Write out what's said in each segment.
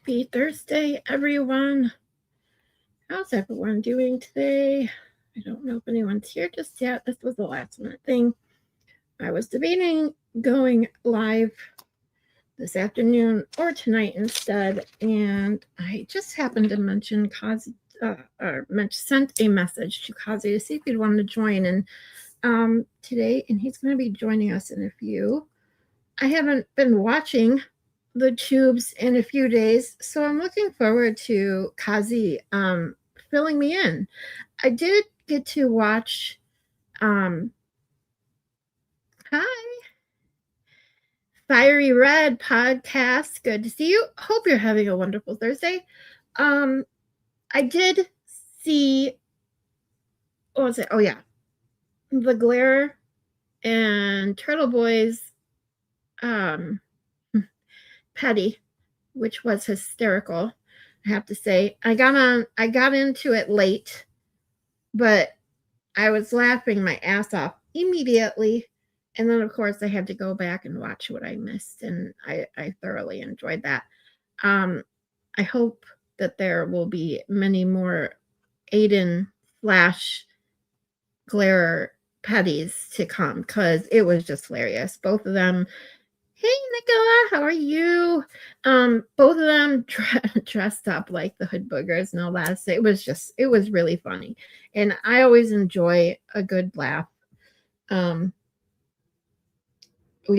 Happy Thursday, everyone. How's everyone doing today? I don't know if anyone's here just yet. This was a last minute thing. I was debating going live this afternoon or tonight instead, and I just happened to mention Cossy, sent a message to Cossy to see if he'd want to join in today, and he's going to be joining us in a few. I haven't been watching the tubes in a few days, so I'm looking forward to Kazi filling me in. I did get to watch hi Fiery Red podcast. Good to see you. Hope you're having a wonderful Thursday. I did see, what was it? Oh yeah, the Glare and Turtle Boys Petty, which was hysterical. I have to say, I got into it late, but I was laughing my ass off immediately. And then, of course, I had to go back and watch what I missed, and I thoroughly enjoyed that. I hope that there will be many more Aiden Flash Glare Petties to come, because it was just hilarious. Both of them. Hey, Nicola, how are you? Both of them dressed up like the Hood Boogers and all that. So it was really funny. And I always enjoy a good laugh. We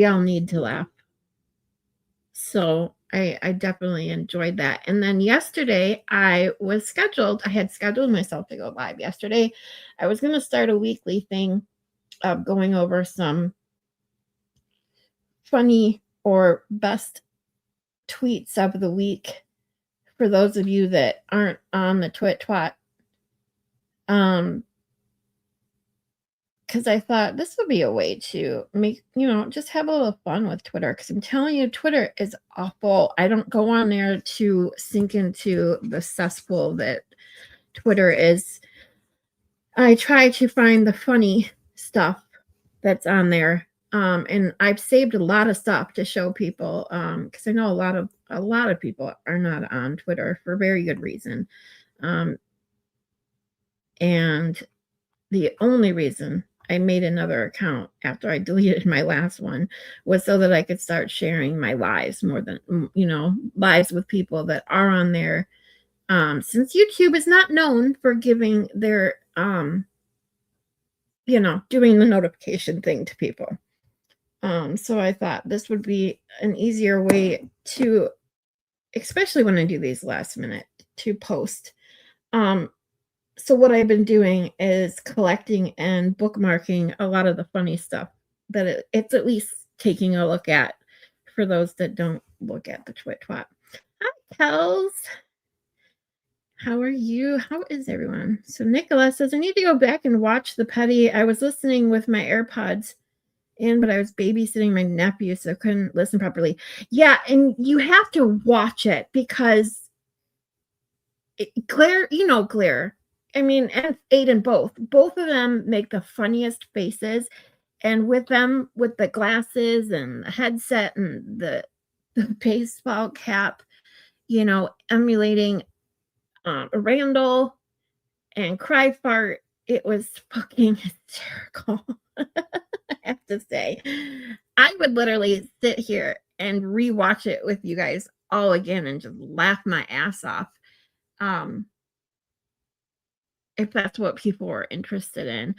all need to laugh. So I definitely enjoyed that. And then yesterday I had scheduled myself to go live yesterday. I was going to start a weekly thing of going over some funny or best tweets of the week for those of you that aren't on the twat. Because I thought this would be a way to make, just have a little fun with Twitter. Because I'm telling you, Twitter is awful. I don't go on there to sink into the cesspool that Twitter is. I try to find the funny stuff that's on there. And I've saved a lot of stuff to show people, because I know a lot of people are not on Twitter for very good reason. And the only reason I made another account after I deleted my last one was so that I could start sharing my lives more than, lives with people that are on there. Since YouTube is not known for giving their, doing the notification thing to people. So I thought this would be an easier way to, especially when I do these last minute, to post. So what I've been doing is collecting and bookmarking a lot of the funny stuff that it's at least taking a look at for those that don't look at the twat. Hi, Kels. How are you? How is everyone? So Nicola says, I need to go back and watch the Petty. I was listening with my AirPods in, but I was babysitting my nephew, so I couldn't listen properly. Yeah, and you have to watch it because Claire, Claire. I mean, and Aiden both of them make the funniest faces, and with them, with the glasses and the headset and the baseball cap, emulating Randall and Cry Fart, it was fucking hysterical. I have to say, I would literally sit here and rewatch it with you guys all again and just laugh my ass off. If that's what people were interested in.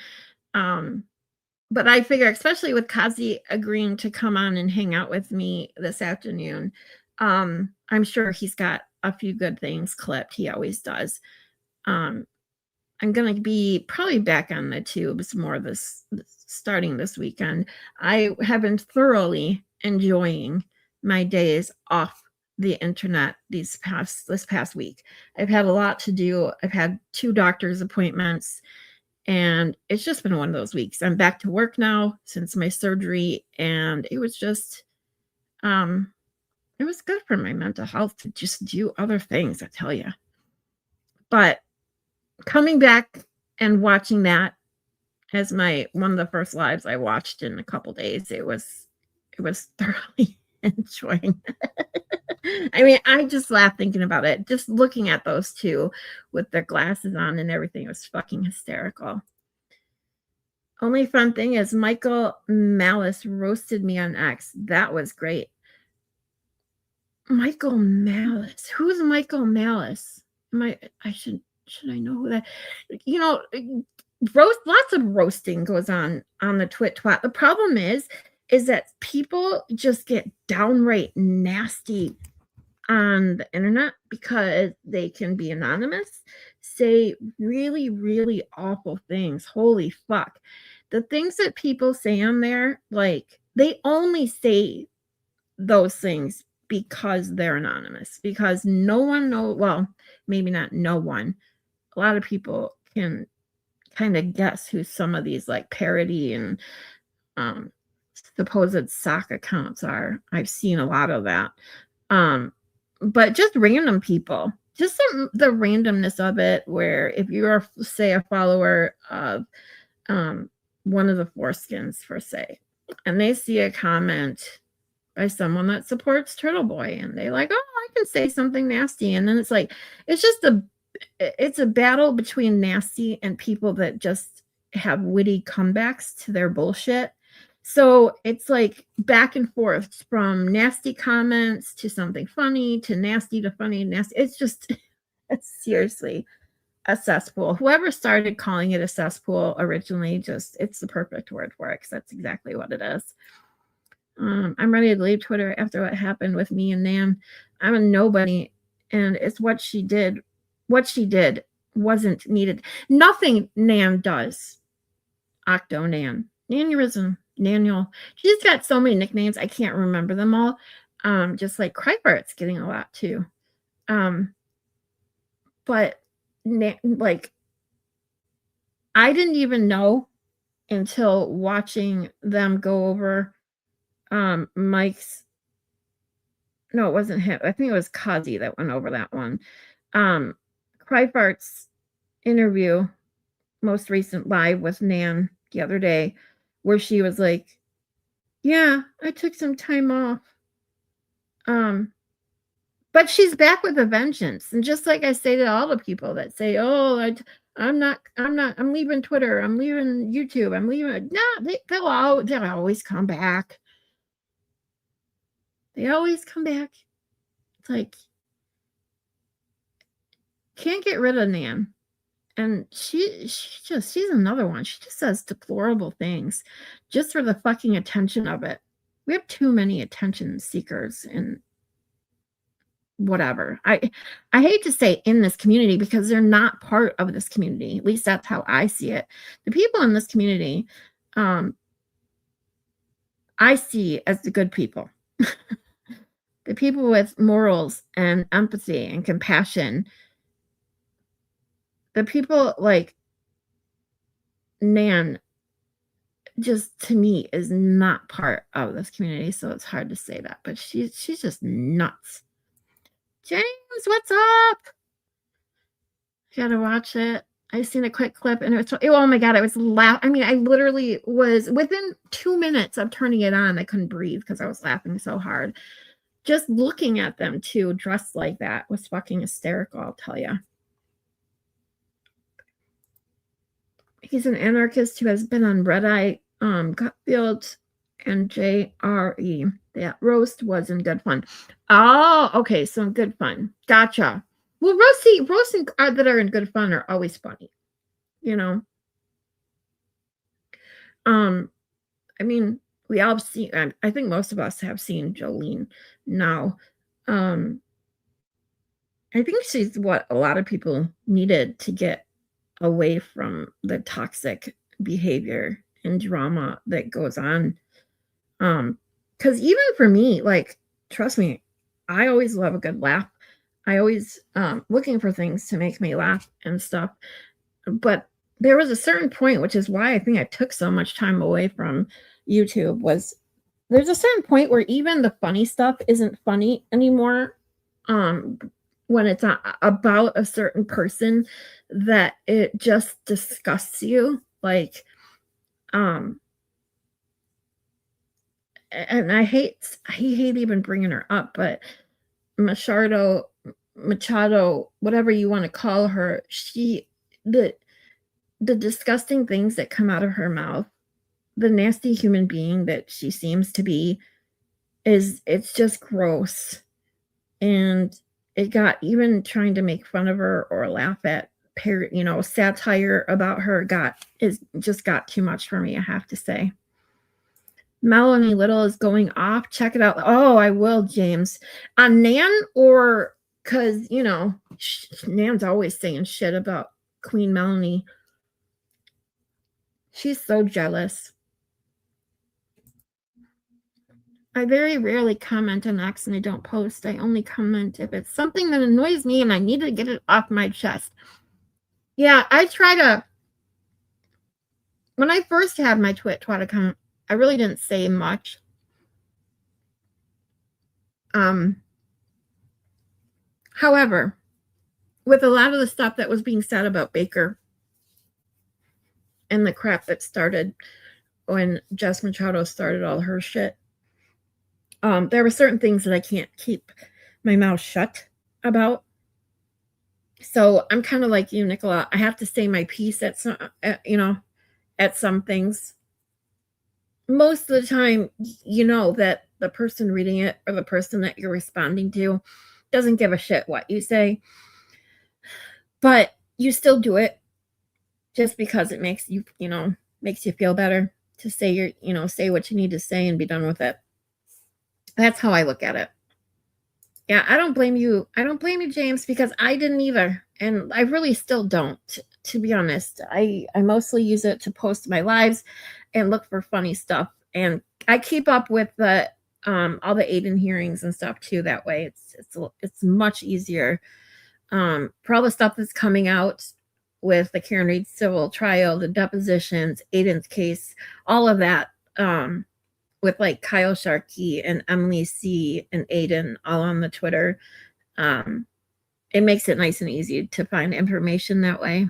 But I figure, especially with Kazi agreeing to come on and hang out with me this afternoon, I'm sure he's got a few good things clipped. He always does. I'm going to be probably back on the tubes more starting this weekend. I have been thoroughly enjoying my days off the internet this past week. I've had a lot to do. I've had 2 doctor's appointments, and it's just been one of those weeks. I'm back to work now since my surgery, and it was just it was good for my mental health to just do other things, I tell you. But coming back and watching that as one of the first lives I watched in a couple days, it was thoroughly enjoying. I mean, I just laugh thinking about it. Just looking at those two with their glasses on and everything was fucking hysterical. Only fun thing is Michael Malice roasted me on X. That was great. Michael Malice. Who's Michael Malice? Should I know who that? You know, lots of roasting goes on the twat. The problem is that people just get downright nasty on the internet because they can be anonymous, say really, really awful things. Holy fuck. The things that people say on there, like, they only say those things because they're anonymous, because no one knows, well, maybe not no one. A lot of people can kind of guess who some of these like parody and supposed sock accounts are. I've seen a lot of that. But just random people, just the randomness of it, where if you are, say, a follower of one of the foreskins, for say, and they see a comment by someone that supports Turtle Boy, and they like, oh, I can say something nasty, and then it's like, it's a battle between nasty and people that just have witty comebacks to their bullshit. So it's like back and forth from nasty comments to something funny to nasty to funny, nasty. It's seriously a cesspool. Whoever started calling it a cesspool originally, it's the perfect word for it, because that's exactly what it is. I'm ready to leave Twitter after what happened with me and Nan. I'm a nobody, and it's what she did. What she did wasn't needed. Nothing Nan does. Octo Nan. Nanurism. Nanual. She's got so many nicknames, I can't remember them all. Just like Krypert's getting a lot too. But like, I didn't even know until watching them go over Mike's. No, it wasn't him. I think it was Cossy that went over that one. Krypert's interview, most recent live with Nan the other day, where she was like, yeah, I took some time off. But she's back with a vengeance. And just like I say to all the people that say, oh, I'm leaving Twitter, I'm leaving YouTube, I'm leaving. No, they'll always come back. They always come back. It's like, can't get rid of Nan. And she's another one. She just says deplorable things just for the fucking attention of it. We have too many attention seekers and whatever. I hate to say in this community, because they're not part of this community. At least that's how I see it. The people in this community, I see as the good people. The people with morals and empathy and compassion. The people like Nan, just to me, is not part of this community, so it's hard to say that. But she's just nuts. James, what's up? You gotta watch it. I've seen a quick clip, and it was, oh my god, I was laughing. I mean, I literally was, within 2 minutes of turning it on, I couldn't breathe because I was laughing so hard. Just looking at them too, dressed like that, was fucking hysterical, I'll tell you. He's an anarchist who has been on Red Eye, Gutfield, and JRE. That roast was in good fun. Oh, okay, so good fun. Gotcha. Well, roasting that are in good fun are always funny, you know. I mean, we all see. I think most of us have seen Jolene now. I think she's what a lot of people needed to get away from the toxic behavior and drama that goes on. Because even for me, like, trust me, I always love a good laugh. I always looking for things to make me laugh and stuff. But there was a certain point, which is why I think I took so much time away from YouTube, was there's a certain point where even the funny stuff isn't funny anymore. When it's about a certain person, that it just disgusts you. Like, and I hate even bringing her up, but Machado, whatever you want to call her, the the disgusting things that come out of her mouth, the nasty human being that she seems to be, it's just gross. And it got, even trying to make fun of her or laugh at satire about her got too much for me, I have to say. Melanie Little is going off. Check it out. Oh, I will, James. On Nan, or because, Nan's always saying shit about Queen Melanie. She's so jealous. I very rarely comment on X, and I don't post. I only comment if it's something that annoys me and I need to get it off my chest. Yeah, I try to. When I first had my Twit account, I really didn't say much. However, with a lot of the stuff that was being said about Baker and the crap that started when Jess Machado started all her shit, there were certain things that I can't keep my mouth shut about. So I'm kind of like you, Nicola. I have to say my piece at some things. Most of the time, that the person reading it or the person that you're responding to doesn't give a shit what you say, but you still do it just because it makes you feel better to say say what you need to say and be done with it. That's how I look at it. Yeah, I don't blame you. I don't blame you, James, because I didn't either. And I really still don't, to be honest. I mostly use it to post my lives and look for funny stuff. And I keep up with the all the Aiden hearings and stuff too that way. It's much easier. For all the stuff that's coming out with the Karen Reed civil trial, the depositions, Aiden's case, all of that, with like Kyle Sharkey and Emily C and Aiden all on the Twitter. It makes it nice and easy to find information that way.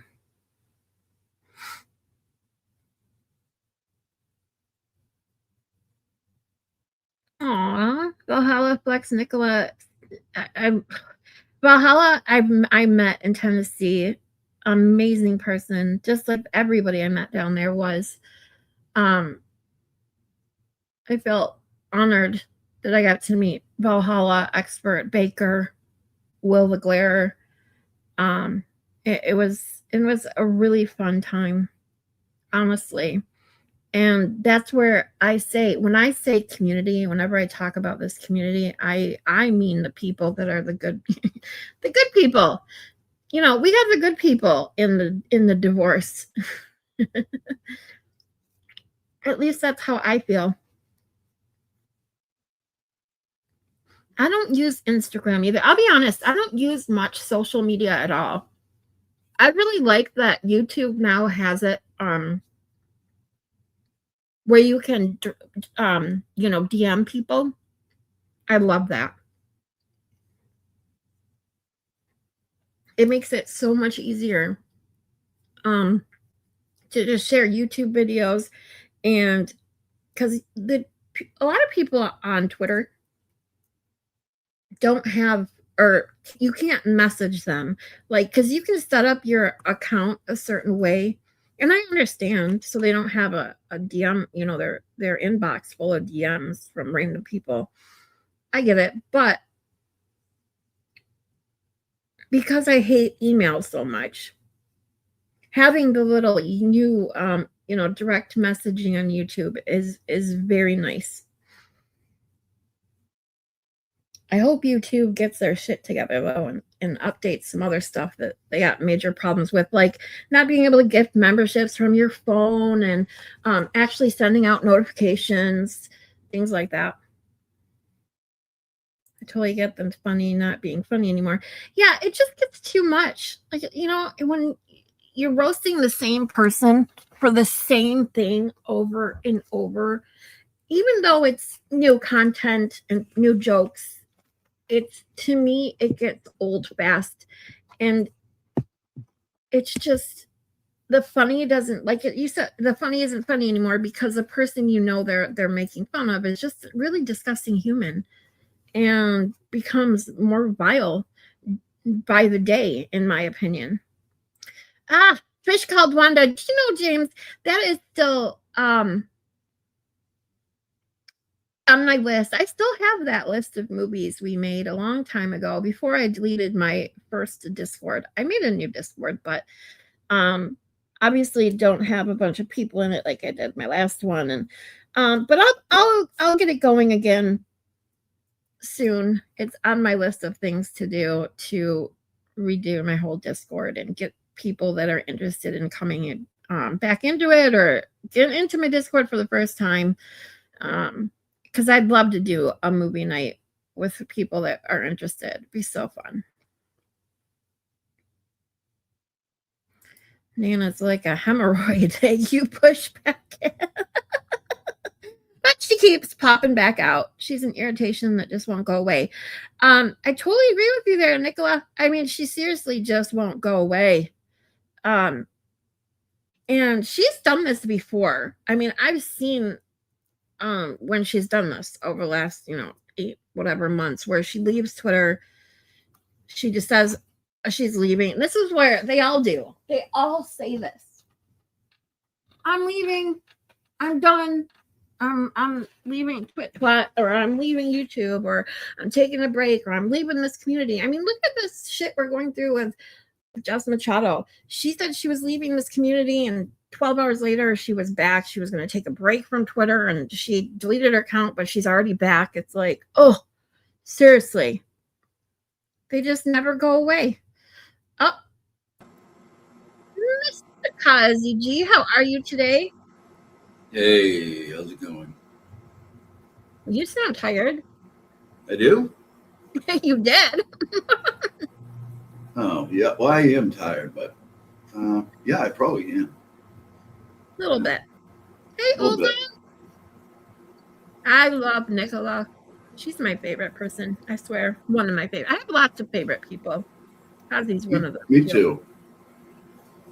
Aw, Valhalla Flex Nicola. Valhalla, I met in Tennessee. Amazing person, just like everybody I met down there was. I felt honored that I got to meet Valhalla expert Baker, Will the Glare. It was a really fun time, honestly. And that's where when I say community, whenever I talk about this community, I mean the people that are the good the good people. We got the good people in the divorce. At least that's how I feel. I don't use Instagram either. I'll be honest, I don't use much social media at all. I really like that YouTube now has it where you can DM people. I love that. It makes it so much easier to just share YouTube videos, and because a lot of people on Twitter don't have, or you can't message them, like, because you can set up your account a certain way, and I understand, so they don't have a DM, their inbox full of DMs from random people. I get it, but because I hate email so much, having the little new direct messaging on YouTube is very nice. I hope YouTube gets their shit together though, and updates some other stuff that they got major problems with, like not being able to gift memberships from your phone, and actually sending out notifications, things like that. I totally get them funny not being funny anymore. Yeah, it just gets too much. Like, when you're roasting the same person for the same thing over and over, even though it's new content and new jokes, to me, it gets old fast. And it's just, the funny doesn't, like you said, the funny isn't funny anymore because the person they're making fun of is just really disgusting human and becomes more vile by the day, in my opinion. Fish Called Wanda. Do you know, James, that is still on my list. I still have that list of movies we made a long time ago before I deleted my first Discord. I made a new Discord, but obviously don't have a bunch of people in it like I did my last one. And but I'll get it going again soon. It's on my list of things to do, to redo my whole Discord and get people that are interested in coming in, back into it or get into my Discord for the first time. Because I'd love to do a movie night with people that are interested. It'd be so fun. Nana's like a hemorrhoid that you push back in. But she keeps popping back out. She's an irritation that just won't go away. I totally agree with you there, Nicola. I mean, she seriously just won't go away. And she's done this before. I mean, I've seen when she's done this over the last, 8 whatever months, where she leaves Twitter. She just says she's leaving. This is where they all do. They all say this. I'm leaving. I'm done. I'm leaving Twit, or I'm leaving YouTube, or I'm taking a break, or I'm leaving this community. I mean, look at this shit we're going through with Jess Machado. She said she was leaving this community, and 12 hours later, she was back. She was going to take a break from Twitter, and she deleted her account, but she's already back. It's like, oh, seriously. They just never go away. Oh, Mr. Cossy G, how are you today? Hey, how's it going? You sound tired. I do? You did. Oh, yeah. Well, I am tired, but yeah, I probably am. A little bit. Hey, old man. I love Nicola. She's my favorite person. I swear. One of my favorite. I have lots of favorite people. Cossy's one of them. Me too.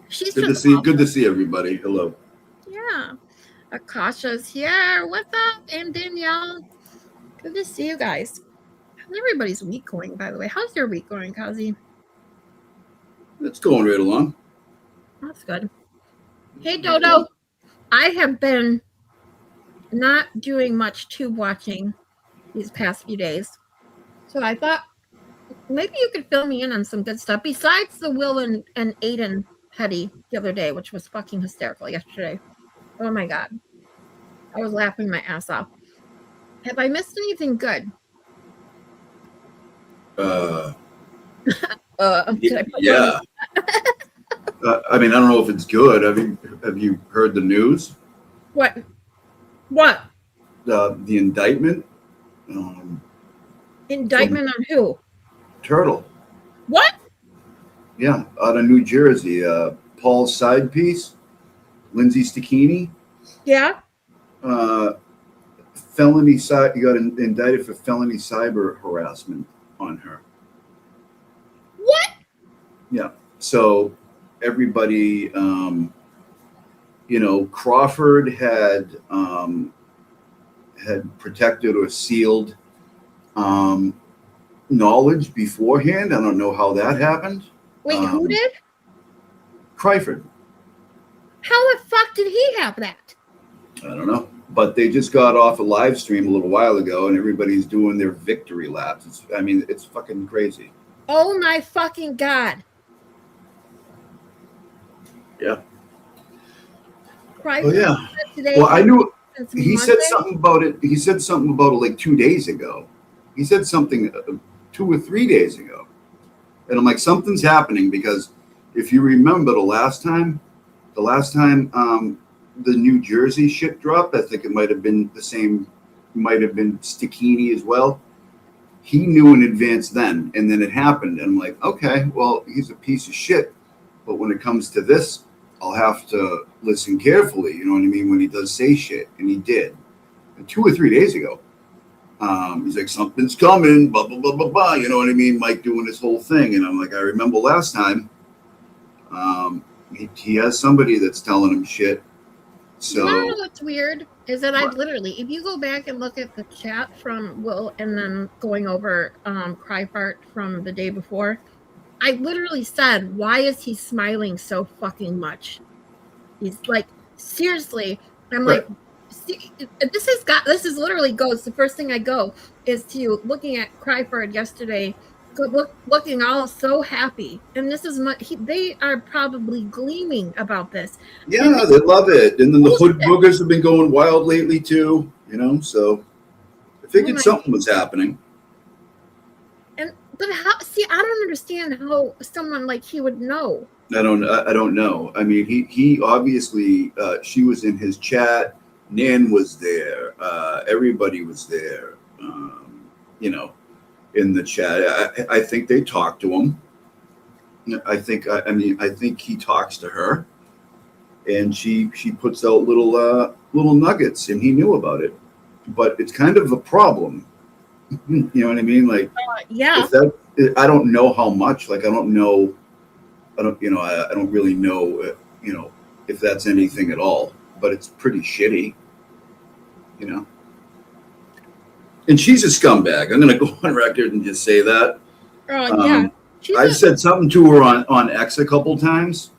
She's good to see. Good to see everybody. Hello. Yeah. Akasha's here. What's up? And Danielle. Good to see you guys. How's everybody's week going, by the way? How's your week going, Cossy? It's going right along. That's good. Hey, Dodo. I have been not doing much tube watching these past few days. So I thought maybe you could fill me in on some good stuff besides the Will and Aiden Petty the other day, which was fucking hysterical yesterday. Oh my God. I was laughing my ass off. Have I missed anything good? Yeah. I mean, I don't know if it's good. I mean, have you heard the news? What? The indictment. Indictment on who? Turtle. What? Yeah, out of New Jersey. Paul's side piece, Lindsay Stachini. Yeah. Felony side. You got indicted for felony cyber harassment on her. What? Yeah. So everybody, Crawford had protected or sealed knowledge beforehand. I don't know how that happened. Wait, who did? Crawford. How the fuck did he have that? I don't know. But they just got off a live stream a little while ago, and everybody's doing their victory laps. It's fucking crazy. Oh my fucking God. Yeah. Crawford. Oh yeah. Today, well, I knew he Monday? said something about it. He said something about it like 2 days ago. He said something 2 or 3 days ago. And I'm like, something's happening, because if you remember the last time the New Jersey shit dropped, I think it might have been the same, might have been Stachini as well. He knew in advance then, and then it happened. And I'm like, okay, well, he's a piece of shit. But when it comes to this, I'll have to listen carefully, you know what I mean, when he does say shit. And he did. And 2 or 3 days ago, he's like, something's coming, blah, blah, blah, blah, blah. You know what I mean? Mike doing his whole thing. And I'm like, I remember last time, he has somebody that's telling him shit. So you want to know what's weird is that I've literally, if you go back and look at the chat from Will and then going over Cry Fart from the day before, I literally said, why is he smiling so fucking much? He's like, seriously. I'm like, see, this is literally goes. The first thing I go is to looking at Cryford yesterday, looking all so happy. And this is they are probably gleaming about this. Yeah, they love it. And then the hood boogers have been going wild lately too, so I figured something was happening. But how? See, I don't understand how someone like he would know. I don't know. I mean, he obviously she was in his chat. Nan was there. Everybody was there. In the chat. I think they talked to him. I think he talks to her, and she puts out little nuggets, and he knew about it. But it's kind of a problem. You know what I mean? Like, yeah. I don't know how much. Like, I don't really know. If that's anything at all. But it's pretty shitty. And she's a scumbag. I'm going to go on record and just say that. Yeah. I've said something to her on X a couple times.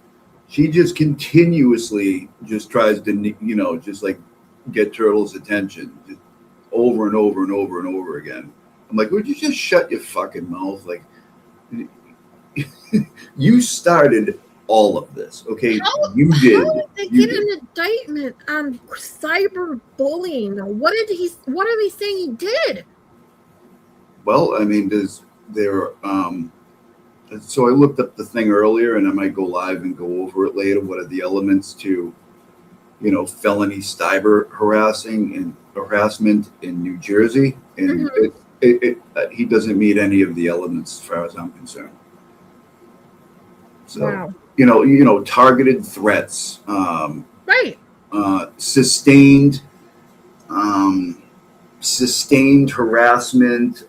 She just continuously just tries to, just like get Turtle's attention just over and over and over and over again. I'm like, would you just shut your fucking mouth? Like, you started all of this, okay? You did. How did they get an indictment on cyberbullying? What are they saying he did? Well, I mean, so I looked up the thing earlier, and I might go live and go over it later. What are the elements to, felony cyber harassment in New Jersey? And he doesn't meet any of the elements as far as I'm concerned. So, wow. Targeted threats, right? Sustained harassment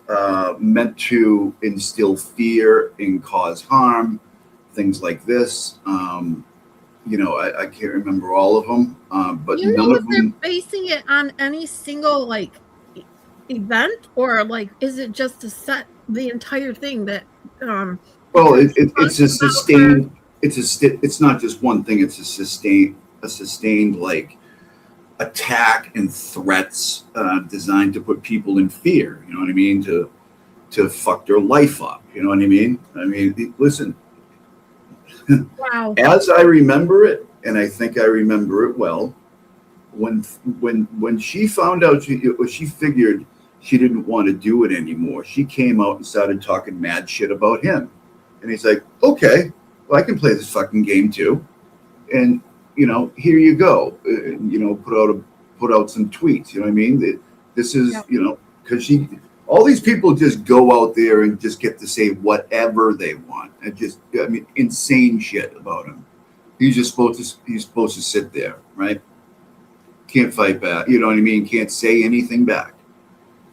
meant to instill fear and cause harm, things like this. I can't remember all of them, but none of them. They're basing it on any single event, or is it just to set the entire thing that? Well, it's a sustained. It's not just one thing. It's a sustained attack and threats designed to put people in fear. You know what I mean? To fuck their life up. You know what I mean? I mean, listen. Wow. As I remember it, and I think I remember it well, when she found out she figured she didn't want to do it anymore, she came out and started talking mad shit about him. And he's like, okay, well, I can play this fucking game too. And, here you go. Put out some tweets. You know what I mean? This is, because all these people just go out there and just get to say whatever they want. And insane shit about him. He's supposed to sit there, right? Can't fight back. You know what I mean? Can't say anything back.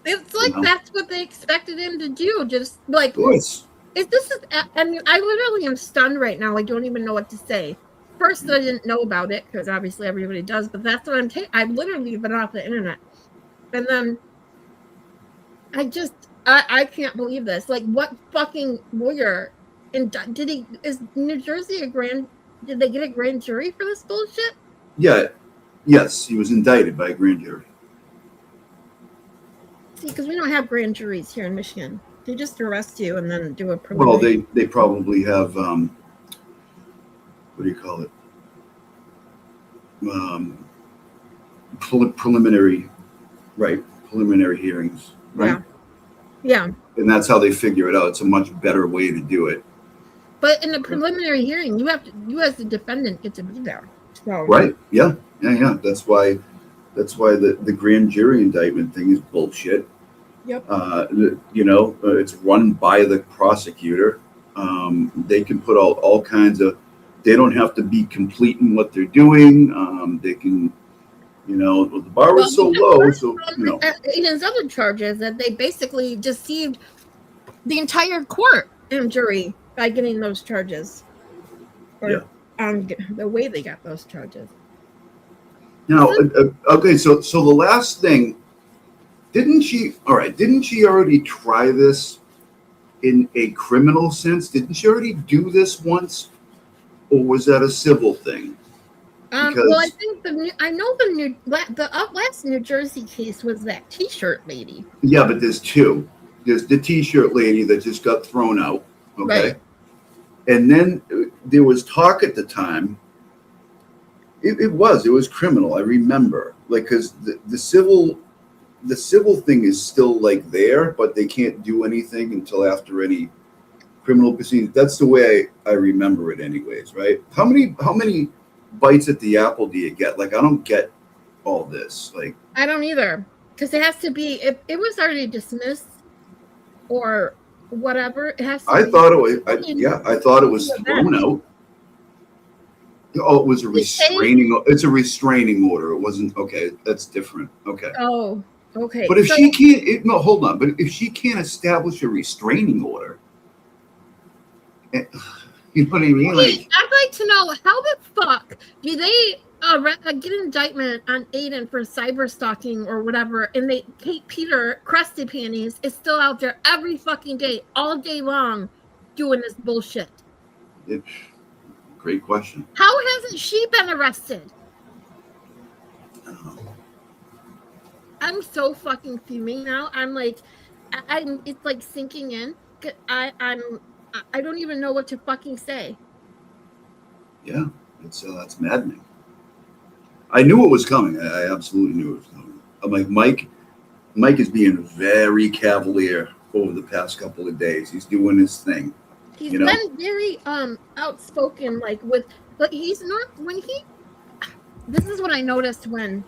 It's like that's what they expected him to do. Just like, of course. I literally am stunned right now. I don't even know what to say. First, I didn't know about it because obviously everybody does, but that's what I've literally been off the internet. And then I can't believe this. Like, what fucking lawyer is New Jersey did they get a grand jury for this bullshit? Yeah. Yes, he was indicted by a grand jury. See, because we don't have grand juries here in Michigan. They just arrest you and then do a preliminary. Well, they probably have what do you call it? Preliminary, right? Preliminary hearings, right? Yeah. And that's how they figure it out. It's a much better way to do it. But in the preliminary hearing, you as the defendant get to be there. So. Right? Yeah. That's why the grand jury indictment thing is bullshit. Yep. It's run by the prosecutor. They can put out all kinds of. They don't have to be complete in what they're doing. They can, the bar was so low. So Aiden's other charges that they basically deceived the entire court and jury by getting those charges. the way they got those charges. Now, okay, so the last thing, didn't she already try this in a criminal sense? Didn't she already do this once, or was that a civil thing? Well, I think the last New Jersey case was that T-shirt lady. Yeah, but there's two. There's the T-shirt lady that just got thrown out. Okay, right. And then there was talk at the time. It was criminal. I remember, like, because the civil thing is still like there, but they can't do anything until after any criminal proceedings. That's the way I remember it, anyways. Right? How many bites at the apple do you get? Like, I don't get all this. Like, I don't either, because it has to be. If it was already dismissed or whatever, it has to. I thought it was thrown out. Oh, it was a restraining. It's a restraining order. It wasn't okay. That's different. Okay. Oh, okay. But if she can't, no, hold on. But if she can't establish a restraining order, you know what I mean? Like, I'd like to know how the fuck do they get an indictment on Aiden for cyber stalking or whatever, and Peter Crusty Panties is still out there every fucking day, all day long, doing this bullshit. Great question. How hasn't she been arrested? I'm so fucking fuming now. I'm like, it's like sinking in. I don't even know what to fucking say. Yeah, that's maddening. I knew it was coming. I absolutely knew it was coming. I'm like, Mike is being very cavalier over the past couple of days. He's doing his thing. He's been very outspoken, he's not when he. This is what I noticed when.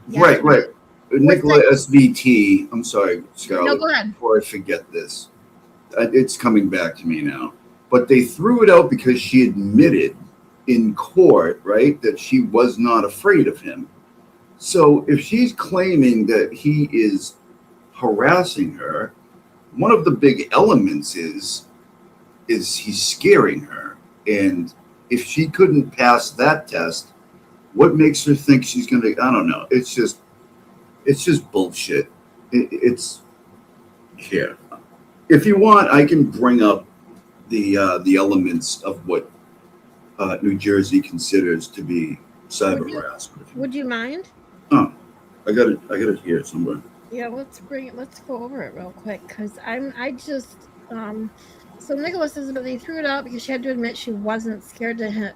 Yeah, right. Nicola SVT. I'm sorry, Scarlet. No, go ahead. Before I forget this, it's coming back to me now. But they threw it out because she admitted in court, right, that she was not afraid of him. So if she's claiming that he is harassing her, one of the big elements is he's scaring her. And if she couldn't pass that test, what makes her think she's going to, I don't know. It's just bullshit. It's here. If you want, I can bring up the elements of what New Jersey considers to be cyber harassment. Would you mind? Oh, I got it here somewhere. Yeah, let's go over it real quick, because so Nicholas says that they threw it out because she had to admit she wasn't scared of him.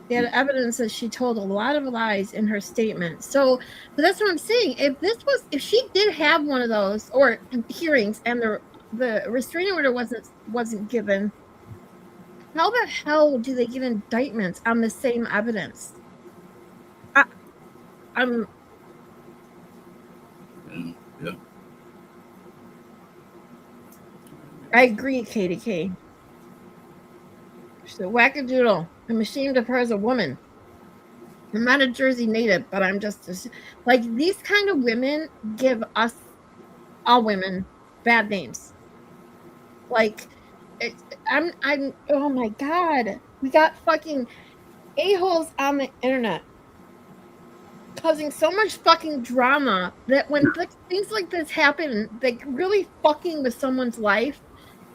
They had evidence that she told a lot of lies in her statement. So, but that's what I'm saying. If she did have one of those or hearings and the restraining order wasn't given, how the hell do they get indictments on the same evidence? Yeah. I agree, Katie K. She's a wackadoodle. I'm ashamed of her as a woman. I'm not a Jersey native, but I'm just like, these kind of women give us, all women, bad names. Like, I'm oh my God. We got fucking a-holes on the internet causing so much fucking drama that when things like this happen, they really fucking with someone's life.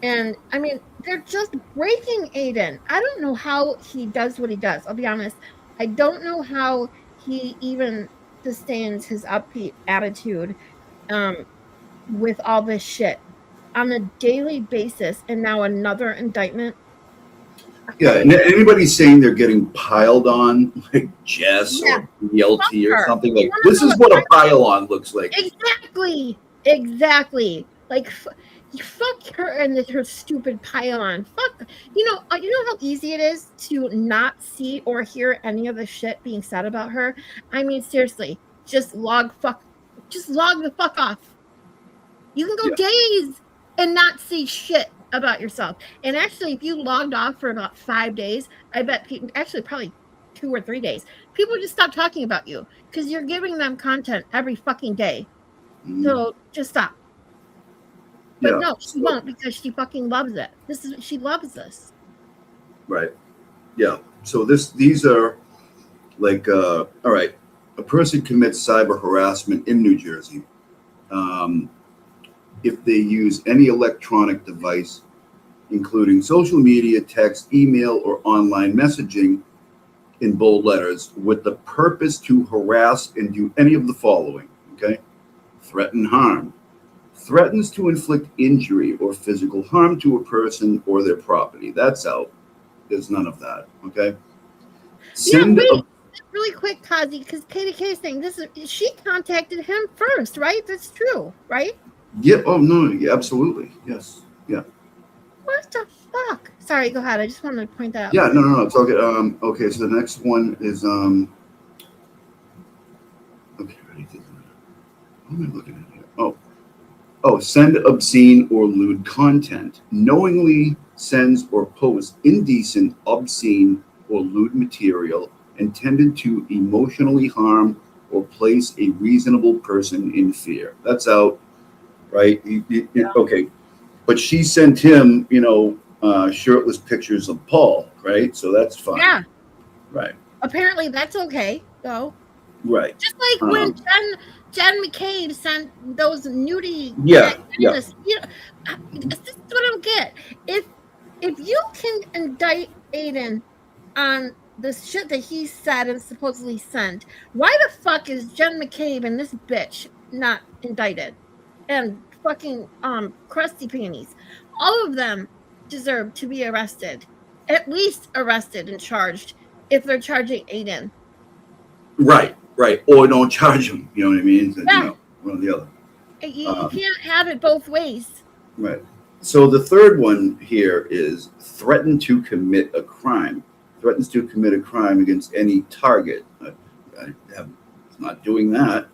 And I mean, they're just breaking Aiden. I don't know how he does what he does. I'll be honest. I don't know how he even sustains his upbeat attitude with all this shit on a daily basis. And now another indictment. Yeah, and anybody saying they're getting piled on, like Jess or BLT or something, like, this is what a pile on looks like. Exactly. Like, fuck her and her stupid pile on. Fuck. You know how easy it is to not see or hear any of the shit being said about her? I mean, seriously, just log the fuck off. You can go days and not see shit about yourself. And actually, if you logged off for about 5 days, I bet people, actually probably 2 or 3 days, people just stop talking about you because you're giving them content every fucking day. So just stop. But no, she won't, because she fucking loves it. She loves this. Right. Yeah. So these are like, all right, a person commits cyber harassment in New Jersey if they use any electronic device, including social media, text, email, or online messaging in bold letters with the purpose to harass and do any of the following, okay? Threaten harm. Threatens to inflict injury or physical harm to a person or their property. That's out. There's none of that, okay? Send wait, really quick, Cossy, because KDK is saying she contacted him first, right? That's true, right? Yeah. Oh no. Yeah. Absolutely. Yes. Yeah. What the fuck? Sorry, go ahead. I just wanted to point that out. Yeah. No. It's okay. Okay. So the next one is okay. Ready to. What am I looking at here? Oh. Send obscene or lewd content. Knowingly sends or posts indecent, obscene, or lewd material intended to emotionally harm or place a reasonable person in fear. That's out. Right? Okay. But she sent him, shirtless pictures of Paul, right? So that's fine. Yeah. Right. Apparently that's okay, though. Right. Just like when Jen McCabe sent those nudie. Yeah. This is what I don't get. If you can indict Aiden on the shit that he said and supposedly sent, why the fuck is Jen McCabe and this bitch not indicted? And fucking crusty panties. All of them deserve to be arrested. At least arrested and charged if they're charging Aiden. Right. Or don't charge him. You know what I mean? Yeah. One or the other. You can't have it both ways. Right. So the third one here is threaten to commit a crime. Threatens to commit a crime against any target. I'm not doing that.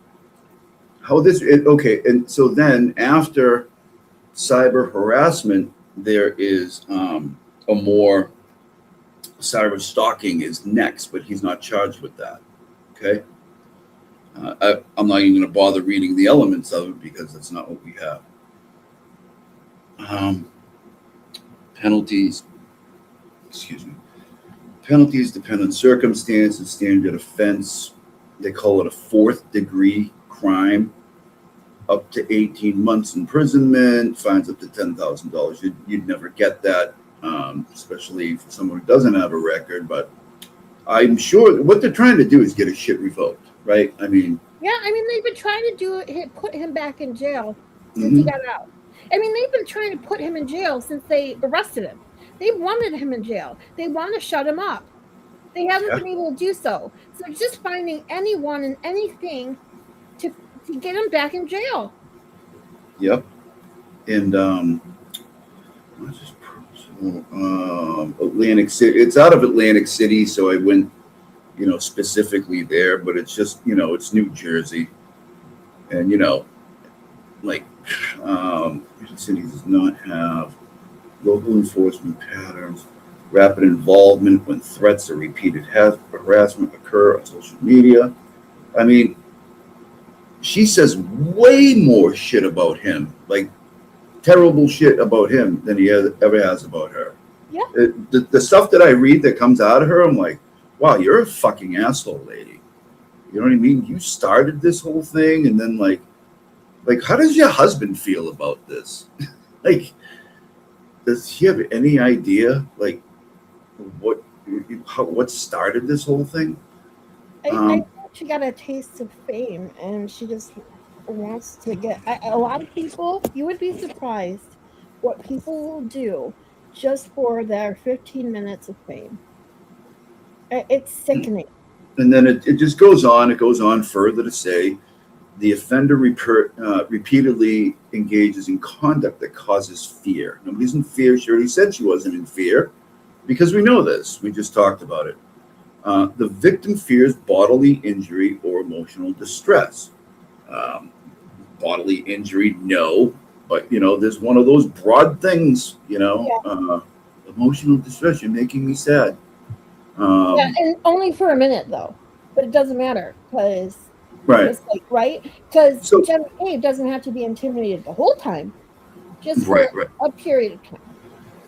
Okay, and so then after cyber harassment, there is a more cyber stalking is next, but he's not charged with that. Okay, I'm not even going to bother reading the elements of it because that's not what we have. Penalties. Excuse me. Penalties depend on circumstance and standard offense. They call it a fourth degree crime, up to 18 months imprisonment, fines up to $10,000. You'd never get that, especially for someone who doesn't have a record. But I'm sure what they're trying to do is get his shit revoked, right? I mean, they've been trying to do it, put him back in jail since he got out. They've been trying to put him in jail since they arrested him. They wanted him in jail. They want to shut him up. They haven't been able to do so. So just finding anyone and anything to get him back in jail. Yep. And Atlantic City. It's out of Atlantic City, so I went, specifically there. But it's just, it's New Jersey, and the city does not have local enforcement patterns. Rapid involvement when threats or repeated harassment occur on social media. I mean, she says way more shit about him, like terrible shit about him than he ever has about her. Yeah. The stuff that I read that comes out of her, I'm like, wow, you're a fucking asshole, lady. You know what I mean? You started this whole thing, and then like how does your husband feel about this? Like, does he have any idea, like, what started this whole thing? I think she got a taste of fame, and she just wants to get. A lot of people, you would be surprised what people will do just for their 15 minutes of fame. It's sickening. And then it just goes on. It goes on further to say the offender repeatedly engages in conduct that causes fear. Nobody's in fear. She already said she wasn't in fear because we know this. We just talked about it. The victim fears bodily injury or emotional distress. Bodily injury, no. But, there's one of those broad things, emotional distress. You're making me sad. And only for a minute, though. But it doesn't matter because... Right. Because Jen McCabe doesn't have to be intimidated the whole time, just for a period of time.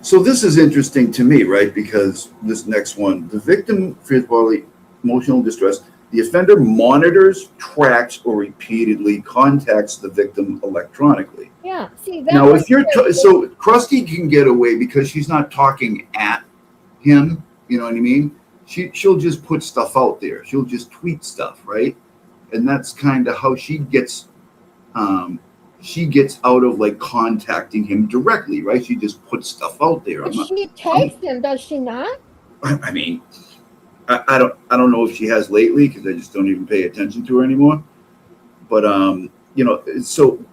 So this is interesting to me, right? Because this next one, the victim fears bodily emotional distress. The offender monitors, tracks, or repeatedly contacts the victim electronically. Yeah. See that. Now, if you're so Krusty can get away because she's not talking at him. You know what I mean? She'll just put stuff out there. She'll just tweet stuff, right? And that's kind of how she gets out of like contacting him directly, right? She just puts stuff out there. But she tags him, does she not? I mean, I don't know if she has lately because I just don't even pay attention to her anymore. But you know, so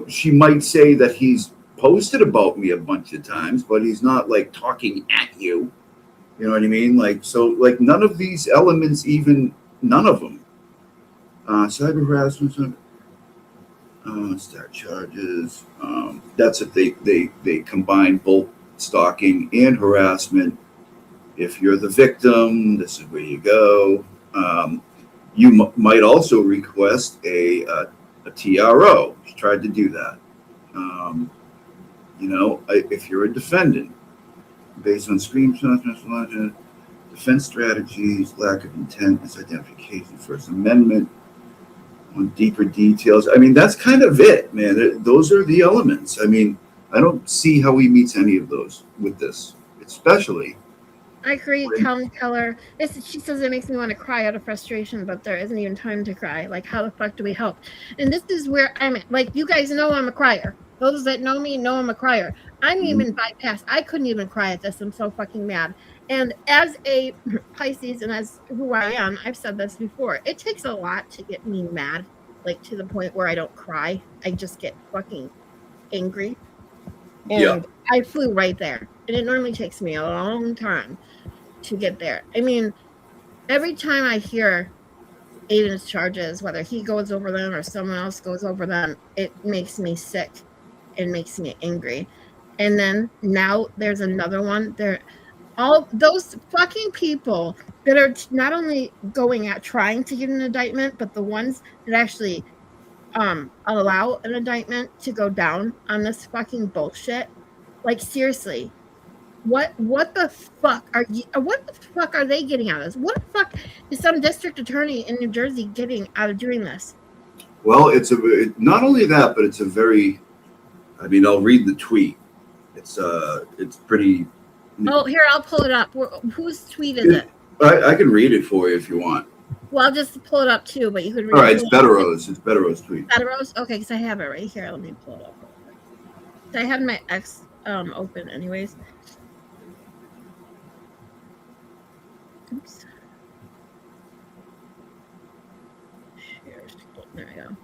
she might say that he's posted about me a bunch of times, but he's not like talking at you. You know what I mean? Like, so like none of these elements, even none of them. Cyber harassment, start charges. That's if they combine both stalking and harassment. If you're the victim, this is where you go. You might also request a TRO. She tried to do that. You know, if you're a defendant, based on screenshots, defense strategies, lack of intent, misidentification, First Amendment, on deeper details. I mean, that's kind of it, man. Those are the elements. I mean, I don't see how he meets any of those with this, especially. I agree, Keller. She says it makes me want to cry out of frustration, but there isn't even time to cry. Like, how the fuck do we help? And this is where I'm at. Like, you guys know I'm a crier. Those that know me know I'm a crier. I'm even bypassed. I couldn't even cry at this. I'm so fucking mad. And as a Pisces and as who I am, I've said this before. It takes a lot to get me mad, like to the point where I don't cry. I just get fucking angry. And I flew right there. And it normally takes me a long time to get there. I mean, every time I hear Aiden's charges, whether he goes over them or someone else goes over them, it makes me sick. It makes me angry. And then now there's another one. All those fucking people that are not only going at trying to get an indictment, but the ones that actually allow an indictment to go down on this fucking bullshit. Like, seriously, what the fuck are they getting out of this? What the fuck is some district attorney in New Jersey getting out of doing this? Well, it's not only that, but it's a very, I mean, I'll read the tweet. It's pretty. Oh, here, I'll pull it up. Whose tweet is it? I can read it for you if you want. Well, I'll just pull it up too, but you could read it. All right, it's Bettero's. It's Bettero's tweet. Bettero's? Okay, because I have it right here. Let me pull it up. I had my X open anyways. Oops. There we go.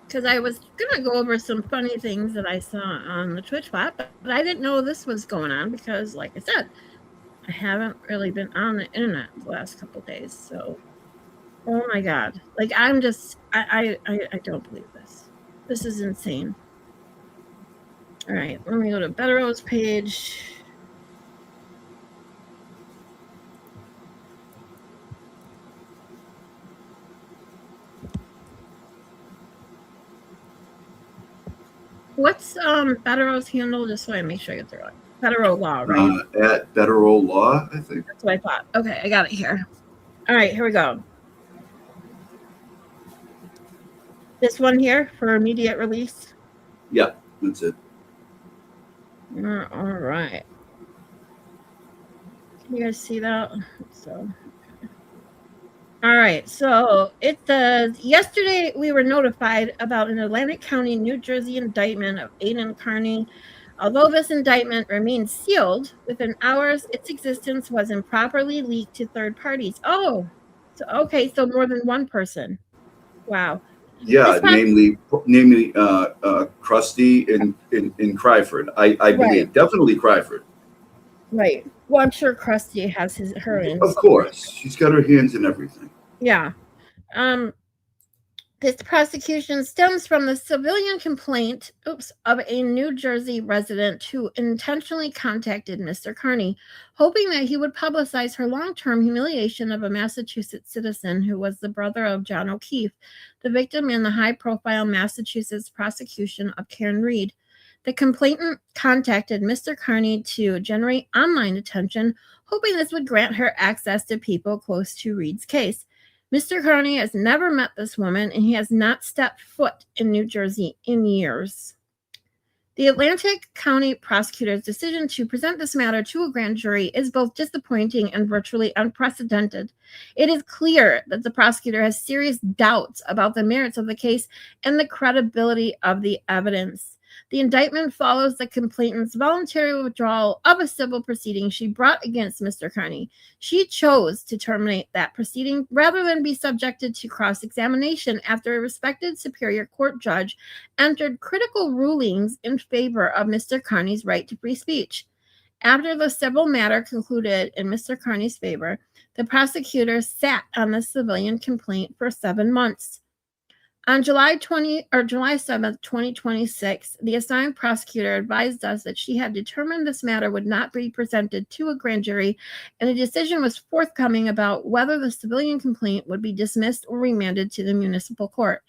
Because I was going to go over some funny things that I saw on the Twitch bot, but I didn't know this was going on because, like I said, I haven't really been on the internet the last couple of days. So, oh my God. Like, I'm just, I don't believe this. This is insane. All right, let me go to Bettero's page. What's Bettero's handle? Just so I make sure I get the right. Bettero Law, right? At Bettero Law, I think. That's what I thought. Okay, I got it here. All right, here we go. This one here for immediate release? Yeah, that's it. All right. Can you guys see that? So, all right. So it says, yesterday we were notified about an Atlantic County, New Jersey indictment of Aiden Carney. Although this indictment remains sealed, within hours its existence was improperly leaked to third parties. Oh, so okay, so more than one person. Wow. Yeah, namely Krusty and Cryford. I believe definitely Cryford. Right. Well, I'm sure Krusty has her in. Of course, she's got her hands in everything. Yeah. This prosecution stems from the civilian complaint, of a New Jersey resident who intentionally contacted Mr. Carney, hoping that he would publicize her long-term humiliation of a Massachusetts citizen who was the brother of John O'Keefe, the victim in the high-profile Massachusetts prosecution of Karen Reed. The complainant contacted Mr. Carney to generate online attention, hoping this would grant her access to people close to Reed's case. Mr. Carney has never met this woman, and he has not stepped foot in New Jersey in years. The Atlantic County prosecutor's decision to present this matter to a grand jury is both disappointing and virtually unprecedented. It is clear that the prosecutor has serious doubts about the merits of the case and the credibility of the evidence. The indictment follows the complainant's voluntary withdrawal of a civil proceeding she brought against Mr. Carney. She chose to terminate that proceeding rather than be subjected to cross-examination after a respected Superior Court judge entered critical rulings in favor of Mr. Carney's right to free speech. After the civil matter concluded in Mr. Carney's favor, the prosecutor sat on the civilian complaint for 7 months. On July 7th, 2026, the assigned prosecutor advised us that she had determined this matter would not be presented to a grand jury, and a decision was forthcoming about whether the civilian complaint would be dismissed or remanded to the municipal court.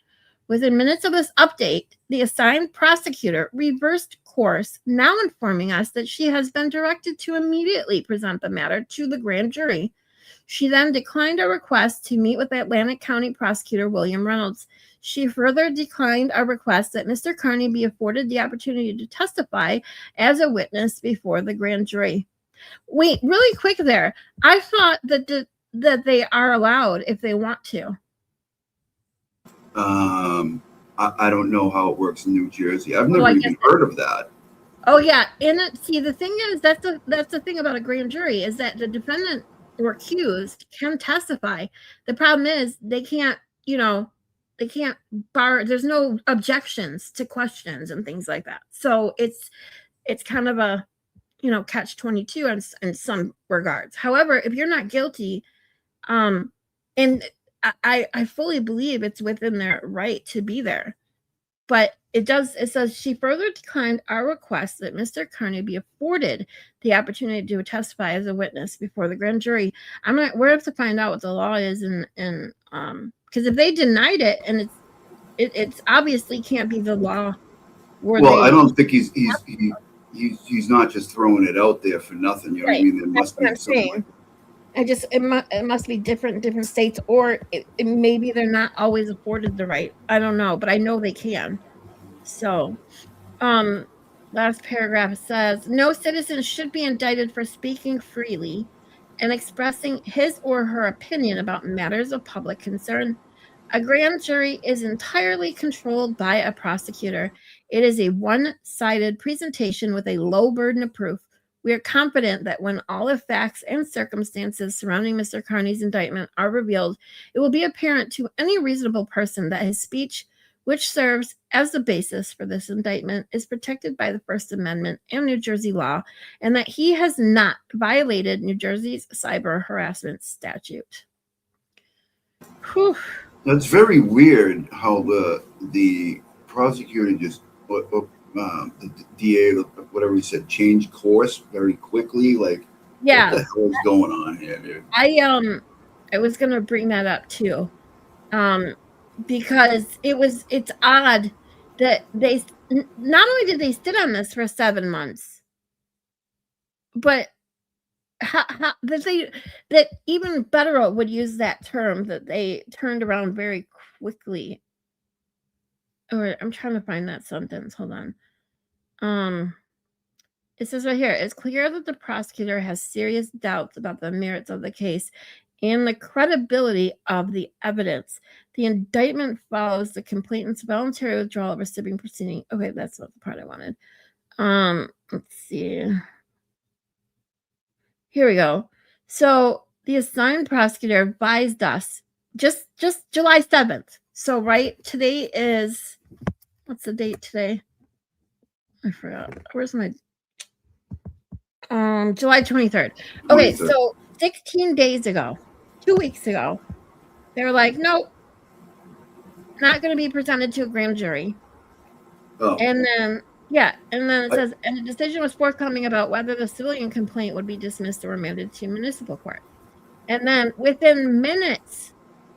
Within minutes of this update, the assigned prosecutor reversed course, now informing us that she has been directed to immediately present the matter to the grand jury. She then declined a request to meet with Atlantic County Prosecutor William Reynolds. She further declined a request that Mr. Carney be afforded the opportunity to testify as a witness before the grand jury. Wait, really quick there. I thought that they are allowed if they want to. I don't know how it works in New Jersey. I've never even heard of that. Oh yeah, and see, the thing is, that's the thing about a grand jury is that the defendant or accused can testify. The problem is they can't bar. There's no objections to questions and things like that. So it's kind of a catch-22 in some regards. However, if you're not guilty, and I fully believe it's within their right to be there. But it says she further declined our request that Mr. Carney be afforded the opportunity to testify as a witness before the grand jury. We're have to find out what the law is, and because if they denied it, and it's obviously can't be the law. I don't think he's not just throwing it out there for nothing. You know what I mean? There must be something. It must be different states, or maybe they're not always afforded the right. I don't know, but I know they can. So, last paragraph says, no citizen should be indicted for speaking freely and expressing his or her opinion about matters of public concern. A grand jury is entirely controlled by a prosecutor. It is a one-sided presentation with a low burden of proof. We are confident that when all the facts and circumstances surrounding Mr. Carney's indictment are revealed, it will be apparent to any reasonable person that his speech, which serves as the basis for this indictment, is protected by the First Amendment and New Jersey law, and that he has not violated New Jersey's cyber harassment statute. Whew. That's very weird how the prosecutor just the DA, whatever he said, changed course very quickly. Like, yeah, what the hell is going on here, dude? I was gonna bring that up too, because it's odd that they not only did they sit on this for 7 months, but that even Federal would use that term, that they turned around very quickly. Or I'm trying to find that sentence. Hold on. It says right here, it's clear that the prosecutor has serious doubts about the merits of the case and the credibility of the evidence. The indictment follows the complainant's voluntary withdrawal of a civil proceeding. Okay, that's not the part I wanted. Let's see. Here we go. So the assigned prosecutor advised us just July 7th. So right, today is, what's the date today? I forgot. Where's my July 23rd. Okay, so 16 days ago, 2 weeks ago, they were like, nope, not going to be presented to a grand jury. Oh. And then it says, and a decision was forthcoming about whether the civilian complaint would be dismissed or remanded to municipal court. And then within minutes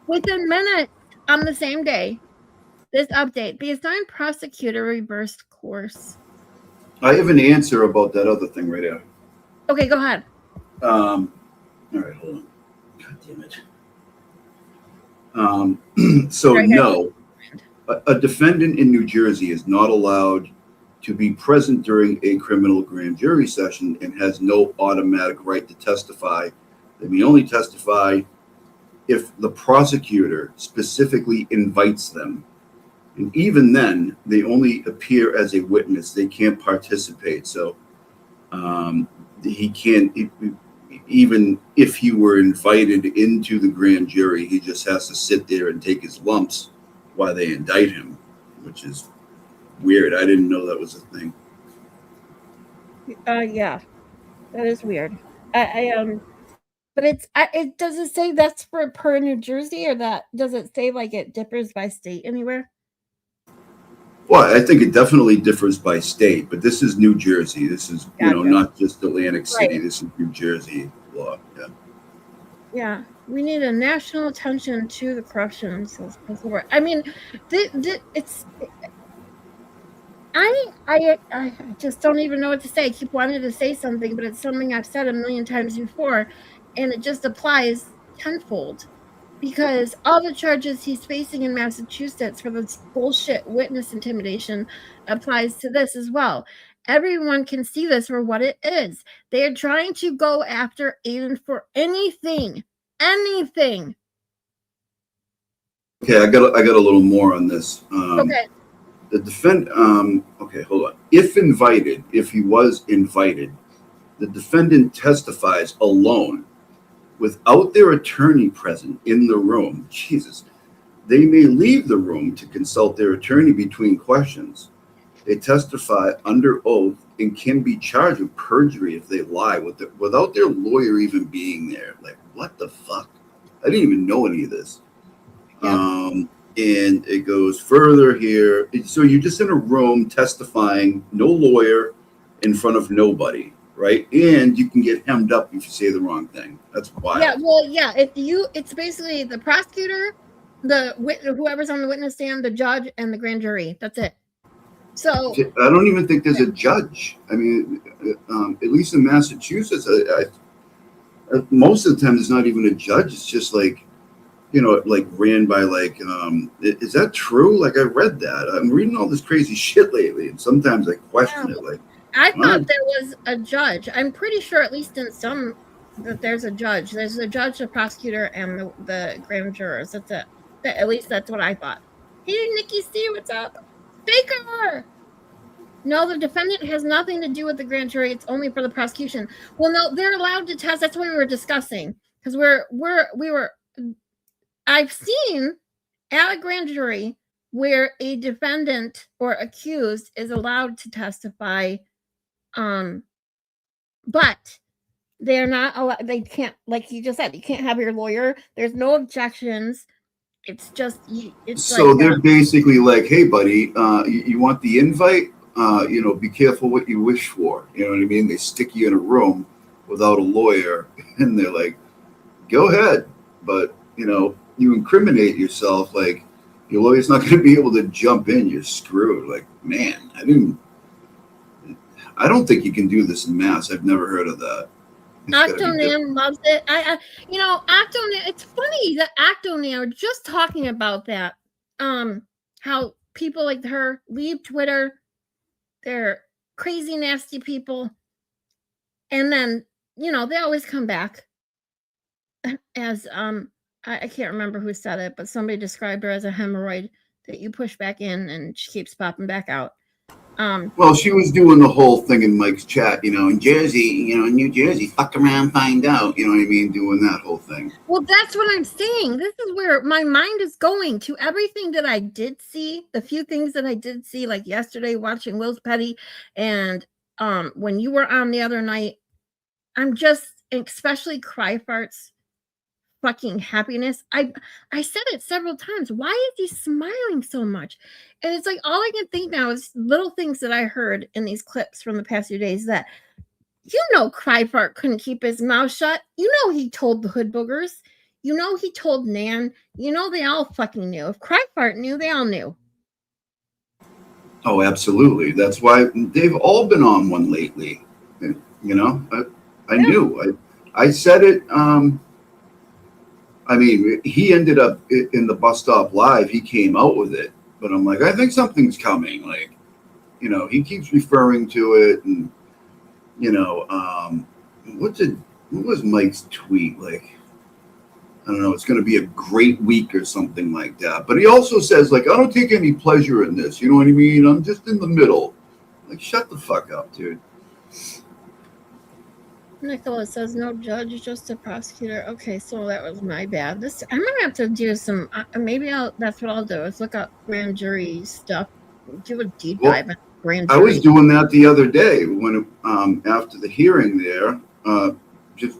on the same day, this update, the assigned prosecutor reversed course. I have an answer about that other thing right there. Okay, go ahead. All right, hold on. God damn it. So Right here. no, a defendant in New Jersey is not allowed to be present during a criminal grand jury session and has no automatic right to testify. They may only testify if the prosecutor specifically invites them. And even then, they only appear as a witness. They can't participate. So he can't, even if he were invited into the grand jury, he just has to sit there and take his lumps while they indict him, which is weird. I didn't know that was a thing. Yeah, that is weird. But it does it say that's for per New Jersey, or that does it say like it differs by state anywhere? Well, I think it definitely differs by state, but this is New Jersey. This is, Gotcha. not just Atlantic City. Right. This is New Jersey law. Yeah. Yeah, we need a national attention to the corruption. I mean, it's. I just don't even know what to say. I keep wanting to say something, but it's something I've said a million times before, and it just applies tenfold. Because all the charges he's facing in Massachusetts for this bullshit witness intimidation applies to this as well. Everyone can see this for what it is. They are trying to go after Aiden for anything. Anything. Okay, I got a little more on this. Okay. The okay, hold on. If he was invited, the defendant testifies alone without their attorney present in the room. Jesus. They may leave the room to consult their attorney between questions. They testify under oath and can be charged with perjury if they lie without their lawyer even being there. Like, what the fuck? I didn't even know any of this. Yeah. And it goes further here. So you're just in a room testifying, no lawyer, in front of nobody, right? And you can get hemmed up if you say the wrong thing. That's wild. Yeah, well, yeah. It's basically the prosecutor, whoever's on the witness stand, the judge, and the grand jury. That's it. So I don't even think there's a judge. I mean, at least in Massachusetts, most of the time there's not even a judge. It's just like, like ran by like, is that true? Like I read that. I'm reading all this crazy shit lately, and sometimes I question it. Like, I thought there was a judge. I'm pretty sure, at least in some, that there's a judge. There's a judge, a prosecutor, and the grand jurors. That's it. At least that's what I thought. Hey, Nikki C, what's up? Baker! No, the defendant has nothing to do with the grand jury. It's only for the prosecution. Well, no, they're allowed to test. That's what we were discussing. Because I've seen at a grand jury where a defendant or accused is allowed to testify, but they're not allowed. They can't, like you just said, you can't have your lawyer. There's no objections. It's just so like, they're basically like, hey, buddy, you want the invite? Be careful what you wish for. You know what I mean? They stick you in a room without a lawyer, and they're like, go ahead, but you incriminate yourself. Like, your lawyer's not going to be able to jump in. You're screwed. Like, man, I don't think you can do this in Mass. I've never heard of that. Octonan loves it. Octonan. It's funny that Octonan are just talking about that. How people like her leave Twitter. They're crazy, nasty people, and then they always come back. As I can't remember who said it, but somebody described her as a hemorrhoid that you push back in and she keeps popping back out. Well, she was doing the whole thing in Mike's chat, in Jersey, in New Jersey, fuck around, find out, you know what I mean? Doing that whole thing. Well, that's what I'm saying. This is where my mind is going to everything that I did see, the few things that I did see, like yesterday watching Will's Petty, and when you were on the other night, I'm just, especially Cry Fart's fucking happiness. I said it several times. Why is he smiling so much? And it's like all I can think now is little things that I heard in these clips from the past few days that Cry Fart couldn't keep his mouth shut. He told the hood boogers. He told Nan. They all fucking knew. If Cry Fart knew, they all knew. Oh, absolutely. That's why they've all been on one lately. You know, I Yeah. knew. I said it. I mean, he ended up in the bus stop live. He came out with it, but I'm like, I think something's coming. Like, he keeps referring to it, and you know, what was Mike's tweet like? I don't know. It's going to be a great week or something like that. But he also says like, I don't take any pleasure in this. You know what I mean? I'm just in the middle. Like, shut the fuck up, dude. Nicholas says no judge, just a prosecutor. Okay, so that was my bad. I'm gonna have to do some. Maybe that's what I'll do is look up grand jury stuff, do a deep dive in grand I was jury. doing that the other day when after the hearing there, just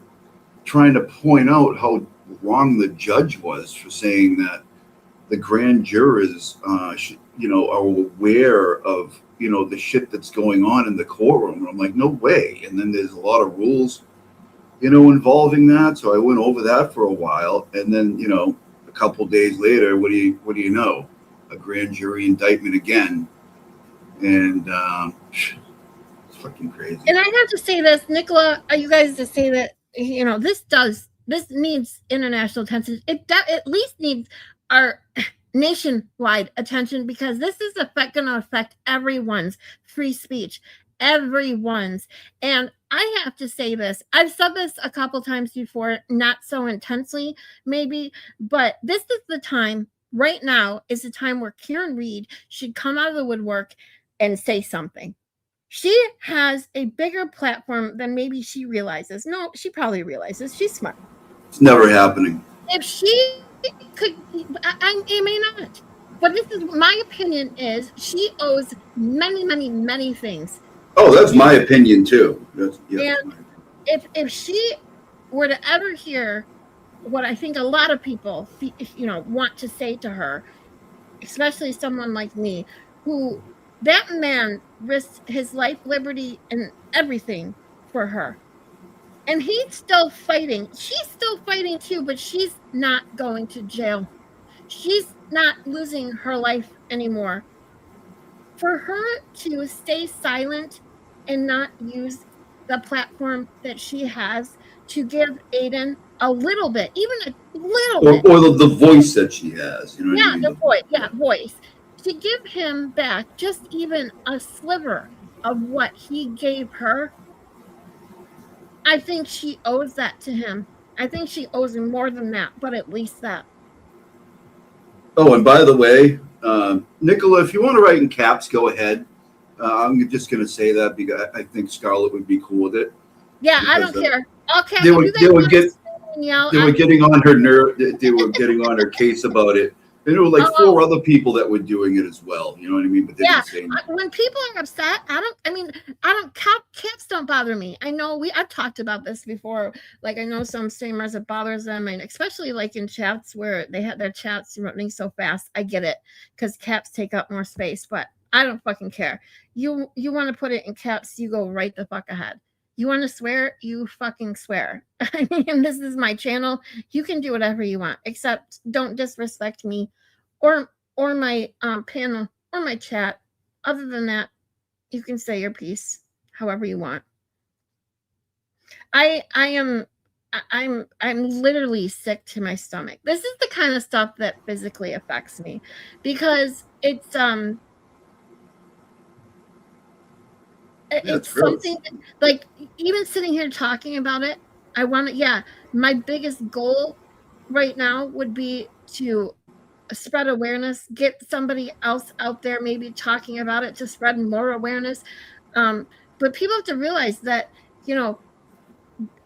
trying to point out how wrong the judge was for saying that the grand jurors, are aware of the shit that's going on in the courtroom. And I'm like, no way. And then there's a lot of rules, involving that. So I went over that for a while, and then a couple days later, what do you know? A grand jury indictment again, and it's fucking crazy. And I have to say this, Nicola, you guys to say that this needs international attention. It at least needs our nationwide attention, because this is going to affect everyone's free speech, everyone's. And I have to say this. I've said this a couple times before, not so intensely, maybe, but this is the time. Right now is the time where Karen Reed should come out of the woodwork and say something. She has a bigger platform than maybe she realizes. No, she probably realizes. She's smart. It's never happening. If she could, it may not. But this is my opinion: is she owes many, many, many things. Oh, that's my opinion too. And if she were to ever hear what I think a lot of people, want to say to her, especially someone like me, who that man risked his life, liberty, and everything for her. And he's still fighting. She's still fighting too, but she's not going to jail. She's not losing her life anymore. For her to stay silent and not use the platform that she has to give Aiden a little bit, even a little bit. Or the voice that she has. You know what I mean? The voice. Yeah, voice. To give him back just even a sliver of what he gave her, I think she owes that to him. I think she owes him more than that, but at least that. Oh, and by the way, Nicola, if you want to write in caps, go ahead. I'm just going to say that because I think Scarlet would be cool with it. Yeah, I don't care. Okay, they were getting on her nerve. They were getting on her case about it. And there were like 4 other people that were doing it as well. You know what I mean? But they didn't say anything. When people are upset, caps don't bother me. I know I've talked about this before. Like, I know some streamers, it bothers them, and especially like in chats where they have their chats running so fast. I get it, because caps take up more space, but I don't fucking care. You want to put it in caps, you go right the fuck ahead. You want to swear, you fucking swear. I mean, this is my channel. You can do whatever you want, except don't disrespect me or my panel or my chat. Other than that, you can say your piece however you want. I'm literally sick to my stomach. This is the kind of stuff that physically affects me, because it's something like, even sitting here talking about it, I want to, my biggest goal right now would be to spread awareness, get somebody else out there maybe talking about it to spread more awareness. But people have to realize that,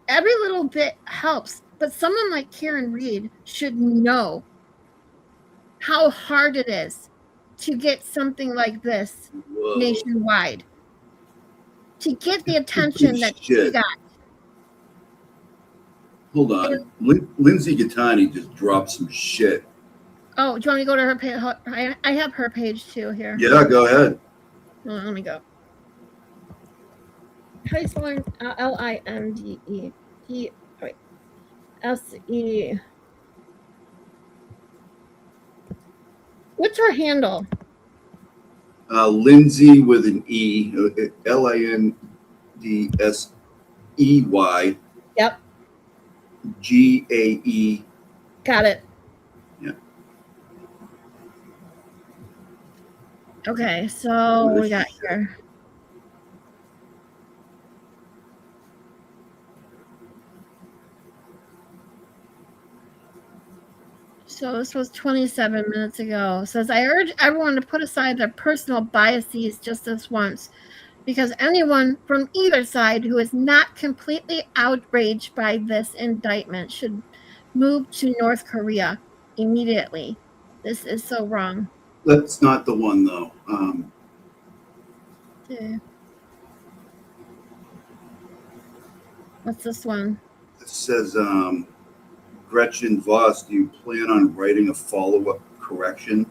every little bit helps. But someone like Karen Reed should know how hard it is to get something like this nationwide, to get the attention that she got. Hold on. Lindsay Gattani just dropped some shit. Oh, do you want me to go to her page? I have her page too here. Yeah, go ahead. Well, let me go. How do you spell Linde? SE. What's her handle? Lindsay with an E, Lindsey Yep, Gae. got it. Yeah. Okay, so What what is we got she? here? So this was 27 minutes ago. It says, I urge everyone to put aside their personal biases just this once, because anyone from either side who is not completely outraged by this indictment should move to North Korea immediately. This is so wrong. That's not the one though. What's this one? It says, Gretchen Voss, do you plan on writing a follow-up correction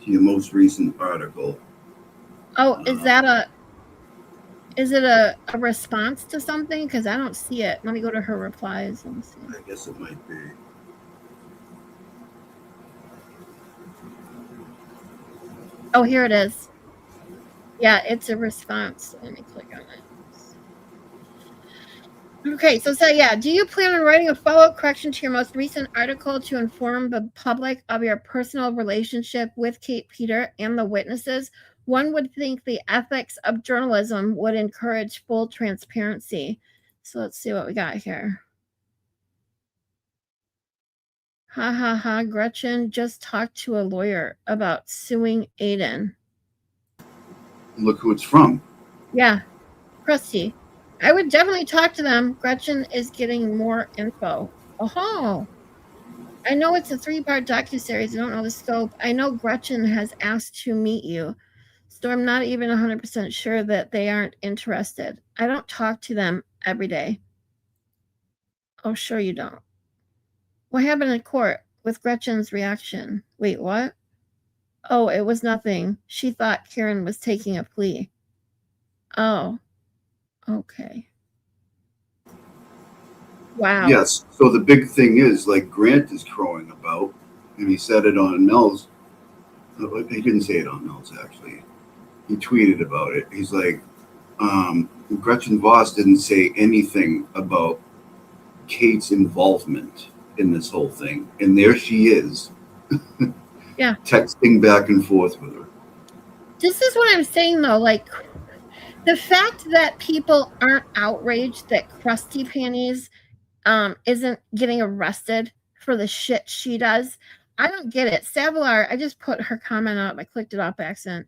to your most recent article? Oh, is it a response to something? Because I don't see it. Let me go to her replies. Let me see. I guess it might be. Oh, here it is. Yeah, it's a response. Let me click on it. Okay, so yeah, do you plan on writing a follow-up correction to your most recent article to inform the public of your personal relationship with Kate Peter and the witnesses? One would think the ethics of journalism would encourage full transparency. So let's see what we got here. Ha ha ha, Gretchen just talked to a lawyer about suing Aiden. Look who it's from. Yeah, Krusty. I would definitely talk to them. Gretchen is getting more info. Oh, I know it's a 3-part docuseries. I don't know the scope. I know Gretchen has asked to meet you. So I'm not even 100% sure that they aren't interested. I don't talk to them every day. Oh, sure you don't. What happened in court with Gretchen's reaction? Wait, what? Oh, it was nothing. She thought Karen was taking a plea. Oh, okay. Wow. Yes. So the big thing is, like Grant is crowing about, and he said it on Mel's. He didn't say it on Mel's actually. He tweeted about it. He's like, Gretchen Voss didn't say anything about Kate's involvement in this whole thing, and there she is. Yeah. Texting back and forth with her. This is what I'm saying though, like the fact that people aren't outraged that Krusty Panties isn't getting arrested for the shit she does. I don't get it. Savilar, I just put her comment up. I clicked it off by accident.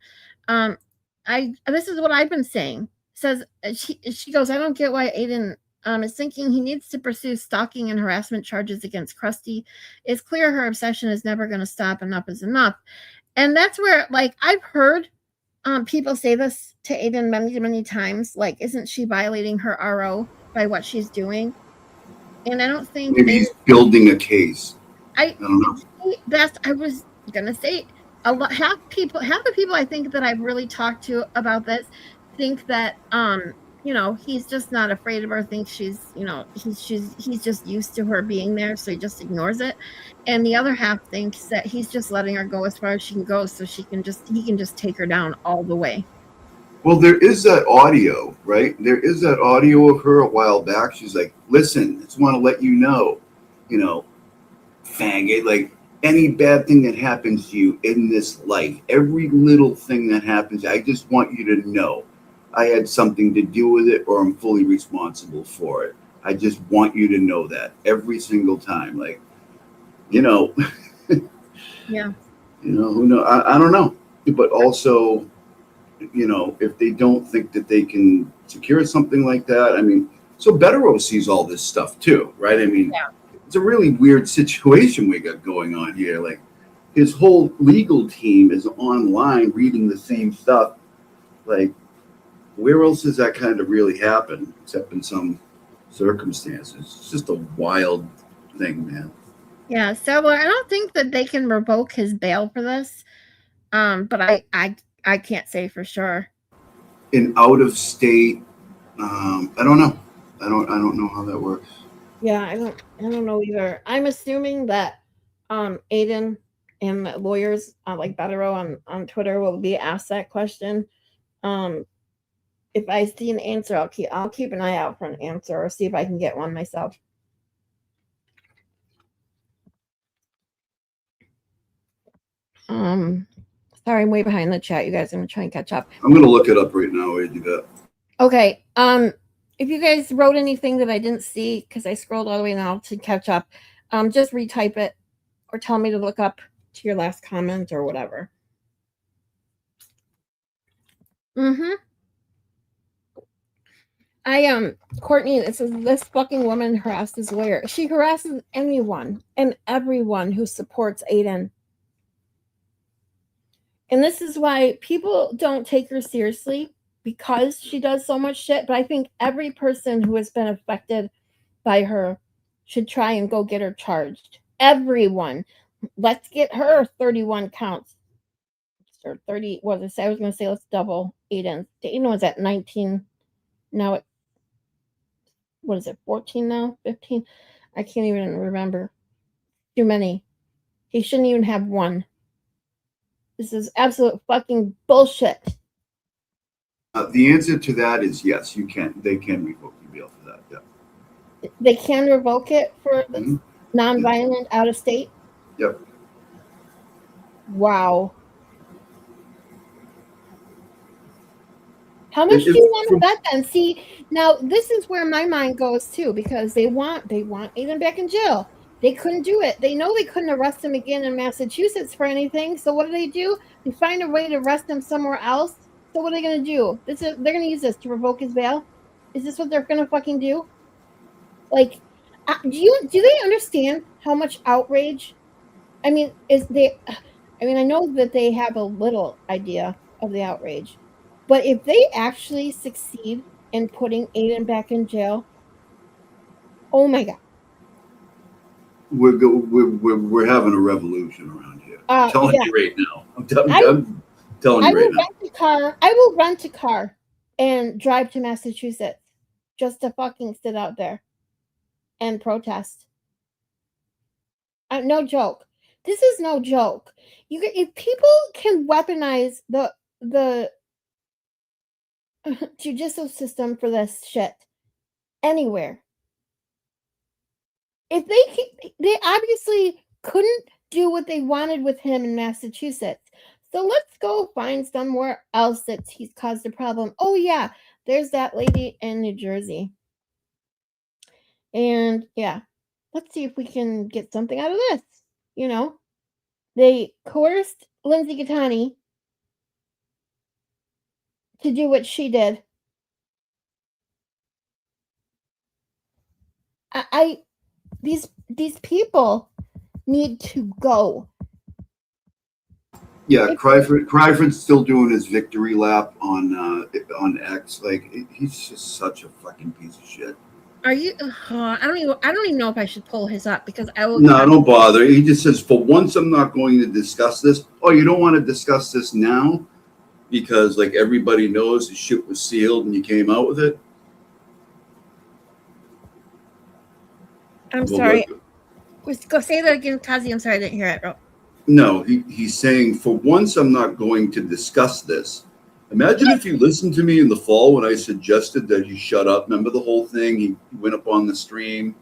This is what I've been saying. Says she goes, I don't get why Aiden is thinking he needs to pursue stalking and harassment charges against Krusty. It's clear her obsession is never going to stop. Enough is enough. And that's where, like, I've heard people say this to Aiden many, many times. Like, isn't she violating her RO by what she's doing? And I don't think Maybe he's building a case. I don't know. That's I was gonna say half the people I think that I've really talked to about this think that he's just not afraid of her, thinks she's he's just used to her being there, so he just ignores it. And the other half thinks that he's just letting her go as far as she can go so he can just take her down all the way. Well, there is that audio, right? There is that audio of her a while back. She's like, listen, I just want to let you know, faggot, like any bad thing that happens to you in this life, every little thing that happens, I just want you to know I had something to do with it or I'm fully responsible for it. I just want you to know that every single time. Like, Yeah. Who knows? I don't know. But also, if they don't think that they can secure something like that, I mean, so Betterow sees all this stuff too, right? I mean, it's a really weird situation we got going on here. Like, his whole legal team is online reading the same stuff. Like, where else does that kind of really happen except in some circumstances? It's just a wild thing, man. Yeah, so I don't think that they can revoke his bail for this. But I can't say for sure. In out of state, I don't know. I don't know how that works. Yeah, I don't know either. I'm assuming that Aiden and lawyers like Bettero on Twitter will be asked that question. If I see an answer, I'll keep an eye out for an answer or see if I can get one myself. Sorry, I'm way behind the chat, you guys. I'm gonna try and catch up. I'm gonna look it up right now. Where you do that? Okay. If you guys wrote anything that I didn't see because I scrolled all the way now to catch up, just retype it or tell me to look up to your last comment or whatever. Courtney, this fucking woman harassed his lawyer. She harasses anyone and everyone who supports Aiden. And this is why people don't take her seriously, because she does so much shit. But I think every person who has been affected by her should try and go get her charged. Everyone. Let's get her 31 counts. Or 30, what was I was going to say, let's double Aiden. Aiden was at 19. Now it's, what is it, 14 now? 15? I can't even remember. Too many. He shouldn't even have one. This is absolute fucking bullshit. The answer to that is yes, you can. They can revoke your bail for that. Yeah. They can revoke it for nonviolent out of state? Yep. Wow. How much do you want to bet then? See, now this is where my mind goes too, because they want Aiden back in jail. They couldn't do it. They know they couldn't arrest him again in Massachusetts for anything. So what do? They find a way to arrest him somewhere else. So what are they going to do? They're going to use this to revoke his bail? Is this what they're going to fucking do? Like, do they understand how much outrage? I mean, I know that they have a little idea of the outrage. But if they actually succeed in putting Aiden back in jail, oh my God. We're having a revolution around here. I'm telling you right now. I'm telling you right now. I will rent a car and drive to Massachusetts just to fucking sit out there and protest. No joke. This is no joke. If people can weaponize the judicial system for this shit anywhere. If they obviously couldn't do what they wanted with him in Massachusetts. So let's go find somewhere else that he's caused a problem. Oh yeah, there's that lady in New Jersey. And yeah, let's see if we can get something out of this. You know, they coerced Lindsay Gattani to do what she did. These people need to go. Yeah, Cryford's still doing his victory lap on X. Like, he's just such a fucking piece of shit. Are you? I don't even know if I should pull his up, because I will. No, don't bother. He just says, "For once, I'm not going to discuss this." Oh, you don't want to discuss this now because, like, everybody knows the shit was sealed and you came out with it. I'm sorry. Go say that again, Cossy. I'm sorry, I didn't hear it. No, he's saying, for once, I'm not going to discuss this. Imagine if you listened to me in the fall when I suggested that you shut up. Remember the whole thing? He went up on the stream.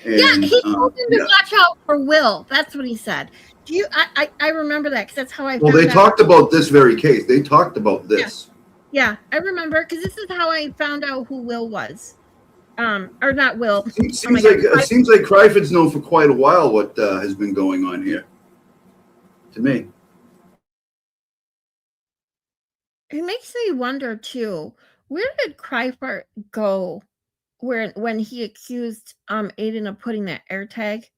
And, he told him to watch out for Will. That's what he said. I remember that, because that's how I found out. Well, they talked about this very case. They talked about this. Yeah, I remember, because this is how I found out who Will was. Or not Will. It seems like Cryford's known for quite a while what has been going on here. To me. It makes me wonder too, where did Cryford go when he accused Aiden of putting that air tag?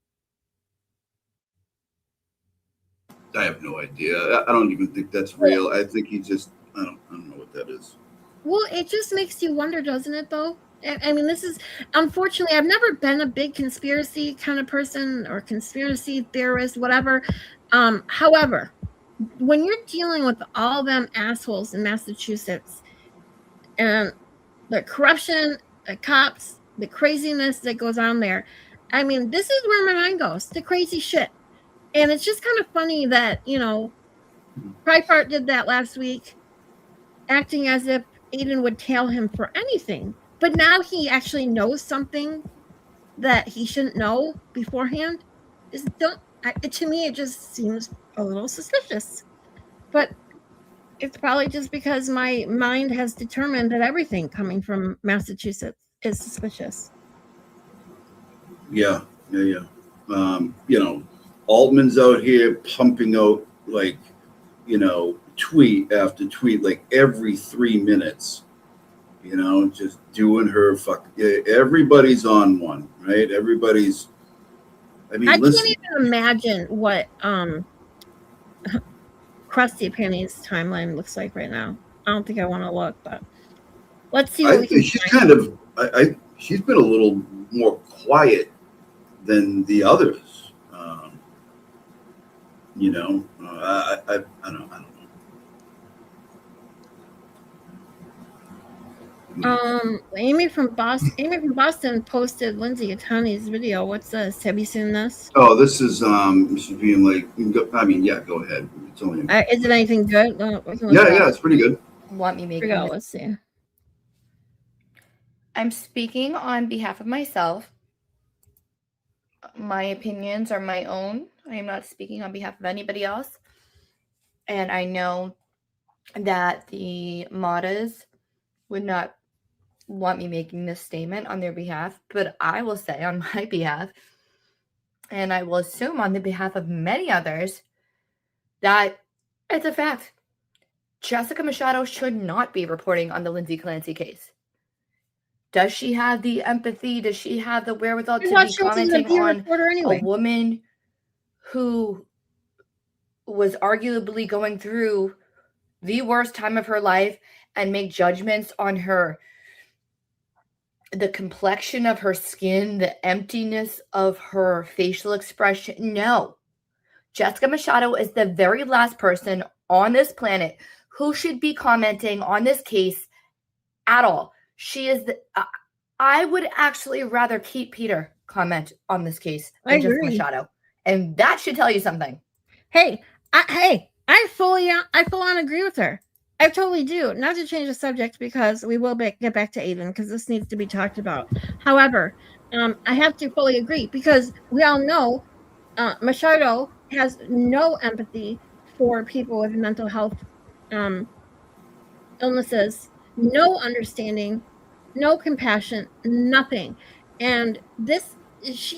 I have no idea. I don't even think that's real. I think he just I don't know what that is. Well, it just makes you wonder, doesn't it, though? I mean, this is, unfortunately, I've never been a big conspiracy kind of person or conspiracy theorist, whatever. However, when you're dealing with all them assholes in Massachusetts and the corruption, the cops, the craziness that goes on there, I mean, this is where my mind goes, the crazy shit. And it's just kind of funny that, Trifart did that last week, acting as if Aiden would tail him for anything. But now he actually knows something that he shouldn't know beforehand. To me, it just seems a little suspicious. But it's probably just because my mind has determined that everything coming from Massachusetts is suspicious. Yeah. Altman's out here pumping out tweet after tweet, like every 3 minutes. Just doing her everybody's on one, right? Everybody's. I can't even imagine what Crusty Penny's timeline looks like right now. I don't think I want to look, but let's see. She's kind of. She's been a little more quiet than the others. I don't know. Amy from Boston posted Lindsay Gattani's video. What's this? Have you seen this? Oh, this is being like. I mean, yeah, go ahead. It's only. Is it anything good? Yeah, it's pretty good. Want me making? Let's see. I'm speaking on behalf of myself. My opinions are my own. I am not speaking on behalf of anybody else. And I know that the Matas would not want me making this statement on their behalf, but I will say on my behalf, and I will assume on the behalf of many others, that it's a fact. Jessica Machado should not be reporting on the Lindsay Clancy case. Does she have the empathy? Does she have the wherewithal to be commenting on a woman who was arguably going through the worst time of her life and make judgments on the complexion of her skin, the emptiness of her facial expression? No. Jessica Machado is the very last person on this planet who should be commenting on this case at all. She is I would actually rather Kate Peter comment on this case than Jessica Machado. And that should tell you something. Hey, I full on agree with her. I totally do. Not to change the subject, because we will get back to Aiden, because this needs to be talked about. However, I have to fully agree, because we all know Machado has no empathy for people with mental health illnesses, no understanding, no compassion, nothing. And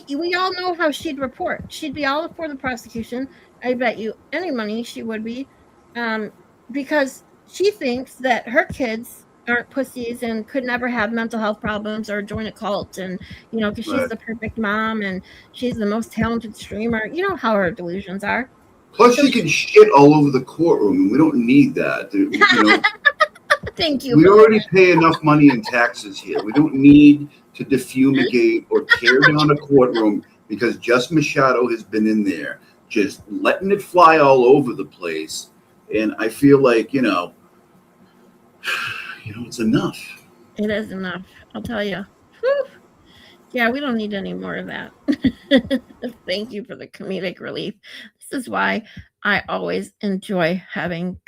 we all know how she'd report. She'd be all for the prosecution. I bet you any money she would be, because she thinks that her kids aren't pussies and could never have mental health problems or join a cult, and because she's the perfect mom and she's the most talented streamer. You know how her delusions are. Plus, she can shit all over the courtroom, and we don't need that. Thank you. We already pay enough money in taxes here. We don't need to defumigate or tear down a courtroom because Jess Machado has been in there just letting it fly all over the place. And I feel like, it's enough. It is enough. I'll tell you. Whew. Yeah, we don't need any more of that. Thank you for the comedic relief. This is why I always enjoy having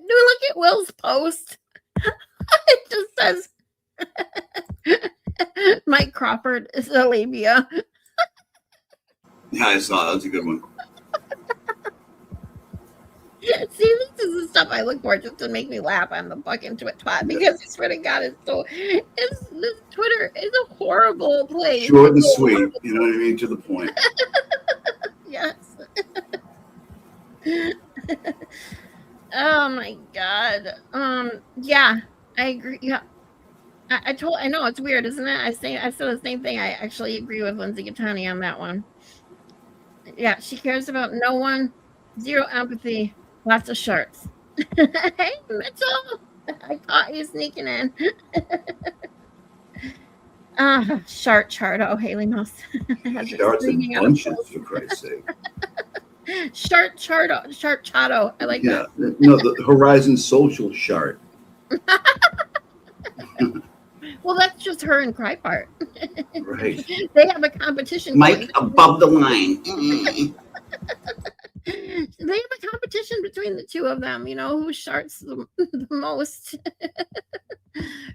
Look at Will's post. It just says Mike Crawford is a labia. Yeah, I saw that. That's a good one. See, this is the stuff I look for just to make me laugh on the fucking twat, because I swear to God, this Twitter is a horrible place. Short and sweet, you know what I mean? To the point. Yes. Oh my God. Yeah, I agree. Yeah. I know it's weird, isn't it? I said the same thing. I actually agree with Lindsay Gattani on that one. Yeah, she cares about no one, zero empathy, lots of shirts. Hey, Mitchell, I caught you sneaking in. Shart Chardo, Haley Mouse. Sharts and bunches, for Christ's sake. Shart Chado. I like that. No, the Horizon Social Shart. Well, that's just her and Cry Part. Right. They have a competition. Mike above the line. They have a competition between the two of them. Who sharts the most.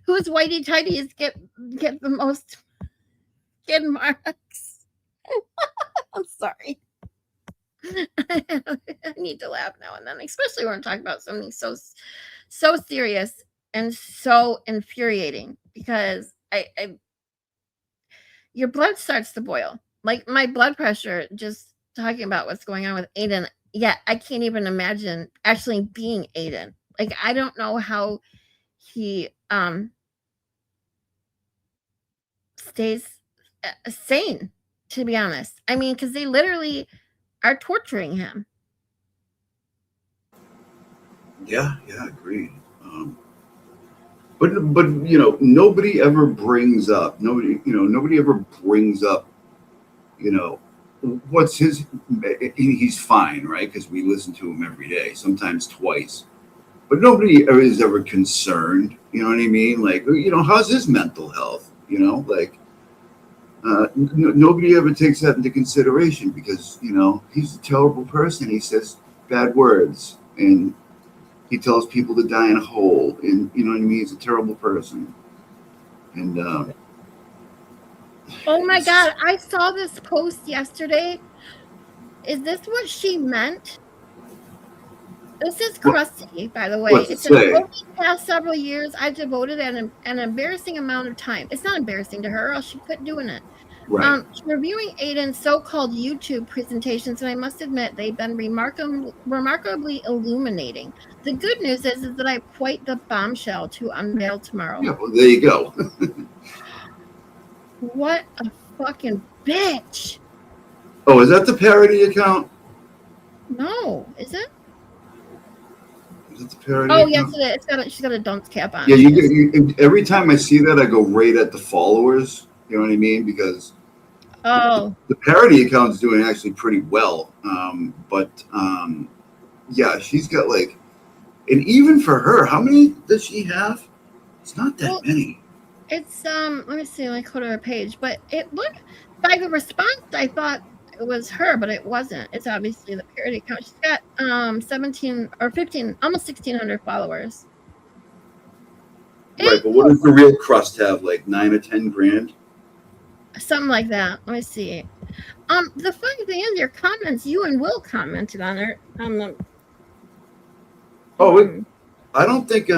Whose whitey tighties get the most skid marks. I'm sorry. I need to laugh now and then, especially when I'm talking about something so serious and so infuriating, because I your blood starts to boil. Like my blood pressure just talking about what's going on with Aiden. Yeah, I can't even imagine actually being Aiden. Like, I don't know how he stays sane, to be honest. I mean, because they literally are torturing him. Yeah, agreed. But nobody ever brings up what's his. He's fine, right? Because we listen to him every day, sometimes twice. But nobody is ever concerned. You know what I mean? Like, how's his mental health? Like, nobody ever takes that into consideration, because he's a terrible person. He says bad words, and he tells people to die in a hole, and you know what I mean. He's a terrible person. And oh my God, I saw this post yesterday. Is this what she meant? This is crusty, by the way. What's it It says, say? over the past several years, I've devoted an embarrassing amount of time. It's not embarrassing to her, or else she quit doing it. Right. Reviewing Aiden's so-called YouTube presentations, and I must admit they've been remarkably illuminating. The good news is that I have quite the bombshell to unveil tomorrow. Yeah, well, there you go. What a fucking bitch! Oh, is that the parody account? No, is it? Is it the parody Oh, account? yes, it is. She's got a dunce cap on. Yeah, you every time I see that, I go right at the followers. You know what I mean? Because the parody account's doing actually pretty well. Yeah, she's got like, and even for her, how many does she have? It's not that many. It's let me see, let me go to her page, but it looked, by the response, I thought it was her, but it wasn't. It's obviously the parody account. She's got 17 or 15, almost 1,600 followers. Right, but what does the real crust have? Like 9 or 10 grand? Something like that. Let me see. The funny thing is, your comments, you and Will commented on her on the. I don't think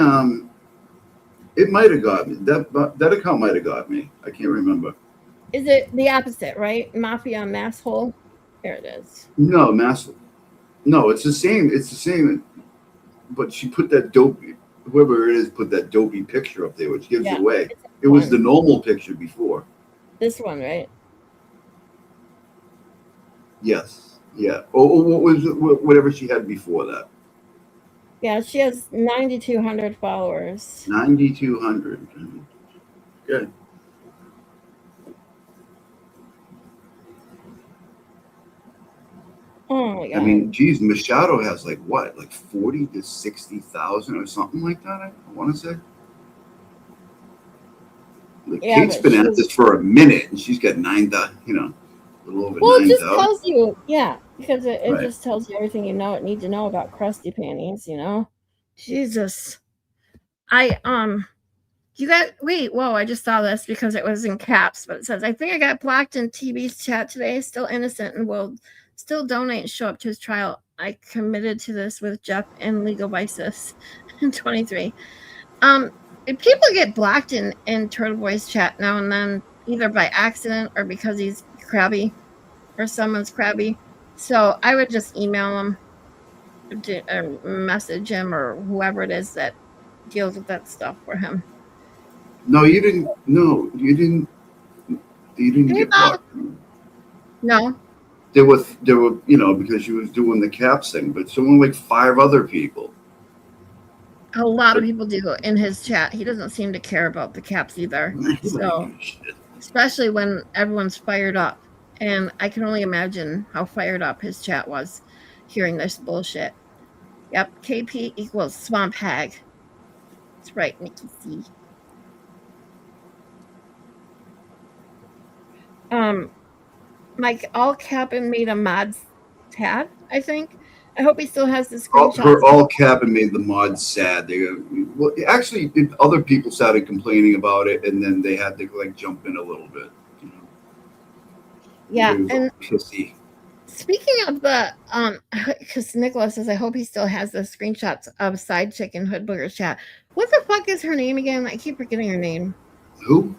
it might have got me. That account might have got me. I can't remember. Is it the opposite, right? Mafia Masshole. There it is. No, No, it's the same. It's the same. But she put that dopey. Whoever it is put that dopey picture up there, which gives it away. It was the normal picture before. This one, right? Yes. Yeah. Oh, what was it? Whatever she had before that. Yeah, she has 9,200 followers. 9,200. Good. Oh my God. I mean, geez, Machado has like 40 to 60,000 or something like that. I want to say. Like, Kate's been at this for a minute, and she's got 9,000. A little over 9,000. Well, it just tells you, because it just tells you everything you need to know about crusty panties. Jesus. You got, whoa, I just saw this because it was in caps, but it says, I think I got blocked in TB's chat today, still innocent and will still donate and show up to his trial. I committed to this with Jeff and Legal Vices in 23. If people get blocked in Turtle Boy's chat now and then, either by accident or because he's crabby or someone's crabby. So I would just email him or message him or whoever it is that deals with that stuff for him. No, you didn't. No, you didn't. You didn't get blocked. No. There were, because she was doing the caps thing, but someone like 5 other people. A lot of people do in his chat. He doesn't seem to care about the caps either. So, especially when everyone's fired up. And I can only imagine how fired up his chat was hearing this bullshit. Yep, KP equals swamp hag. That's right, Nikki C. Mike all cap and made a mod tab, I think. I hope he still has the Her screenshots. all cap and made the mods sad. Well, actually, other people started complaining about it, and then they had to like jump in a little bit. You know? Yeah, and pissy. Speaking of the because Nicholas says I hope he still has the screenshots of Side Chick and Hood Booger's chat. What the fuck is her name again? I keep forgetting her name. Who?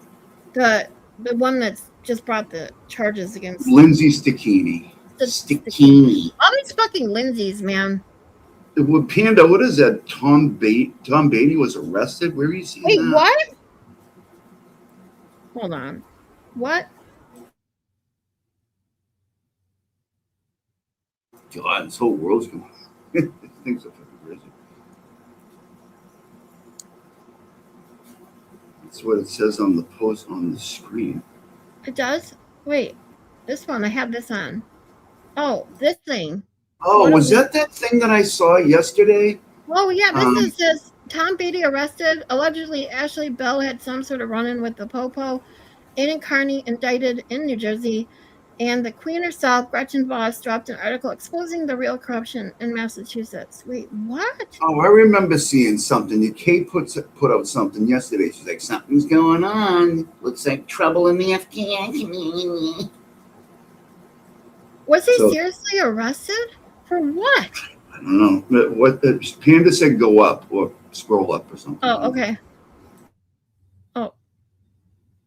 The one that's just brought the charges against Lindsay Sticchini. Sticchini. All these fucking Lindsays, man. With Panda, what is that? Tom Beatty was arrested. Where is he? Wait, what? Hold on. What? God, this whole world's going. Things are fucking crazy. That's what it says on the post on the screen. It does? Wait, this one. I have this on. Oh, this thing. Oh, was that thing that I saw yesterday? Oh, yeah. This says Tom Beatty arrested. Allegedly, Ashley Bell had some sort of run-in with the Popo. Aiden Carney indicted in New Jersey. And the Queen herself, Gretchen Voss, dropped an article exposing the real corruption in Massachusetts. Wait, what? Oh, I remember seeing something. Kate put out something yesterday. She's like, something's going on. Looks like trouble in the Afghan community. Was he seriously arrested? For what? I don't know. What Panda said go up or scroll up or something. Oh, okay. Oh.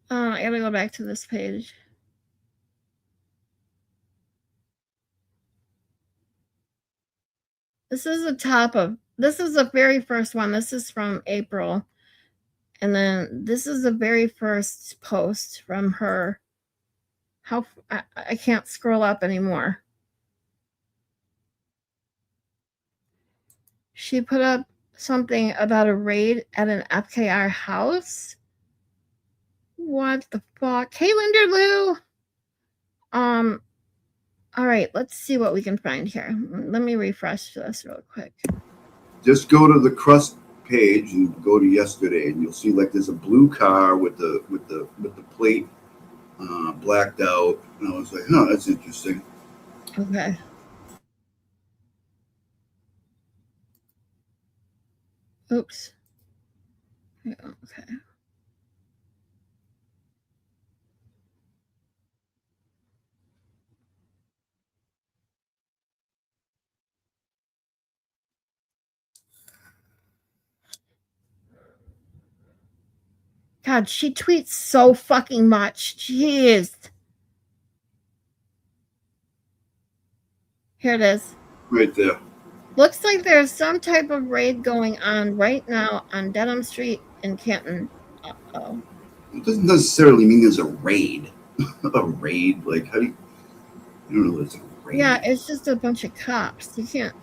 I gotta go back to this page. This is the very first one. This is from April. And then this is the very first post from her. I can't scroll up anymore. She put up something about a raid at an FKR house. What the fuck? Hey, Linderloo. All right, let's see what we can find here. Let me refresh this real quick. Just go to the Crust page and go to yesterday, and you'll see like there's a blue car with the plate blacked out. And I was like, oh, that's interesting. Okay. Oops. Okay. God, she tweets so fucking much. Jeez. Here it is. Right there. Looks like there's some type of raid going on right now on Dedham Street in Canton. Uh-oh. It doesn't necessarily mean there's a raid. A raid? Like, how do you... I don't know, it's a raid. Yeah, it's just a bunch of cops. You can't...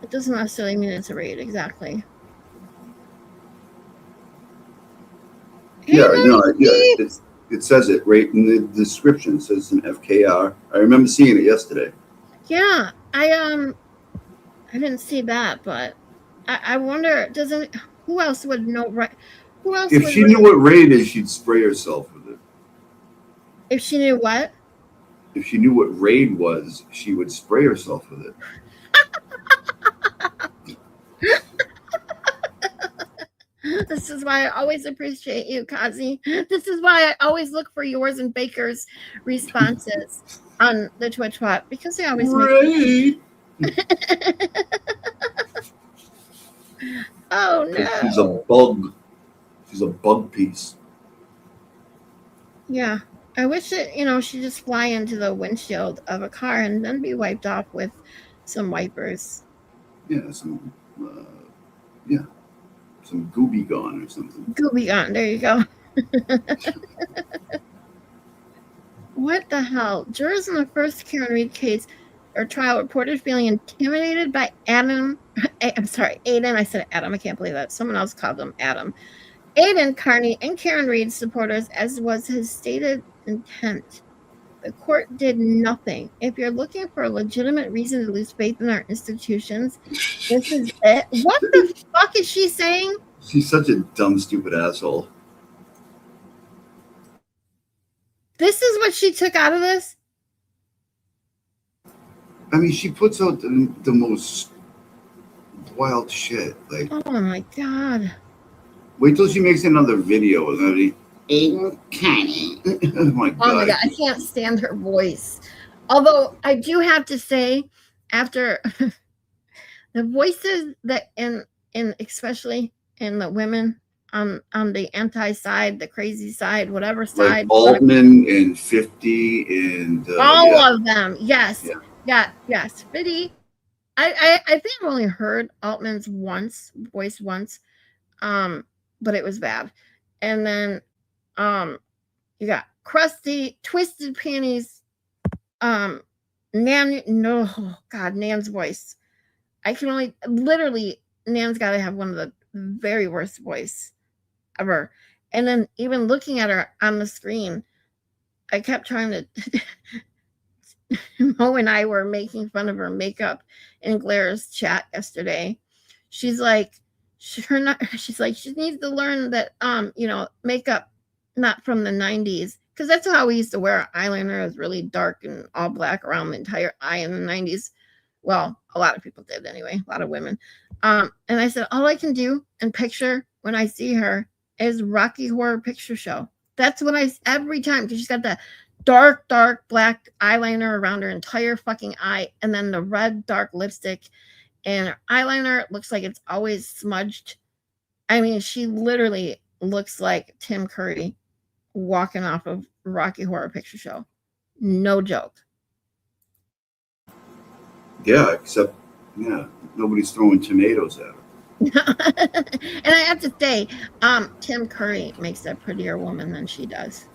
It doesn't necessarily mean it's a raid, exactly. Yeah, no, yeah, it says it right in the description. It says an FKR. I remember seeing it yesterday. Yeah, I didn't see that, but I wonder, who else would know, right? Who else? If she knew what raid is, she'd spray herself with it. If she knew what? If she knew what raid was, she would spray herself with it. This is why I always appreciate you, Cossy. This is why I always look for yours and Baker's responses on the Twitch bot, because they always make Oh no. She's a bug. She's a bug piece. Yeah. I wish that, she'd just fly into the windshield of a car and then be wiped off with some wipers. Yeah, some Gooby Gone or something. Gooby Gone, there you go. What the hell? Jurors in the first Karen Reed case or trial reported feeling intimidated by Aiden. I said Adam. I can't believe that. Someone else called him Adam. Aiden Carney and Karen Reed supporters, as was his stated intent. The court did nothing. If you're looking for a legitimate reason to lose faith in our institutions, this is it. What the fuck is she saying? She's such a dumb, stupid asshole. This is what she took out of this? I mean, she puts out the most wild shit. Like, oh my God. Wait till she makes another video. And that'll be Connie. Oh my God. Oh my God. I can't stand her voice. Although I do have to say, after the voices that in especially in the women on the anti side, the crazy side, whatever side, like Altman and 50 and all of them. Yes. Yeah. Yes. 50. I think I've only heard Altman's voice once. But it was bad. And then you got Crusty, Twisted Panties, Nan's voice. I can only literally Nan's got to have one of the very worst voice ever. And then even looking at her on the screen, I kept trying to Mo and I were making fun of her makeup in Claire's chat yesterday. She's like, she's like, she needs to learn that makeup not from the 90s, because that's how we used to wear eyeliner. It was really dark and all black around the entire eye in the 90s. Well, a lot of people did anyway, a lot of women. And I said, all I can do and picture when I see her is Rocky Horror Picture Show. That's what every time, because she's got that dark black eyeliner around her entire fucking eye, and then the red dark lipstick, and her eyeliner looks like it's always smudged. I mean, she literally looks like Tim Curry walking off of Rocky Horror Picture Show. No joke. Yeah, except nobody's throwing tomatoes at her. And I have to say, Tim Curry makes a prettier woman than she does.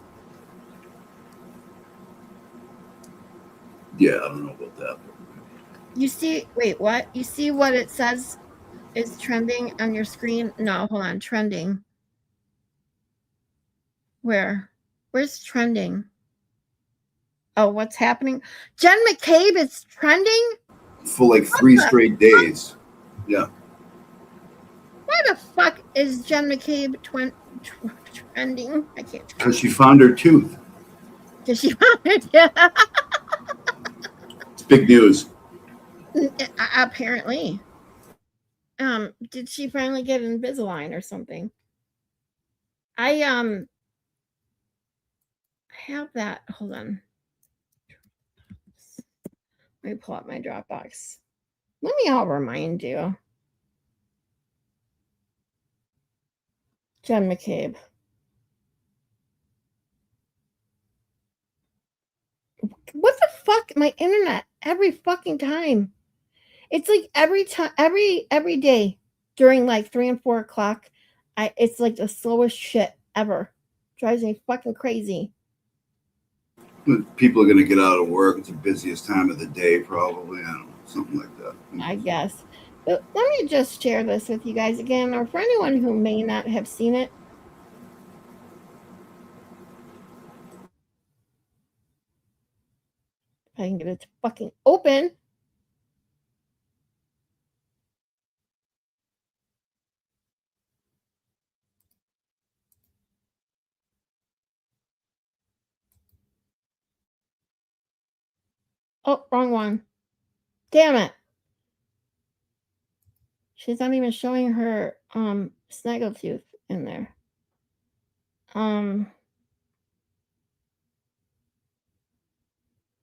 Yeah, I don't know about that. You see, wait, what? You see what it says is trending on your screen? No, hold on, trending. Where's trending? Oh, what's happening? Jen McCabe is trending? For like 3 straight days. Yeah. Why the fuck is Jen McCabe trending? I can't. Because she found her tooth. Did she find it? Yeah. It's big news. Apparently. Did she finally get Invisalign or something? I have that. Hold on. Let me pull up my Dropbox. Let me all remind you. Jen McCabe. What the fuck? My internet every fucking time. It's like every time, every day during like 3 and 4 o'clock. It's like the slowest shit ever. Drives me fucking crazy. People are gonna get out of work. It's the busiest time of the day, probably. I don't know, something like that. I guess. But let me just share this with you guys again, or for anyone who may not have seen it. If I can get it to fucking open. Oh, wrong one. Damn it. She's not even showing her snaggletooth in there.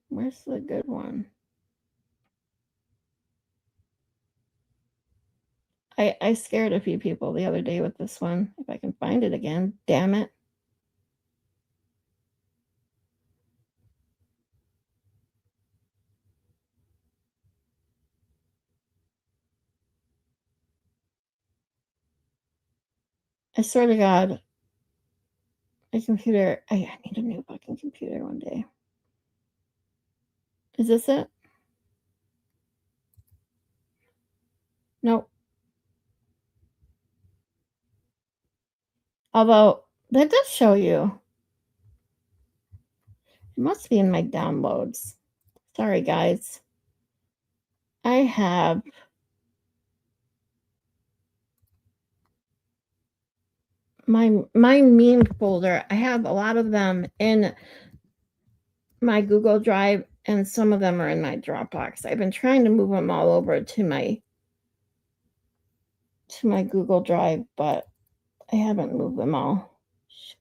Where's the good one? I scared a few people the other day with this one. If I can find it again. Damn it. I swear to God, my computer, I need a new fucking computer one day. Is this it? Nope. Although, that does show you. It must be in my downloads. Sorry, guys. I have my meme folder. I have a lot of them in my Google Drive, and some of them are in my Dropbox. I've been trying to move them all over to my Google Drive, but I haven't moved them all. Shit.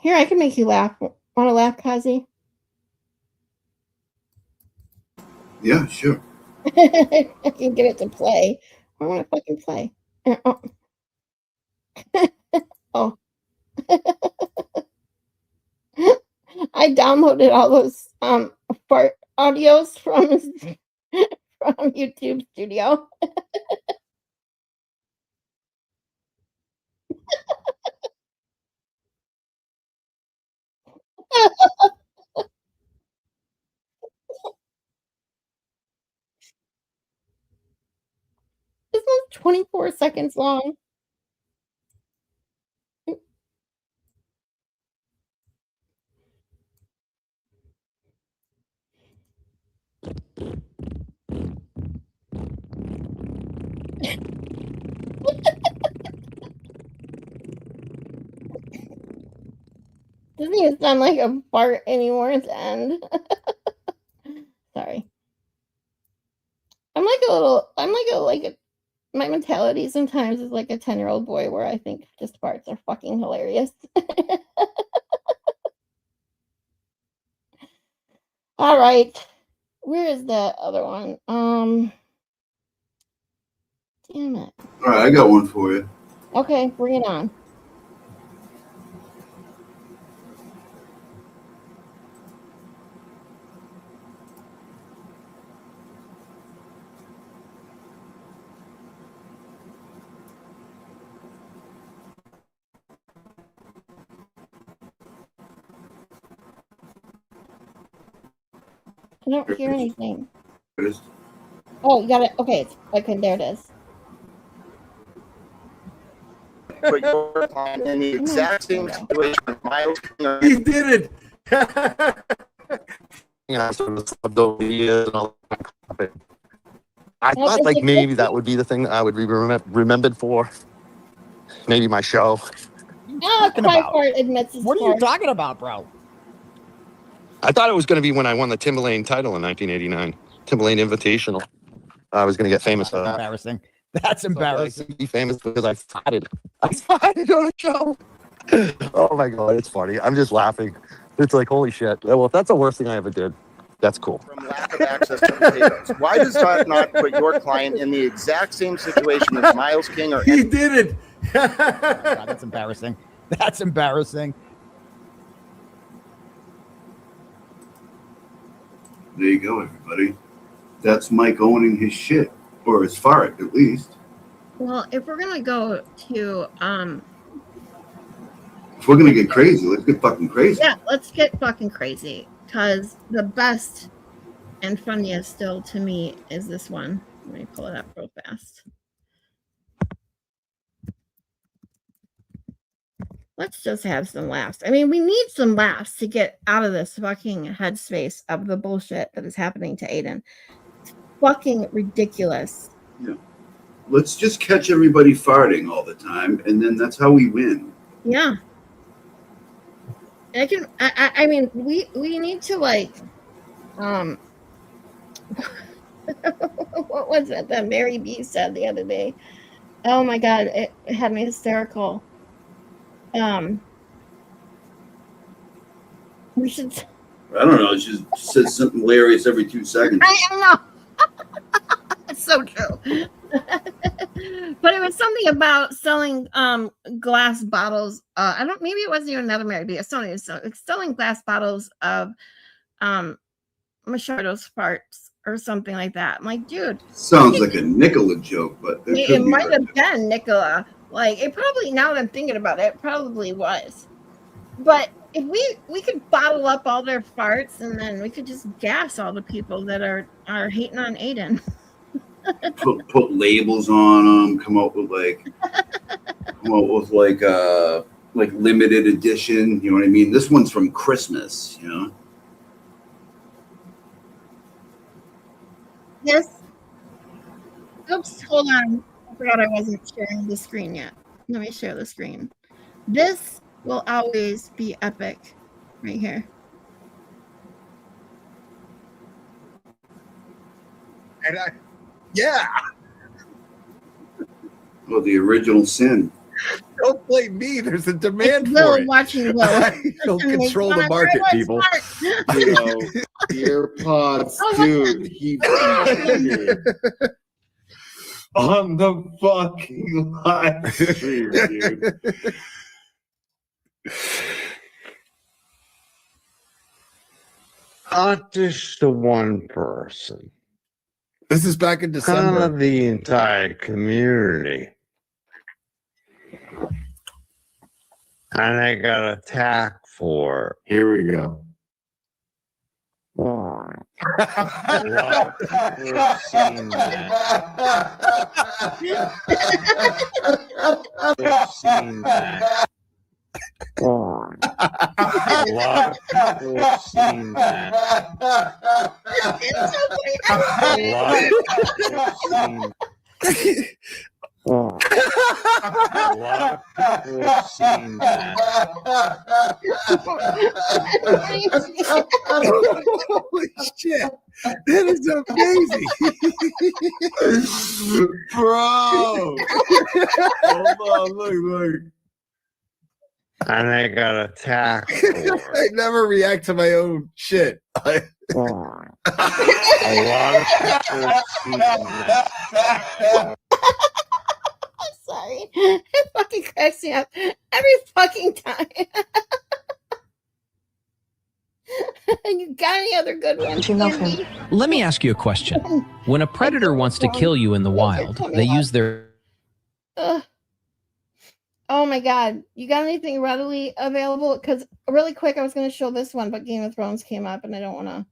Here, I can make you laugh. Want to laugh, Cossy? Yeah, sure. I can get it to play. I want to fucking play. Oh. Oh. I downloaded all those fart audios from YouTube Studio. This one's 24 seconds long. Doesn't even sound like a fart anymore at the end. Sorry. I'm like my mentality sometimes is like a 10-year-old boy where I think just farts are fucking hilarious. All right. Where is that other one? Damn it. All right, I got one for you. Okay, bring it on. I don't hear anything. Oh, you got it. Okay, it's okay. There it is. Put your client in the exact same situation as Miles. He did it. I thought like maybe that would be the thing that I would be remembered for. Maybe my show. Admits What are you talking about, bro? I thought it was going to be when I won the Timberlane title in 1989, Timberlane Invitational. I was going to get famous for that. Embarrassing. That's embarrassing. So be famous because I farted on a show. Oh my god, it's funny. I'm just laughing. It's like holy shit. Well, if that's the worst thing I ever did, that's cool. From lack of access to potatoes. Why does that not put your client in the exact same situation as Miles King or He did it. God, that's embarrassing. That's embarrassing. There you go, everybody. That's Mike owning his shit, or his fart, at least. Well, if we're gonna go to If we're gonna get crazy, let's get fucking crazy. yeah, let's get fucking crazy. Because the best and funniest still to me is this one. Let me pull it up real fast. Let's just have some laughs. I mean, we need some laughs to get out of this fucking headspace of the bullshit that is happening to Aiden. It's fucking ridiculous. Yeah. Let's just catch everybody farting all the time, and then that's how we win. Yeah. I mean, we need to like, what was it that Mary B said the other day? Oh my God, it had me hysterical. We should. I don't know. She says something hilarious every 2 seconds. I don't know. It's so true. But it was something about selling glass bottles. I don't. Maybe it wasn't even another Mary B. It's selling glass bottles of Machado farts or something like that. I'm like, dude. Sounds like a Nicola joke, but It might have been Nicola. Like it probably. Now that I'm thinking about it, it probably was. But if we could bottle up all their farts and then we could just gas all the people that are hating on Aiden. put labels on them. Come up with like limited edition. You know what I mean? This one's from Christmas. You know. Yes. Oops. Hold on. I forgot I wasn't sharing the screen yet. Let me share the screen. This will always be epic right here. And yeah. Well, the original sin. Don't blame me. There's a demand It's for Will it. watching Will. He'll control the market, people. You know, earpods, dude. He farted on the fucking live stream, dude. Not just the one person. This is back in December. Kind of the entire community. And I got attacked for. Here we go. A lot of people have seen that. They've seen that. A lot of people have seen that. A lot of people have seen that. A lot of people have seen that. Holy shit. That is amazing. Bro. Hold on, look. And I got attacked for. I never react to my own shit. A lot of people have seen that. I'm sorry. It fucking cracks me up every fucking time. You got any other good ones? Andy? Let me ask you a question. When a predator wants to kill you in the wild, they use their... Oh my god. You got anything readily available? Because really quick, I was going to show this one, but Game of Thrones came up and I don't want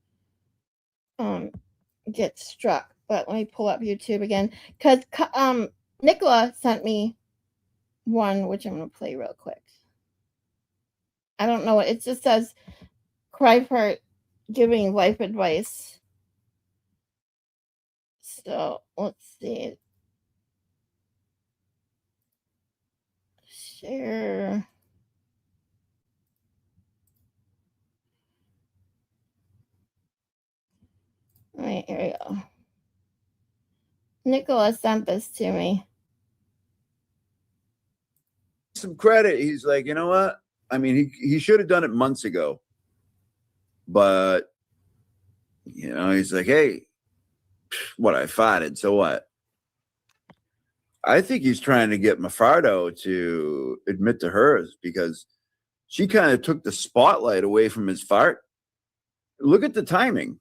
to get struck. But let me pull up YouTube again. Because Nicola sent me one, which I'm going to play real quick. I don't know. It just says Cryfart giving life advice. So let's see. Share. All right, here we go. Nicola sent this to me. Some credit. He's like, you know what? I mean, he should have done it months ago. But, you know, he's like, hey, what, I farted, so what? I think he's trying to get Mafardo to admit to hers because she kind of took the spotlight away from his fart. Look at the timing.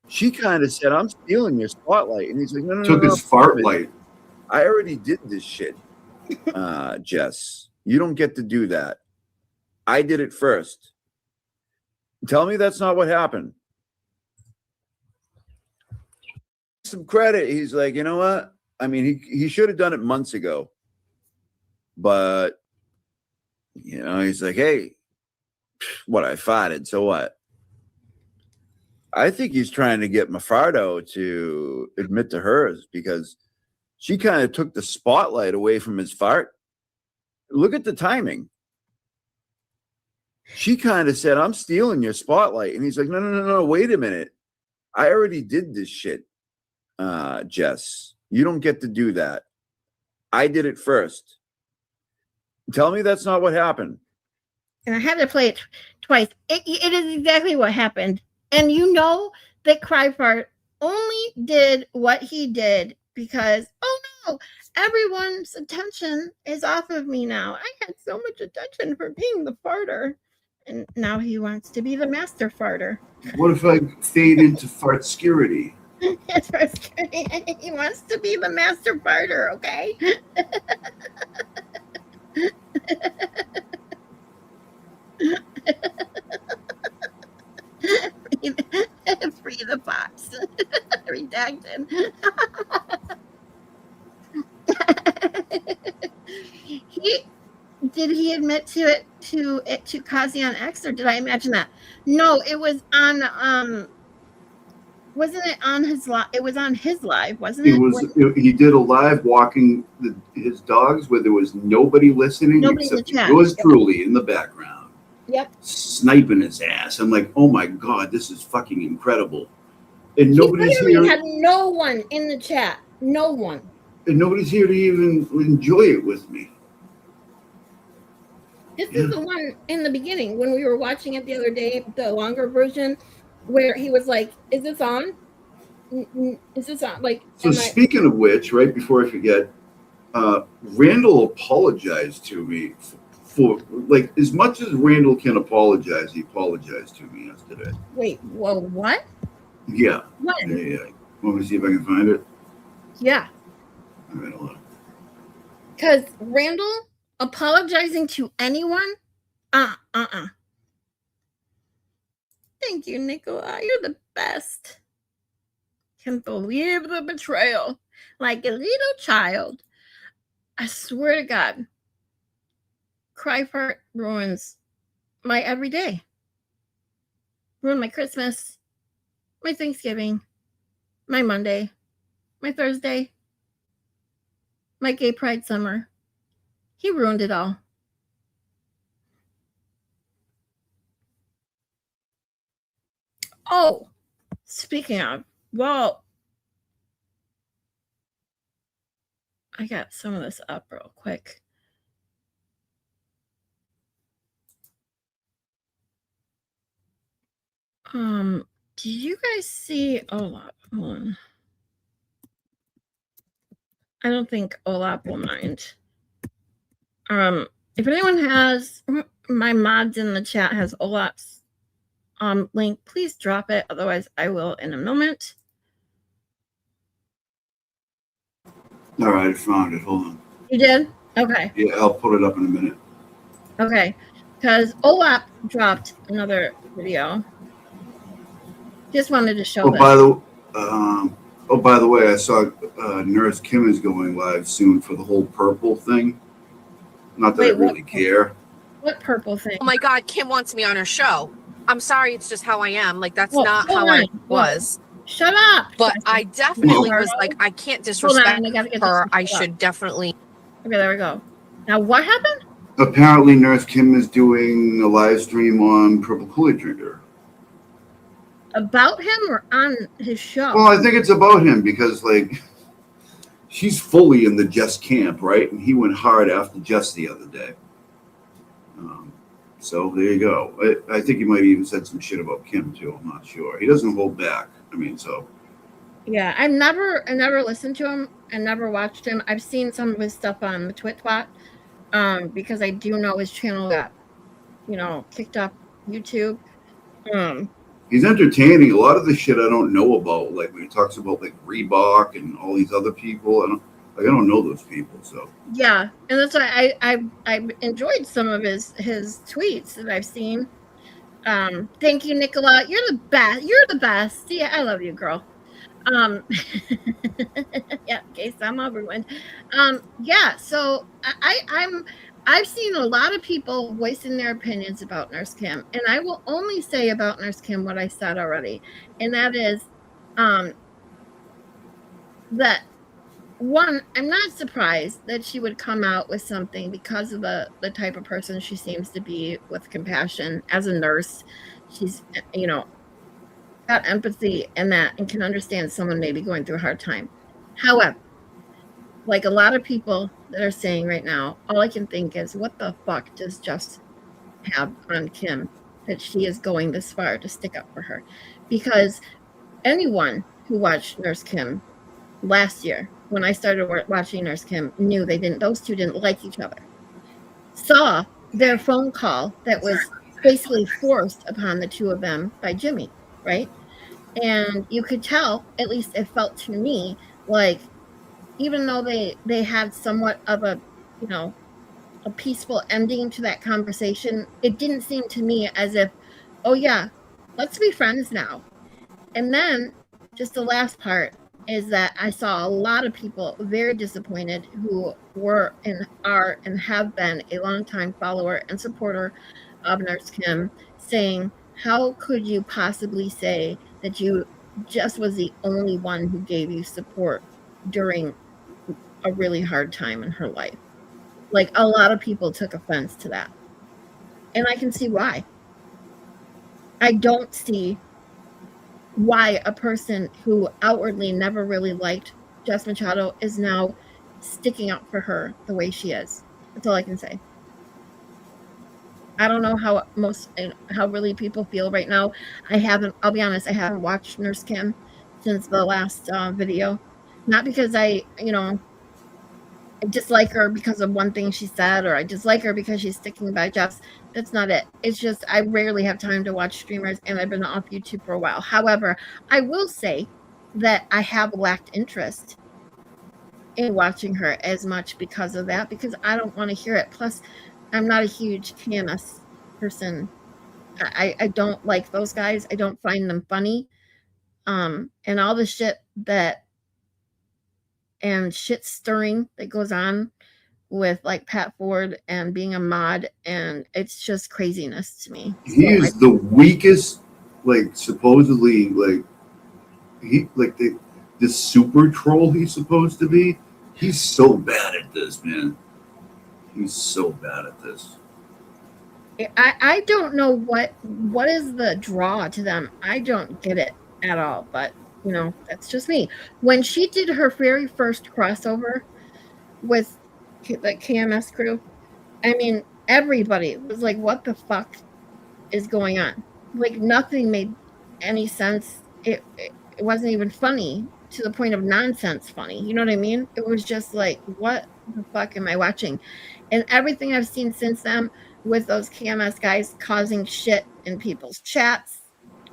She kind of said, I'm stealing your spotlight. And he's like, no, Took his fart light. I already did this shit, Jess. You don't get to do that. I did it first. Tell me that's not what happened. Some credit. He's like, you know what? I mean, he should have done it months ago. But, you know, he's like, hey, what, I farted, so what? I think he's trying to get Mafardo to admit to hers because she kind of took the spotlight away from his fart. Look at the timing. She kind of said, I'm stealing your spotlight. And he's like, no, wait a minute. I already did this shit, Jess. You don't get to do that. I did it first. Tell me that's not what happened. And I had to play it twice. It is exactly what happened. And you know that Cryfart only did what he did because, oh no, everyone's attention is off of me now. I had so much attention for being the farter. And now he wants to be the master farter. What if I fade into fartscurity? He wants to be the master farter, okay? Free the fox. Redacted. Did he admit to it to Cossy on X, or did I imagine that? No, it was on wasn't it on his live? It was on his live, wasn't it? It was. He did a live walking his dogs where there was nobody listening Nobody in the except chat. yours truly in the background, Yep. sniping his ass. I'm like, oh my god, this is fucking incredible. And nobody's He literally here. had no one in the chat. No one. And nobody's here to even enjoy it with me. This is the one in the beginning when we were watching it the other day, the longer version, where he was like, "Is this on? Is this on?" Like, So speaking of which, right before I forget, Randall apologized to me for like as much as Randall can apologize. He apologized to me yesterday. wait, whoa, what? Yeah. When? Yeah. Want me to see if I can find it? Yeah, All right, hold on. because Randall apologizing to anyone? Thank you, Nicola. You're the best. Can't believe the betrayal. Like a little child. I swear to God. Cry fart ruins my everyday. Ruined my Christmas, my Thanksgiving, my Monday, my Thursday, my gay pride summer. He ruined it all. Oh, speaking of, well, I got some of this up real quick. Do you guys see Olap? Hold on. I don't think Olap will mind. If anyone has my mods in the chat has Olap's link, please drop it. Otherwise, I will in a moment. All right, I found it. Hold on. You did? Okay. Yeah, I'll put it up in a minute. Okay. Because Olap dropped another video. Just wanted to show this. By the way, I saw Nurse Kim is going live soon for the whole purple thing. Not that I really care. What purple thing? Oh my God, Kim wants me on her show. I'm sorry, it's just how I am. Like, that's Well, not hold how on. I was. Shut up. But I definitely was like, I can't disrespect her. I should definitely. Okay, there we go. Now, what happened? Apparently, Nurse Kim is doing a live stream on Purple Kool-Aid Drinker. About him or on his show? Well, I think it's about him because, like, she's fully in the Jess camp, right? And he went hard after Jess the other day. So there you go. I think he might have even said some shit about Kim too. I'm not sure. He doesn't hold back. I mean, so. Yeah, I never listened to him. I never watched him. I've seen some of his stuff on the Twitbot, because I do know his channel got, kicked off YouTube. He's entertaining. A lot of the shit I don't know about, like when he talks about like Reebok and all these other people. I don't know those people. So yeah, and that's why I enjoyed some of his tweets that I've seen. Thank you, Nicola. You're the best. You're the best. Yeah, I love you, girl. Yeah, case I'm overwhelmed. Yeah, so I've seen a lot of people voicing their opinions about Nurse Kim, and I will only say about Nurse Kim what I said already, and that is that one, I'm not surprised that she would come out with something because of the type of person she seems to be, with compassion as a nurse. She's got empathy and can understand someone maybe going through a hard time. However, like a lot of people that are saying right now, all I can think is, what the fuck does Jess have on Kim that she is going this far to stick up for her? Because anyone who watched Nurse Kim last year, when I started watching Nurse Kim, knew those two didn't like each other. Saw their phone call that was basically forced upon the two of them by Jimmy, right? And you could tell, at least it felt to me, like even though they had somewhat of a peaceful ending to that conversation, it didn't seem to me as if, oh yeah, let's be friends now. And then just the last part is that I saw a lot of people very disappointed who were and are and have been a longtime follower and supporter of Nurse Kim, saying, how could you possibly say that you Jess was the only one who gave you support during a really hard time in her life. Like, a lot of people took offense to that. And I can see why. I don't see why a person who outwardly never really liked Jess Machado is now sticking up for her the way she is. That's all I can say. I don't know how really people feel right now. I'll be honest, I haven't watched Nurse Kim since the last video. Not because I dislike her because of one thing she said, or I dislike her because she's sticking by Jess. That's not it. It's just I rarely have time to watch streamers, and I've been off YouTube for a while. However, I will say that I have lacked interest in watching her as much because of that, because I don't want to hear it. Plus, I'm not a huge KMS person. I don't like those guys. I don't find them funny. And all the shit and shit stirring that goes on with like Pat Ford and being a mod, and it's just craziness to me. He is the weakest, like supposedly, like he like the super troll he's supposed to be. He's so bad at this, man. He's so bad at this. I don't know what is the draw to them. I don't get it at all, but that's just me. When she did her very first crossover with the KMS crew, I mean, everybody was like, what the fuck is going on? Like, nothing made any sense. It wasn't even funny, to the point of nonsense funny. You know what I mean? It was just like, what the fuck am I watching? And everything I've seen since then with those KMS guys causing shit in people's chats,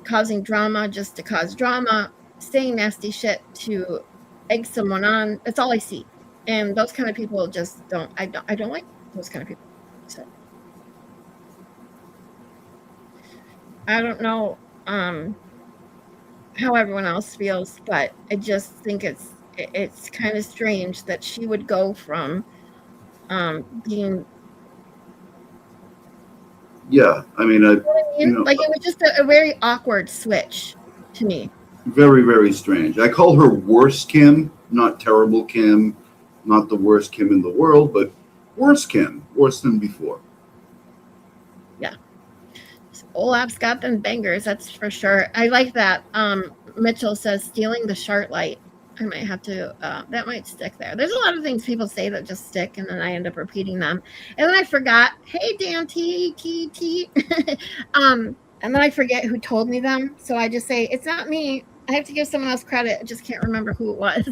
causing drama just to cause drama, saying nasty shit to egg someone on. That's all I see. And those kind of people just I don't like those kind of people. So I don't know how everyone else feels, but I just think it's kind of strange that she would go from being I mean, like, it was just a very awkward switch to me. Very, very strange. I call her worse Kim, not terrible Kim, not the worst Kim in the world, but worse Kim, worse than before. Yeah. Olaf's got them bangers, that's for sure. I like that. Mitchell says stealing the Shart light. I might have to, that might stick there. There's a lot of things people say that just stick, and then I end up repeating them. And then I forgot, hey, Dan T. And then I forget who told me them. So I just say, it's not me. I have to give someone else credit. I just can't remember who it was.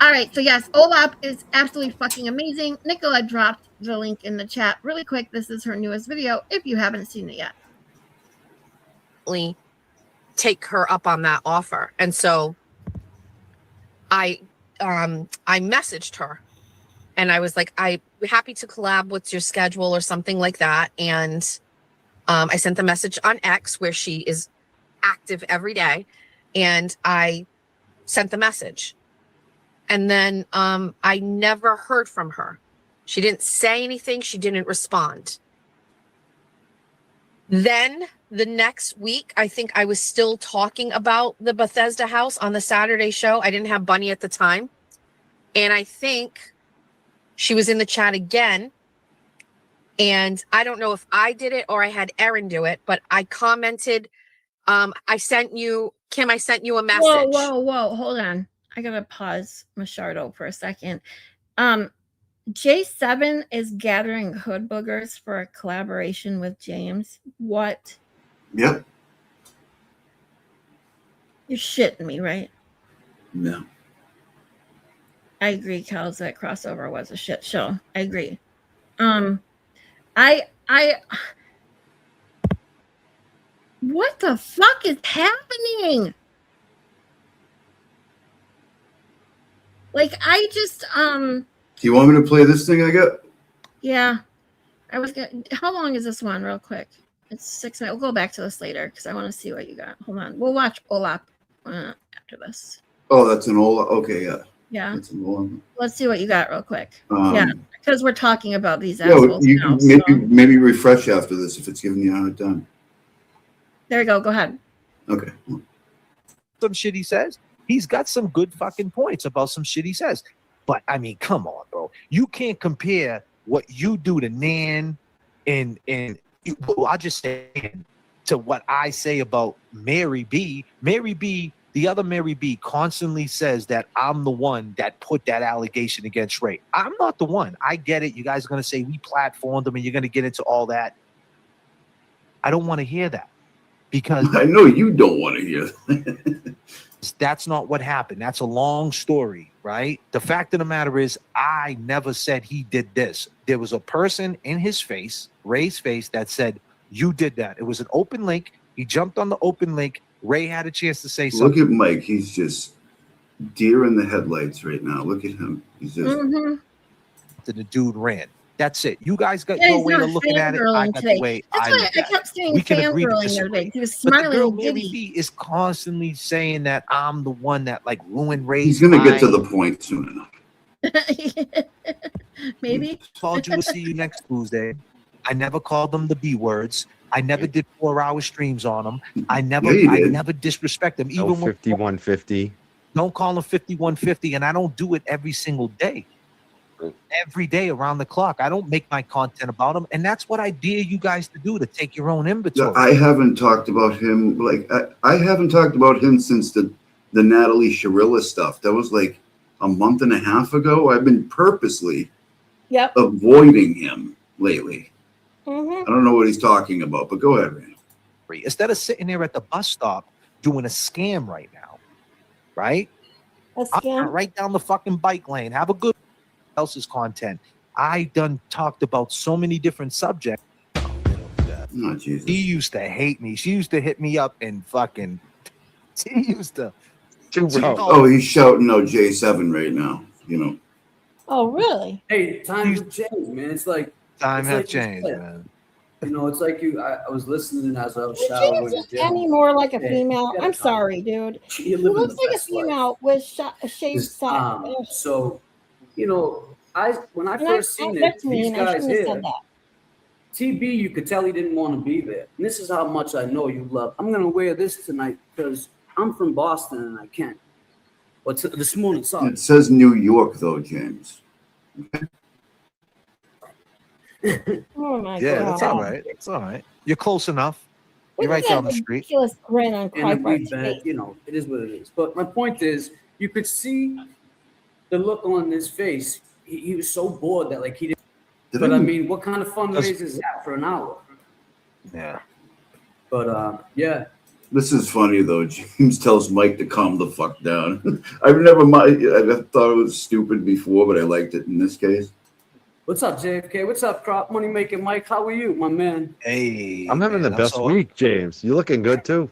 All right. So yes, Olaf is absolutely fucking amazing. Nicola dropped the link in the chat really quick. This is her newest video, if you haven't seen it yet. Take her up on that offer. And so I messaged her and I was like, I'm happy to collab. What's your schedule or something like that? And I sent the message on X, where she is active every day, and I sent the message. And then I never heard from her. She didn't say anything. She didn't respond. Then the next week, I think I was still talking about the Bethesda house on the Saturday show. I didn't have Bunny at the time. And I think she was in the chat again. And I don't know if I did it or I had Erin do it, but I commented, I sent you a message. Whoa. Hold on. I got to pause Machardo for a second. J7 is gathering hood boogers for a collaboration with James. What? Yep. You're shitting me, right? No. I agree, Kels, that crossover was a shit show. I agree. What the fuck is happening? Like, I just, Do you want me to play this thing I got? yeah. How long is this one, real quick? It's 6 minutes. We'll go back to this later because I want to see what you got. Hold on. We'll watch Olaf after this. Oh, that's an Olaf. Okay, yeah. Yeah. That's an Olaf. Let's see what you got real quick. Yeah, because we're talking about these Yeah, assholes now. maybe refresh after this if it's giving you a hard time. There you go. Go ahead. Okay. some shit he says. He's got some good fucking points about some shit he says. But I mean, come on, bro. You can't compare what you do to Nan and I'll just say to what I say about Mary B. Mary B, the other Mary B, constantly says that I'm the one that put that allegation against Ray. I'm not the one. I get it. You guys are going to say we platformed them and you're going to get into all that. I don't want to hear that because I know you don't want to hear that. That's not what happened. That's a long story, right? The fact of the matter is I never said he did this. There was a person in his face, Ray's face, that said, you did that. It was an open link. He jumped on the open link. Ray had a chance to say something. Look at Mike. He's just deer in the headlights right now. Look at him. He's just. The dude ran. That's it. You guys got your way of looking at it. I got the way That's I why look I at kept it. saying We can agree to fangirling the other disagree. day. He was But the smiling girl and Mary giddy. B is constantly saying that I'm the one that like ruined Ray's He's going to get to life. the point soon enough. Maybe. Called you to see you next Tuesday. I never called them the B words. I never did 4-hour streams on them. I never disrespect them. Even No when 5150. don't call them 5150, and I don't do it every single day. Every day around the clock. I don't make my content about them, and that's what I dare you guys to do, to take your own inventory. I haven't talked about him. Like I haven't talked about him since the Natalie Sharilla stuff. That was like a month and a half ago. I've been purposely avoiding him lately. I don't know what he's talking about, but go ahead, man. Instead of sitting there at the bus stop doing a scam right now, right? A scam? Right down the fucking bike lane. Have a good else's content. I done talked about so many different subjects. Oh, Jesus. She used to hate me. She used to hit me up and fucking. She used to. Oh, he's shouting out J7 right now. You know. Oh, really? Hey, times have changed, man. It's like time it's have like changed, you said. man. You know, it's like you. I was listening as I was She showering. doesn't any more like a Yeah, female. you gotta I'm calm sorry, dude. You're She living looks the like a best life. female with a shaved side. So, you know, when I And first seen it, that's these mean. I guys shouldn't have here, said that. TB, you could tell he didn't want to be there. And this is how much I know you love. I'm gonna wear this tonight because I'm from Boston and I can't. But this morning, sorry. It says New York though, James. Oh my Yeah, god. that's all right. It's all right. You're close enough. Look You're right at down that the street. ridiculous grin on And a big Krypart's bag, face. you know, it is what it is. But my point is, you could see the look on his face. He was so bored that like he didn't. But I mean, what kind of fundraiser is that for an hour? Yeah. But yeah. This is funny though. James tells Mike to calm the fuck down. I thought it was stupid before, but I liked it in this case. What's up, JFK? What's up, Crop Money Making Mike? How are you, my man? Hey, I'm having the best week, James. You looking good too.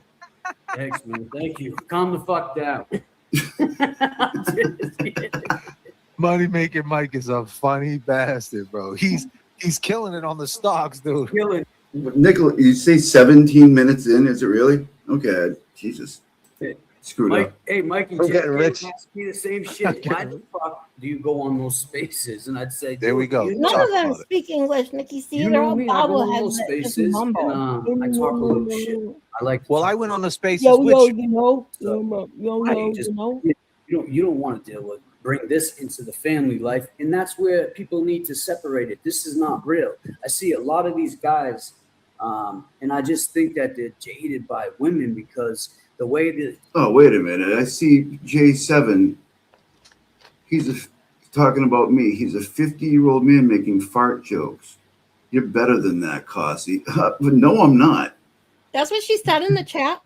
Thanks, man. Thank you. Calm the fuck down. Money Making Mike is a funny bastard, bro. He's killing it on the stocks, dude. Killing. Nicola, you say 17 minutes in? Is it really? Okay, Jesus. Screwed Mike, up. hey, Mike and I'm getting JFK rich. asked me the same shit. Why the fuck do you go on those spaces? And I'd say, there we go. None of them speak English, Nikki. See, You they're know all me, I go on bobbleheads those that just spaces mumble. and I talk a little shit. I like. Well, I went on the spaces Yo, with yo, you. you know, Right, just- you don't want to deal with bring this into the family life, and that's where people need to separate it. This is not real. I see a lot of these guys, and I just think that they're jaded by women because the way that. Oh, wait a minute. I see J7. He's talking about me. He's a 50-year-old man making fart jokes. You're better than that, Cossy. But no, I'm not. That's what she said in the chat.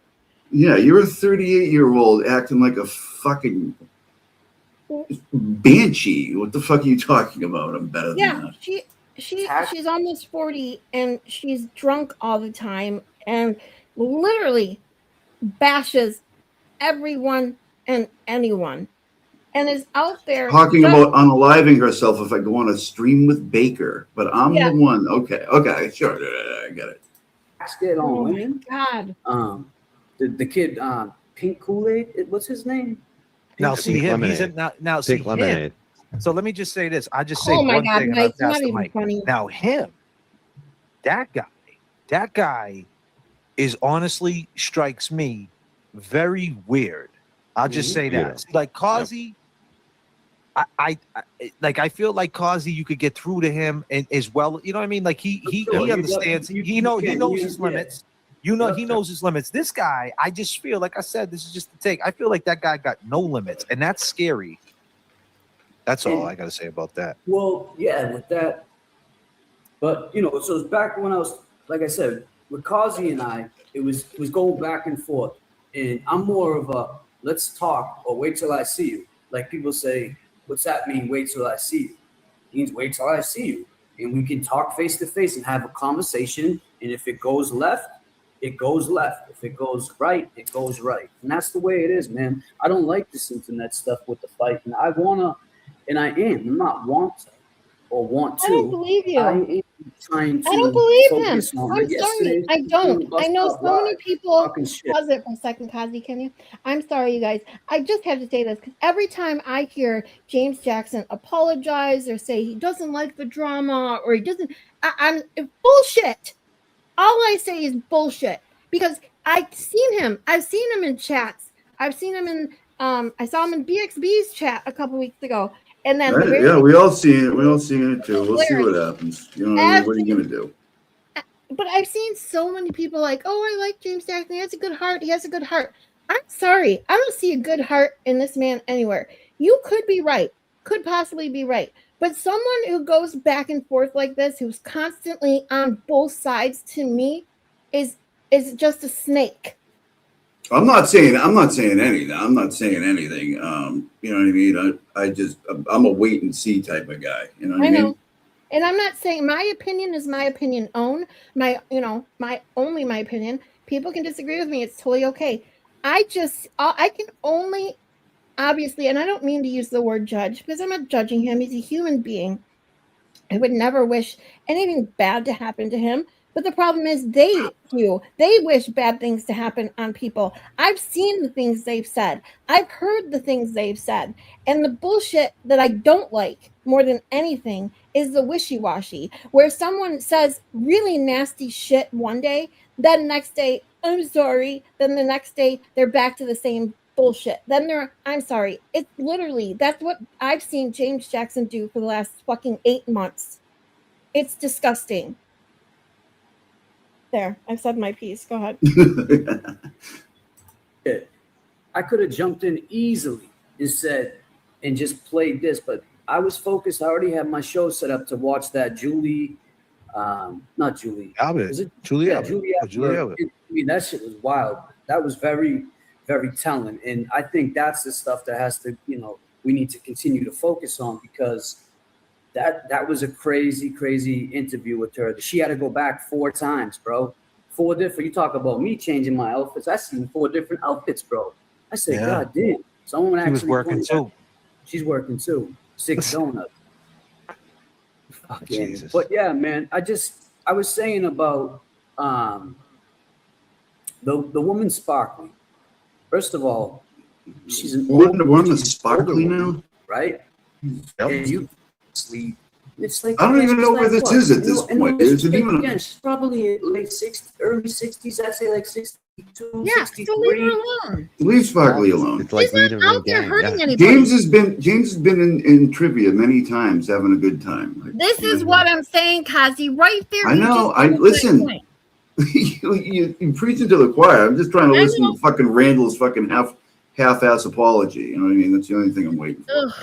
Yeah, you're a 38-year-old acting like a fucking banshee. What the fuck are you talking about? I'm better than Yeah, that. she's almost 40 and she's drunk all the time and literally bashes everyone and anyone and is out there Talking just- about unaliving herself if I go on a stream with Baker. But I'm Yeah. the one. Okay, sure. I get it. Get on Oh my women. god. The kid, Pink Kool-Aid. What's his name? Now Pink see him. He's Lemonade. in now. See Pink lemonade. him. So let me just say this. I just say Oh my one God, thing, and Mike, I'll not pass the even mic. funny. Now him, that guy is honestly strikes me very weird. I'll just say that. See, like Cossy, I feel like Cossy, you could get through to him and as well. You know what I mean? Like he understands. He knows his limits. You know, he knows his limits. This guy, I just feel like I said, this is just the take. I feel like that guy got no limits, and that's scary. That's all I got to say about that. Well, yeah, with that. But you know, so it's back when I was, like I said, with Cossy and I, it was going back and forth. And I'm more of a let's talk or wait till I see you. Like people say, what's that mean? Wait till I see you. It means wait till I see you, and we can talk face to face and have a conversation. And if it goes left, it goes left. If it goes right, it goes right. And that's the way it is, man. I don't like this internet stuff with the fight, and I wanna. And I am. I'm not want to or want to. I don't believe you. I am trying to. I don't believe him. focus on I'm it. sorry. I don't. I know so many people. Pause it for a second, Cossy, can you? I'm sorry, you guys. I just have to say this because every time I hear James Jackson apologize or say he doesn't like the drama or he doesn't, I'm bullshit. All I say is bullshit because I've seen him. I've seen him in chats. I've seen him in. I saw him in BXB's chat a couple weeks ago. And then we all seen it. We all seen it too. We'll see what happens. You know, what are you gonna do? But I've seen so many people like, oh, I like James Jackson. He has a good heart. He has a good heart. I'm sorry. I don't see a good heart in this man anywhere. You could be right. Could possibly be right. But someone who goes back and forth like this, who's constantly on both sides, to me, is just a snake. I'm not saying anything. I'm not saying anything. You know what I mean? I'm a wait and see type of guy. You know what I mean? And I'm not saying my opinion is my opinion only my opinion. People can disagree with me. It's totally okay. I can only obviously, and I don't mean to use the word judge because I'm not judging him. He's a human being. I would never wish anything bad to happen to him. But the problem is they wish bad things to happen on people. I've seen the things they've said. I've heard the things they've said. And the bullshit that I don't like more than anything is the wishy-washy, where someone says really nasty shit one day, then next day, I'm sorry. Then the next day, they're back to the same bullshit. Then I'm sorry. It's literally, that's what I've seen James Jackson do for the last fucking 8 months. It's disgusting. There, I've said my piece. Go ahead. I could have jumped in easily and said, and just played this, but I was focused. I already had my show set up to watch that Julie, not Julie. Albert. Is it? Julie Yeah, Albert. Julie Oh, Julie Albert. I mean, that shit was wild. That was very, very telling. And I think that's the stuff that has to, we need to continue to focus on because that was a crazy, crazy interview with her. She had to go back 4 times, bro. 4 different. You talk about me changing my outfits. I seen 4 different outfits, bro. I said, Yeah. God damn. Someone actually. She was working too. She's working too. 6 donuts. Jesus. But yeah, man. I was saying about the woman Sparkly. First of all, she's an woman Sparkly now, right? Yep. And you sleep. It's like I don't even know where this is at this point. Is it even? Again, she's probably late 60s, early 60s. I'd say like 62, Yeah, 63. so leave her alone. Leave Sparkly alone. It's like She's not leading a out there gang. hurting Yeah. anybody. James has been in trivia many times, having a good time. Like, This is what I'm saying, Cossy. Right there. I you know. just I proved my listen. point. you preaching to the choir. I'm just trying to listen to fucking Randall's fucking half-ass apology. You know what I mean? That's the only thing I'm waiting for. Ugh.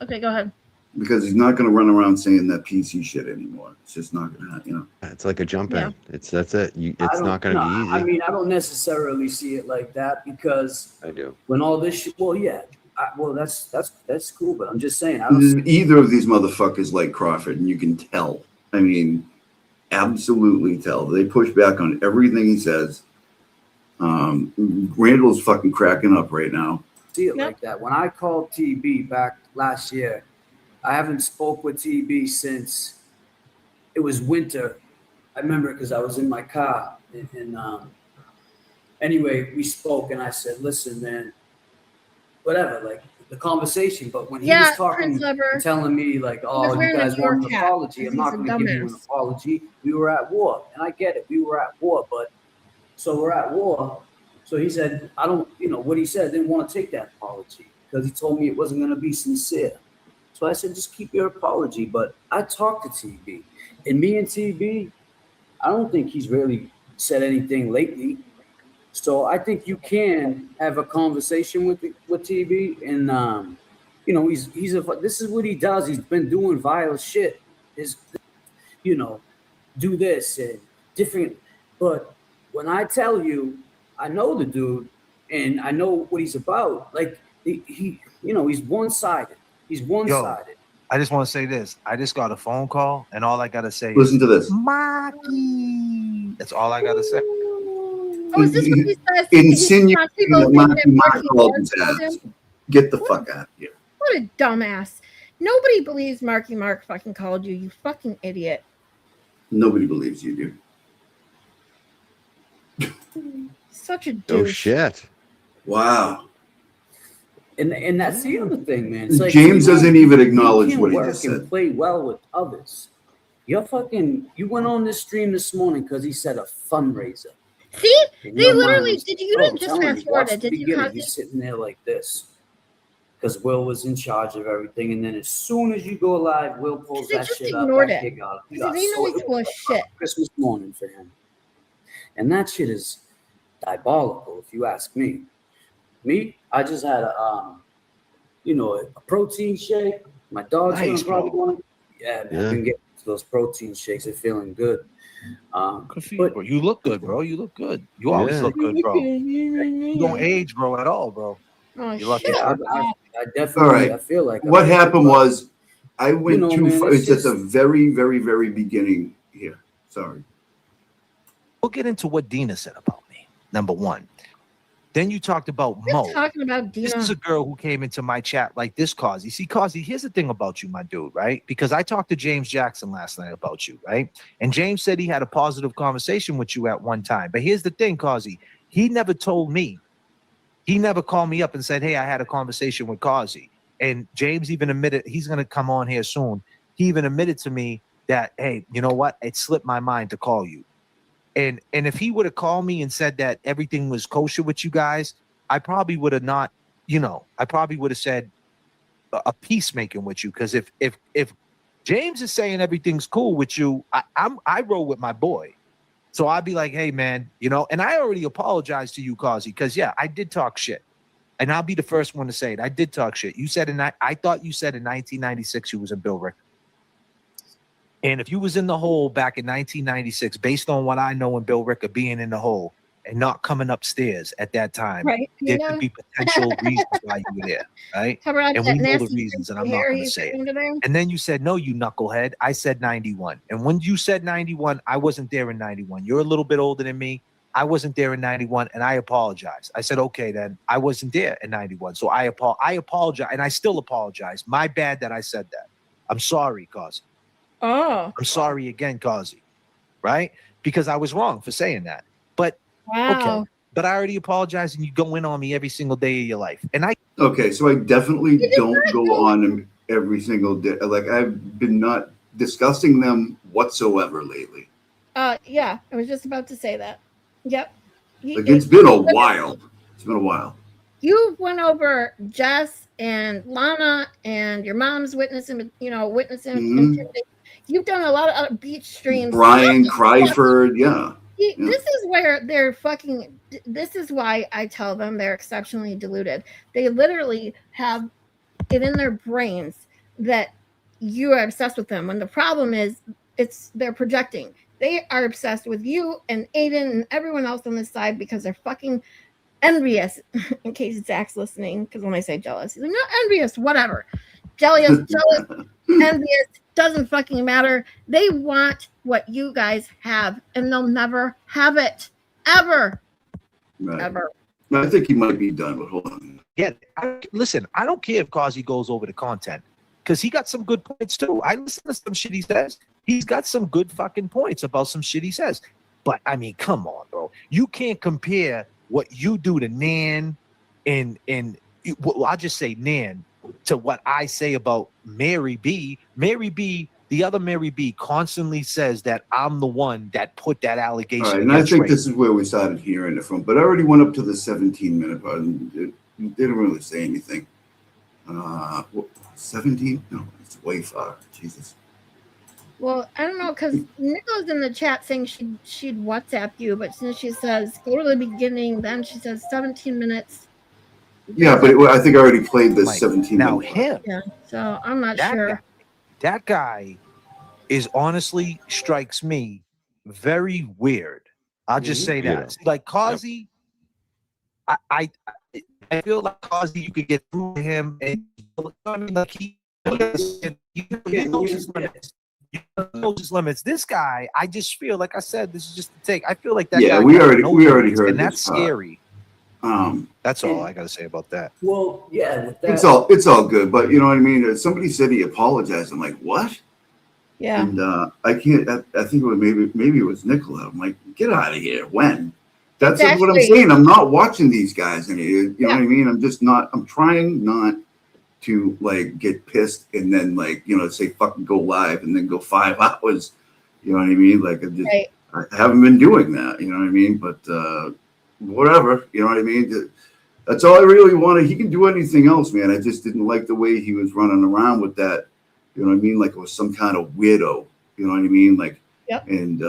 Okay, go ahead. Because he's not going to run around saying that PC shit anymore. It's just not going to happen. It's like a jump in. Yeah. That's it. It's not going to be easy. I mean, I don't necessarily see it like that because I do. when all this shit, well, yeah. That's cool, but I'm just saying. I don't Either of these motherfuckers like Crawford, and you can tell. I mean, absolutely tell. They push back on everything he says. Randall's fucking cracking up right now. see it like that. When I called TB back last year, I haven't spoke with TB since it was winter. I remember because I was in my car and anyway, we spoke and I said, listen, man, whatever, like the conversation. But when he was talking, telling me like, oh, you guys want an apology, I'm not going to give you an apology. We were at war, and I get it. We were at war, but so we're at war. So he said, I don't, what he said, I didn't want to take that apology because he told me it wasn't going to be sincere. So I said, just keep your apology. But I talked to TB. And me and TB, I don't think he's really said anything lately. So I think you can have a conversation with TB. And, this is what he does. He's been doing vile shit. Do this and different. But when I tell you, I know the dude and I know what he's about. Like he's one-sided. He's one-sided. I just want to say this. I just got a phone call, and all I gotta say Listen is to this. Maki. That's all I gotta say. Oh, is this what he says? Insinuating that Marky called his ass. Get the fuck out of here. What a dumbass. Nobody believes Marky Mark fucking called you, you fucking idiot. Nobody believes you, dude. Such a douche. Oh shit! Wow. And that's the other thing, man. It's like James doesn't even acknowledge what he work just and said. play well with others. You went on this stream this morning because he said a fundraiser. See? In They your literally mind, did you didn't just fast forward watch it, the did you beginning, cause you're it? sitting there like this. Because Will was in charge of everything, and then as soon as you go live, Will pulls They that just shit ignored up. it. He So got they know he's full of shit. Christmas morning for him. And that shit is diabolical, if you ask me. I just had a protein shake. My dog's Nice, gonna probably bro. want to. Yeah, man, I've been getting those protein shakes. They're feeling good. Good for you, bro. You look good, bro. You look good. You always look good, bro. You don't age, bro, at all, bro. Oh, You lucky. I definitely. All right. I feel like What happened was I went too man, far. it's It's at just- the very, very, very beginning here. Sorry. We'll get into what Dina said about me. Number one. Then you talked about We're Mo. talking about Dina. This is a girl who came into my chat like this, Cossy. See, Cossy, here's the thing about you, my dude, right? Because I talked to James Jackson last night about you, right? And James said he had a positive conversation with you at one time. But here's the thing, Cossy. He never told me. He never called me up and said, hey, I had a conversation with Cossy. And James even admitted, he's going to come on here soon. He even admitted to me that, hey, you know what? It slipped my mind to call you. And if he would have called me and said that everything was kosher with you guys, I probably would have not, I probably would have said a peacemaking with you. Because if James is saying everything's cool with you, I roll with my boy. So I'd be like, hey, man, and I already apologized to you, Cossy, because, yeah, I did talk shit. And I'll be the first one to say it. I did talk shit. You said I thought you said in 1996 you was in Bill Rick. And if you was in the hole back in 1996, based on what I know in Bill Ricker being in the hole and not coming upstairs at that time, Right. there could be potential reasons why you were there, right? Cover up And that we know the nasty reasons, and I'm hair not going to he's say under it. there. And then you said, no, you knucklehead. I said 91. And when you said 91, I wasn't there in 91. You're a little bit older than me. I wasn't there in 91, and I apologize. I said, okay, then I wasn't there in 91. So I apologize, and I still apologize. My bad that I said that. I'm sorry, Cossy. Oh. I'm sorry again, Cossy, right? Because I was wrong for saying that. But Wow. okay, but I already apologized, and you go in on me every single day of your life. And Okay, so I definitely don't go on them every single day. Like I've been not discussing them whatsoever lately. Yeah, I was just about to say that. Yep. Like it's been a while. It's been a while. You went over Jess and Lana and your mom's witnessing. Mhm. You've done a lot of other beach streams. Brian Cryford, yeah. This is where they're fucking. This is why I tell them they're exceptionally deluded. They literally have it in their brains that you are obsessed with them. When the problem is, they're projecting. They are obsessed with you and Aiden and everyone else on this side because they're fucking envious. In case Zach's listening, because when I say jealous, he's like, not envious, whatever. Jealous, envious, doesn't fucking matter. They want what you guys have, and they'll never have it. Ever. Right. Ever. I think he might be done, but hold on. yeah, listen, I don't care if Cossy goes over the content because he got some good points too. I listen to some shit he says. He's got some good fucking points about some shit he says. But I mean, come on, bro. You can't compare what you do to Nan and well, I'll just say Nan to what I say about Mary B. Mary B the other Mary B constantly says that I'm the one that put that allegation. All right, and I against think Ray. this is where we started hearing it from. But I already went up to the 17-minute part and it didn't really say anything. 17? No, it's way far. Jesus. Well, I don't know, because Nicola's in the chat saying she'd WhatsApp you, but since she says go to the beginning, then she says 17 minutes. Yeah, but I think I already played the 17 Now minute. him, Yeah, so I'm not that sure. guy, that guy is honestly strikes me very weird. I'll just say that. Yeah. See, like Cossy, I feel like Cossy, you could get through to him, and I mean, like he knows his limits. He knows his limits. This guy, I just feel like I said, this is just the take. I feel like that. Yeah, guy we got already no limits, heard and that's this part. scary. That's all I got to say about that. Well, yeah, with that, It's all good, but you know what I mean. Somebody said he apologized. I'm like, what? Yeah. And I can't. I think it was maybe it was Nicola. I'm like, get out of here. When? That's what I'm Exactly. saying. I'm not watching these guys any. You know what I mean? I'm just not. I'm trying not to like get pissed and then like say fucking go live and then go 5 hours. You know what I mean? Like I haven't been doing that. You know what I mean? But whatever. You know what I mean? That's all I really wanted. He can do anything else, man. I just didn't like the way he was running around with that. You know what I mean? Like it was some kind of weirdo. You know what I mean? Like, and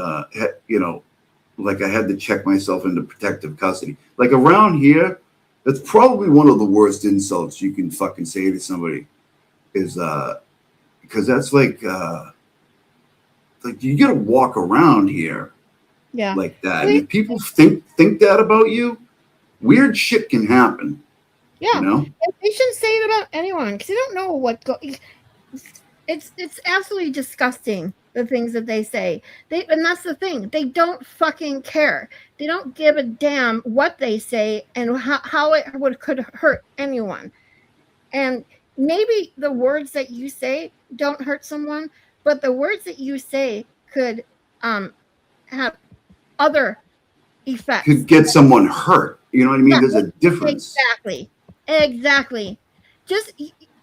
like I had to check myself into protective custody. Like around here, that's probably one of the worst insults you can fucking say to somebody is because that's like you gotta walk around here like that. And if people think that about you, weird shit can happen. Yeah, you know? and they shouldn't say it about anyone because you don't know what it's absolutely disgusting, the things that they say. And that's the thing. They don't fucking care. They don't give a damn what they say and how it could hurt anyone. And maybe the words that you say don't hurt someone, but the words that you say could have other effects. Could get someone hurt. You know what I mean? There's a difference. Exactly. Just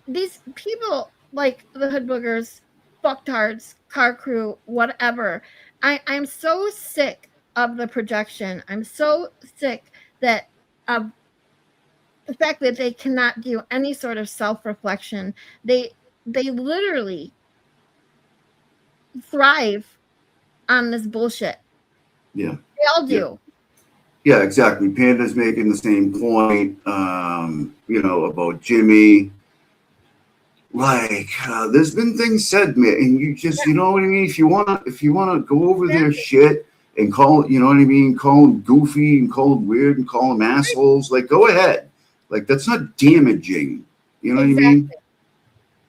these people like the hood boogers, fucktards, car crew, whatever. I'm so sick of the projection. I'm so sick of the fact that they cannot do any sort of self-reflection. They literally thrive on this bullshit. Yeah. They all do. Yeah, exactly. Panda's making the same point, about Jimmy. Like, there's been things said, man, and you just, you know what I mean? If you wanna go over their shit and call, you know what I mean? Call them goofy and call them weird and call them assholes. Like, go ahead. Like, that's not damaging. You know what I mean?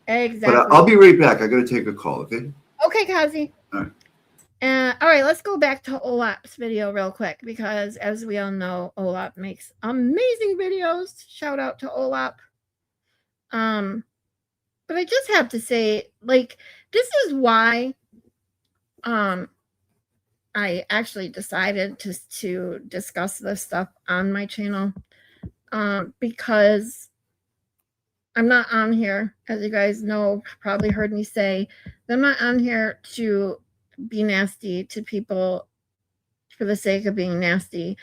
Exactly. But I'll be right back. I gotta take a call. Okay. Okay, Cossy. All right. All right, let's go back to Olap's video real quick because, as we all know, Olap makes amazing videos. Shout out to Olap. But I just have to say, like, this is why I actually decided to discuss this stuff on my channel because I'm not on here, as you guys know, probably heard me say, I'm not on here to be nasty to people for the sake of being nasty.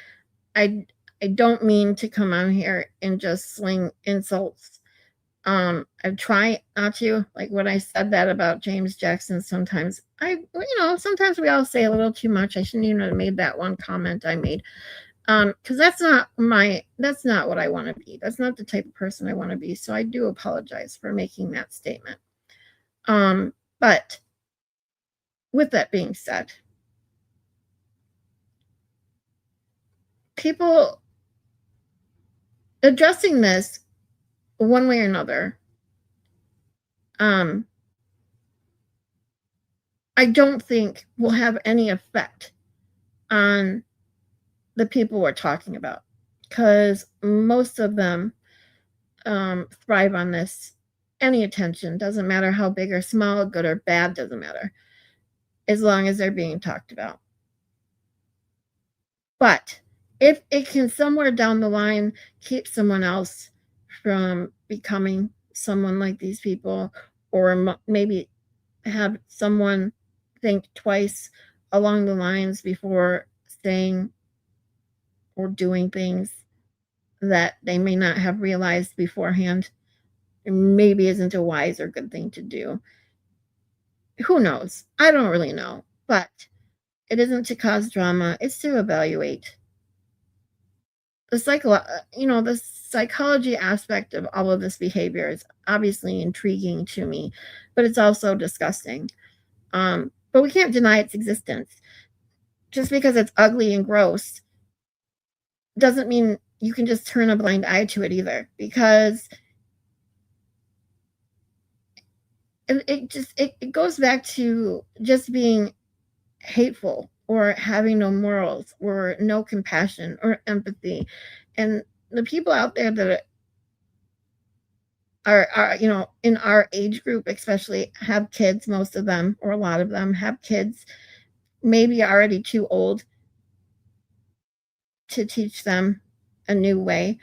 I don't mean to come on here and just sling insults. I try not to, like when I said that about James Jackson, sometimes sometimes we all say a little too much. I shouldn't even have made that one comment I made. Because that's not what I want to be. That's not the type of person I want to be. So I do apologize for making that statement. But with that being said, people addressing this one way or another, I don't think will have any effect on the people we're talking about, because most of them thrive on this. Any attention, doesn't matter how big or small, good or bad, doesn't matter, as long as they're being talked about. But if it can somewhere down the line keep someone else from becoming someone like these people, or maybe have someone think twice along the lines before saying or doing things that they may not have realized beforehand. It maybe isn't a wise or good thing to do. Who knows? I don't really know. But it isn't to cause drama. It's to evaluate. The psychology aspect of all of this behavior is obviously intriguing to me, but it's also disgusting. But we can't deny its existence. Just because it's ugly and gross doesn't mean you can just turn a blind eye to it either, because it goes back to just being hateful or having no morals or no compassion or empathy. And the people out there that are in our age group especially have kids, most of them or a lot of them have kids, maybe already too old to teach them a new way.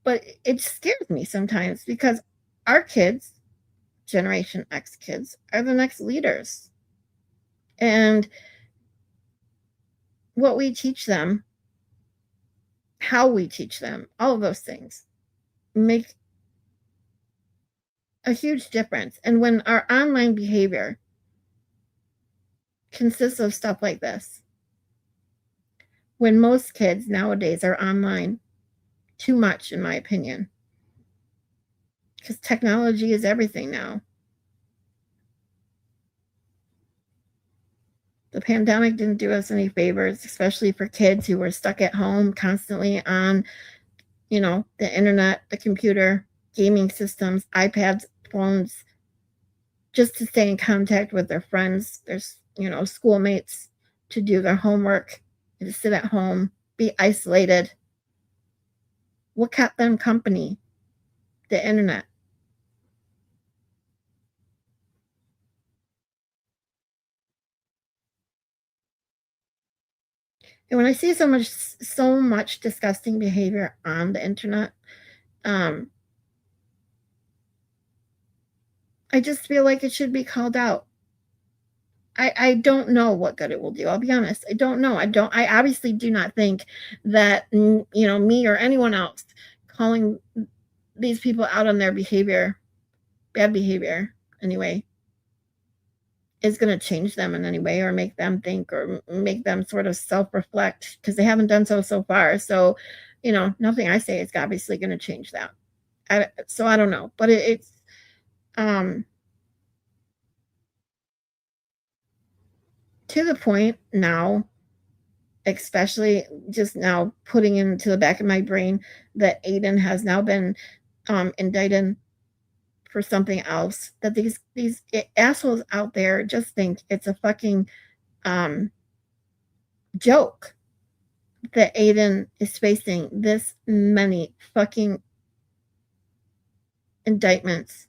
But it scares me sometimes, because our kids, Generation X kids, are the next leaders. And what we teach them, how we teach them, all of those things make a huge difference. And when our online behavior consists of stuff like this, when most kids nowadays are online too much, in my opinion, because technology is everything now. The pandemic didn't do us any favors, especially for kids who were stuck at home constantly on, the internet, the computer, gaming systems, iPads, phones, just to stay in contact with their friends, their, schoolmates, to do their homework, to sit at home, be isolated. What kept them company? The internet. And when I see so much disgusting behavior on the internet, I just feel like it should be called out. I don't know what good it will do. I'll be honest. I don't know. I obviously do not think that, me or anyone else calling these people out on their behavior, bad behavior anyway, is going to change them in any way or make them think or make them sort of self-reflect, because they haven't done so far. So, nothing I say is obviously going to change that. So I don't know, but it's to the point now, especially just now putting into the back of my brain that Aiden has now been indicted for something else, that these assholes out there just think it's a fucking joke that Aiden is facing this many fucking indictments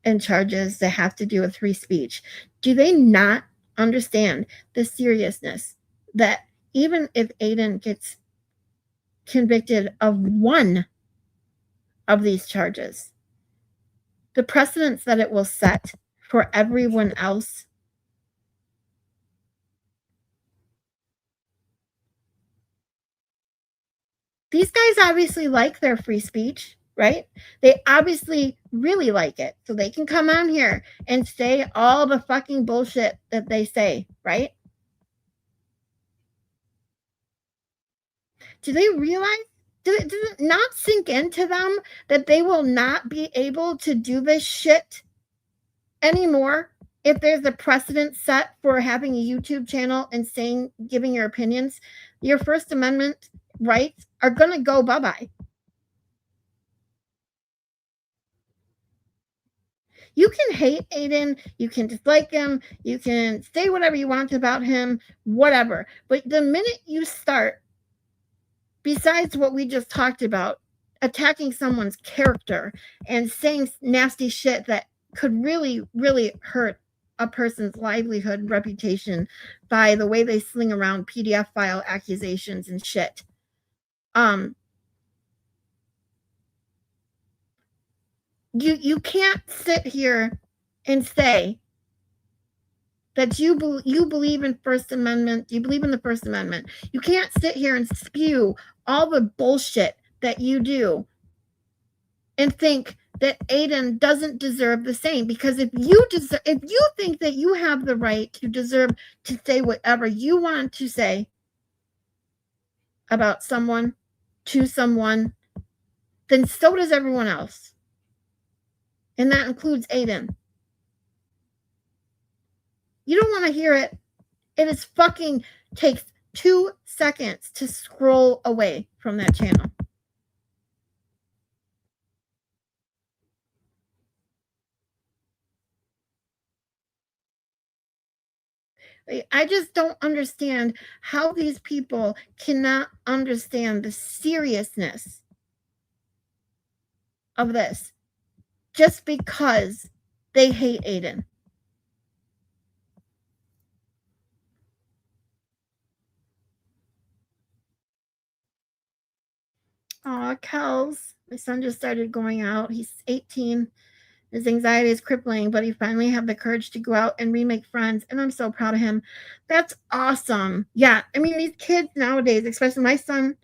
and charges that have to do with free speech. Do they not understand the seriousness that even if Aiden gets convicted of one of these charges, the precedents that it will set for everyone else? These guys obviously like their free speech, right? They obviously really like it. So they can come on here and say all the fucking bullshit that they say, right? Do they realize? Does it not sink into them that they will not be able to do this shit anymore if there's a precedent set for having a YouTube channel and giving your opinions? Your First Amendment rights are going to go bye-bye. You can hate Aiden, you can dislike him, you can say whatever you want about him, whatever. But the minute you start, besides what we just talked about, attacking someone's character and saying nasty shit that could really, really hurt a person's livelihood, reputation, by the way they sling around PDF file accusations and shit. You can't sit here and say that you believe in First Amendment. You believe in the First Amendment. You can't sit here and spew all the bullshit that you do and think that Aiden doesn't deserve the same. Because if you think that you have the right to deserve to say whatever you want to say about someone, to someone, then so does everyone else. And that includes Aiden. You don't want to hear it. It is fucking takes 2 seconds to scroll away from that channel. I just don't understand how these people cannot understand the seriousness of this just because they hate Aiden. Aw, Kels. My son just started going out. He's 18. His anxiety is crippling, but he finally had the courage to go out and remake friends, and I'm so proud of him. That's awesome. Yeah, I mean, these kids nowadays, especially my son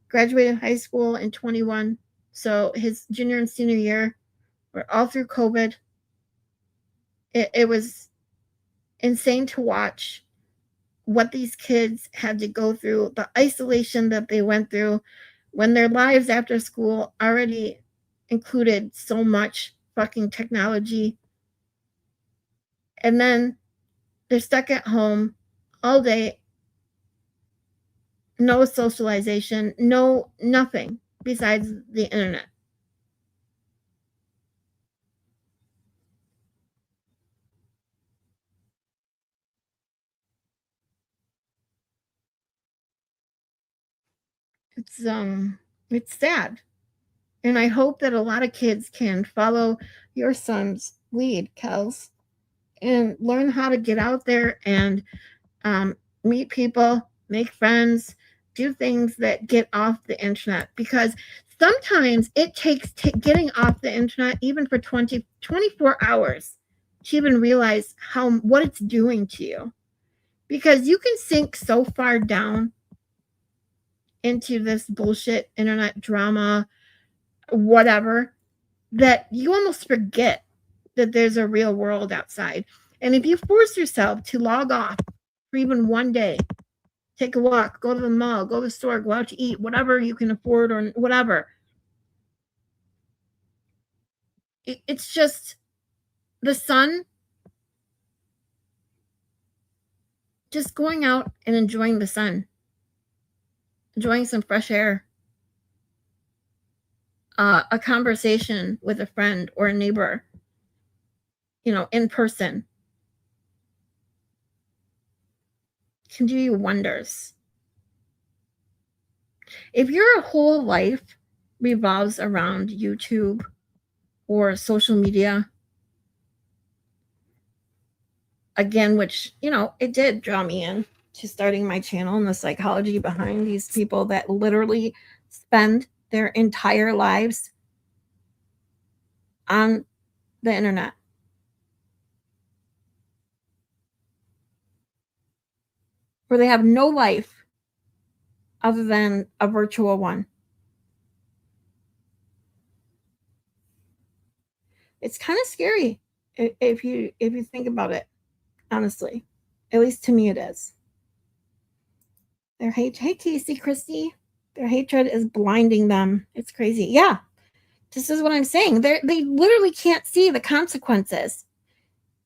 graduated high school in 21, so his junior and senior year were all through COVID. It was insane to watch what these kids had to go through, the isolation that they went through when their lives after school already included so much fucking technology. And then they're stuck at home all day. No socialization, no nothing besides the internet. It's sad. And I hope that a lot of kids can follow your son's lead, Kels, and learn how to get out there and meet people, make friends, do things that get off the internet. Because sometimes it takes getting off the internet even for 24 hours to even realize what it's doing to you. Because you can sink so far down into this bullshit internet drama, whatever, that you almost forget that there's a real world outside. And if you force yourself to log off for even one day, take a walk, go to the mall, go to the store, go out to eat, whatever you can afford or whatever, it's just the sun, just going out and enjoying the sun, enjoying some fresh air, a conversation with a friend or a neighbor, in person, can do you wonders. If your whole life revolves around YouTube or social media, again, which, it did draw me in to starting my channel and the psychology behind these people that literally spend their entire lives on the internet. Where they have no life other than a virtual one. It's kind of scary if you think about it, honestly. At least to me it is. Their hate, hey Casey, Christy, their hatred is blinding them. It's crazy. Yeah, this is what I'm saying. They literally can't see the consequences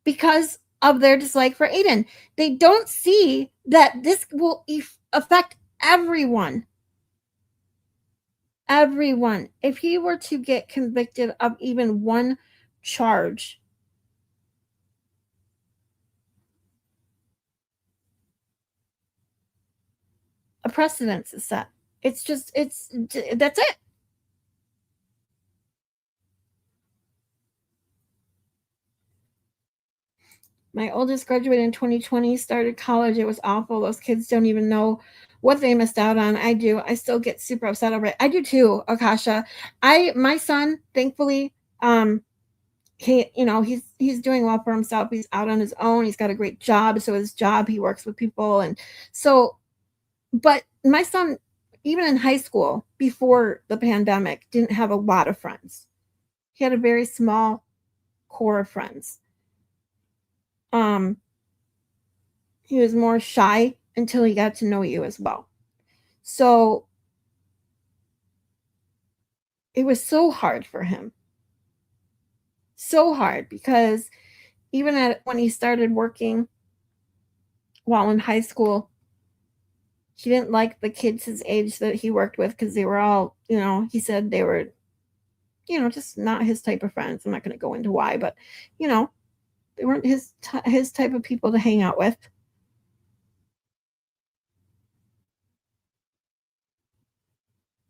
because of their dislike for Aiden. They don't see that this will affect everyone. Everyone. If he were to get convicted of even one charge, a precedence is set. That's it. My oldest graduated in 2020, started college. It was awful. Those kids don't even know what they missed out on. I do. I still get super upset over it. I do too, Akasha. My son, thankfully, he's doing well for himself. He's out on his own. He's got a great job. So his job, he works with people. And so, but my son, even in high school before the pandemic, didn't have a lot of friends. He had a very small core of friends. He was more shy until he got to know you as well. So it was so hard for him. So hard, because even when he started working while in high school, he didn't like the kids his age that he worked with, because they were all, he said they were, just not his type of friends. I'm not going to go into why, but, they weren't his type of people to hang out with.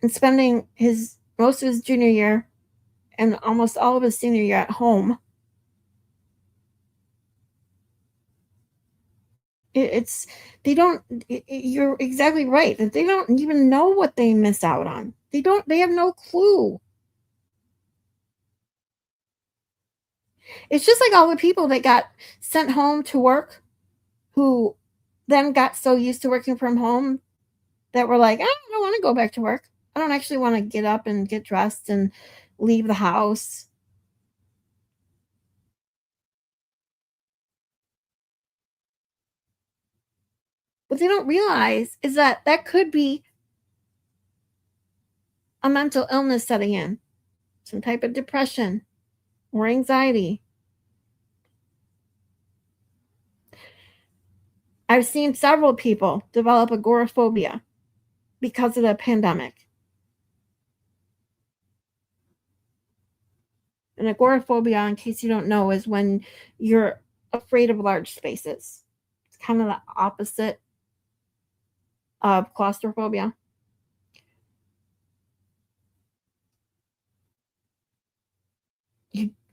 And spending most of his junior year and almost all of his senior year at home, you're exactly right, that they don't even know what they miss out on. They have no clue. It's just like all the people that got sent home to work, who then got so used to working from home that were like, I don't want to go back to work. I don't actually want to get up and get dressed and leave the house. What they don't realize is that could be a mental illness setting in, some type of depression or anxiety. I've seen several people develop agoraphobia because of the pandemic. And agoraphobia, in case you don't know, is when you're afraid of large spaces. It's kind of the opposite of claustrophobia.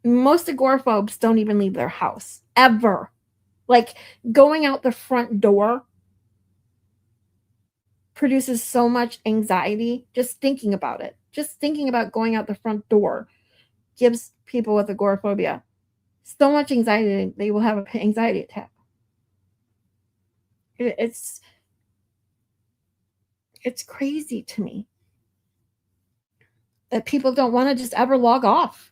Most agoraphobes don't even leave their house, ever. Like, going out the front door produces so much anxiety. Just thinking about it. Just thinking about going out the front door gives people with agoraphobia so much anxiety, they will have an anxiety attack. It's crazy to me that people don't want to just ever log off.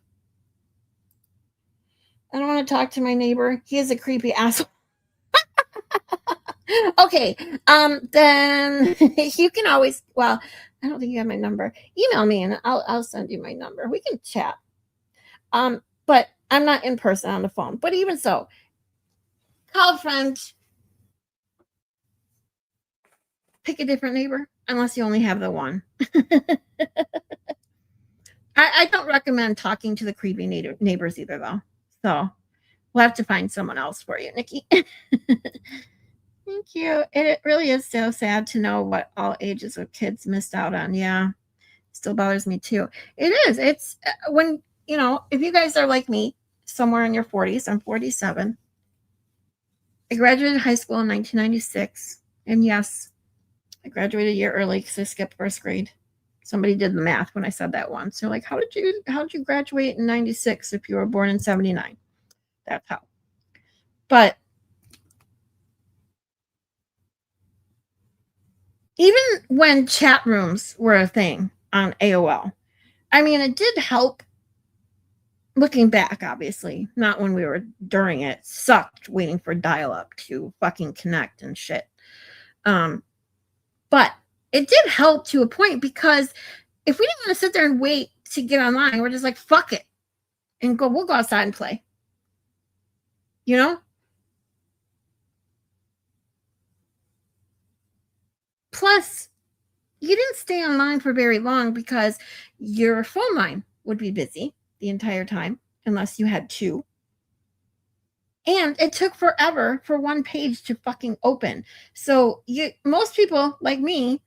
I don't want to talk to my neighbor. He is a creepy asshole. Okay, then you can always, well, I don't think you have my number. Email me and I'll send you my number. We can chat. But I'm not in person on the phone. But even so, call a friend. Pick a different neighbor, unless you only have the one. I don't recommend talking to the creepy neighbors either, though. So we'll have to find someone else for you, Nikki. Thank you. It really is so sad to know what all ages of kids missed out on. Yeah, still bothers me too. It is. It's when, if you guys are like me, somewhere in your 40s, I'm 47. I graduated high school in 1996. And yes, I graduated a year early because I skipped first grade. Somebody did the math when I said that once. They're like, how did you graduate in 96 if you were born in 79? That's how. But even when chat rooms were a thing on AOL, I mean, it did help. Looking back, obviously, not when we were during it. Sucked waiting for dial-up to fucking connect and shit. But it did help to a point, because if we didn't want to sit there and wait to get online, we're just like, fuck it. And we'll go outside and play. Plus, you didn't stay online for very long because your phone line would be busy the entire time, unless you had two. And it took forever for one page to fucking open. So most people like me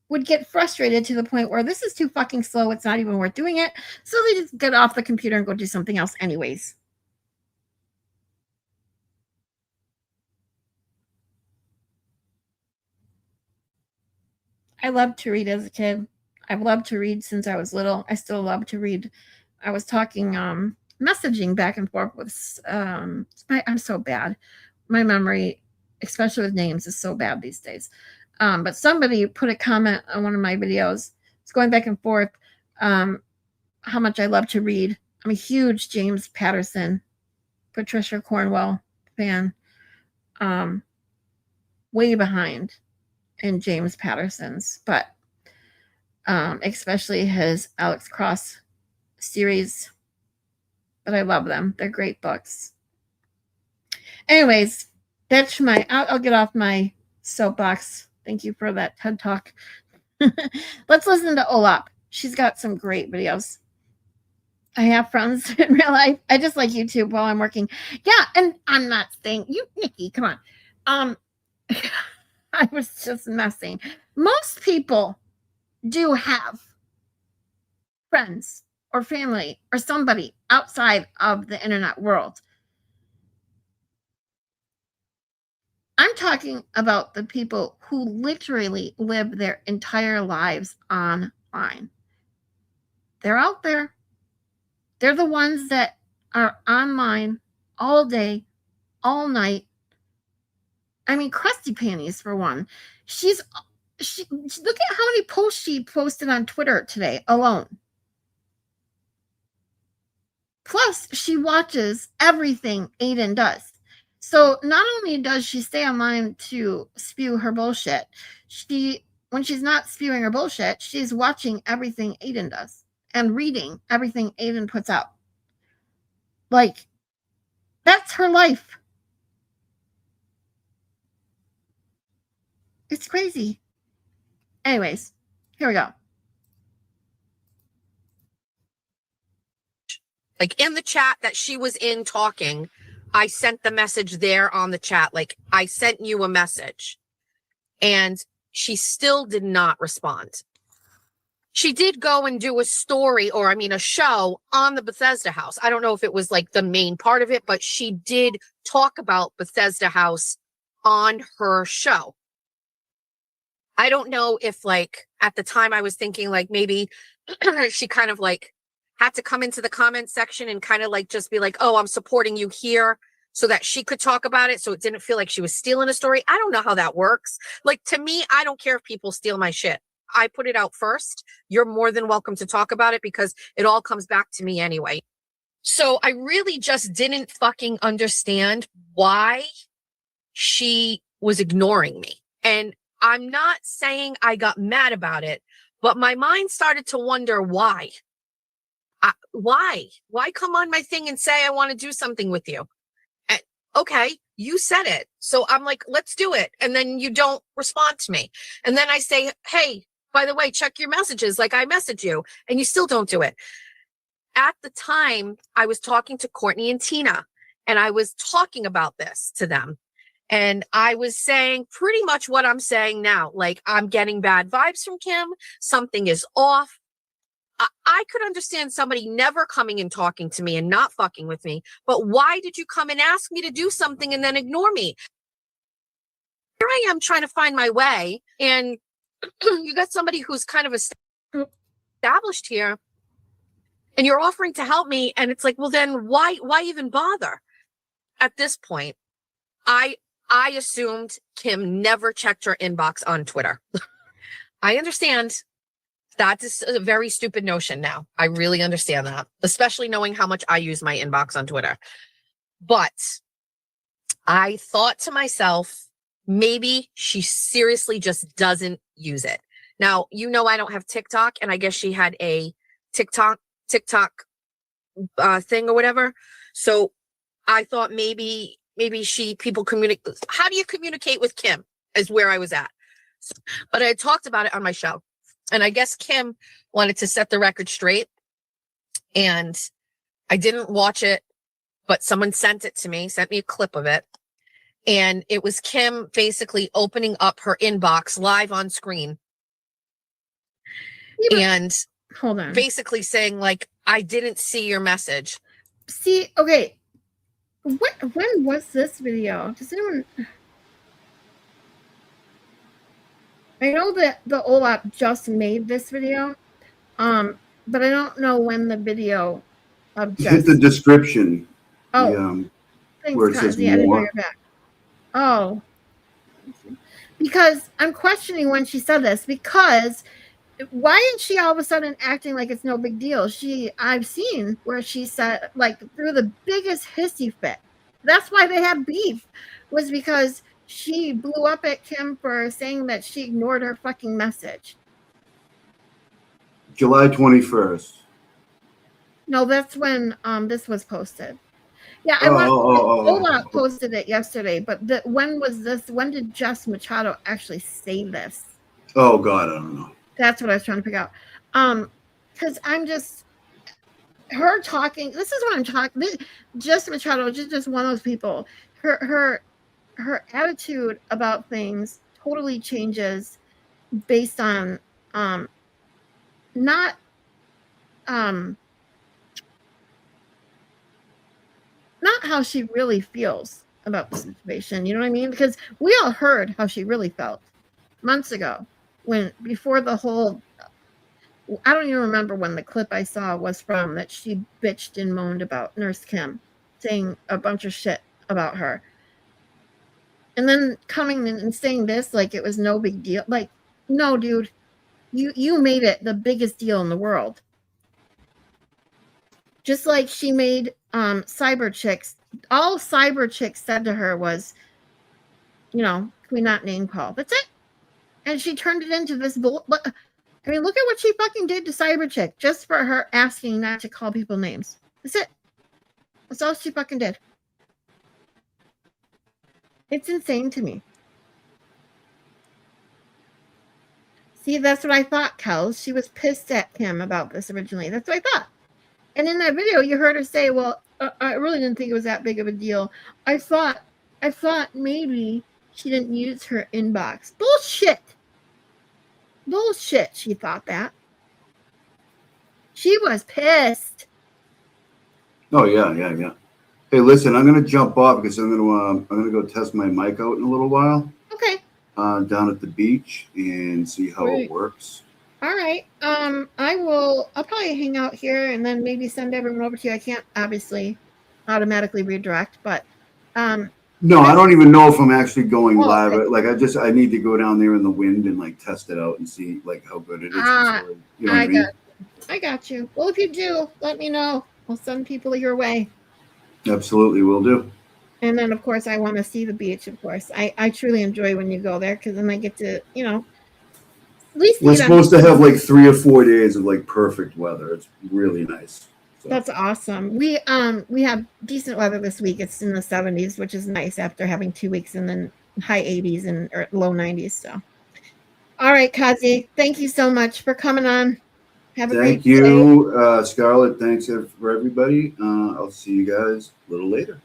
would get frustrated to the point where this is too fucking slow. It's not even worth doing it. So they just get off the computer and go do something else anyways. I loved to read as a kid. I've loved to read since I was little. I still love to read. I was talking messaging back and forth with I'm so bad. My memory, especially with names, is so bad these days. But somebody put a comment on one of my videos. It's going back and forth how much I love to read. I'm a huge James Patterson, Patricia Cornwell fan. Way behind in James Patterson's, but especially his Alex Cross series. But I love them. They're great books. Anyways, that's I'll get off my soapbox. Thank you for that TED Talk. Let's listen to Olap. She's got some great videos. I have friends in real life. I just like YouTube while I'm working. Yeah, and I'm not saying you, Nikki, come on. I was just messing. Most people do have friends or family or somebody outside of the internet world. I'm talking about the people who literally live their entire lives online. They're out there. They're the ones that are online all day, all night. I mean, Krusty Panties, for one. She look at how many posts she posted on Twitter today alone. Plus, she watches everything Aiden does. So not only does she stay online to spew her bullshit, when she's not spewing her bullshit, she's watching everything Aiden does and reading everything Aiden puts out. Like, that's her life. It's crazy. Anyways, here we go. Like in the chat that she was in talking, I sent the message there on the chat. Like, I sent you a message and she still did not respond. She did go and do a story, or I mean a show on the Bethesda house. I don't know if it was like the main part of it, but she did talk about Bethesda house on her show. I don't know if, like, at the time I was thinking like maybe she kind of like had to come into the comment section and kind of like just be like, oh, I'm supporting you here, so that she could talk about it, so it didn't feel like she was stealing a story. I don't know how that works. Like, to me, I don't care if people steal my shit. I put it out first. You're more than welcome to talk about it because it all comes back to me anyway. So I really just didn't fucking understand why she was ignoring me. And I'm not saying I got mad about it, but my mind started to wonder why. Why come on my thing and say I want to do something with you? And, okay, you said it. So I'm like, let's do it. And then you don't respond to me. And then I say, hey, by the way, check your messages. Like, I message you and you still don't do it. At the time, I was talking to Courtney and Tina, and I was talking about this to them. And I was saying pretty much what I'm saying now. Like, I'm getting bad vibes from Kim. Something is off. I could understand somebody never coming and talking to me and not fucking with me. But why did you come and ask me to do something and then ignore me? Here I am trying to find my way. And you got somebody who's kind of established here, and you're offering to help me. And it's like, well, then why even bother? At this point, I assumed Kim never checked her inbox on Twitter. I understand that is a very stupid notion now. I really understand that, especially knowing how much I use my inbox on Twitter. But I thought to myself, maybe she seriously just doesn't use it. Now, you know, I don't have TikTok, and I guess she had a TikTok thing or whatever. So I thought maybe people communicate. How do you communicate with Kim is where I was at. So, but I talked about it on my show, and I guess Kim wanted to set the record straight, and I didn't watch it, but someone sent me a clip of it. And it was Kim basically opening up her inbox live on screen. Yeah, and hold on. Basically saying, like, I didn't see your message. See, okay. When was this video? Does anyone... I know that the Olap just made this video, but I don't know when the video of Hit the just. description. Oh, The, thanks, where it says Cossy. I didn't know more. you're back. Oh, because I'm questioning when she said this, because why is she all of a sudden acting like it's no big deal? I've seen where she said, like, through the biggest hissy fit. That's why they had beef, was because she blew up at Kim for saying that she ignored her fucking message. July 21st. No, that's when this was posted. Yeah, I want Ola posted it yesterday, but when was this? When did Jess Machado actually say this? Oh God, I don't know. That's what I was trying to figure out. Because I'm just her talking. This is what I'm talking. Jess Machado is just one of those people. Her attitude about things totally changes based on not how she really feels about the situation. You know what I mean? Because we all heard how she really felt months ago, before the whole. I don't even remember when the clip I saw was from, that she bitched and moaned about Nurse Kim, saying a bunch of shit about her. And then coming in and saying this like it was no big deal. Like, no, dude, you made it the biggest deal in the world. Just like she made Cyber Chicks. All Cyber Chicks said to her was, can we not name call? That's it. And she turned it into this I mean, look at what she fucking did to Cyber Chick just for her asking not to call people names. That's it. That's all she fucking did. It's insane to me. See, that's what I thought, Kels. She was pissed at Kim about this originally. That's what I thought. And in that video, you heard her say, well, I really didn't think it was that big of a deal. I thought maybe she didn't use her inbox. Bullshit. Bullshit, she thought that. She was pissed. Oh yeah. Hey, listen, I'm gonna jump off because I'm gonna go test my mic out in a little while. Okay. Down at the beach and see how it works. All right. I'll probably hang out here and then maybe send everyone over to you. I can't obviously automatically redirect, but no, I don't even know if I'm actually going live. Okay. Like I need to go down there in the wind and like test it out and see like how good it is. Before, you know what I mean? I got you. Well, if you do, let me know. I'll send people your way. Absolutely, will do. And then, of course, I want to see the beach, of course. I truly enjoy when you go there because then I get to, at least we're supposed to have like 3 or 4 days of like perfect weather. It's really nice. So. That's awesome. We have decent weather this week. It's in the 70s, which is nice after having 2 weeks in the high 80s and low 90s. So, all right, Cossy, thank you so much for coming on. Have a great day. Thank you, Scarlet. Thanks for everybody. I'll see you guys a little later.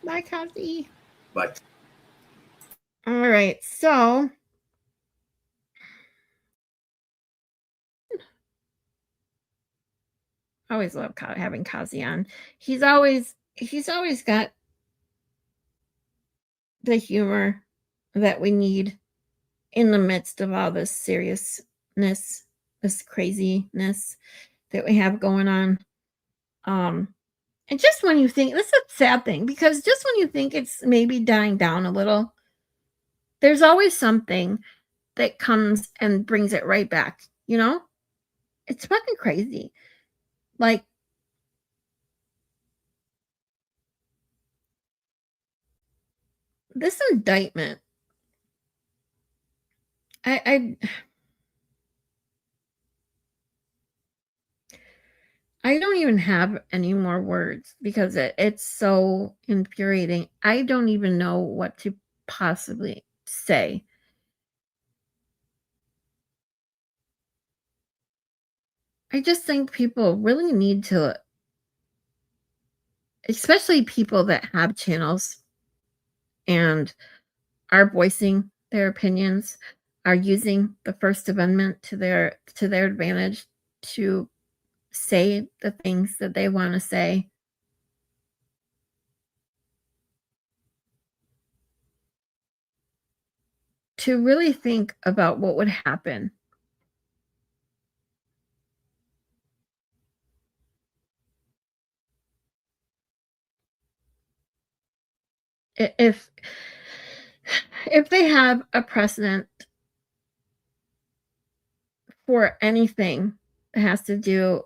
Bye, Cossy. Bye. All right, so I always love having Cossy on. He's always got the humor that we need in the midst of all this seriousness, this craziness that we have going on. And just when you think, this is a sad thing, because just when you think it's maybe dying down a little, there's always something that comes and brings it right back, It's fucking crazy. Like, this indictment, I don't even have any more words because it's so infuriating. I don't even know what to possibly say. I just think people really need to, especially people that have channels and are voicing their opinions, are using the First Amendment to their advantage to say the things that they want to say. To really think about what would happen if they have a precedent for anything that has to do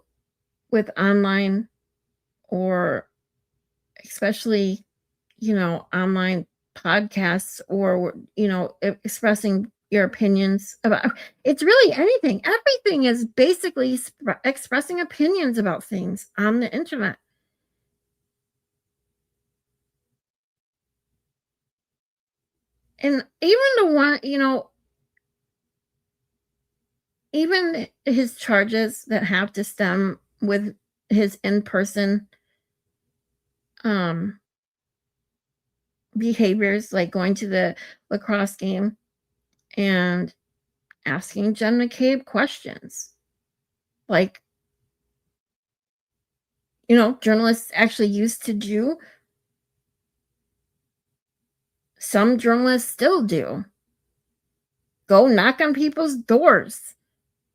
with online, or especially, online podcasts, or, expressing your opinions about, it's really anything. Everything is basically expressing opinions about things on the internet. And even the one, even his charges that have to stem with his in-person behaviors, like going to the lacrosse game and asking Jen McCabe questions, like, journalists actually used to do. Some journalists still do. Go knock on people's doors.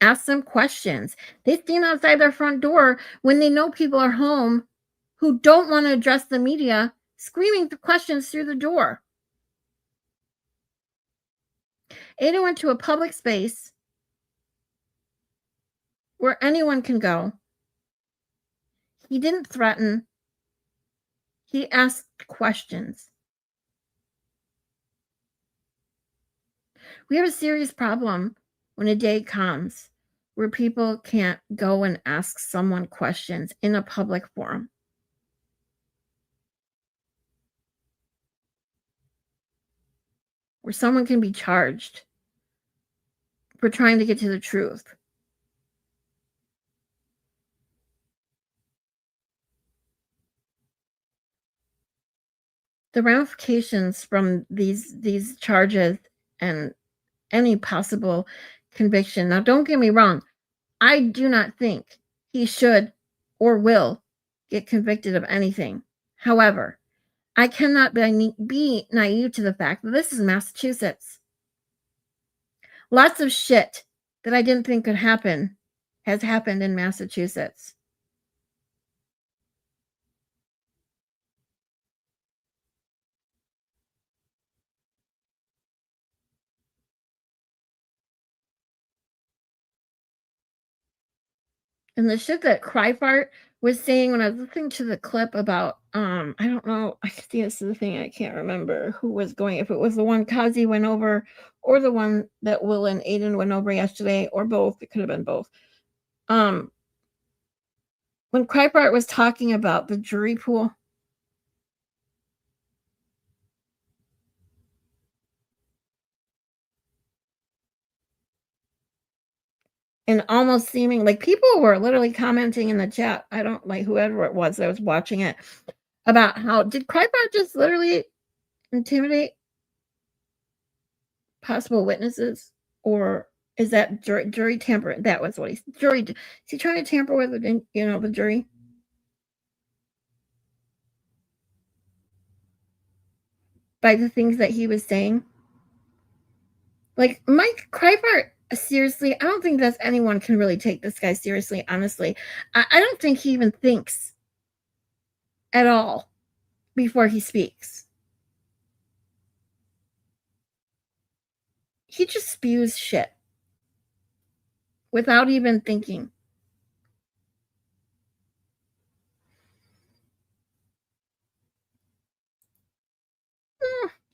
Ask them questions. They stand outside their front door when they know people are home who don't want to address the media, screaming questions through the door. Ada went to a public space where anyone can go. He didn't threaten. He asked questions. We have a serious problem when a day comes where people can't go and ask someone questions in a public forum. Where someone can be charged for trying to get to the truth. The ramifications from these charges and any possible conviction. Now, don't get me wrong. I do not think he should or will get convicted of anything. However, I cannot be naive to the fact that this is Massachusetts. Lots of shit that I didn't think could happen has happened in Massachusetts. And the shit that Cryfart was saying when I was listening to the clip about, I don't know, I see this is the thing, I can't remember who was going, if it was the one Cossy went over, or the one that Will and Aiden went over yesterday, or both. It could have been both. When Cryfart was talking about the jury pool, and almost seeming like people were literally commenting in the chat, I don't like whoever it was that was watching it, about how did Cryfart just literally intimidate possible witnesses, or is that jury tampering? That was what jury. Is he trying to tamper with the jury? By the things that he was saying, like Mike Cryfart. Seriously, I don't think that anyone can really take this guy seriously. Honestly, I don't think he even thinks at all before he speaks. He just spews shit without even thinking.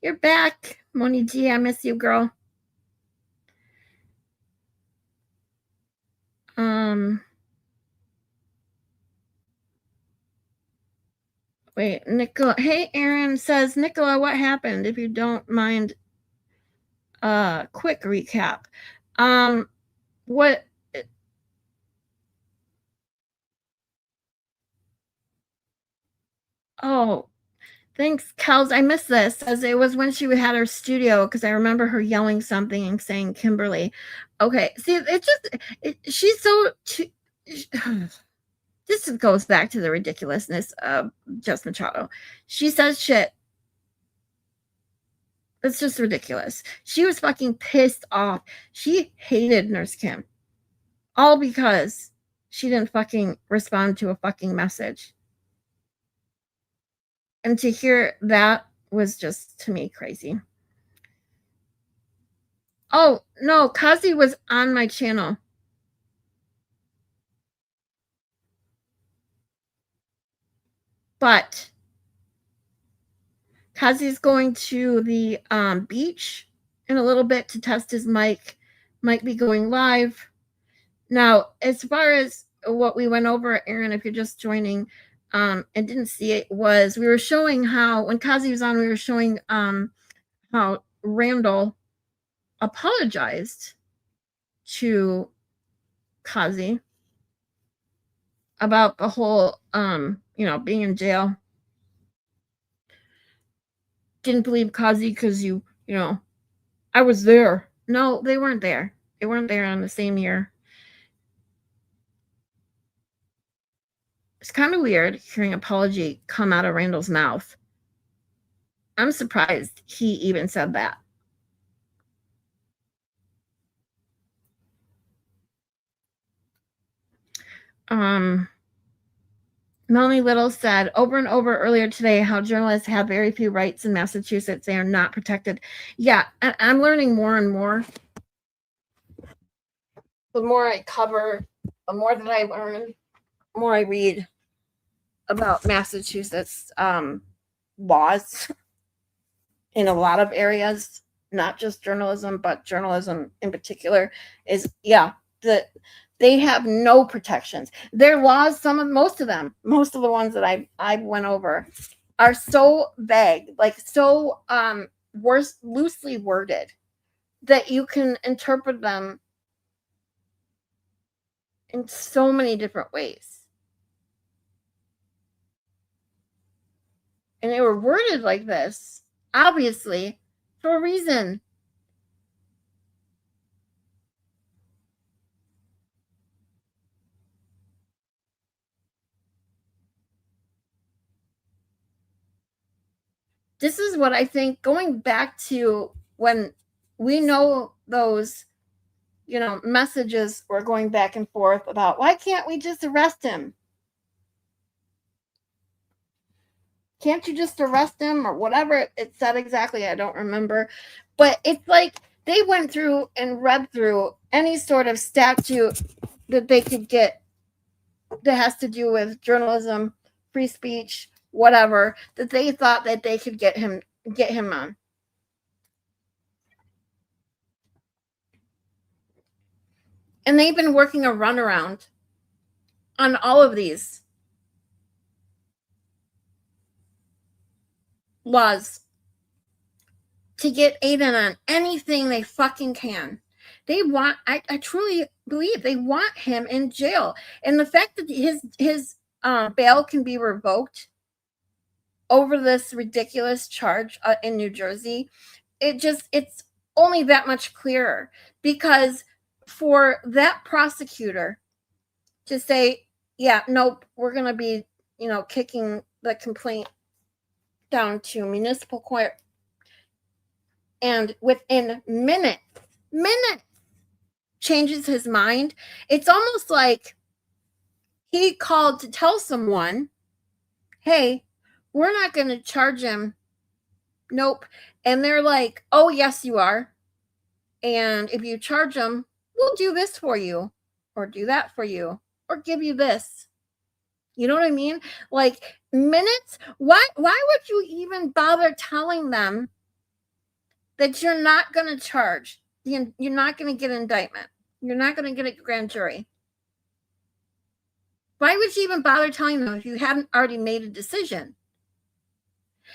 You're back, Moni G. I miss you, girl. Wait, Nicola. Hey, Aaron says, Nicola, what happened? If you don't mind, quick recap. What? Oh, thanks, Kels. I missed this. As it was when she had her studio, because I remember her yelling something and saying Kimberly. Okay, see, she's so. This goes back to the ridiculousness of Jess Machado. She says shit. It's just ridiculous. She was fucking pissed off. She hated Nurse Kim. All because she didn't fucking respond to a fucking message. And to hear that was just, to me, crazy. Oh, no, Cossy was on my channel. But Cossy's going to the beach in a little bit to test his mic. Might be going live. Now, as far as what we went over, Aaron, if you're just joining and didn't see it, was we were showing how, when Cossy was on, we were showing how Randall apologized to Cossy about the whole, being in jail. Didn't believe Cossy because I was there. No, they weren't there. They weren't there on the same year. It's kind of weird hearing apology come out of Randall's mouth. I'm surprised he even said that. Melanie Little said over and over earlier today how journalists have very few rights in Massachusetts. They are not protected. Yeah, I'm learning more and more. The more I cover, the more that I learn, the more I read about Massachusetts laws in a lot of areas, not just journalism, but journalism in particular, is, they have no protections. Their laws, most of the ones that I went over, are so vague, like so loosely worded, that you can interpret them in so many different ways. And they were worded like this, obviously, for a reason. This is what I think, going back to when we know those, messages were going back and forth about, why can't we just arrest him? Can't you just arrest him, or whatever it said exactly? I don't remember. But it's like they went through and read through any sort of statute that they could get that has to do with journalism, free speech, whatever, that they thought that they could get him on. And they've been working a runaround on all of these laws to get Aiden on anything they fucking can. They want, I truly believe they want him in jail. And the fact that his bail can be revoked over this ridiculous charge in New Jersey, it's only that much clearer, because for that prosecutor to say, yeah, nope, we're going to be, kicking the complaint down to municipal court, and within minutes, changes his mind. It's almost like he called to tell someone, hey, we're not going to charge him. Nope. And they're like, oh, yes, you are. And if you charge him, we'll do this for you, or do that for you, or give you this. You know what I mean? Like, minutes. Why would you even bother telling them that you're not going to charge? You're not going to get an indictment. You're not going to get a grand jury. Why would you even bother telling them if you hadn't already made a decision?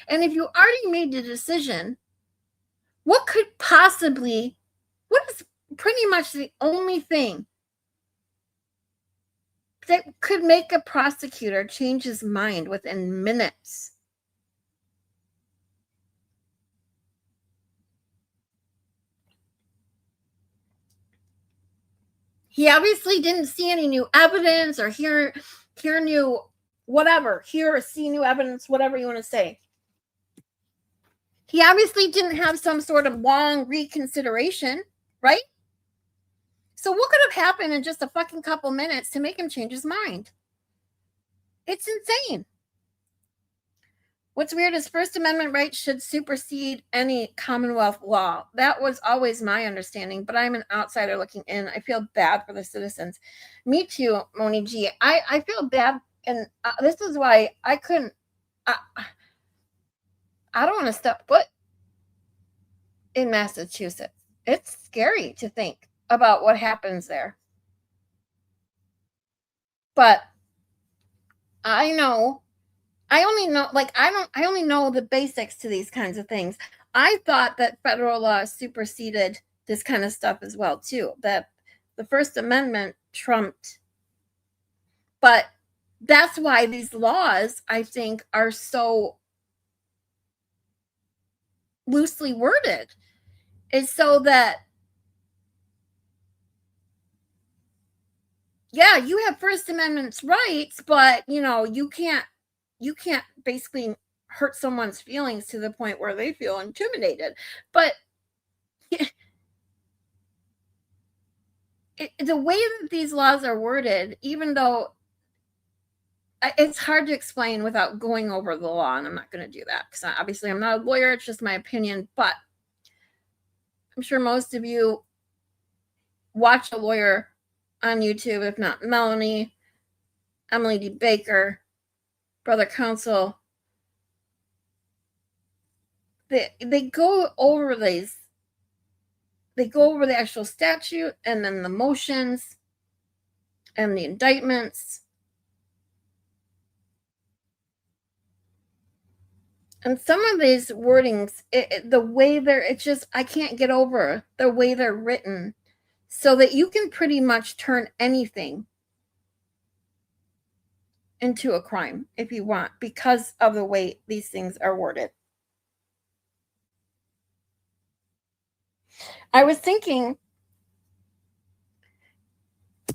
And if you already made the decision, what is pretty much the only thing that could make a prosecutor change his mind within minutes? He obviously didn't see any new evidence, or hear new whatever, hear or see new evidence, whatever you want to say. He obviously didn't have some sort of long reconsideration, right? So what could have happened in just a fucking couple minutes to make him change his mind? It's insane. What's weird is First Amendment rights should supersede any Commonwealth law. That was always my understanding, but I'm an outsider looking in. I feel bad for the citizens. Me too, Moni G. I feel bad, and this is why I couldn't. I don't want to step foot in Massachusetts. It's scary to think about what happens there. But I know. I only know the basics to these kinds of things. I thought that federal law superseded this kind of stuff as well, too, that the First Amendment trumped. But that's why these laws, I think, are so loosely worded, is so that, yeah, you have First Amendment rights, but, you can't basically hurt someone's feelings to the point where they feel intimidated. But the way that these laws are worded, even though it's hard to explain without going over the law, and I'm not going to do that because obviously I'm not a lawyer. It's just my opinion, but I'm sure most of you watch a lawyer on YouTube, if not Melanie, Emily D. Baker, Brother Counsel. They go over these. They go over the actual statute and then the motions and the indictments. And some of these wordings, the way I can't get over the way they're written, so that you can pretty much turn anything into a crime if you want, because of the way these things are worded. I was thinking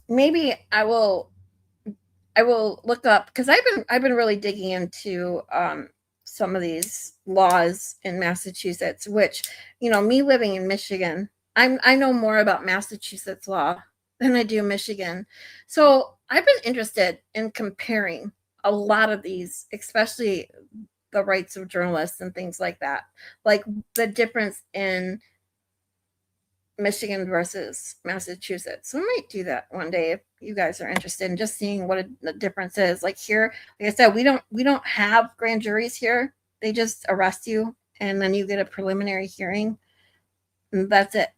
maybe I will look up, because I've been really digging into some of these laws in Massachusetts, which, me living in Michigan, I know more about Massachusetts law than I do Michigan. So I've been interested in comparing a lot of these, especially the rights of journalists and things like that, like the difference in Michigan versus Massachusetts. So I might do that one day if you guys are interested in just seeing what the difference is. Like here, like I said, we don't have grand juries here. They just arrest you and then you get a preliminary hearing. And that's it.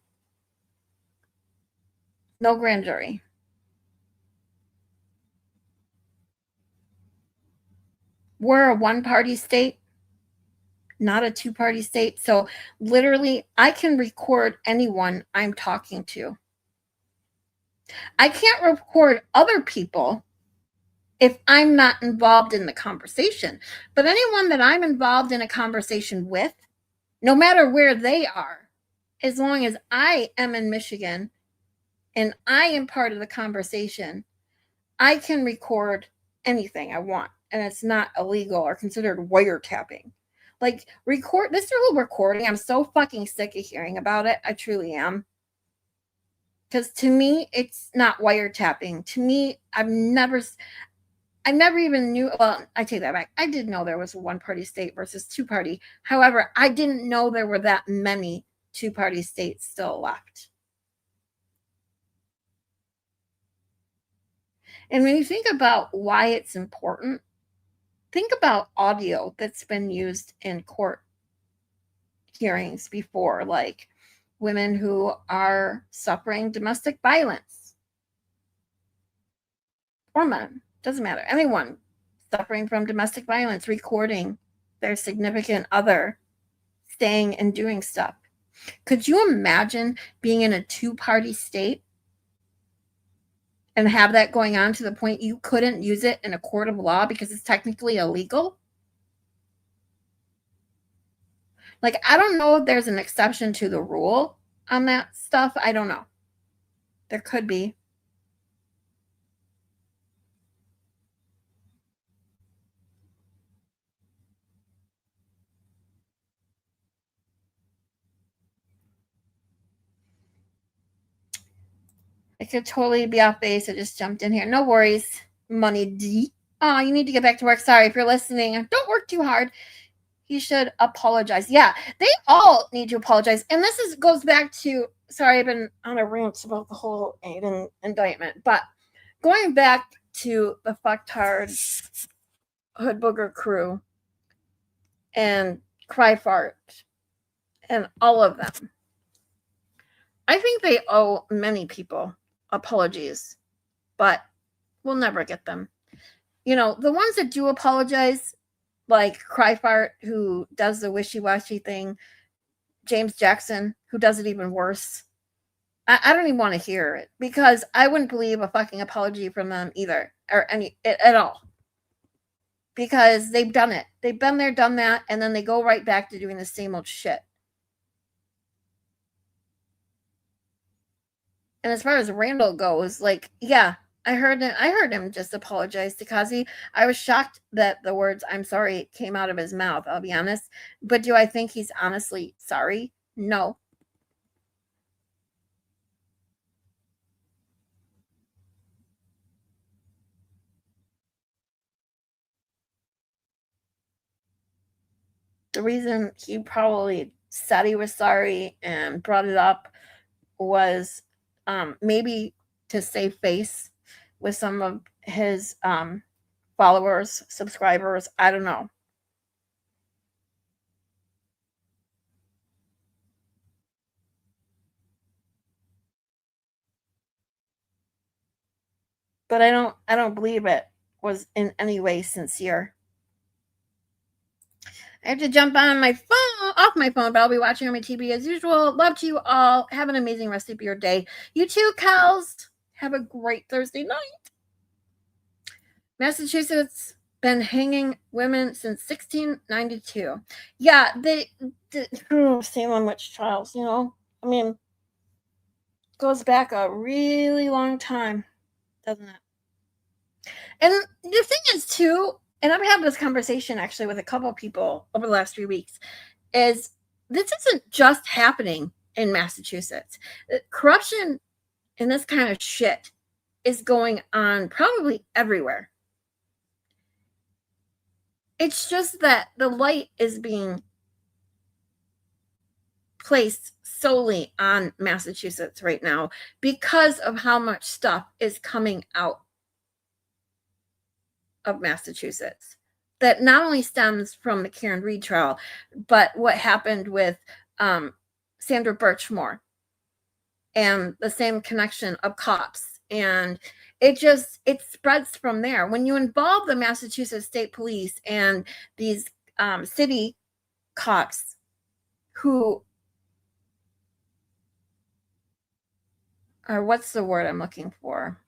No grand jury. We're a one-party state, not a two-party state. So literally, I can record anyone I'm talking to. I can't record other people if I'm not involved in the conversation. But anyone that I'm involved in a conversation with, no matter where they are, as long as I am in Michigan and I am part of the conversation, I can record anything I want. And it's not illegal or considered wiretapping. Like, this little recording, I'm so fucking sick of hearing about it. I truly am. Because to me, it's not wiretapping. To me, I never even knew. Well, I take that back. I did know there was a one-party state versus two-party. However, I didn't know there were that many two-party states still left. And when you think about why it's important, think about audio that's been used in court hearings before, like women who are suffering domestic violence, or men, doesn't matter, anyone suffering from domestic violence, recording their significant other staying and doing stuff. Could you imagine being in a two-party state and have that going on to the point you couldn't use it in a court of law because it's technically illegal? Like, I don't know if there's an exception to the rule on that stuff. I don't know. There could be. It could totally be off base. I just jumped in here. No worries, Money D. Oh, you need to get back to work. Sorry if you're listening. Don't work too hard. he should apologize. Yeah, they all need to apologize. And this goes back to, sorry, I've been on a rant about the whole Aiden indictment, but going back to the fucktard Hood Booger crew and Cry Fart and all of them, I think they owe many people apologies, but we'll never get them. You know, the ones that do apologize, like Cry Fart, who does the wishy-washy thing, James Jackson, who does it even worse. I don't even want to hear it, because I wouldn't believe a fucking apology from them either, or at all. Because they've done it. They've been there, done that, and then they go right back to doing the same old shit. And as far as Randall goes, like, yeah, I heard him just apologize to Cossy. I was shocked that the words "I'm sorry" came out of his mouth, I'll be honest. But do I think he's honestly sorry? No. The reason he probably said he was sorry and brought it up was maybe to save face with some of his followers, subscribers. I don't know. But I don't believe it was in any way sincere. I have to jump on my phone, off my phone, but I'll be watching on my TV as usual. Love to you all. Have an amazing rest of your day. You too, Kels. Have a great Thursday night. Massachusetts been hanging women since 1692. Yeah, Salem witch trials, you know. I mean, goes back a really long time, doesn't it? And the thing is, too, and I've had this conversation actually with a couple of people over the last 3 weeks, is this isn't just happening in Massachusetts. Corruption and this kind of shit is going on probably everywhere. It's just that the light is being placed solely on Massachusetts right now because of how much stuff is coming out of Massachusetts that not only stems from the Karen Reed trial, but what happened with Sandra Birchmore and the same connection of cops. And it spreads from there. When you involve the Massachusetts State Police and these city cops who are, what's the word I'm looking for?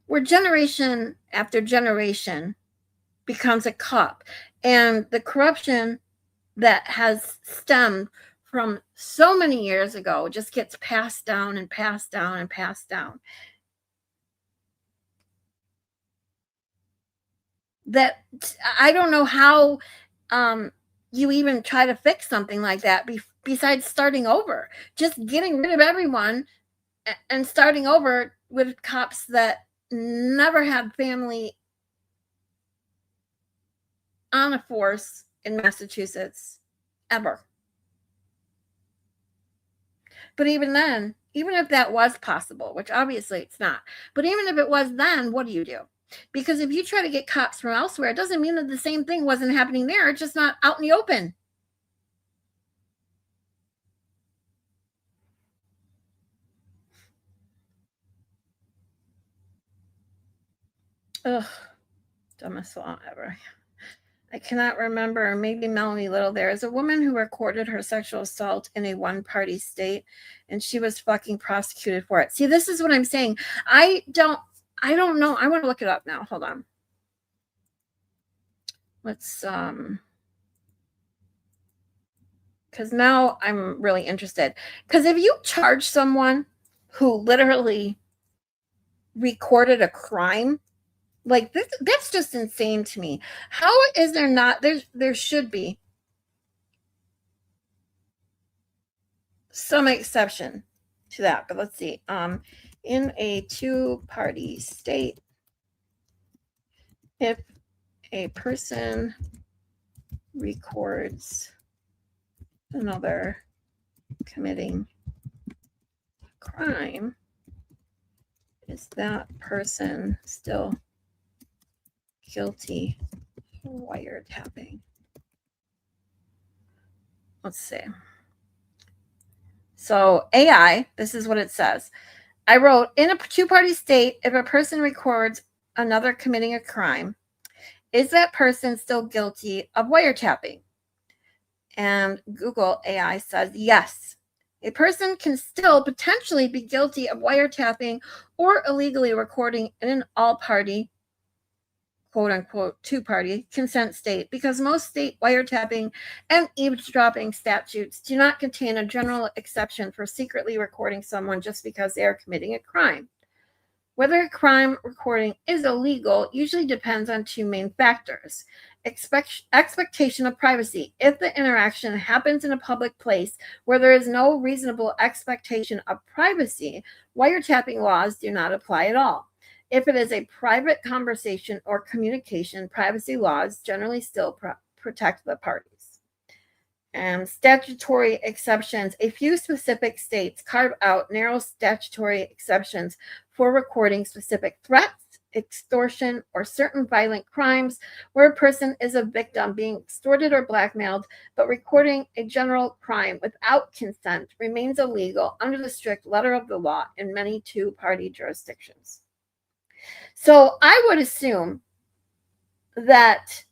Where generation after generation becomes a cop, and the corruption that has stemmed from so many years ago just gets passed down and passed down and passed down. That I don't know how you even try to fix something like that besides starting over, just getting rid of everyone and starting over with cops that never had family on a force in Massachusetts ever. But even then, even if that was possible, which obviously it's not, but even if it was then, what do you do? Because if you try to get cops from elsewhere, it doesn't mean that the same thing wasn't happening there. It's just not out in the open. Ugh, dumbest law ever. I cannot remember. Maybe Melanie Little. There is a woman who recorded her sexual assault in a one-party state, and she was fucking prosecuted for it. See, this is what I'm saying. I don't know. I want to look it up now. Hold on. Let's because now I'm really interested. Because if you charge someone who literally recorded a crime, like this, that's just insane to me. How is there not? There should be some exception to that, but let's see. In a two-party state, if a person records another committing crime, is that person still guilty of wiretapping? Let's see. So AI, this is what it says. I wrote, in a two-party state, if a person records another committing a crime, is that person still guilty of wiretapping? And Google AI says yes. A person can still potentially be guilty of wiretapping or illegally recording in an all-party, quote-unquote, two-party consent state because most state wiretapping and eavesdropping statutes do not contain a general exception for secretly recording someone just because they are committing a crime. Whether a crime recording is illegal usually depends on two main factors. Expectation of privacy. If the interaction happens in a public place where there is no reasonable expectation of privacy, wiretapping laws do not apply at all. If it is a private conversation or communication, privacy laws generally still protect the parties. And statutory exceptions. A few specific states carve out narrow statutory exceptions for recording specific threats, extortion, or certain violent crimes where a person is a victim being extorted or blackmailed, but recording a general crime without consent remains illegal under the strict letter of the law in many two-party jurisdictions. So I would assume that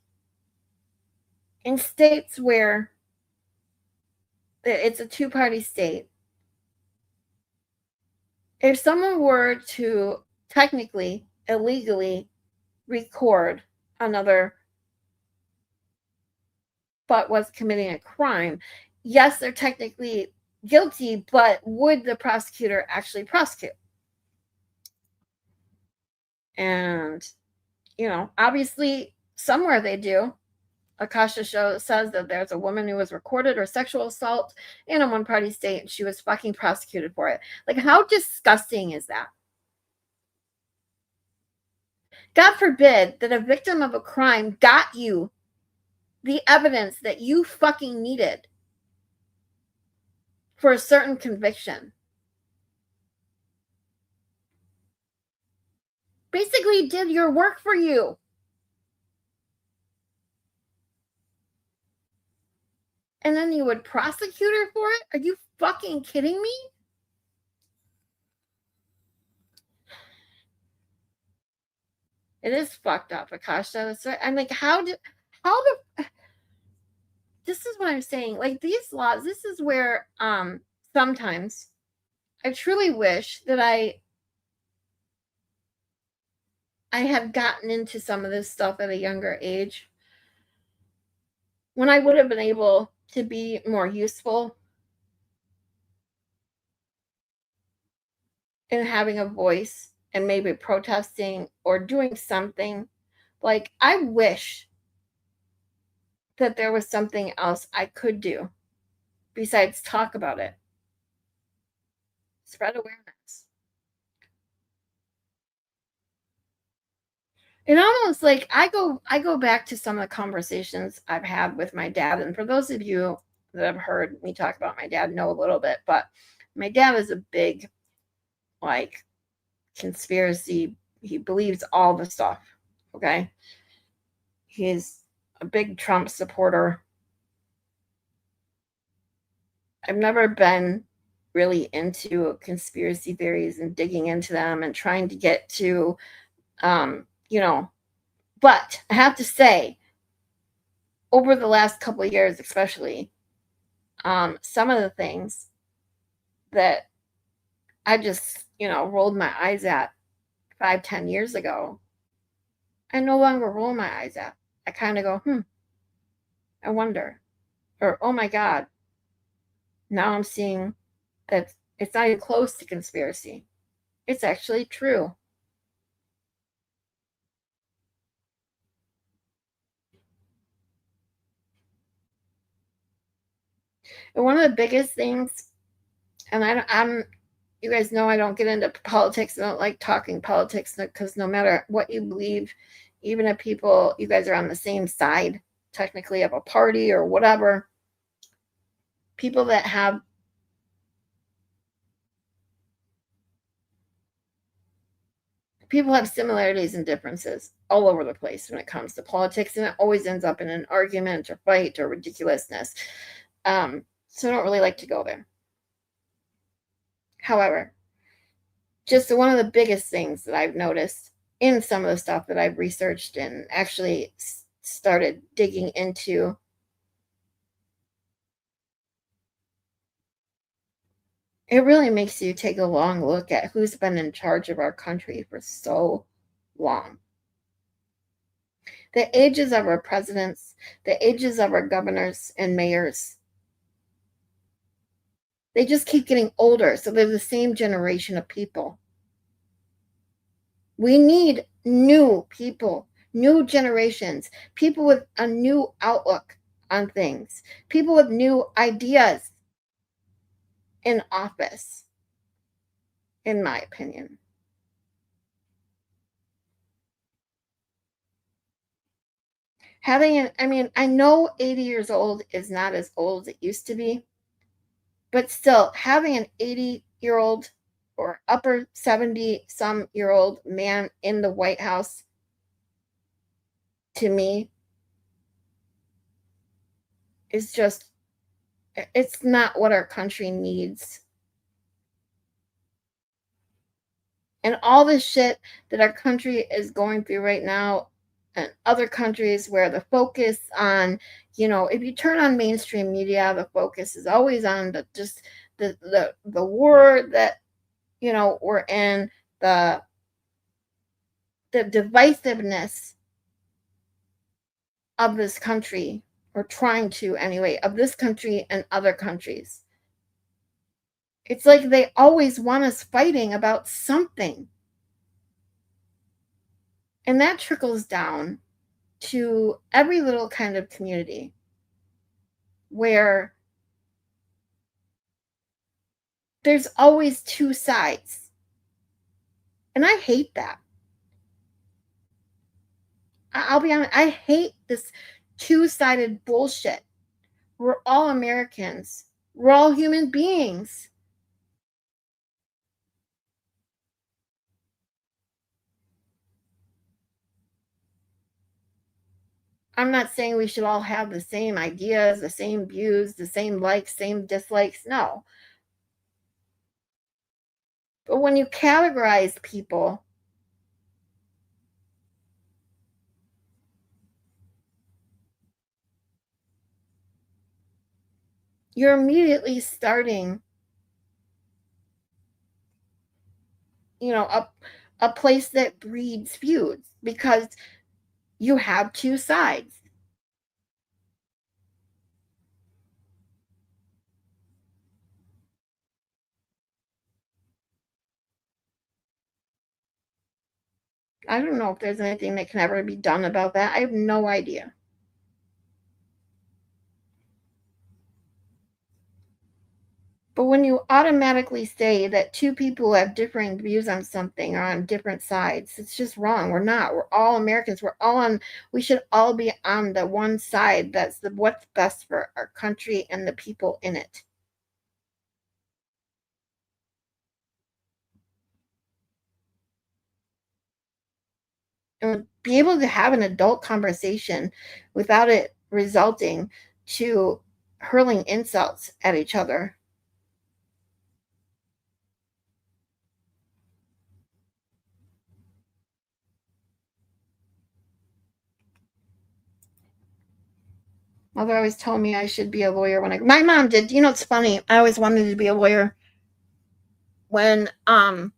in states where it's a two-party state, if someone were to technically, illegally record another but was committing a crime, yes, they're technically guilty, but would the prosecutor actually prosecute? And, obviously somewhere they do. Akasha show says that there's a woman who was recorded her sexual assault in a one-party state and she was fucking prosecuted for it. Like, how disgusting is that? God forbid that a victim of a crime got you the evidence that you fucking needed for a certain conviction. Basically did your work for you. And then you would prosecute her for it? Are you fucking kidding me? It is fucked up, Akasha. I'm like, this is what I'm saying. Like, these laws, this is where sometimes I truly wish that I had gotten into some of this stuff at a younger age when I would have been able to be more useful in having a voice and maybe protesting or doing something. Like, I wish that there was something else I could do besides talk about it. Spread awareness. It almost like I go back to some of the conversations I've had with my dad. And for those of you that have heard me talk about my dad, know a little bit, but my dad is a big, like, conspiracy. He believes all the stuff. Okay. He's a big Trump supporter. I've never been really into conspiracy theories and digging into them and trying to get to, but I have to say, over the last couple of years, especially, some of the things that I just, rolled my eyes at 5-10 years ago, I no longer roll my eyes at. I kind of go, I wonder, or, oh my God, now I'm seeing that it's not even close to conspiracy. It's actually true. And one of the biggest things, and You guys know I don't get into politics. I don't like talking politics because no matter what you believe, even if you guys are on the same side, technically of a party or whatever, people have similarities and differences all over the place when it comes to politics, and it always ends up in an argument or fight or ridiculousness. So I don't really like to go there. However, just one of the biggest things that I've noticed in some of the stuff that I've researched and actually started digging into, it really makes you take a long look at who's been in charge of our country for so long. The ages of our presidents, the ages of our governors and mayors, they just keep getting older, so they're the same generation of people. We need new people, new generations, people with a new outlook on things, people with new ideas in office, in my opinion. I know 80 years old is not as old as it used to be, but still, having an 80-year-old or upper 70-some-year-old man in the White House, to me, is just, it's not what our country needs. And all this shit that our country is going through right now, and other countries where the focus on, if you turn on mainstream media, the focus is always on the war that, we're in, the divisiveness of this country, or trying to anyway, of this country and other countries. It's like they always want us fighting about something. And that trickles down to every little kind of community where there's always two sides. And I hate that. I'll be honest, I hate this two-sided bullshit. We're all Americans. We're all human beings. I'm not saying we should all have the same ideas, the same views, the same likes, same dislikes. No. But when you categorize people, you're immediately starting, a place that breeds feuds because you have two sides. I don't know if there's anything that can ever be done about that. I have no idea. But when you automatically say that two people have differing views on something or on different sides, it's just wrong. We're not. We're all Americans. We should all be on the one side that's what's best for our country and the people in it. And be able to have an adult conversation without it resulting to hurling insults at each other. Mother always told me I should be a lawyer my mom did. It's funny. I always wanted to be a lawyer. When, I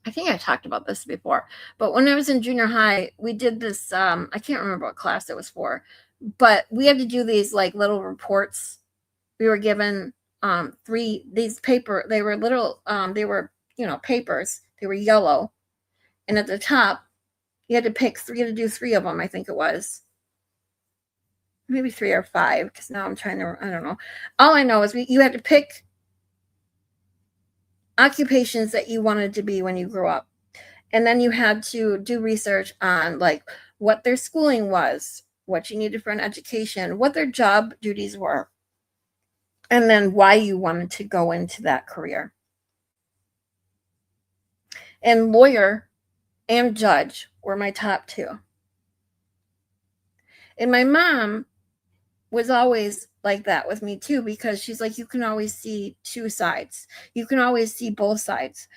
think I talked about this before, but when I was in junior high, we did this, I can't remember what class it was for, but we had to do these like little reports. We were given these paper, they were little, they were, papers. They were yellow. And at the top, you had to pick three, you had to do three of them, I think it was. Maybe 3 or 5, because now I'm trying to, I don't know. All I know is you had to pick occupations that you wanted to be when you grew up. And then you had to do research on like what their schooling was, what you needed for an education, what their job duties were, and then why you wanted to go into that career. And lawyer and judge were my top two. And my mom was always like that with me too, because she's like, you can always see two sides. You can always see both sides.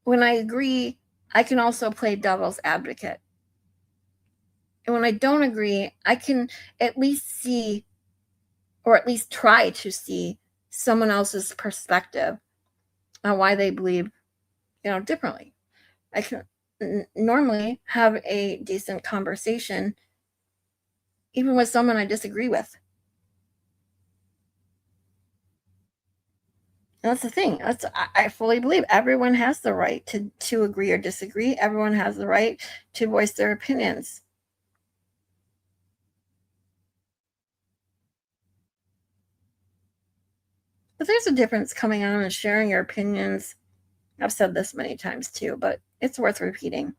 When I agree, I can also play devil's advocate. And when I don't agree, I can at least see, or at least try to see, someone else's perspective on why they believe, differently. I can normally have a decent conversation even with someone I disagree with. And that's the thing. I fully believe everyone has the right to agree or disagree. Everyone has the right to voice their opinions. But there's a difference coming on and sharing your opinions. I've said this many times too, but it's worth repeating.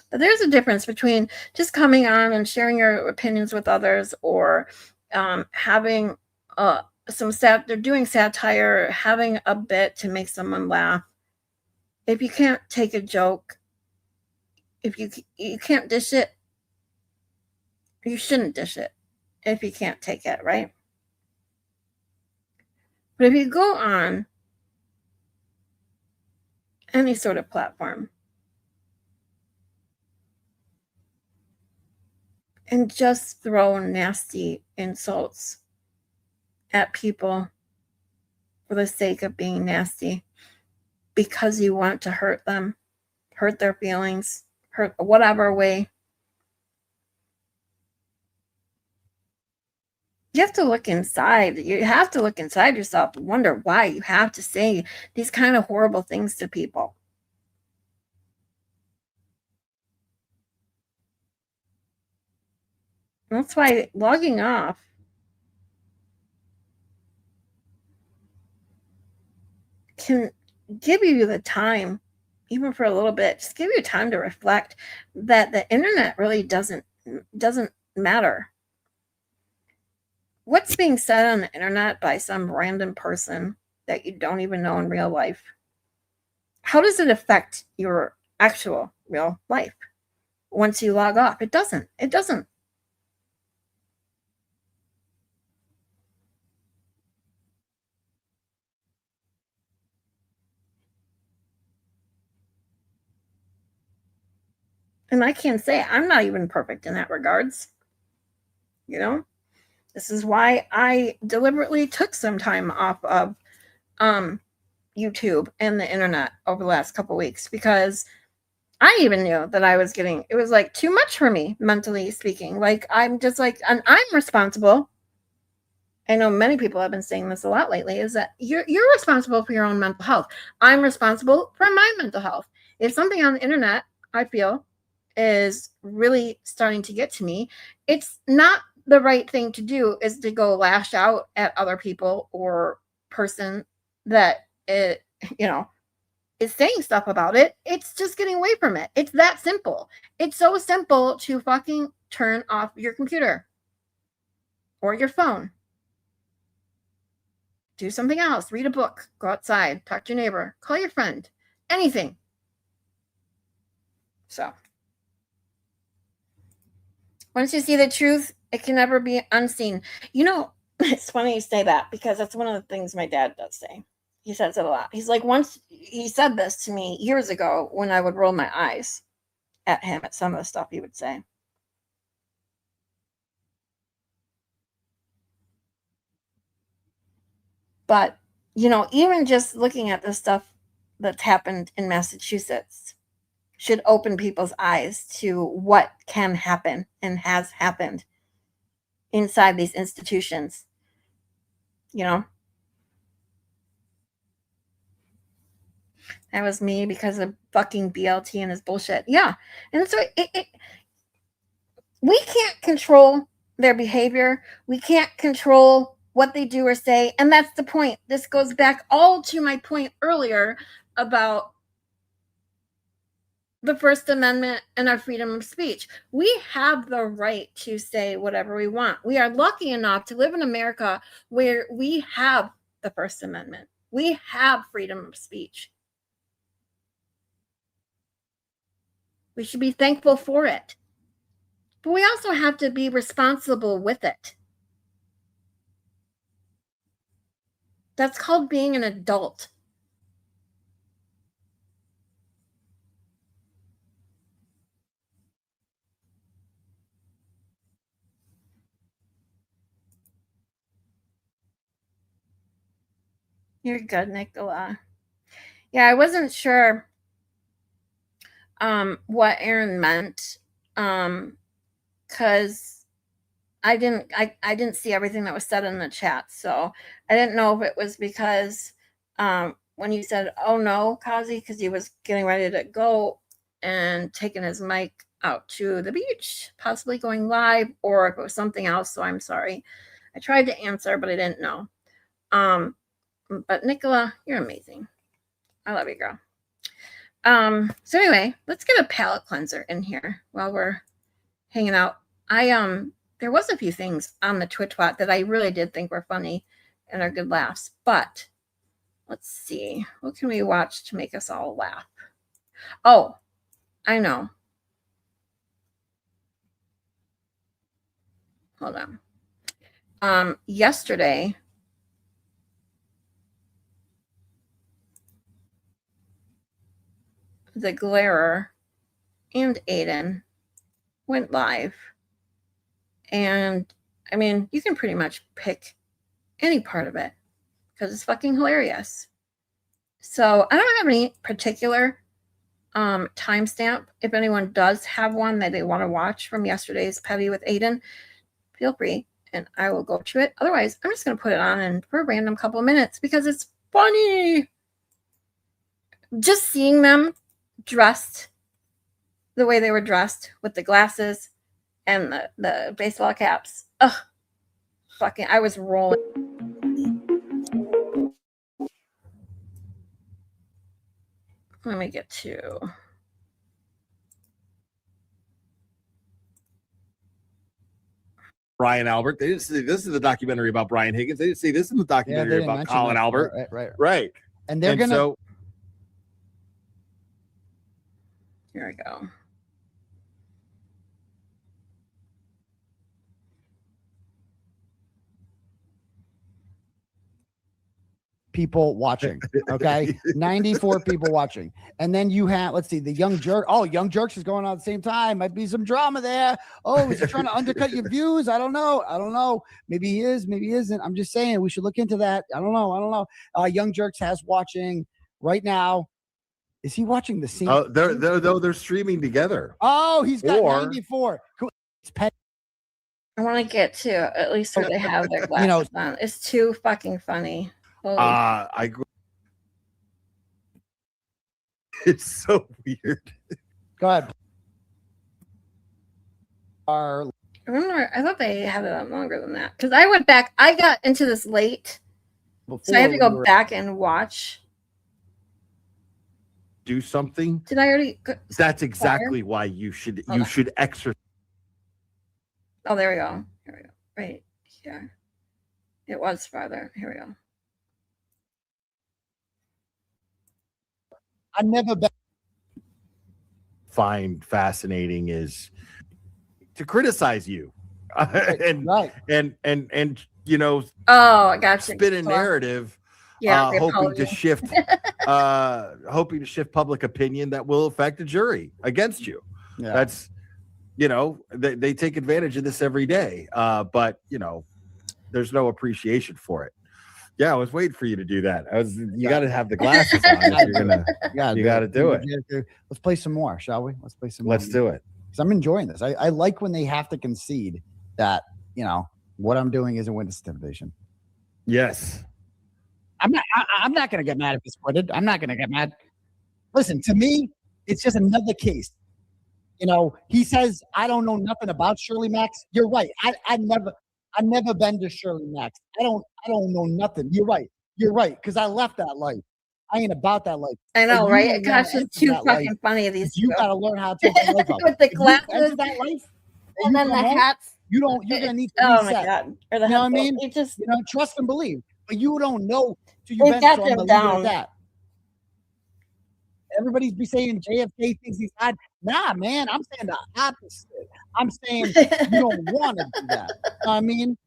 But there's a difference between just coming on and sharing your opinions with others, or having they're doing satire, having a bit to make someone laugh. If you can't take a joke, if you can't dish it, you shouldn't dish it if you can't take it, right? But if you go on any sort of platform and just throw nasty insults at people for the sake of being nasty, because you want to hurt them, hurt their feelings, hurt whatever way, you have to look inside. You have to look inside yourself and wonder why you have to say these kind of horrible things to people. That's why logging off can give you the time, even for a little bit, just give you time to reflect that the internet really doesn't matter. What's being said on the internet by some random person that you don't even know in real life, how does it affect your actual real life once you log off? It doesn't. And I can't say I'm not even perfect in that regards. This is why I deliberately took some time off of YouTube and the internet over the last couple weeks, because I even knew that it was like too much for me, mentally speaking. Like, I'm just like, and I'm responsible. I know many people have been saying this a lot lately, is that you're responsible for your own mental health. I'm responsible for my mental health. If something on the internet, I feel, is really starting to get to me, it's not the right thing to do is to go lash out at other people or person that is saying stuff about it. It's just getting away from it. It's that simple. It's so simple to fucking turn off your computer or your phone. Do something else. Read a book. Go outside. Talk to your neighbor. Call your friend. Anything. So, once you see the truth, it can never be unseen. It's funny you say that, because that's one of the things my dad does say. He says it a lot. He's like, once he said this to me years ago when I would roll my eyes at him at some of the stuff he would say. But, even just looking at the stuff that's happened in Massachusetts should open people's eyes to what can happen and has happened inside these institutions. That was me because of fucking BLT and his bullshit. Yeah. And so we can't control their behavior. We can't control what they do or say. And that's the point. This goes back all to my point earlier about the First Amendment and our freedom of speech. We have the right to say whatever we want. We are lucky enough to live in America where we have the First Amendment. We have freedom of speech. We should be thankful for it. But we also have to be responsible with it. That's called being an adult. You're good, Nicola. Yeah, I wasn't sure what Aaron meant, because I didn't see everything that was said in the chat, so I didn't know if it was because when you said, "Oh no, Cossy," because he was getting ready to go and taking his mic out to the beach, possibly going live, or if it was something else. So I'm sorry. I tried to answer, but I didn't know. But Nicola, you're amazing. I love you, girl. So anyway, let's get a palate cleanser in here while we're hanging out. There was a few things on the Twitch bot that I really did think were funny and are good laughs, but let's see. What can we watch to make us all laugh? Oh, I know. Hold on. Yesterday, the Glarer and Aiden went live. And I mean, you can pretty much pick any part of it because it's fucking hilarious. So I don't have any particular timestamp. If anyone does have one that they want to watch from yesterday's Petty with Aiden, feel free and I will go to it. Otherwise, I'm just going to put it on and for a random couple of minutes because it's funny. Just seeing them dressed the way they were dressed with the glasses and the baseball caps. Ugh. Fucking, I was rolling. Let me get to... Brian Albert. They didn't see this is the documentary about Brian Higgins. They didn't see this in the documentary about Colin that. Albert. Right. And they're going to... Here we go. People watching. Okay. 94 people watching. And then you have, let's see, the Young Jerk. Oh, Young Jerks is going on at the same time. Might be some drama there. Oh, is he trying to undercut your views? I don't know. Maybe he is, maybe he isn't. I'm just saying we should look into that. I don't know. Young Jerks has watching right now. Is he watching the scene? Oh, they're streaming together. Oh, he's got 94. Cool. It's Pet. I want to get to at least where they have their glasses on. It's too fucking funny. It's so weird. Go ahead. I thought they had it on longer than that because I went back. I got into this late, so I had to go back and watch. Do something. Did I already? That's exactly why you should exercise. Oh, there we go. Here we go. Right here. It was farther. Here we go. I've never been. Find fascinating is to criticize you, and you know. Oh, I got you. Spin a narrative. Yeah, hoping to shift public opinion that will affect a jury against you. Yeah. That's, they take advantage of this every day. But there's no appreciation for it. Yeah, I was waiting for you to do that. You got to have the glasses on. You got to do it. Let's play some more, shall we? Let's play some more. Let's do it. Because I'm enjoying this. I like when they have to concede that, what I'm doing isn't witness intimidation. Yes. I'm not going to get mad if it's quitted. I'm not going to get mad. Listen, to me, it's just another case. You know, he says, I don't know nothing about Shirley Max. You're right. I've never been to Shirley Max. I don't know nothing. You're right. Because I left that life. I ain't about that life. I know, But you right? don't Gosh, wanna it's enter too that fucking life. funny. These You two. got to learn how to take that life out. With the If you enter glasses that life, and then the hats. you're gonna need to Oh my reset. god! Or the You know what I headphones. mean? It just Trust and believe. But you don't know till They you've been. got So I'm them gonna leave it down. at that. Everybody's be saying JFK thinks he's hot. Nah, man, I'm saying the opposite. I'm saying you don't want to do that. You know what I mean?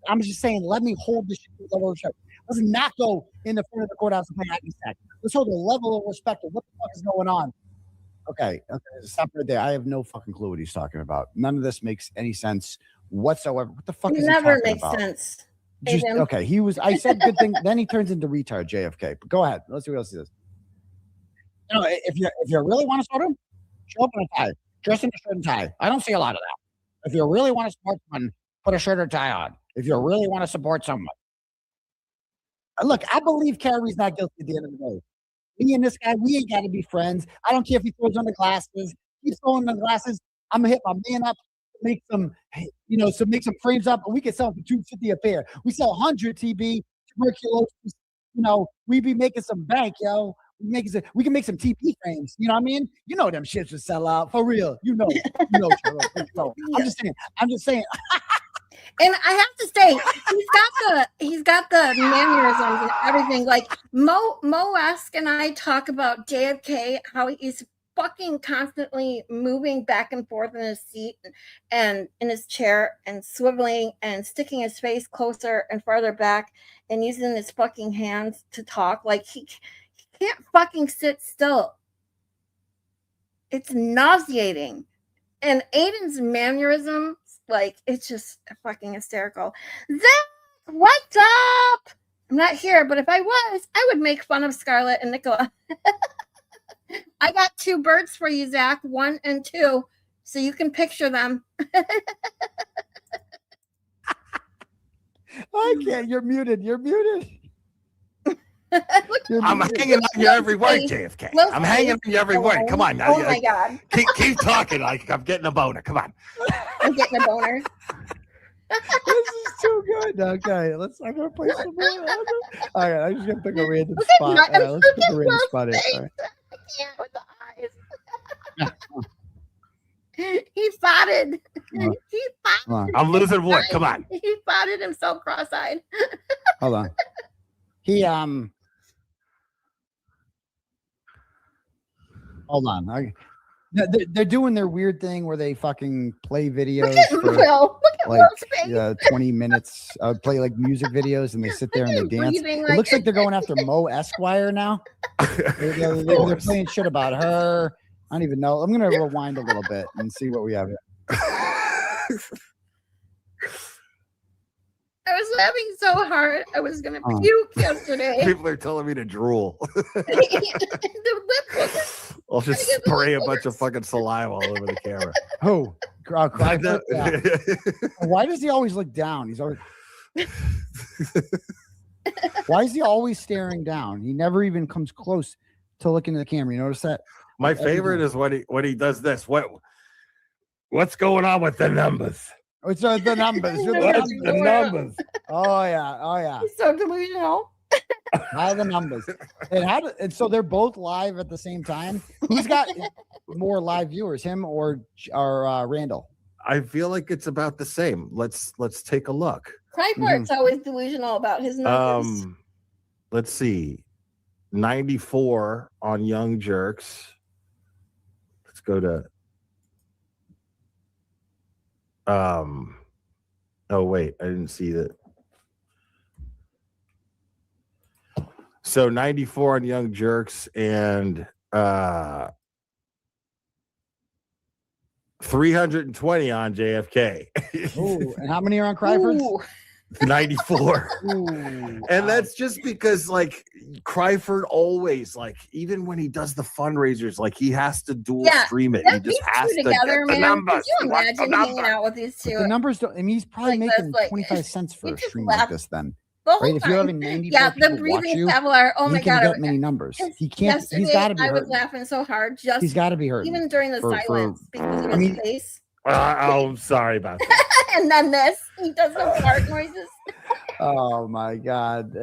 I'm just saying, let me hold the shit with a level of respect. Let's not go in the front of the courthouse and play hacky sack. Let's hold a level of respect of what the fuck is going on. Okay, stop right there. I have no fucking clue what he's talking about. None of this makes any sense whatsoever. What the fuck It is he never talking makes about? sense. Just, Aiden. okay, I said good thing, then he turns into retard JFK. But go ahead. Let's see what else he says. You know, if you really want to support him, show up in a tie. Dress in a shirt and tie. I don't see a lot of that. If you really want to support someone, put a shirt or tie on. If you really want to support someone. Look, I believe Carrie's not guilty at the end of the day. Me and this guy, we ain't got to be friends. I don't care if he throws on the glasses. Keep throwing on the glasses. I'm gonna hit my man up, make some frames up, and we can sell them for $250 a pair. We sell 100 TB, tuberculosis. You know, we be making some bank, yo. We can make some TP frames. You know what I mean? You know them shits will sell out for real. You know, Charlotte. I'm just saying. And I have to say, he's got the mannerisms and everything. Like Mo-esque and I talk about JFK, how he's fucking constantly moving back and forth in his seat and in his chair and swiveling and sticking his face closer and farther back and using his fucking hands to talk. Like he can't fucking sit still. It's nauseating. And Aiden's mannerisms, like, it's just fucking hysterical. Zach, what's up? I'm not here, but if I was, I would make fun of Scarlet and Nicola. I got 2 birds for you, Zach, 1 and 2, so you can picture them. I can't. You're muted. I'm hanging on you every word, JFK. I'm hanging on you every word. Come on now. Oh my god. Keep talking like I'm getting a boner. Come on. I'm getting a boner. This is too good. Okay, I'm gonna play some more. All right, I'm just gonna pick a random Look spot. at All right, let's pick a random spot here. All right. I can't with the eyes. He farted. He farted. I'm losing wood. Come on. He farted himself cross-eyed. Hold on. He Hold on. They're doing their weird thing where they fucking play videos for 20 minutes. Play like music videos and they sit there and they dance. It looks like they're going after Mo Esquire now. They're playing shit about her. I don't even know. I'm gonna rewind a little bit and see what we have here. I was laughing so hard I was gonna puke yesterday. People are telling me to drool. The lip I'll just spray a bunch of fucking saliva all over the camera. Who? Why does he always look down? He's always. Why is he always staring down? He never even comes close to looking at the camera. You notice that? My favorite is when he does this. What's going on with the numbers? It's the numbers. The numbers. Oh yeah. He's so delusional. How are the numbers? And so they're both live at the same time. Who's got more live viewers, him or Randall? I feel like it's about the same. Let's take a look. Cryport's always delusional about his numbers. Let's see. 94 on Young Jerks. Let's go to oh wait, I didn't see that. So 94 on Young Jerks and 320 on JFK. Ooh, and how many are on Cryford's? 94. Ooh, and that's just because like Cryford always, like, even when he does the fundraisers, like he has to dual stream it. He just has to together, get the numbers. Could you imagine hanging out with these two? The numbers don't. I mean, he's probably making 25 cents for a stream like this. Then The whole Right? If you're time. having 94 Yeah, the people watch breathing you, Kevlar. Oh he my can god. get many numbers. He can't. Yesterday, He's got to be I was hurting. laughing so hard. Just He's got to be hurting. even during the for- silence because of I his mean- face. Oh, I'm sorry about that. And then this, he does some fart noises. Oh my God!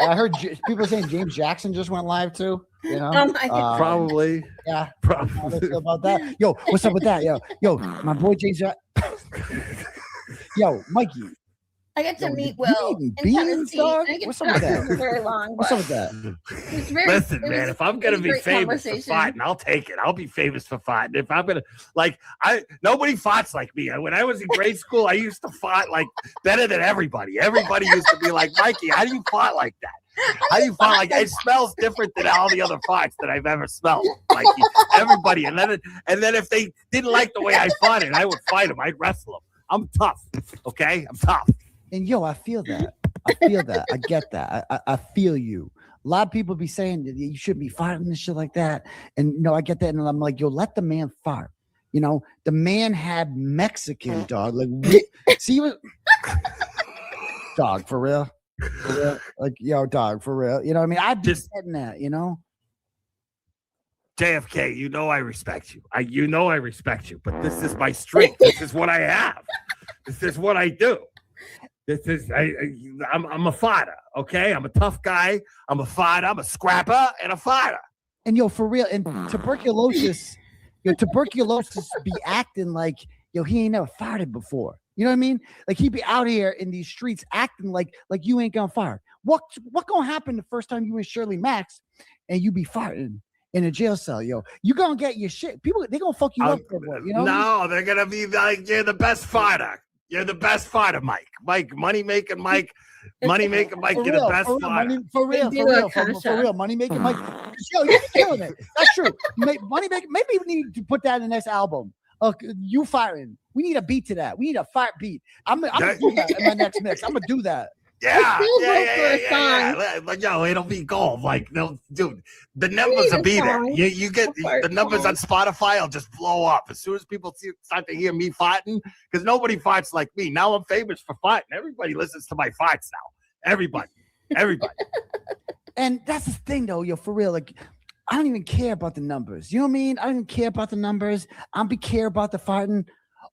I heard people saying James Jackson just went live too. You know, Oh my God. Probably. Yeah, Probably. how they feel about that. Yo, what's up with that? Yo, my boy James. Yo, Mikey. I get to Yo, meet you Will eating in beans, Tennessee. dog? I didn't get What's to up with talk to that? him very long. What's but up with that? it was very- Listen, it man, was- if I'm it gonna was a be great famous for conversation. fighting, I'll take it. I'll be famous for fighting. If I'm gonna nobody fights like me. When I was in grade school, I used to fight like better than everybody. Everybody used to be like, Mikey, how do you fight like that? How do you fight like it smells different than all the other fights that I've ever smelled? Like everybody, and then if they didn't like the way I fought it, I would fight them. I'd wrestle them. I'm tough. Okay, I'm tough. And yo, I feel that. I feel that. I get that. I feel you. A lot of people be saying that you shouldn't be fighting and shit like that. And no, I get that. And I'm like, yo, let the man fight. You know, the man had Mexican dog. Like, see what dog for real? For real? Like, yo, dog for real. You know what I mean? I'd be saying that, you know. JFK, you know I respect you. You know I respect you, but this is my strength. This is what I have. This is what I do. This is I'm a fighter, okay? I'm a tough guy. I'm a fighter. I'm a scrapper and a fighter. And yo, for real, and tuberculosis be acting like yo, he ain't never fired before. You know what I mean? Like he be out here in these streets acting like you ain't gonna fire. What gonna happen the first time you and Shirley Max and you be fighting in a jail cell, yo? You gonna get your shit. People they gonna fuck you up for what, you know? No, they're gonna be like, you're the best fighter. You're the best fighter, Mike. Money making Mike. You're the best fighter. For real. Money making Mike. Yo, you're killing it. That's true. Money making. Maybe we need to put that in the next album. You firing. We need a beat to that. We need a fire beat. I'm gonna do that in my next mix. I'm gonna do that. Yeah. Like, yo, it'll be gold. Like, dude, the numbers will be there. You get the numbers on Spotify will just blow up as soon as people start to hear me fighting, because nobody fights like me. Now I'm famous for fighting. Everybody listens to my fights now. Everybody. And that's the thing, though, yo, for real. Like, I don't even care about the numbers. You know what I mean? I don't even care about the numbers. I don't care about the fighting.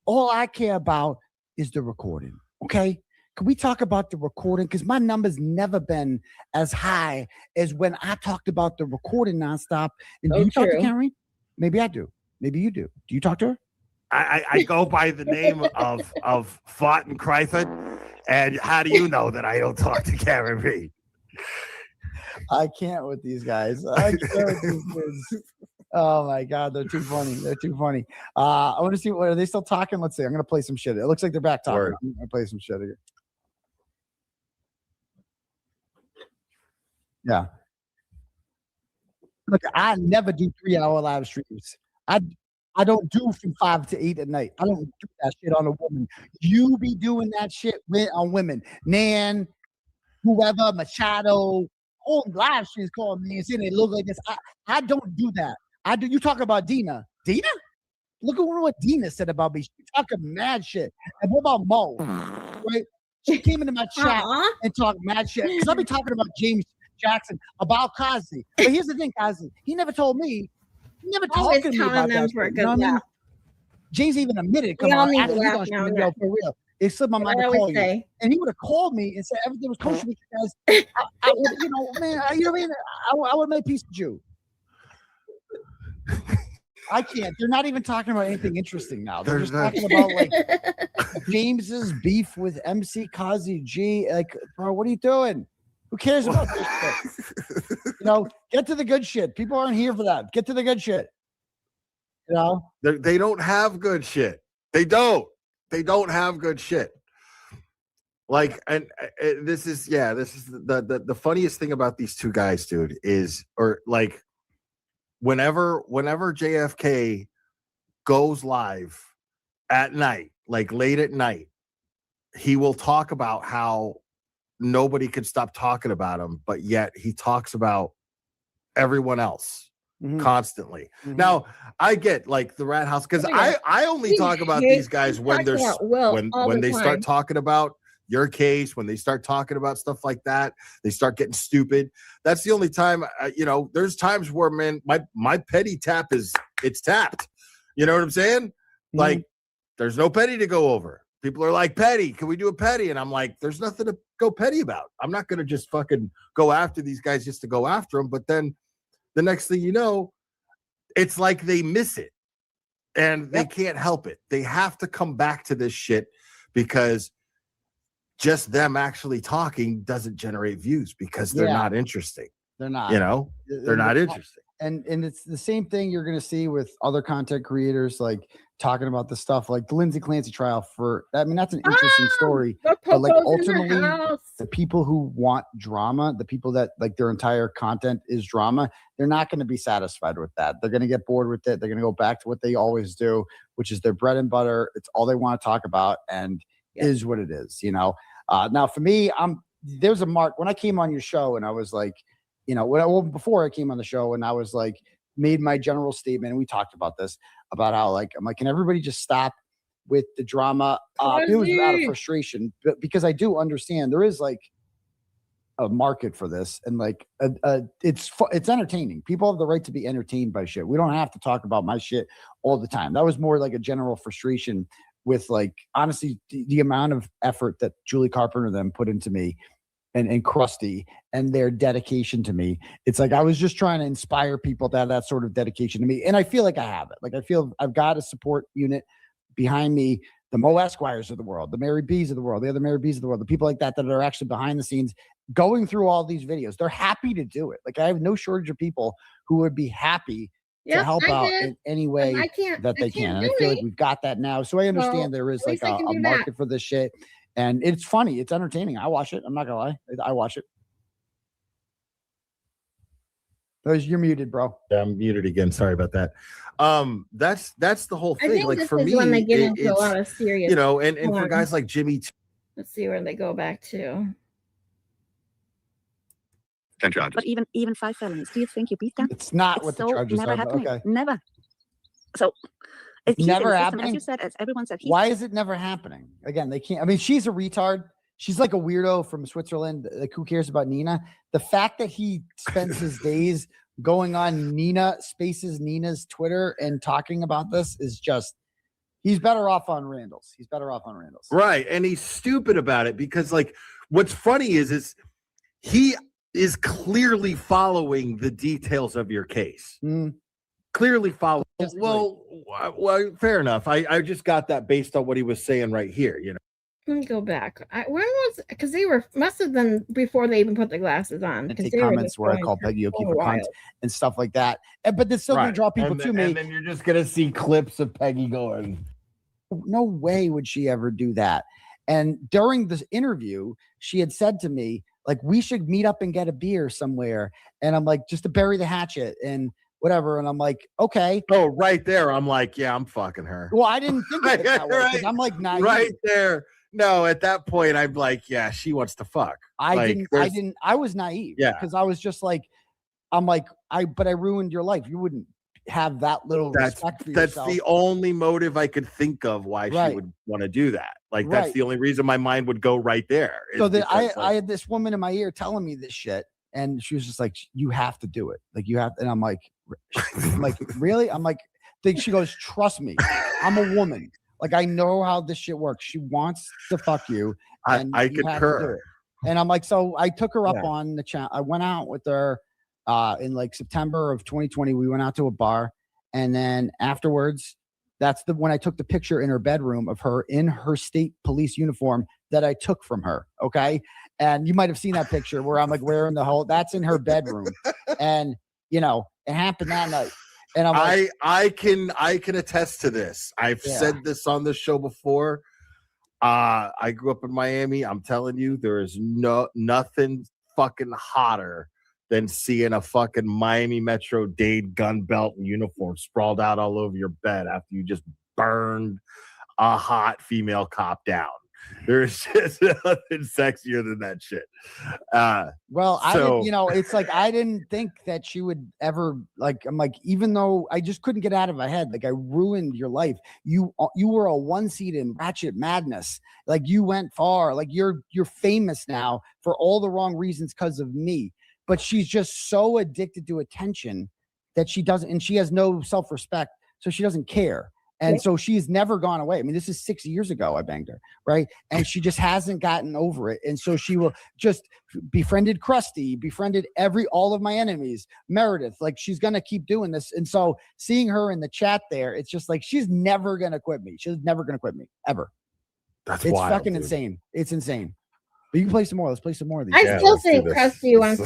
All I care about is the recording. Okay. Can we talk about the recording? Because my number's never been as high as when I talked about the recording nonstop. And do you talk to Karen? Maybe I do. Maybe you do. Do you talk to her? I go by the name of Fought and Kryford. And how do you know that I don't talk to Karen Reed? I can't with these guys. I can't with these kids. Oh my God, they're too funny. I want to see what are they still talking? Let's see. I'm gonna play some shit. It looks like they're back talking. Word. I'm gonna play some shit again. Yeah. Look, I never do 3-hour live streams. I don't do from 5 to 8 at night. I don't do that shit on a woman. You be doing that shit on women. Nan, whoever, Machado, all live streams calling me and saying they look like this. I don't do that. I do. You talking about Dina? Dina? Look at what Dina said about me. She talking mad shit. And what about Mo? Right? She came into my chat and talked mad shit. Because I'll be talking about James Jackson, about Cossy. But here's the thing, Cossy. He never told me. He never talked to me about that. For a You good know what I mean? laugh. James even admitted, We come all on, need to after laugh we now and yo, then. for real. It slipped my mind to always call you. say. And he would have called me and said everything was kosher with you guys. I would, you know, man, you know what I mean? I would have made a piece of you. I can't. They're not even talking about anything interesting now. They're just talking about like James's beef with MC Cossy G. Like, bro, what are you doing? Who cares about this shit? You know, get to the good shit. People aren't here for that. Get to the good shit. You know, they don't have good shit. They don't have good shit. Like, and this is the funniest thing about these two guys, dude, is, or like, whenever JFK goes live at night, like late at night, he will talk about how nobody could stop talking about him, but yet he talks about everyone else constantly. Now, I get like the Rat House, because I only talk about these guys when they're when they start talking about your case, when they start talking about stuff like that, they start getting stupid. That's the only time, there's times where, man, my petty tap it's tapped. You know what I'm saying? Like, there's no petty to go over. People are like, petty, can we do a petty? And I'm like, there's nothing to go petty about. I'm not going to just fucking go after these guys just to go after them. But then the next thing you know, it's like they miss it and they can't help it. They have to come back to this shit because just them actually talking doesn't generate views because they're not interesting. They're not. They're not interesting. And it's the same thing you're going to see with other content creators, like talking about the stuff like the Lindsay Clancy trial. That's an interesting story. But like ultimately, the people who want drama, the people that like their entire content is drama, they're not going to be satisfied with that. They're going to get bored with it. They're going to go back to what they always do, which is their bread and butter. It's all they want to talk about, and is what it is. Now for me, there's a mark when I came on your show, and I was like, before I came on the show, and I was like, made my general statement, and we talked about this, about how I'm like, can everybody just stop with the drama? It was out of frustration, but because I do understand there is like a market for this, and like it's entertaining. People have the right to be entertained by shit. We don't have to talk about my shit all the time. That was more like a general frustration with like, honestly, the amount of effort that Julie Carpenter and them put into me. And Krusty and their dedication to me. It's like I was just trying to inspire people to have that sort of dedication to me. And I feel like I have it. Like I feel I've got a support unit behind me, the Mo Esquires of the world, the Mary B's of the world, the other Mary B's of the world, the people like that are actually behind the scenes going through all these videos. They're happy to do it. Like I have no shortage of people who would be happy to help out in any way that they can. And I feel like we've got that now. So I understand there is like a market for this shit. And it's funny. It's entertaining. I watch it. I'm not gonna lie. I watch it. You're muted, bro. Yeah, I'm muted again. Sorry about that. That's the whole thing. I think like this for is me, when they get into a lot of serious. And for guys like Jimmy. Let's see where they go back to. 10 charges. But even 5 felonies. Do you think you beat them? It's not what the charges never are. Happening. Okay. Never. So. It's never happening. As you said, as everyone said. Why is it never happening? Again, they can't. I mean, she's a retard. She's like a weirdo from Switzerland. Like, who cares about Nina? The fact that he spends his days going on Nina's Twitter and talking about this is just, he's better off on Randall's. Right. And he's stupid about it because like, what's funny is he is clearly following the details of your case. Clearly follow. Well, fair enough. I just got that based on what he was saying right here. Let me go back. Because they must have been before they even put the glasses on. And take comments where I call Peggy O'Keefe a cunt and stuff like that. But they're still going to draw people to me. And then you're just going to see clips of Peggy going, no way would she ever do that. And during this interview, she had said to me, like, we should meet up and get a beer somewhere. And I'm like, just to bury the hatchet and whatever. And I'm like, okay. Oh, right there. I'm like, yeah, I'm fucking her. Well, I didn't think of it that way, because I'm like, naive. Right there. No, at that point, I'm like, yeah, she wants to fuck. I was naive. Yeah. Because I was just like, but I ruined your life. You wouldn't have that little respect for yourself. That's the only motive I could think of why she would want to do that. Like, that's the only reason my mind would go right there. So that I had this woman in my ear telling me this shit. And she was just like, you have to do it. Like, you have to. And I'm like, really? I'm like, she goes, trust me, I'm a woman. Like, I know how this shit works. She wants to fuck you. And I you concur. have to do it. And I'm like, so I took her up on the channel. I went out with her in like September of 2020. We went out to a bar. And then afterwards, that's when I took the picture in her bedroom of her in her state police uniform that I took from her. Okay. And you might have seen that picture where I'm like wearing that's in her bedroom. And, it happened that night. And I'm like, I can attest to this. I've said this on the show before. I grew up in Miami. I'm telling you, there is nothing fucking hotter than seeing a fucking Miami Metro-Dade gun belt and uniform sprawled out all over your bed after you just burned a hot female cop down. There's just nothing sexier than that shit. Well, I so- didn't, it's like I didn't think that she would ever I'm like, even though I just couldn't get out of my head, like I ruined your life. You were a one seed in Ratchet Madness. Like you went far. Like you're famous now for all the wrong reasons because of me. But she's just so addicted to attention that she doesn't, and she has no self-respect, so she doesn't care. And so she's never gone away. I mean, this is 6 years ago I banged her, right? And she just hasn't gotten over it. And so she will just befriended Krusty, befriended all of my enemies, Meredith. Like she's gonna keep doing this. And so seeing her in the chat there, it's just like she's never gonna quit me. She's never gonna quit me ever. That's it's wild, fucking dude. insane. It's insane. But you can play some more. Let's play some more of these. I still think Krusty is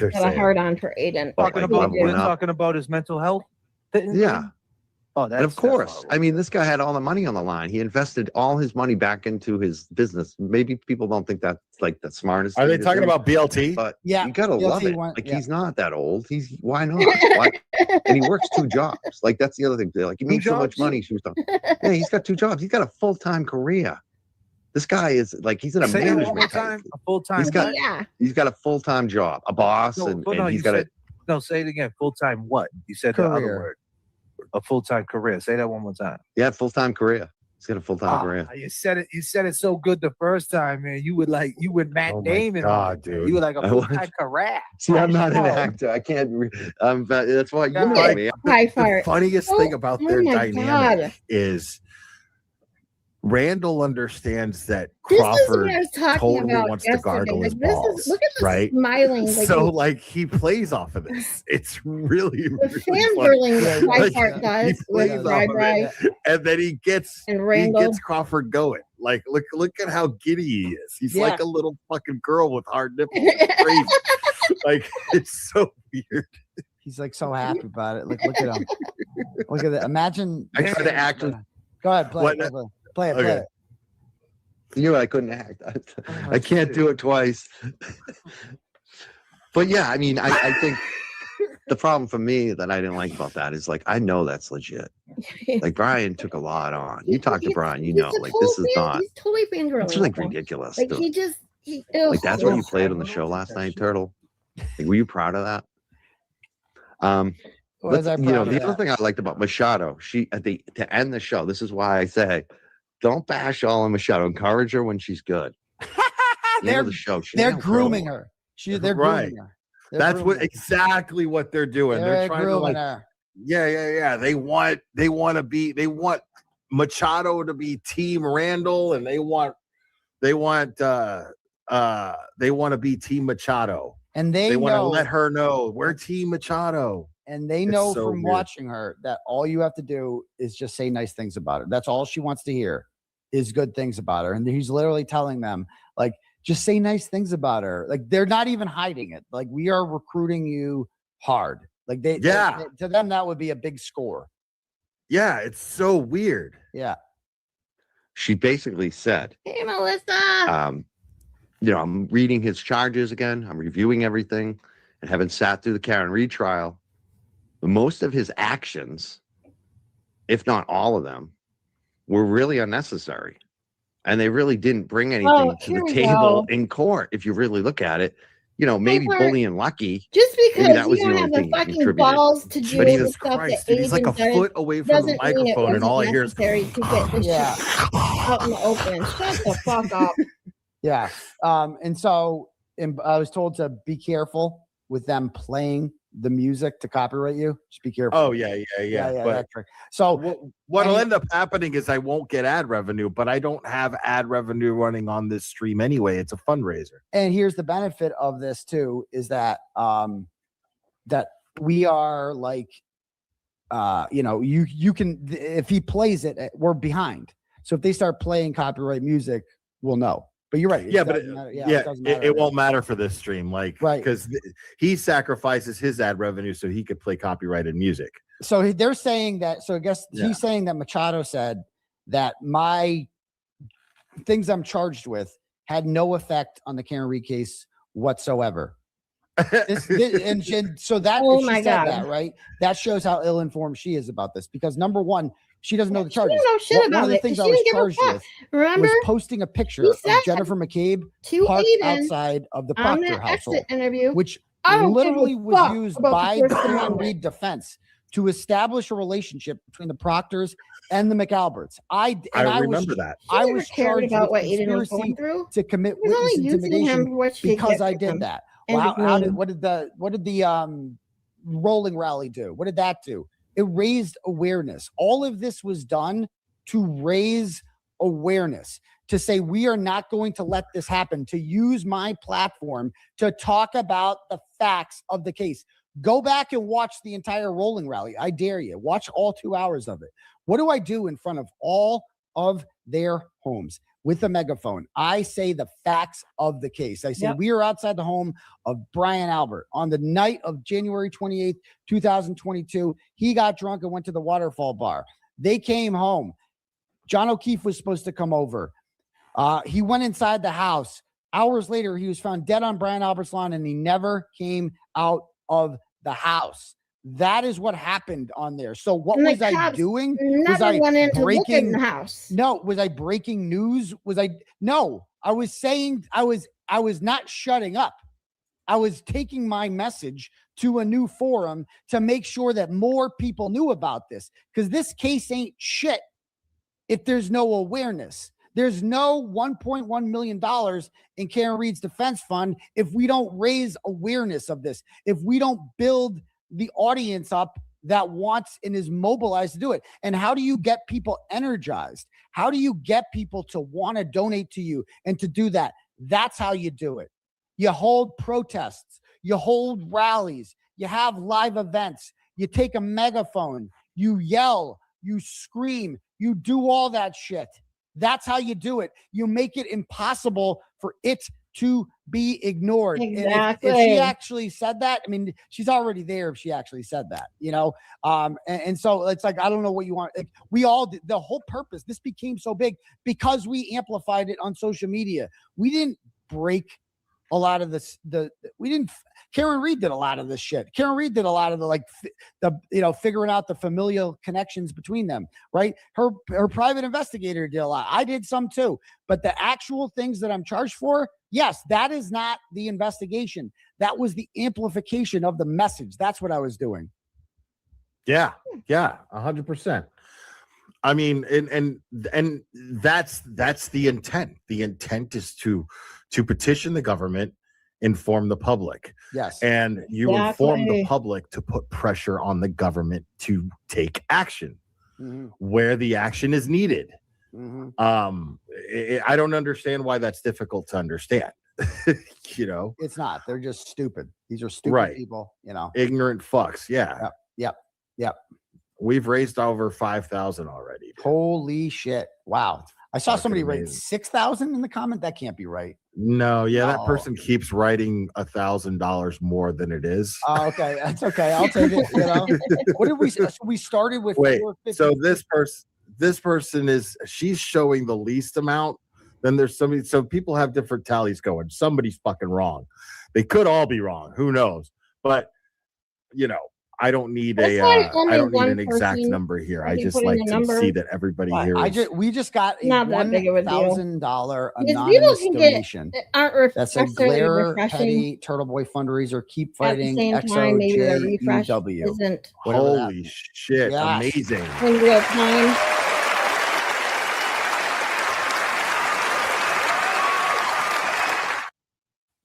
they're got a saying. hard on for Aiden. We're talking about his mental health. Yeah. Oh, and of course, I mean, this guy had all the money on the line. He invested all his money back into his business. Maybe people don't think that's like the smartest. Are they thing to talking do, about BLT? But yeah, you gotta BLT love it. one- Like yeah. he's not that old. Why not? Why? And he works 2 jobs. Like that's the other thing. Like he makes so much money. She was talking. Yeah, he's got 2 jobs. He's got a full-time career. This guy is like he's in a Say it one more management. time. A full-time. He's got a full-time job, a boss, and he's got No, say it again. Full-time what? You said the other Career. word. A full-time career. Say that one more time. full-time career. He's got a full-time career. You said it. You said it so good the first time, man. You would Matt Damon. God, dude. You were like a I full-time career. See, I'm not an actor. I can't. That's why you know me. The funniest thing about Oh their my dynamic God. is Randall understands that This is Crawford what I was talking totally about wants to gargle yesterday. his Like, this is- balls, look at the right? smiling, like, he plays off of this. It's really, The really fangirling funny. that my part he does plays with off Dry of Dry. it, and then he gets Randall. Crawford going. Like, look at how giddy he is. He's like a little fucking girl with hard nipples. It's crazy. Like, it's so weird. He's like so happy about it. Like, look at him. Look at that. Imagine. I try to act. Go ahead, play it. Play it. Okay. I couldn't act. I can't do it twice. But yeah, I mean, I think the problem for me that I didn't like about that is like I know that's legit. Like Brian took a lot on. You talk to Brian, you know, like this is not. He's totally fangirling. It's like with him. ridiculous. Like dude. he Like that's what you played on the show last night, Turtle. Like, were you proud of that? Was I you proud know, of the that? other thing I liked about Machado, she to end the show. This is why I say, don't bash all on Machado. Encourage her when she's good. They're the show. She's they're not grooming pro. her. They're Right. grooming her. That's exactly what they're doing. They're trying to grooming like, her. yeah. They want Machado to be Team Randall, and they want to be Team Machado. And they want to know- let her know we're Team Machado. And they It's know so from weird. watching her that all you have to do is just say nice things about her. That's all she wants to hear is good things about her. And he's literally telling them, like, just say nice things about her. Like, they're not even hiding it. Like, we are recruiting you hard. Like, to them, that would be a big score. Yeah, it's so weird. Yeah. She basically said, Hey, Melissa. I'm reading his charges again. I'm reviewing everything and having sat through the Karen Reed trial. Most of his actions, if not all of them, were really unnecessary. And they really didn't bring anything to here the we table go. in court. If you really look at it, maybe Part- bullying Lucky. Just because maybe that was you the don't only have thing the he fucking contributed. balls to do But the Jesus stuff Christ, that dude, he's like a Aiden foot does, away from the doesn't mean it microphone, and all I wasn't hear is necessary to get this shit out in the open. Shut the fuck up. Yeah. And so I was told to be careful with them playing the music to copyright you. Just be careful. Oh, yeah. But that trick. So what'll end up happening is I won't get ad revenue, but I don't have ad revenue running on this stream anyway. It's a fundraiser. And here's the benefit of this too, is that that we are like you can, if he plays it, we're behind. So if they start playing copyright music, we'll know. But you're right. Yeah, but doesn't matter. it doesn't matter. it won't matter for this stream, like, Right. because he sacrifices his ad revenue so he could play copyrighted music. So they're saying that. So I guess Yeah. he's saying that Machado said that my things I'm charged with had no effect on the Karen Reed case whatsoever. And so that Oh if she my said God. that, right? That shows how ill-informed she is about this. Because number one, She doesn't know the She charges. didn't know shit One about of the it. things She I was didn't give a charged fuck. with Remember? was posting a picture He of said Jennifer McCabe to parked Aiden outside of the on Proctor that household, exit interview, which I don't give a literally was fuck used about by the the First Karen Amendment. Reed defense to establish a relationship between the Proctors and the McAlberts. I remember that. She I never was cared charged about with what Aiden was going conspiracy through. to commit She was witness only using him intimidation for what she could because get I from did him that. and Well, his name. what did the rolling rally do? What did that do? It raised awareness. All of this was done to raise awareness, to say we are not going to let this happen, to use my platform to talk about the facts of the case. Go back and watch the entire rolling rally. I dare you. Watch all 2 hours of it. What do I do in front of all of their homes with a megaphone? I say the facts of the case. I say, we are outside the home of Brian Albert on the night of January 28th, 2022. He got drunk and went to the Waterfall Bar. They came home. John O'Keefe was supposed to come over. He went inside the house. Hours later, he was found dead on Brian Albert's lawn, and he never came out of the house. That is what happened on there. So what And the was I cops doing? never Was I went in to look in breaking the house. No, was I breaking news? No, I was saying I was not shutting up. I was taking my message to a new forum to make sure that more people knew about this, because this case ain't shit if there's no awareness. There's no $1.1 million in Karen Reed's defense fund if we don't raise awareness of this, if we don't build the audience up that wants and is mobilized to do it. And how do you get people energized? How do you get people to want to donate to you and to do that? That's how you do it. You hold protests, you hold rallies, you have live events, you take a megaphone, you yell, you scream, you do all that shit. That's how you do it. You make it impossible for it to be ignored. Exactly. And if she actually said that, I mean, she's already there if she actually said that, you know? And so it's like, I don't know what you want. Like, we all did, the whole purpose, this became so big because we amplified it on social media. We didn't break a lot of this. Karen Reed did a lot of this shit. Karen Reed did a lot of the figuring out the familial connections between them, right? Her private investigator did a lot. I did some too. But the actual things that I'm charged for, yes, that is not the investigation. That was the amplification of the message. That's what I was doing. Yeah, 100%. I mean, and that's the intent. The intent is to petition the government, inform the public. Yes. And you inform the public to put pressure on the government to take action where the action is needed. I don't understand why that's difficult to understand. You know, it's not. They're just stupid. These are stupid people, you know, ignorant fucks. Yeah. Yep. We've raised over 5,000 already. Dude. Holy shit. Wow. I saw Fucking somebody amazing. write 6,000 in the comment. That can't be right. No, that person keeps writing $1,000 more than it is. Oh, okay. That's okay. I'll take it. You know, what did we? So we started with. Wait. So this person she's showing the least amount. Then there's somebody. So people have different tallies going. Somebody's fucking wrong. They could all be wrong. Who knows? But you know, I don't need an exact number here. I just like to see that everybody here. We just got a $1,000 Because anonymous people donation. That's a Glare Petty Turtle Boy fundraiser. Keep fighting. XOJUW. Isn't holy shit! Amazing. In real time.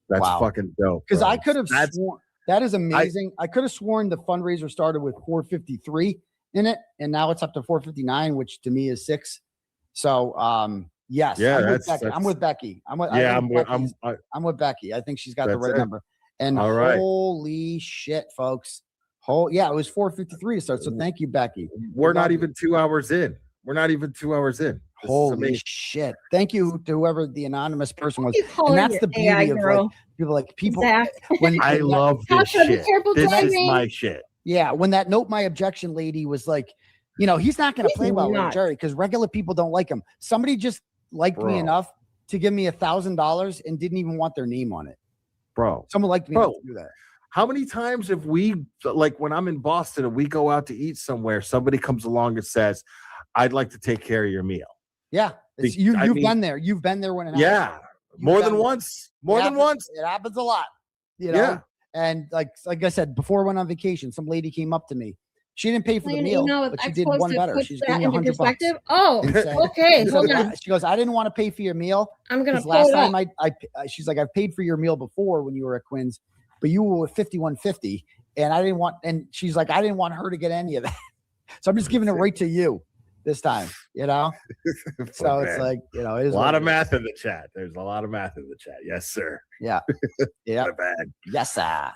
That's fucking dope. Because I could have sworn that is amazing. I could have sworn the fundraiser started with 453 in it, and now it's up to 459, which to me is 6. So yes, I'm with Becky. I'm with Becky. I think she's got the right number. And holy shit, folks. It was 453 to start. So thank you, Becky. We're not even 2 hours in. Holy shit. Thank you to whoever the anonymous person was. And that's the beauty of people when I love this shit. This is my shit. Yeah, when that note my objection lady was like, you know, he's not going to play well with Jerry because regular people don't like him. Somebody just liked me enough to give me $1,000 and didn't even want their name on it. Bro. Someone liked me enough to do that. How many times have we, like when I'm in Boston and we go out to eat somewhere, somebody comes along and says, I'd like to take care of your meal. Yeah, you've been there. You've been there when it happens. Yeah, more than once. More than once. It happens a lot. You know. Yeah. And like I said, before I went on vacation, some lady came up to me. She didn't pay for the meal, but she did one better. She's giving me $100. Oh, okay. Hold on. She goes, I didn't want to pay for your meal. I'm gonna pull last it time up. she's like, I've paid for your meal before when you were at Quinn's, but you were with 5150, and I didn't want. And she's like, I didn't want her to get any of that, so I'm just giving it right to you this time. You know. So it's like, you know, it is a lot of math in the chat. There's a lot of math in the chat. Yes, sir. Yeah. Yeah. Not bad. Yes, sir.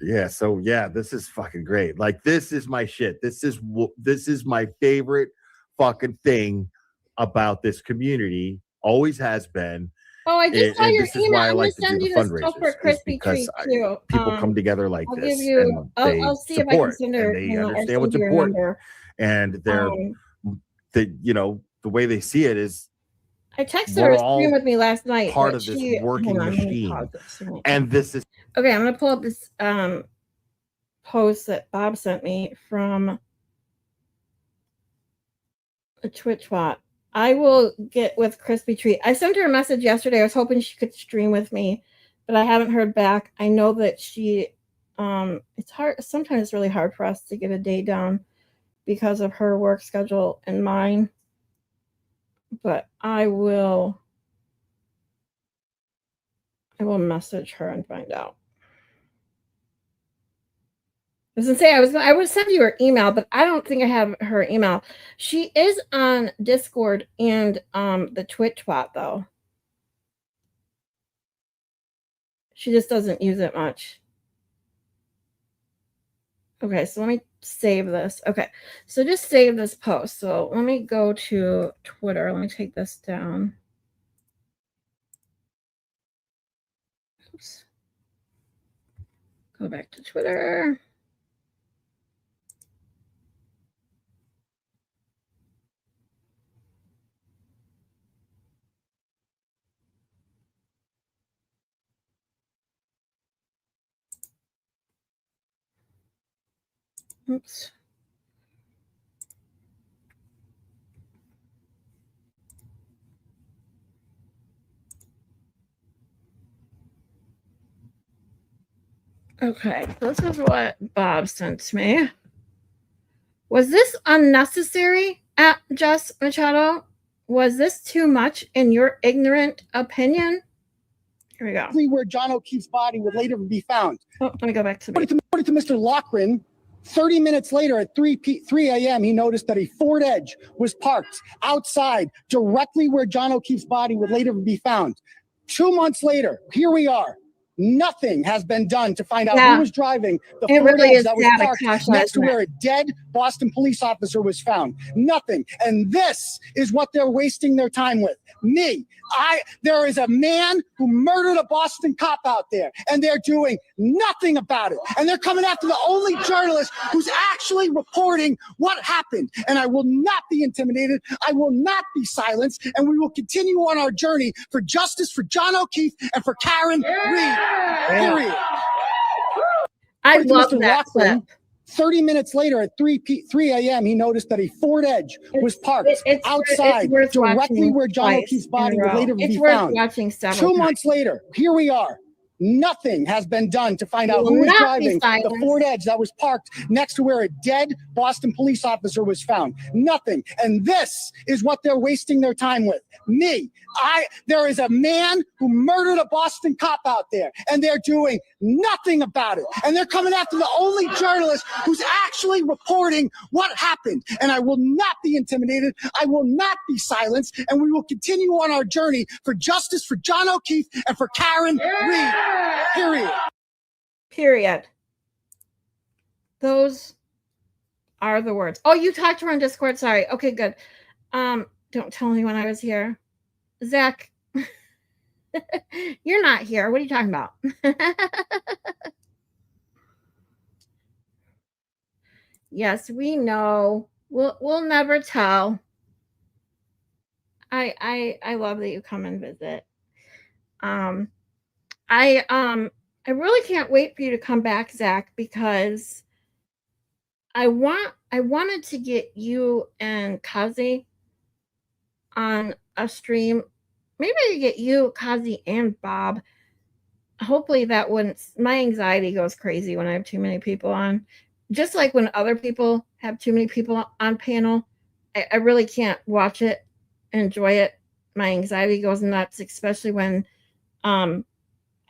Yeah, so yeah, this is fucking great. Like, this is my shit. This is my favorite fucking thing about this community. Always has been. Oh, I just saw your email. I'm gonna send you this stuff for crispy treat too. People come together like this. Give you, and I'll see if I can send her. And they understand what's important. And they're, you know, the way they see it is. I texted her to stream with me last night. Part of this working machine. And this is okay. I'm gonna pull up this post that Bob sent me from a Twitch bot. I will get with Crispy Treat. I sent her a message yesterday. I was hoping she could stream with me, but I haven't heard back. I know that she it's hard. Sometimes it's really hard for us to get a day down because of her work schedule and mine. But I will message her and find out. I was gonna say I would send you her email, but I don't think I have her email. She is on Discord and the Twitch bot though. She just doesn't use it much. Okay, so let me save this. Okay, so just save this post. So let me go to Twitter. Let me take this down. Oops. Go back to Twitter. Oops. Okay, this is what Bob sent me. Was this unnecessary at Jess Machado? Was this too much in your ignorant opinion? Here we go. Where John O'Keefe's body would later be found. Oh, let me go back to According to Mr. Loughran, 30 minutes later at 3 a.m., he noticed that a Ford Edge was parked outside directly where John O'Keefe's body would later be found. 2 months later, here we are. Nothing has been done to find out who was driving the Ford Edge that was parked next to where a dead Boston police officer was found. Nothing. And this is what they're wasting their time with. Me. There is a man who murdered a Boston cop out there, and they're doing nothing about it. And they're coming after the only journalist who's actually reporting what happened. And I will not be intimidated. I will not be silenced. And we will continue on our journey for justice for John O'Keefe and for Karen Reed. Period. I love that clip. 30 minutes later at 3 a.m., he noticed that a Ford Edge was parked outside directly where John O'Keefe's body would later be found. 2 months later, here we are. Nothing has been done to find out who was driving the Ford Edge that was parked next to where a dead Boston police officer was found. Nothing. And this is what they're wasting their time with. Me. There is a man who murdered a Boston cop out there, and they're doing nothing about it. And they're coming after the only journalist who's actually reporting what happened. And I will not be intimidated. I will not be silenced. And we will continue on our journey for justice for John O'Keefe and for Karen Reed. Period. Those are the words. Oh, you talked to her on Discord. Sorry. Okay, good. Don't tell anyone I was here. Zach, you're not here. What are you talking about? Yes, we know. We'll never tell. I love that you come and visit. I really can't wait for you to come back, Zach, because I wanted to get you and Cossy on a stream. Maybe I could get you, Cossy, and Bob. Hopefully that wouldn't. My anxiety goes crazy when I have too many people on. Just like when other people have too many people on panel, I really can't watch it, enjoy it. My anxiety goes nuts, especially when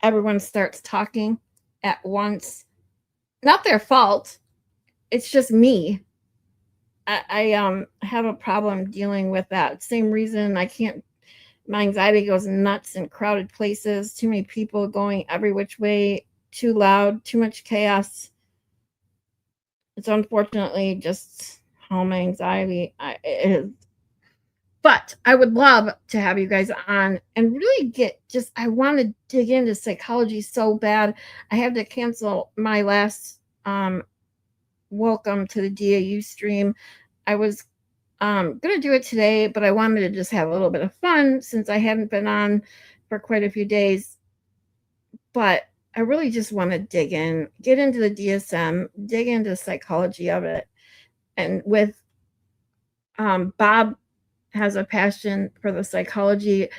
everyone starts talking at once. Not their fault. It's just me. I have a problem dealing with that. Same reason I can't. My anxiety goes nuts in crowded places. Too many people going every which way. Too loud. Too much chaos. It's unfortunately just how my anxiety is. But I would love to have you guys on and really I want to dig into psychology so bad. I had to cancel my last welcome to the DAU stream. I was going to do it today, but I wanted to just have a little bit of fun since I hadn't been on for quite a few days. But I really just want to get into the DSM, dig into the psychology of it. And with Bob has a passion for the psychology.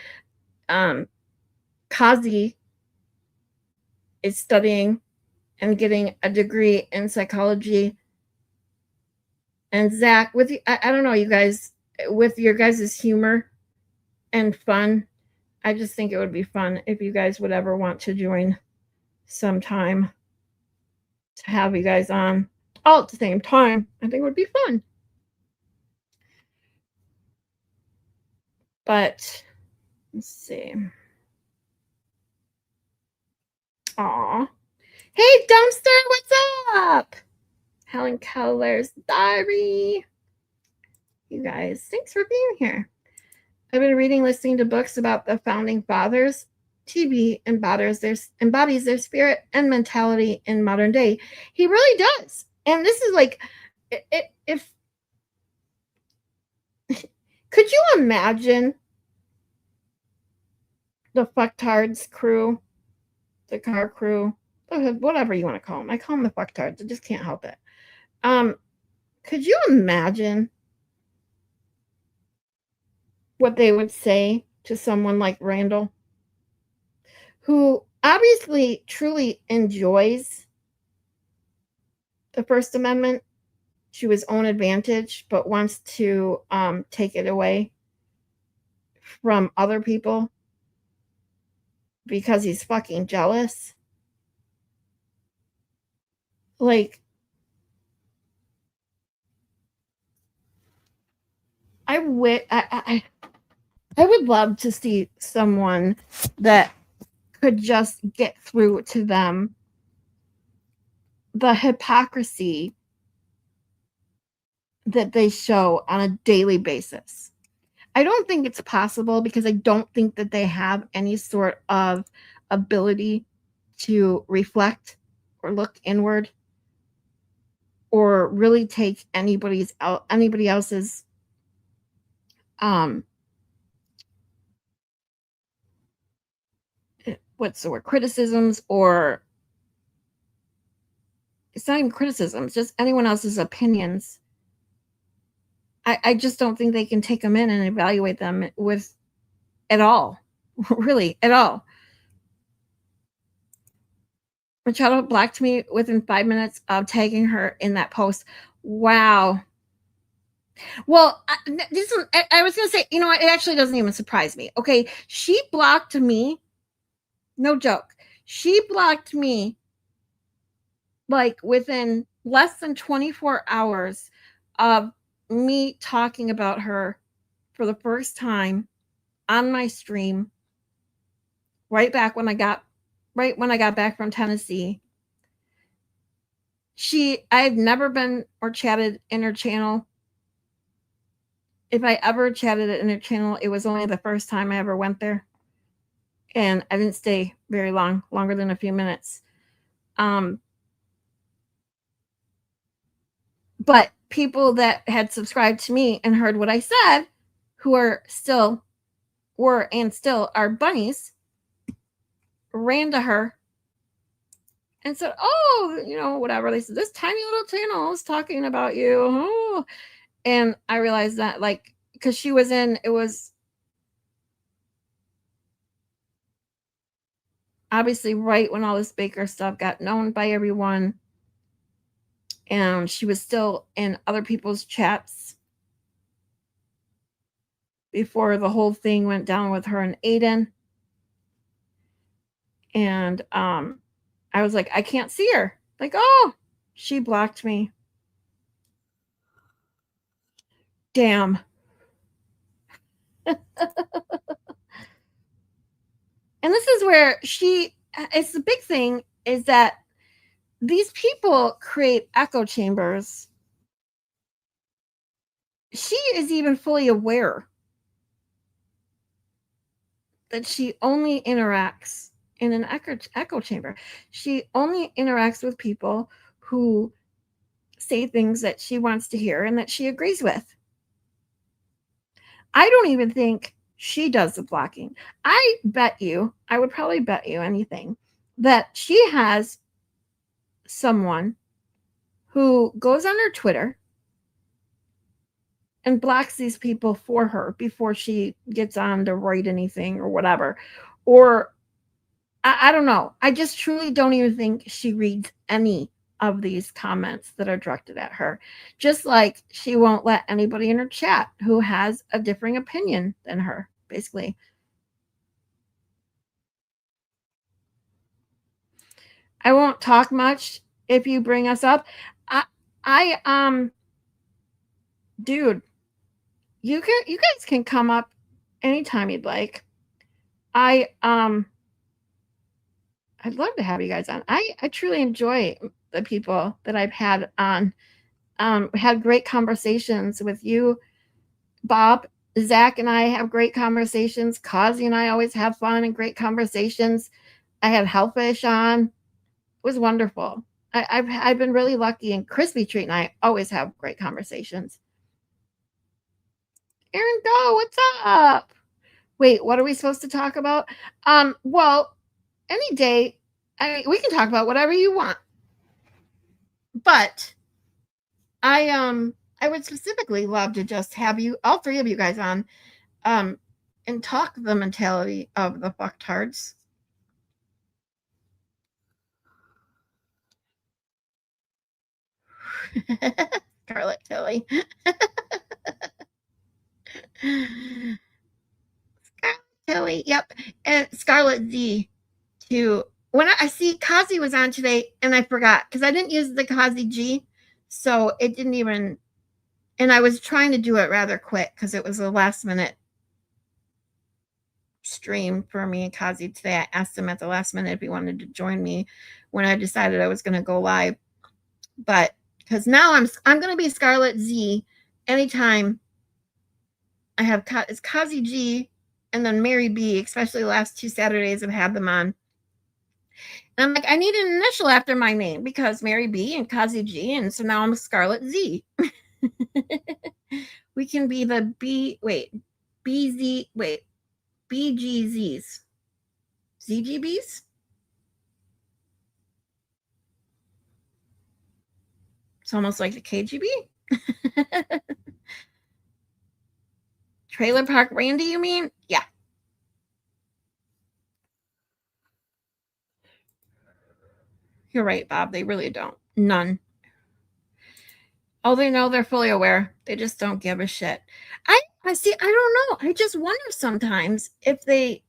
Cossy is studying and getting a degree in psychology. And Zach, I don't know, you guys, with your guys' humor and fun, I just think it would be fun if you guys would ever want to join sometime to have you guys on all at the same time. I think it would be fun. But let's see. Aw. Hey, Dumpster, what's up? Helen Keller's Diary. You guys, thanks for being here. I've been listening to books about the founding fathers. TB embodies their spirit and mentality in modern day. He really does. And this is like, if could you imagine the fucktards crew, the car crew, whatever you want to call them. I call them the fucktards. I just can't help it. Could you imagine what they would say to someone like Randall, who obviously truly enjoys the First Amendment to his own advantage, but wants to take it away from other people because he's fucking jealous? Like, I would love to see someone that could just get through to them the hypocrisy that they show on a daily basis. I don't think it's possible because I don't think that they have any sort of ability to reflect or look inward or really take anybody else's what's the word, criticisms, or it's not even criticisms, just anyone else's opinions. I just don't think they can take them in and evaluate them with at all. Really, at all. Machado blocked me within 5 minutes of tagging her in that post. Wow. Well, I was going to say, you know what? It actually doesn't even surprise me. Okay. She blocked me. No joke. She blocked me like within less than 24 hours of me talking about her for the first time on my stream, right when I got back from Tennessee. I've never been or chatted in her channel. If I ever chatted in her channel, it was only the first time I ever went there. And I didn't stay very long, longer than a few minutes. But people that had subscribed to me and heard what I said, who were and still are bunnies, ran to her and said, oh, whatever. They said, this tiny little channel is talking about you. Oh. And I realized that, like, because she was it was obviously right when all this Baker stuff got known by everyone. And she was still in other people's chats before the whole thing went down with her and Aiden. And I was like, I can't see her. Like, oh, she blocked me. Damn. And this is where it's the big thing is that these people create echo chambers. She is even fully aware that she only interacts in an echo chamber. She only interacts with people who say things that she wants to hear and that she agrees with. I don't even think she does the blocking. I would probably bet you anything that she has someone who goes on her Twitter and blocks these people for her before she gets on to write anything or whatever. Or I don't know. I just truly don't even think she reads any of these comments that are directed at her. Just like she won't let anybody in her chat who has a differing opinion than her, basically. I won't talk much if you bring us up. Dude, you guys can come up anytime you'd like. I'd love to have you guys on. I truly enjoy the people that I've had on. Had great conversations with you, Bob. Zach and I have great conversations. Cossy and I always have fun and great conversations. I had Hellfish on. It was wonderful. I've been really lucky, and Crispy Treat and I always have great conversations. Aaron, go. What's up? Wait, what are we supposed to talk about? Well, any day, we can talk about whatever you want. But I would specifically love to just have you, all three of you guys on, and talk the mentality of the fucktards. Scarlet Tilly. Scarlet Tilly, yep. And Scarlet Z too. When I see Cossy was on today and I forgot because I didn't use the Cossy G, so it didn't even, and I was trying to do it rather quick because it was a last minute stream for me and Cossy today. I asked him at the last minute if he wanted to join me when I decided I was going to go live. But because now I'm going to be Scarlet Z anytime I have it's Cossy G and then Mary B, especially the last 2 Saturdays I've had them on. And I'm like, I need an initial after my name because Mary B and Cossy G, and so now I'm Scarlet Z. We can be the BGZs. ZGBs? It's almost like the KGB. Trailer Park Randy, you mean? Yeah. You're right, Bob. They really don't. None. Oh, they know, they're fully aware. They just don't give a shit. I see. I don't know. I just wonder sometimes if they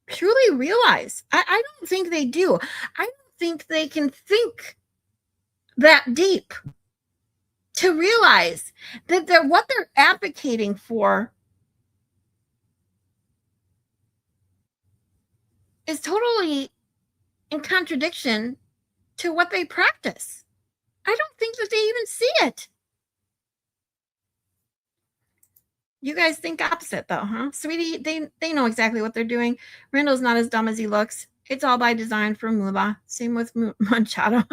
truly realize. I don't think they do. I don't think they can think that deep to realize that what they're advocating for is totally in contradiction to what they practice. I don't think that they even see it. You guys think opposite though, huh? Sweetie, they know exactly what they're doing. Randall's not as dumb as he looks. It's all by design for Moolah. Same with Manchado.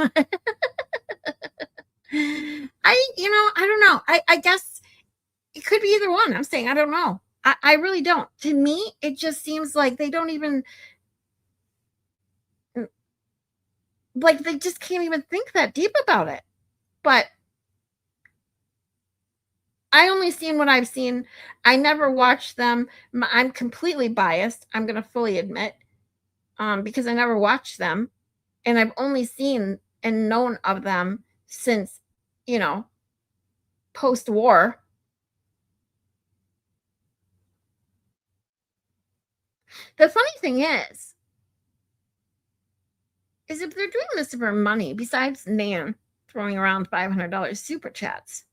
I don't know. I guess it could be either one. I'm saying I don't know. I really don't. To me, it just seems like they don't even like they just can't even think that deep about it. But I only seen what I've seen. I never watched them. I'm completely biased. I'm going to fully admit, because I never watched them, and I've only seen and known of them since, post-war. The funny thing is if they're doing this for money, besides Nan throwing around $500 super chats,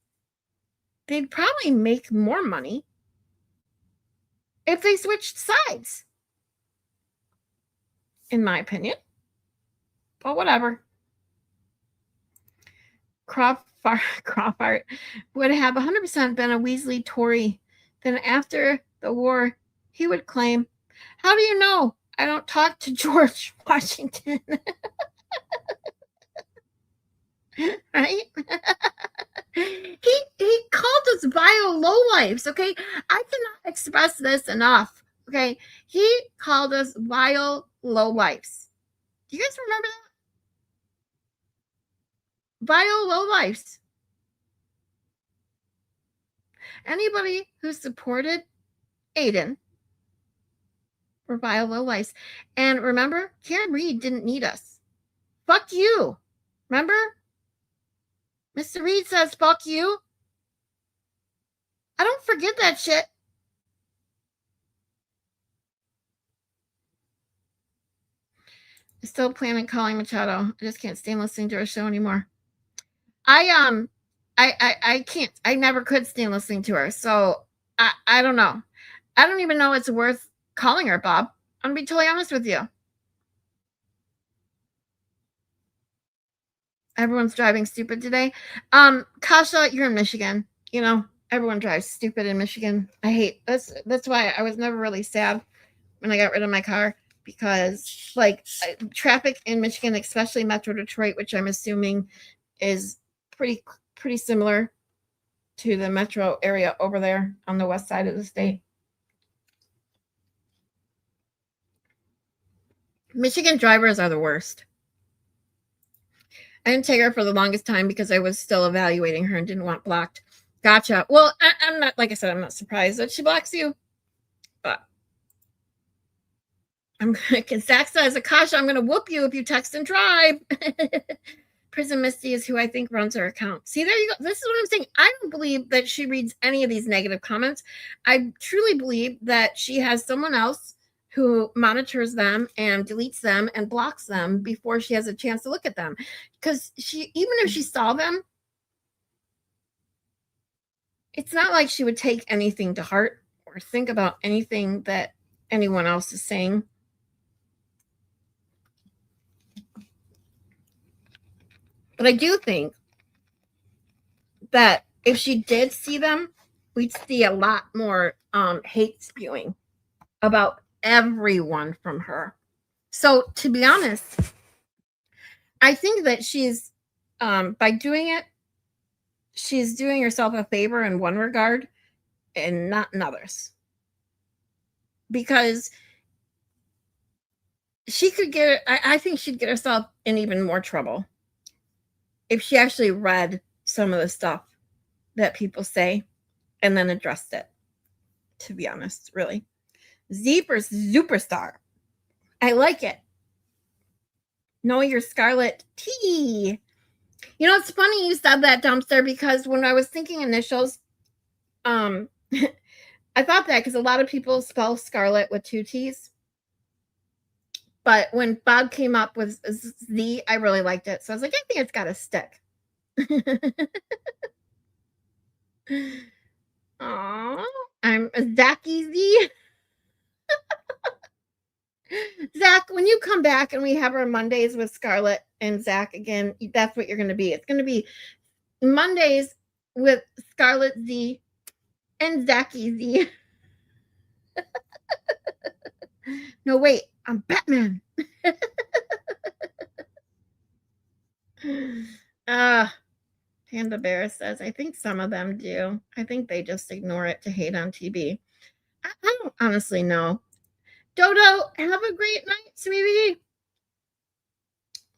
they'd probably make more money if they switched sides, in my opinion. But whatever. Crawford would have 100% been a Weasley Tory. Then after the war, he would claim, "How do you know? I don't talk to George Washington." Right? He called us vile lowlifes, okay? I cannot express this enough, okay? He called us vile lowlifes. Do you guys remember that? Vile lowlifes. Anybody who supported Aiden were vile lowlifes. And remember, Karen Reed didn't need us. Fuck you. Remember? Mr. Reed says, fuck you. I don't forget that shit. I still plan on calling Machado. I just can't stand listening to her show anymore. I can't. I never could stand listening to her. So I don't know. I don't even know it's worth calling her, Bob. I'm gonna be totally honest with you. Everyone's driving stupid today. Kasha, you're in Michigan. Everyone drives stupid in Michigan. I hate this. That's why I was never really sad when I got rid of my car, because traffic in Michigan, especially Metro Detroit, which I'm assuming is pretty similar to the metro area over there on the west side of the state. Michigan drivers are the worst. I didn't take her for the longest time because I was still evaluating her and didn't want blocked. Gotcha. Well, I'm not, like I said, I'm not surprised that she blocks you. But Zach says, Akasha, I'm going to whoop you if you text and drive. Prison Misty is who I think runs her account. See, there you go. This is what I'm saying. I don't believe that she reads any of these negative comments. I truly believe that she has someone else who monitors them and deletes them and blocks them before she has a chance to look at them. Because even if she saw them, it's not like she would take anything to heart or think about anything that anyone else is saying. But I do think that if she did see them, we'd see a lot more hate spewing about everyone from her. So to be honest, I think that she's by doing it, she's doing herself a favor in one regard and not in others. Because she could I think she'd get herself in even more trouble if she actually read some of the stuff that people say and then addressed it, to be honest, really. Zeeper's Superstar. I like it. Know your Scarlet T. It's funny you said that, Dumpster, because when I was thinking initials, I thought that because a lot of people spell Scarlet with 2 T's. But when Bob came up with Z, I really liked it. So I was like, I think it's got to stick. Aww, I'm Zachy Z. Zach, when you come back and we have our Mondays with Scarlet and Zach again, that's what you're going to be. It's going to be Mondays with Scarlet Z and Zachy Z. No, wait, I'm Batman. Panda Bear says, I think some of them do. I think they just ignore it to hate on TV. I don't honestly know. Dodo, have a great night, sweetie.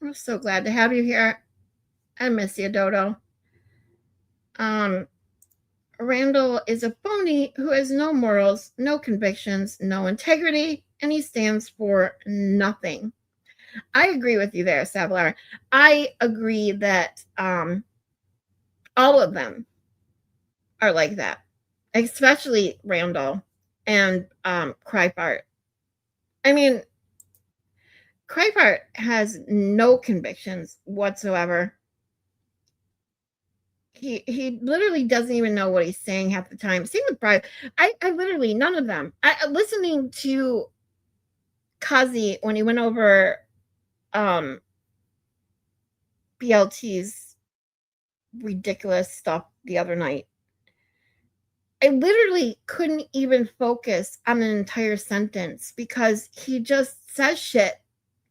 I'm so glad to have you here. I miss you, Dodo. Randall is a phony who has no morals, no convictions, no integrity, and he stands for nothing. I agree with you there, Savlar. I agree that all of them are like that, especially Randall and Crypart. I mean, Crypart has no convictions whatsoever. He literally doesn't even know what he's saying half the time. Same with Brian. I literally, none of them. Listening to Cossy when he went over BLT's ridiculous stuff the other night, I literally couldn't even focus on an entire sentence because he just says shit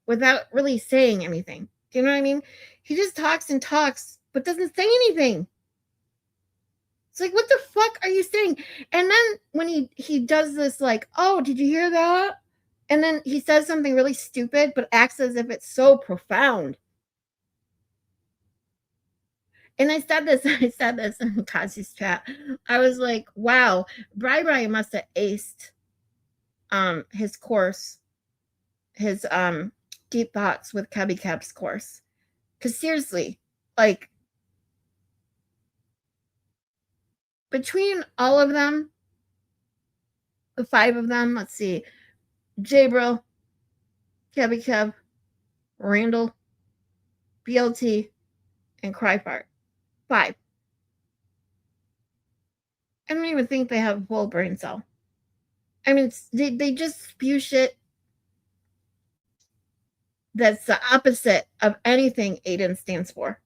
without really saying anything. Do you know what I mean? He just talks and talks, but doesn't say anything. It's like, what the fuck are you saying? And then when he does this, like, oh, did you hear that? And then he says something really stupid, but acts as if it's so profound. And I said this in Kossy's chat. I was like, wow, Bri must have aced his course, his Deep Thoughts with Kebby Keb's course. Because seriously, like, between all of them, the 5 of them, let's see, Jabril, Kebby Keb, Randall, BLT, and Crypart. 5. I don't even think they have a full brain cell. I mean, they just spew shit that's the opposite of anything Aiden stands for.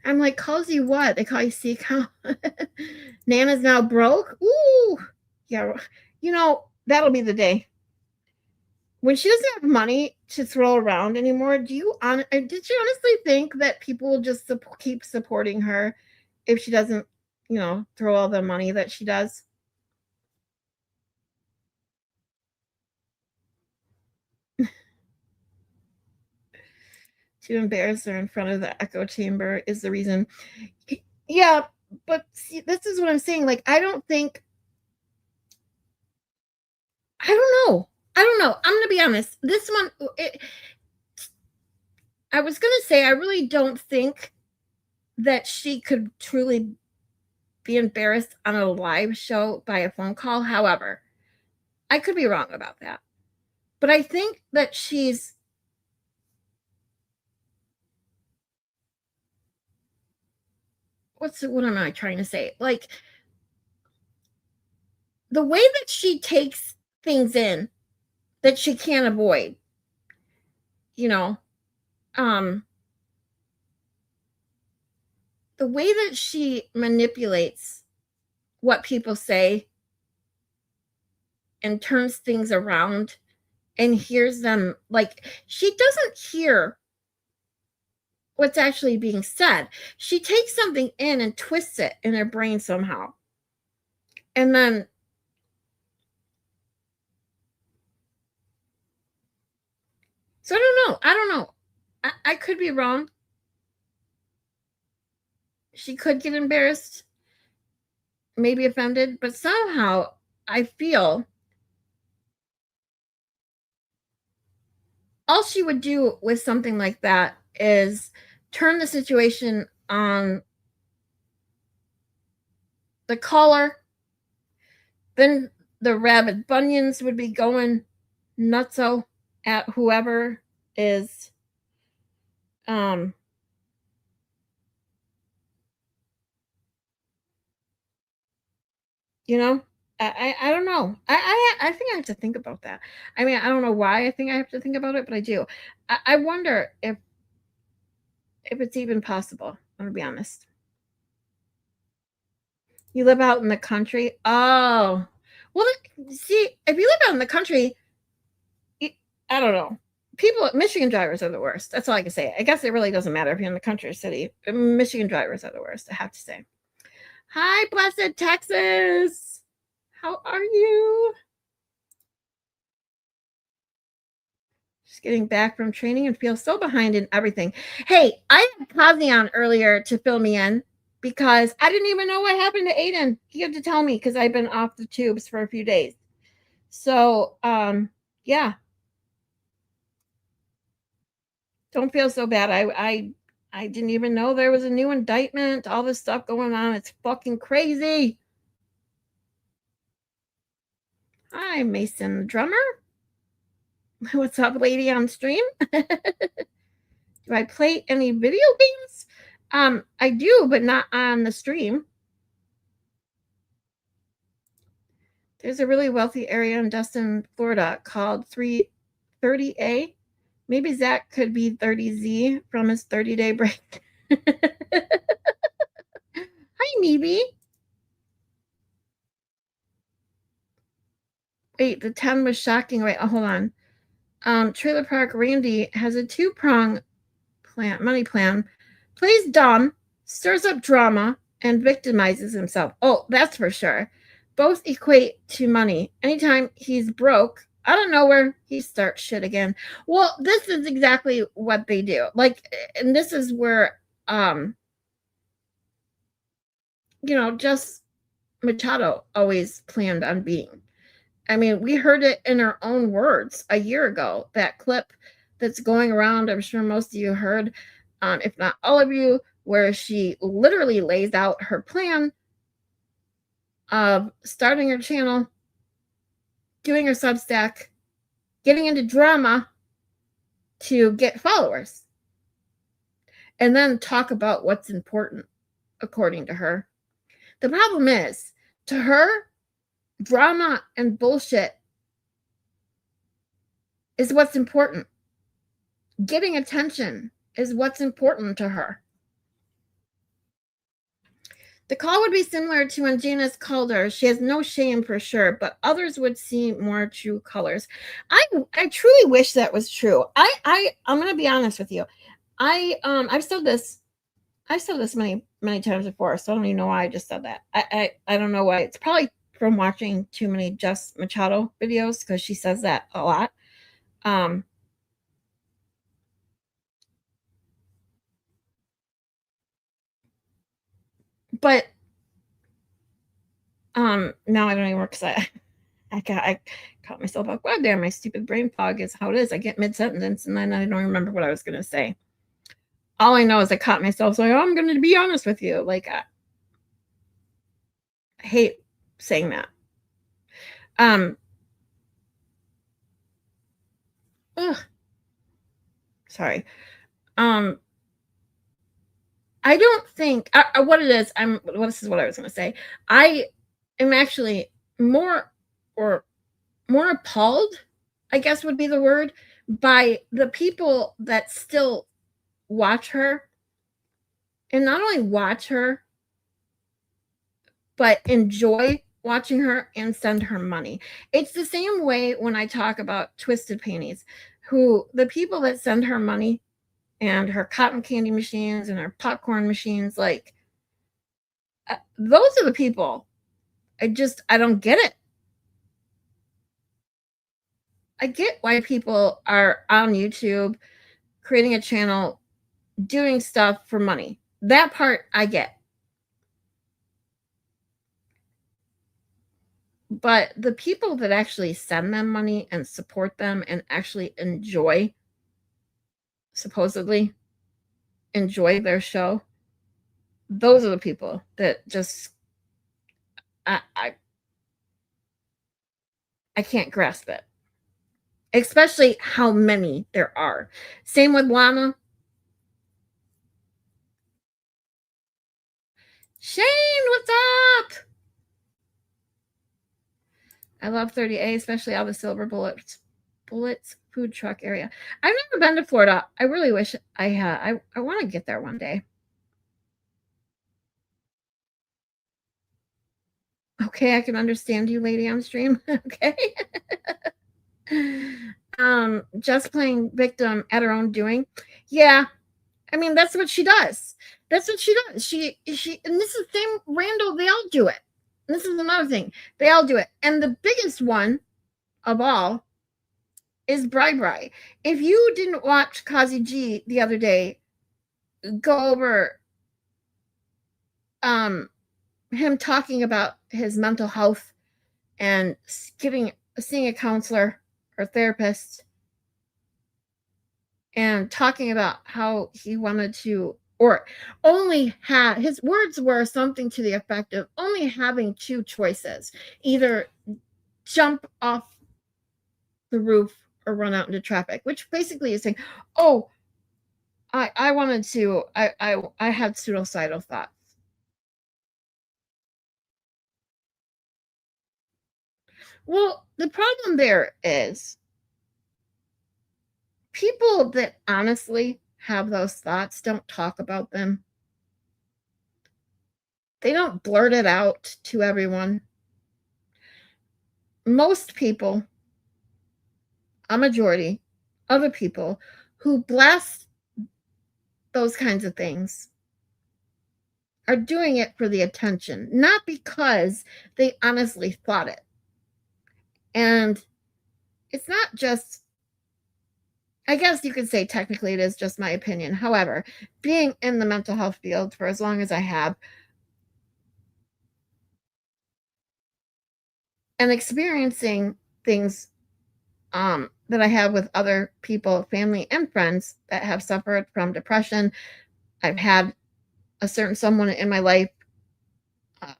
I'm like, calls you what? They call you sea cow. Nana's now broke. Ooh, yeah. You know, that'll be the day when she doesn't have money to throw around anymore. Did you honestly think that people will just keep supporting her if she doesn't, you know, throw all the money that she does? To embarrass her in front of the echo chamber is the reason. Yeah, but see, this is what I'm saying. Like, I don't know. I'm going to be honest. This one, I was going to say, I really don't think that she could truly be embarrassed on a live show by a phone call. However, I could be wrong about that. But I think that she's what am I trying to say? Like, the way that she takes things in that she can't avoid, you know, the way that she manipulates what people say and turns things around and hears them, like, she doesn't hear what's actually being said. She takes something in and twists it in her brain somehow. And then so I don't know. I could be wrong. She could get embarrassed, maybe offended, but somehow I feel all she would do with something like that is turn the situation on the caller. Then the rabid bunions would be going nutso at whoever is you know, I don't know. I think I have to think about that. I mean, I don't know why I think I have to think about it, but I do. I wonder if it's even possible. I'm gonna be honest. You live out in the country? Oh, well, see, if you live out in the country, I don't know. Michigan drivers are the worst. That's all I can say. I guess it really doesn't matter if you're in the country or city. Michigan drivers are the worst, I have to say. Hi, blessed Texas. you? Just getting back from training and feel so behind in everything. Hey, I had Cossy on earlier to fill me in because I didn't even know what happened to Aiden. He had to tell me because I've been off the tubes for a few days. So, yeah. Don't feel so bad. I didn't even know there was a new indictment, all this stuff going on. It's fucking crazy. Hi, Mason the drummer. What's up, lady on stream? Do I play any video games? I do, but not on the stream. There's a really wealthy area in Destin, Florida called 330A. Maybe Zach could be 30Z from his 30-day break. Hi, Meeby. Wait, the 10 was shocking. Wait, hold on. Trailer Park Randy has a two-prong money plan. Plays dumb, stirs up drama, and victimizes himself. Oh, that's for sure. Both equate to money. Anytime he's broke, out of nowhere, he starts shit again. Well, this is exactly what they do. Like, and this is where, just Machado always planned on being. I mean, we heard it in her own words a year ago, that clip that's going around. I'm sure most of you heard, if not all of you, where she literally lays out her plan of starting her channel, doing her Substack, getting into drama to get followers, and then talk about what's important, according to her. The problem is, to her, drama and bullshit is what's important. Getting attention is what's important to her. The call would be similar to when Janice called her. She has no shame for sure, but others would see more true colors. I truly wish that was true. I'm gonna be honest with you. I've said this many times before, so I don't even know why I just said that. I don't know why. It's probably from watching too many Just Machado videos, because she says that a lot. But now I don't even work, because I caught myself up. God damn, my stupid brain fog is how it is. I get mid-sentence and then I don't remember what I was going to say. All I know is I caught myself saying, I'm going to be honest with you. Like, I hate saying that. Sorry. I don't think what it is. This is what I was going to say. I am actually more appalled, I guess would be the word, by the people that still watch her, and not only watch her, but enjoy watching her and send her money. It's the same way when I talk about Twisted Panties, who the people that send her money and her cotton candy machines and her popcorn machines, like, those are the people. I don't get it. I get why people are on YouTube creating a channel, doing stuff for money. That part I get. But the people that actually send them money and support them and actually supposedly enjoy their show, those are the people that just I can't grasp it. Especially how many there are. Same with Lana. Shane, what's up? I love 30A, especially all the Silver Bullets food truck area. I've never been to Florida. I really wish I had. I want to get there one day. Okay, I can understand you, lady on stream. Okay. Just playing victim at her own doing. Yeah. I mean, that's what she does. That's what she does. She and this is the same Randall, they all do it. This is another thing. They all do it. And the biggest one of all is Bri. If you didn't watch Cossy G the other day, go over him talking about his mental health and seeing a counselor or therapist and talking about how he wanted to, or only had, his words were something to the effect of only having two choices, either jump off the roof or run out into traffic, which basically is saying, oh, I wanted to, I had suicidal thoughts. Well, the problem there is people that honestly have those thoughts don't talk about them. They don't blurt it out to everyone. Most people, a majority, other people who blast those kinds of things are doing it for the attention, not because they honestly thought it. And it's not just, I guess you could say technically it is just my opinion. However, being in the mental health field for as long as I have and experiencing things that I have with other people, family and friends that have suffered from depression. I've had a certain someone in my life,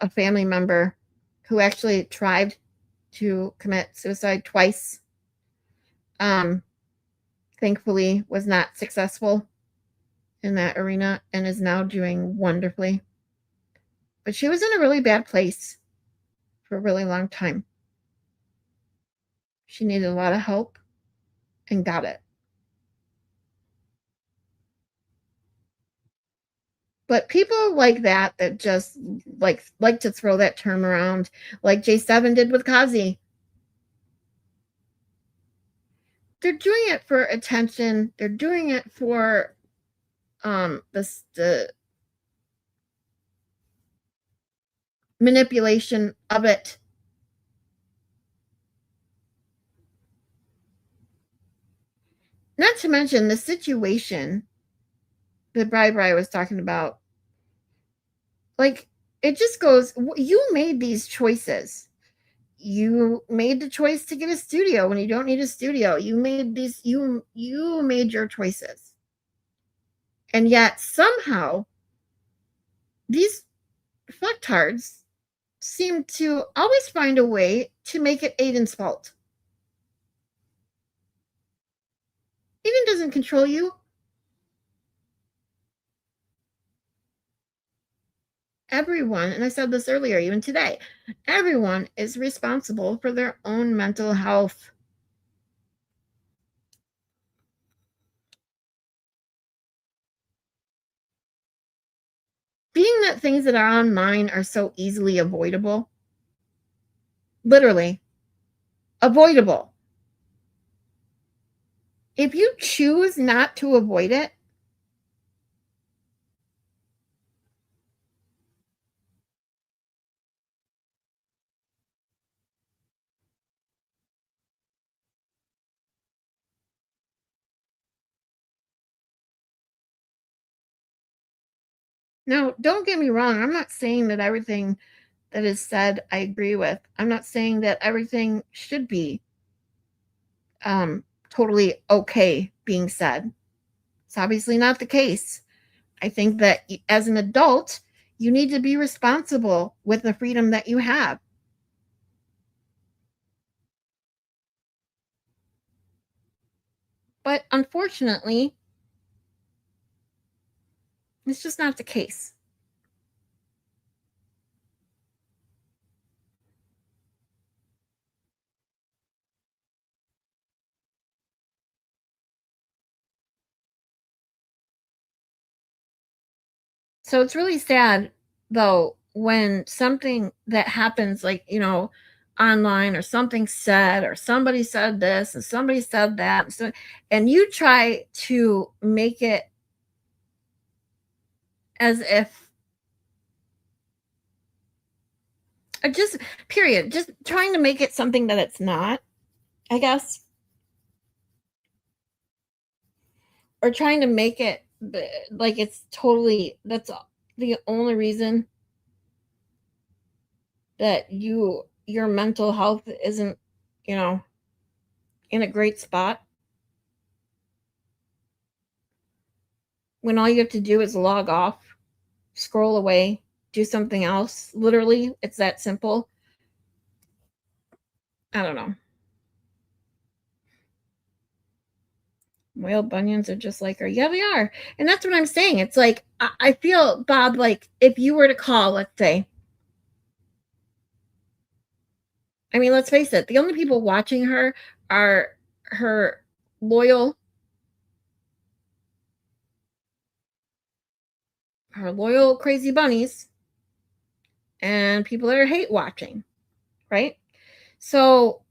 a family member, who actually tried to commit suicide twice. Thankfully was not successful in that arena and is now doing wonderfully. But she was in a really bad place for a really long time. She needed a lot of help and got it. But people like that just like to throw that term around, like J7 did with Cossy. They're doing it for attention. They're doing it for the manipulation of it. Not to mention the situation that Bri was talking about. Like, it just goes, you made these choices. You made the choice to get a studio when you don't need a studio. You made these, you made your choices. And yet somehow these fucktards seem to always find a way to make it Aiden's fault. Aiden doesn't control you. Everyone, and I said this earlier, even today, everyone is responsible for their own mental health. Being that things that are online are so easily avoidable, literally avoidable. If you choose not to avoid it, now, don't get me wrong. I'm not saying that everything that is said I agree with. I'm not saying that everything should be totally okay being said. It's obviously not the case. I think that as an adult, you need to be responsible with the freedom that you have. But unfortunately, it's just not the case. So it's really sad, though, when something that happens, like, online, or something said, or somebody said this and somebody said that, and you try to make it as if Just period. Just trying to make it something that it's not, I guess. Or trying to make it like it's totally, that's the only reason that your mental health isn't, you know, in a great spot. When all you have to do is log off, scroll away, do something else. Literally, it's that simple. I don't know. Whale bunions are just like her. Yeah, they are. And that's what I'm saying. It's like, I feel, Bob, like if you were to call, let's say, I mean, let's face it, the only people watching her are her loyal crazy bunnies and people that are hate watching, right? So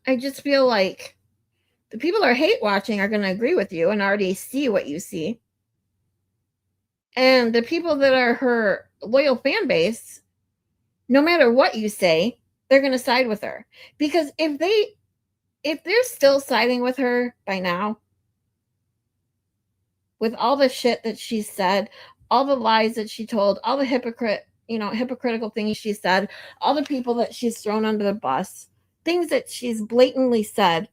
I just feel like the people that are hate watching are going to agree with you and already see what you see. And the people that are her loyal fan base, no matter what you say, they're going to side with her. Because if they're still siding with her by now, with all the shit that she said, all the lies that she told, all the hypocritical things she said, all the people that she's thrown under the bus, things that she's blatantly said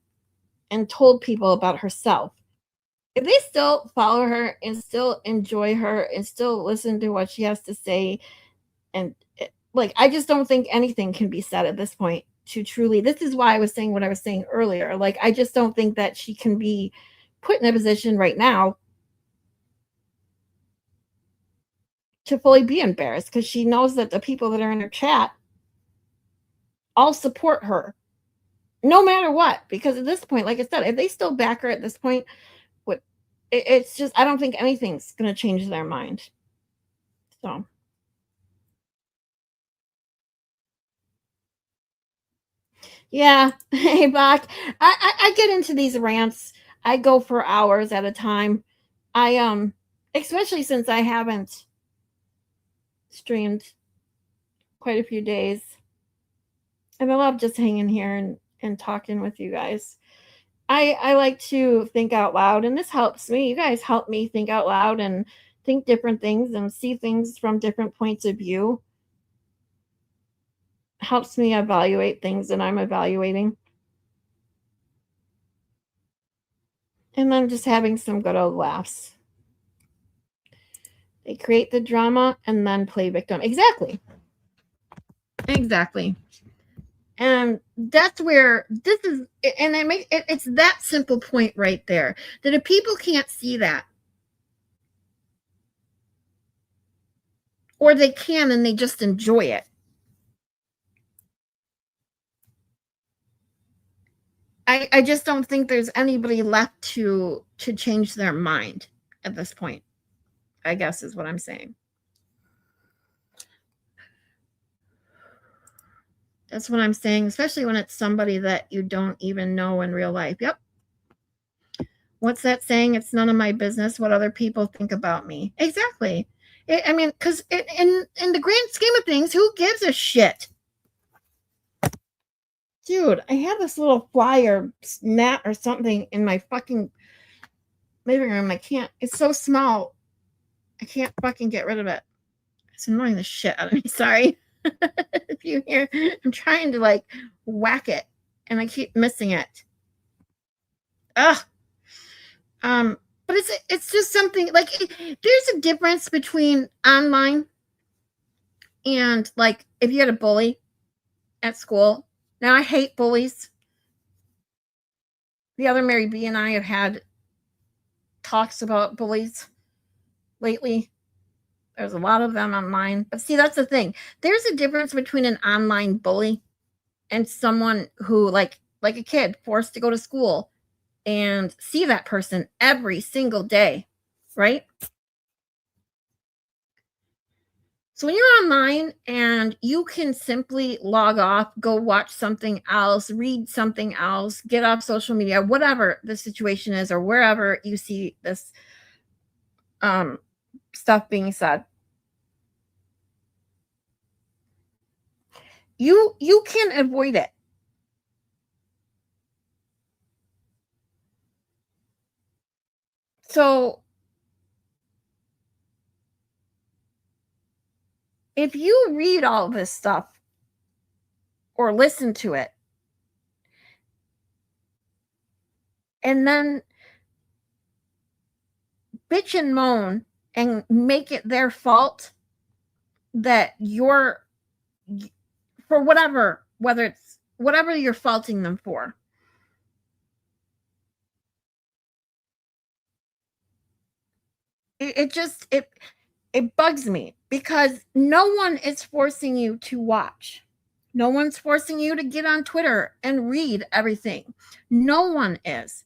and told people about herself. If they still follow her and still enjoy her and still listen to what she has to say, and like, I just don't think anything can be said at this point to truly, this is why I was saying what I was saying earlier. Like, I just don't think that she can be put in a position right now to fully be embarrassed, because she knows that the people that are in her chat all support her no matter what. Because at this point, like I said, if they still back her at this point, it's just, I don't think anything's going to change their mind. So yeah. Hey, Bach, I get into these rants. I go for hours at a time. I especially since I haven't streamed quite a few days, and I love just hanging here and talking with you guys. I like to think out loud, and this helps me. You guys help me think out loud and think different things and see things from different points of view. Helps me evaluate things that I'm evaluating. And then just having some good old laughs. They create the drama and then play victim. Exactly. And that's where this is, and it's that simple point right there, that if people can't see that, or they can and they just enjoy it, I just don't think there's anybody left to change their mind at this point, I guess is what I'm saying. That's what I'm saying, especially when it's somebody that you don't even know in real life. Yep. What's that saying? It's none of my business what other people think about me. Exactly. I mean, because in the grand scheme of things, who gives a shit? Dude, I have this little flyer mat or something in my fucking living room. I can't. It's so small. I can't fucking get rid of it. It's annoying the shit out of me. Sorry. If you hear, I'm trying to like whack it and I keep missing it. Ugh. But it's just something like, there's a difference between online and like if you had a bully at school. Now I hate bullies. The other Mary B and I have had talks about bullies lately. There's a lot of them online. But see, that's the thing. There's a difference between an online bully and someone who like a kid forced to go to school and see that person every single day, right? So when you're online and you can simply log off, go watch something else, read something else, get off social media, whatever the situation is, or wherever you see this stuff being said. You can't avoid it. So if you read all this stuff or listen to it, and then bitch and moan and make it their fault that you're, for whatever, whether it's whatever you're faulting them for, it bugs me, because no one is forcing you to watch. No one's forcing you to get on Twitter and read everything. No one is.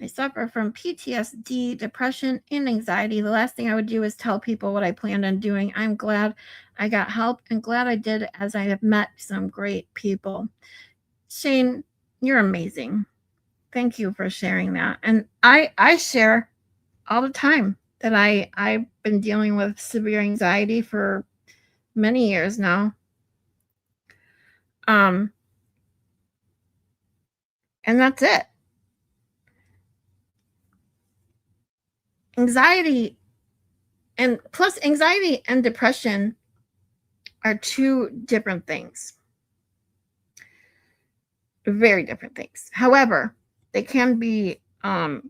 I suffer from PTSD, depression, and anxiety. The last thing I would do is tell people what I planned on doing. I'm glad I got help and glad I did, as I have met some great people. Shane, you're amazing. Thank you for sharing that. And I share all the time that I've been dealing with severe anxiety for many years now. And that's it. Anxiety and depression are two different things. Very different things. However, they can be and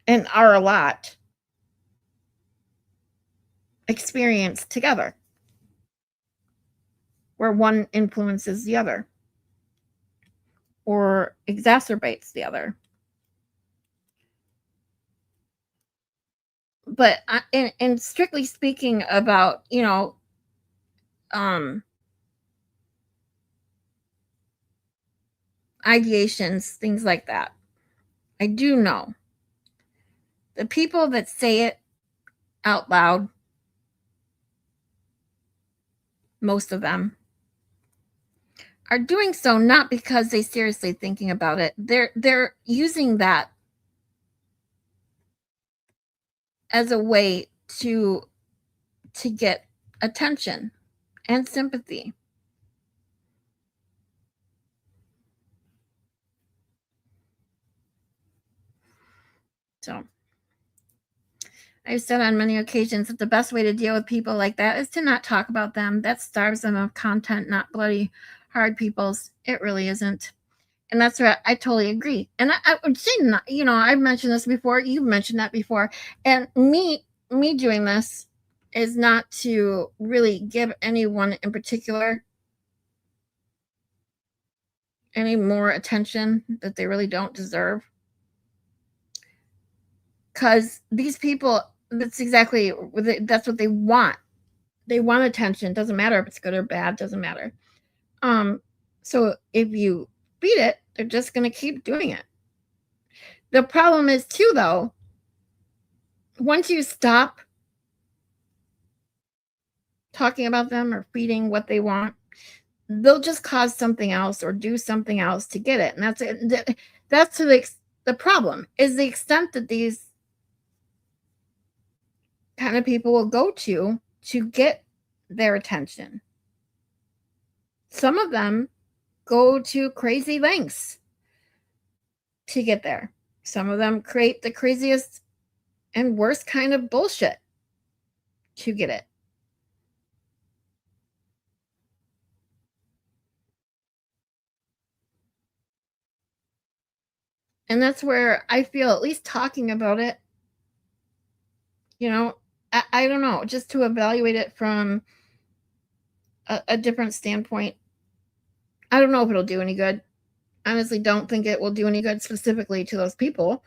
are a lot experienced together, where one influences the other or exacerbates the other. But and strictly speaking about, ideations, things like that, I do know the people that say it out loud, most of them, are doing so not because they seriously thinking about it. They're using that as a way to get attention and sympathy. So I've said on many occasions that the best way to deal with people like that is to not talk about them. That starves them of content, not bloody hard people's. It really isn't. And that's where I totally agree. And I would say, I've mentioned this before. You've mentioned that before. And me doing this is not to really give anyone in particular any more attention that they really don't deserve. Because these people, that's what they want. They want attention. Doesn't matter if it's good or bad. Doesn't matter. So if you beat it, they're just going to keep doing it. The problem is too, though, once you stop talking about them or feeding what they want, they'll just cause something else or do something else to get it. And that's it. That's the problem, is the extent that these kind of people will go to get their attention. Some of them go to crazy lengths to get there. Some of them create the craziest and worst kind of bullshit to get it. And that's where I feel, at least talking about it, I don't know, just to evaluate it from a different standpoint. I don't know if it'll do any good. Honestly, don't think it will do any good specifically to those people.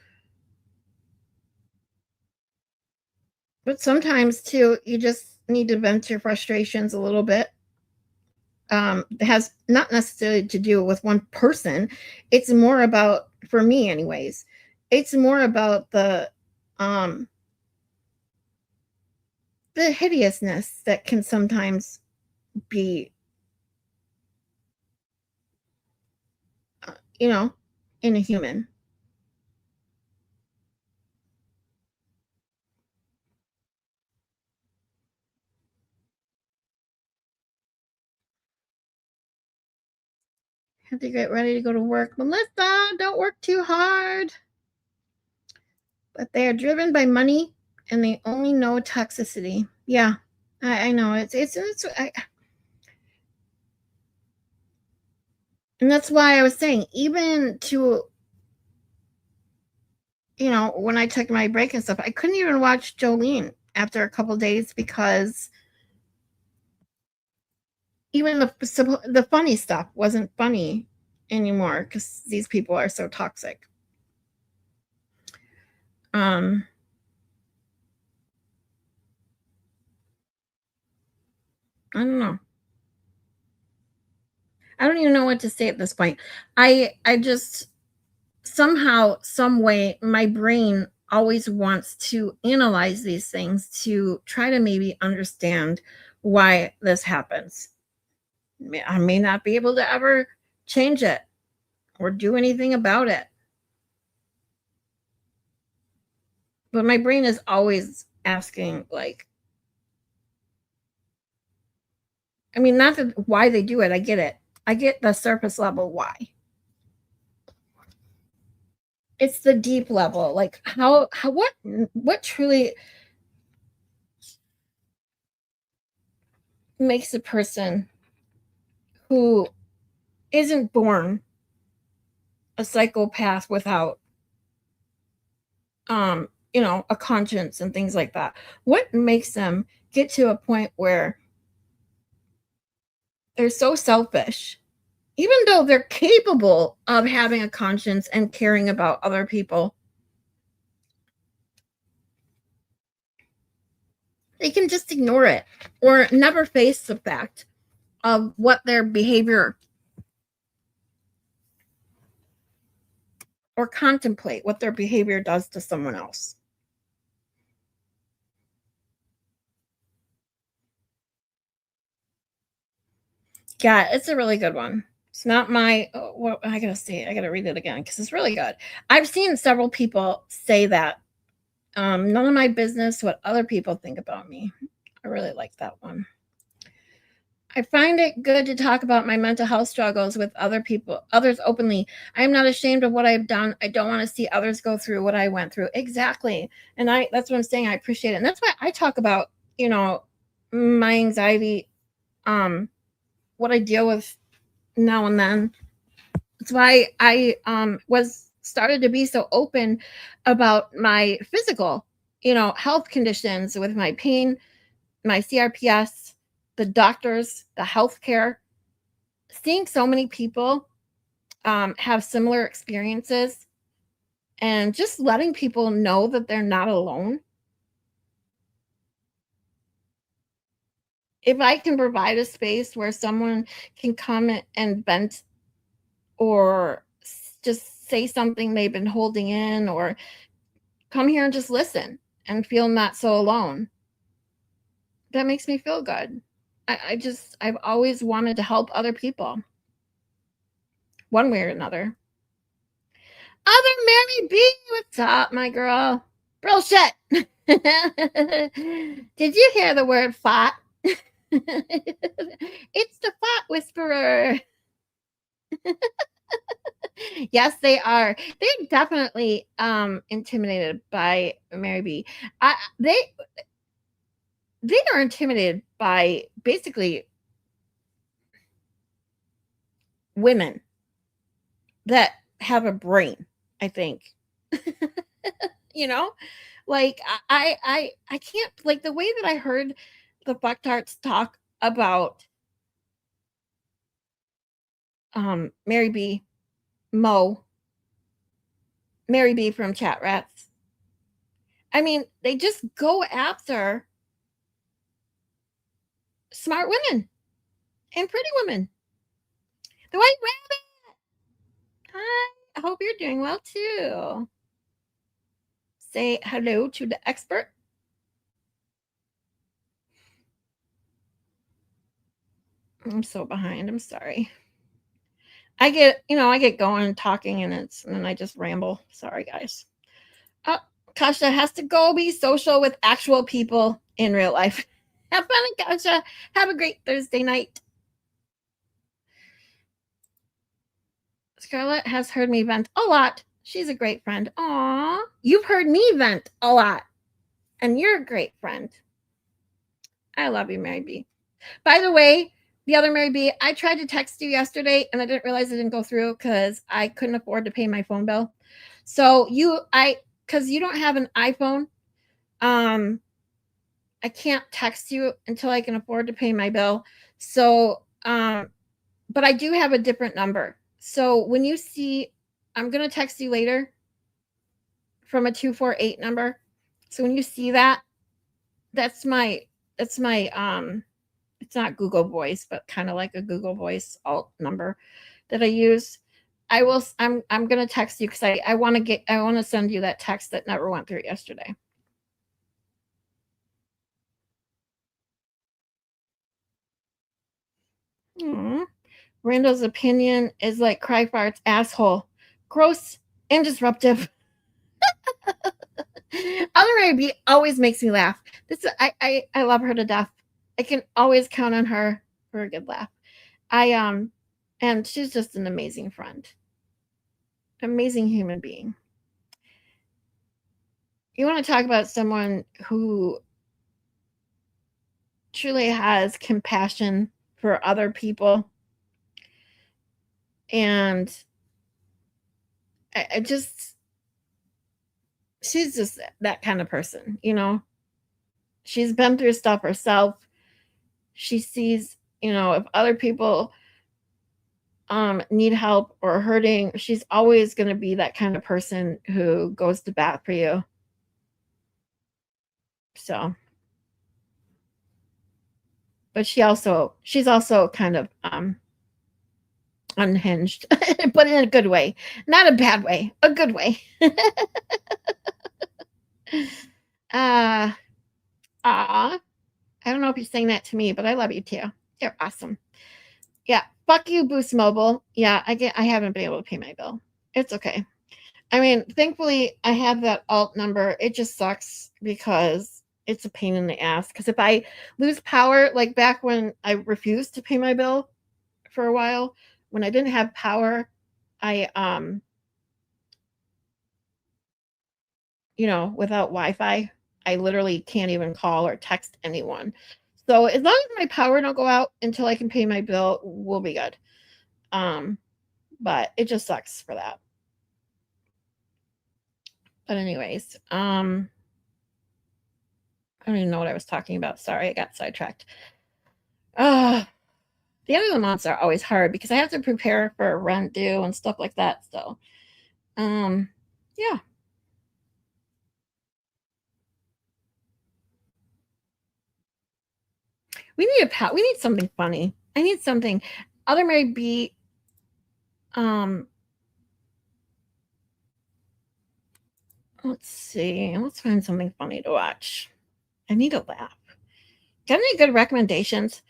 But sometimes, too, you just need to vent your frustrations a little bit. It has not necessarily to do with one person. It's more about, for me anyways, it's more about the hideousness that can sometimes be, in a human. Have to get ready to go to work. Melissa, don't work too hard. But they are driven by money and they only know toxicity. Yeah, I know. And that's why I was saying, even to, you know, when I took my break and stuff, I couldn't even watch Jolene after a couple days because even the funny stuff wasn't funny anymore because these people are so toxic. I don't know. I don't even know what to say at this point. I just somehow, some way, my brain always wants to analyze these things to try to maybe understand why this happens. I may not be able to ever change it or do anything about it. But my brain is always asking, like, I mean, not that why they do it. I get it. I get the surface level why. It's the deep level, like what truly makes a person who isn't born a psychopath without you know, a conscience and things like that. What makes them get to a point where they're so selfish, even though they're capable of having a conscience and caring about other people? They can just ignore it or never face the fact of what their behavior, or contemplate what their behavior does to someone else. Yeah, it's a really good one. It's not my, well, I gotta say, I gotta read it again because it's really good. I've seen several people say that. None of my business what other people think about me. I really like that one. I find it good to talk about my mental health struggles with others openly. I am not ashamed of what I've done. I don't want to see others go through what I went through. Exactly. And that's what I'm saying. I appreciate it. And that's why I talk about, you know, my anxiety, what I deal with now and then. That's why I started to be so open about my physical, you know, health conditions with my pain, my CRPS, the doctors, the healthcare. Seeing so many people have similar experiences and just letting people know that they're not alone. If I can provide a space where someone can come and vent or just say something they've been holding in, or come here and just listen and feel not so alone, that makes me feel good. I've always wanted to help other people one way or another. Other Mary B, what's up, my girl? Bullshit. Did you hear the word fat? It's the fat whisperer. Yes, they are. They're definitely intimidated by Mary B. They are intimidated by basically women that have a brain, I think. You know, like I can't, like, the way that I heard the fucktarts talk about Mary B, Mary B from Chat Rats. I mean, they just go after smart women and pretty women. The White Rabbit. Hi, I hope you're doing well too. Say hello to the expert. I'm so behind. I'm sorry. I get going talking and then I just ramble. Sorry, guys. Oh, Kasha has to go be social with actual people in real life. Have fun, Kasha. Have a great Thursday night. Scarlet has heard me vent a lot. She's a great friend. Aw, you've heard me vent a lot. And you're a great friend. I love you, Mary B. By the way, the other Mary B, I tried to text you yesterday and I didn't realize it didn't go through because I couldn't afford to pay my phone bill. So because you don't have an iPhone, I can't text you until I can afford to pay my bill. So, but I do have a different number. So when you see, I'm going to text you later from a 248 number. So when you see that, that's my, it's not Google Voice, but kind of like a Google Voice alt number that I use. I'm going to text you because I want to send you that text that never went through yesterday. Aww. Randall's opinion is like cry farts, asshole, gross and disruptive. Other Mary B always makes me laugh. I love her to death. I can always count on her for a good laugh. And she's just an amazing friend, amazing human being. You want to talk about someone who truly has compassion for other people, and she's just that kind of person, you know. She's been through stuff herself. She sees, you know, if other people need help or hurting, she's always going to be that kind of person who goes to bat for you. So, but she's also kind of unhinged, but in a good way, not a bad way, a good way. I don't know if you're saying that to me, but I love you too. You're awesome. Yeah, fuck you, Boost Mobile. Yeah, I haven't been able to pay my bill. It's okay. I mean, thankfully I have that alt number. It just sucks because it's a pain in the ass. Because if I lose power, like back when I refused to pay my bill for a while, when I didn't have power, I you know, without Wi-Fi, I literally can't even call or text anyone. So as long as my power don't go out until I can pay my bill, we'll be good. But it just sucks for that. But anyways, I don't even know what I was talking about. Sorry, I got sidetracked. The end of the months are always hard because I have to prepare for rent due and stuff like that. So, yeah. We need something funny. I need something. Other Mary B. Let's see. Let's find something funny to watch. I need a laugh. Got any good recommendations?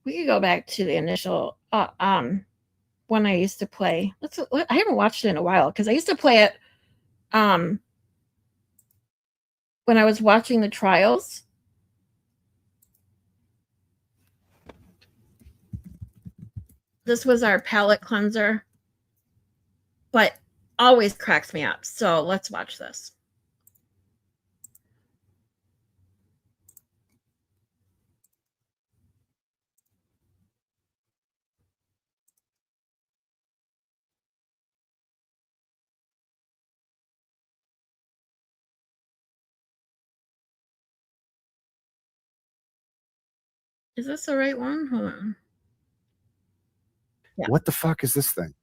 We could go back to the initial when I used to play. I haven't watched it in a while because I used to play it when I was watching the trials. This was our palate cleanser, but always cracks me up. So let's watch this. Is this the right one? Hold on. Yeah. What the fuck is this thing?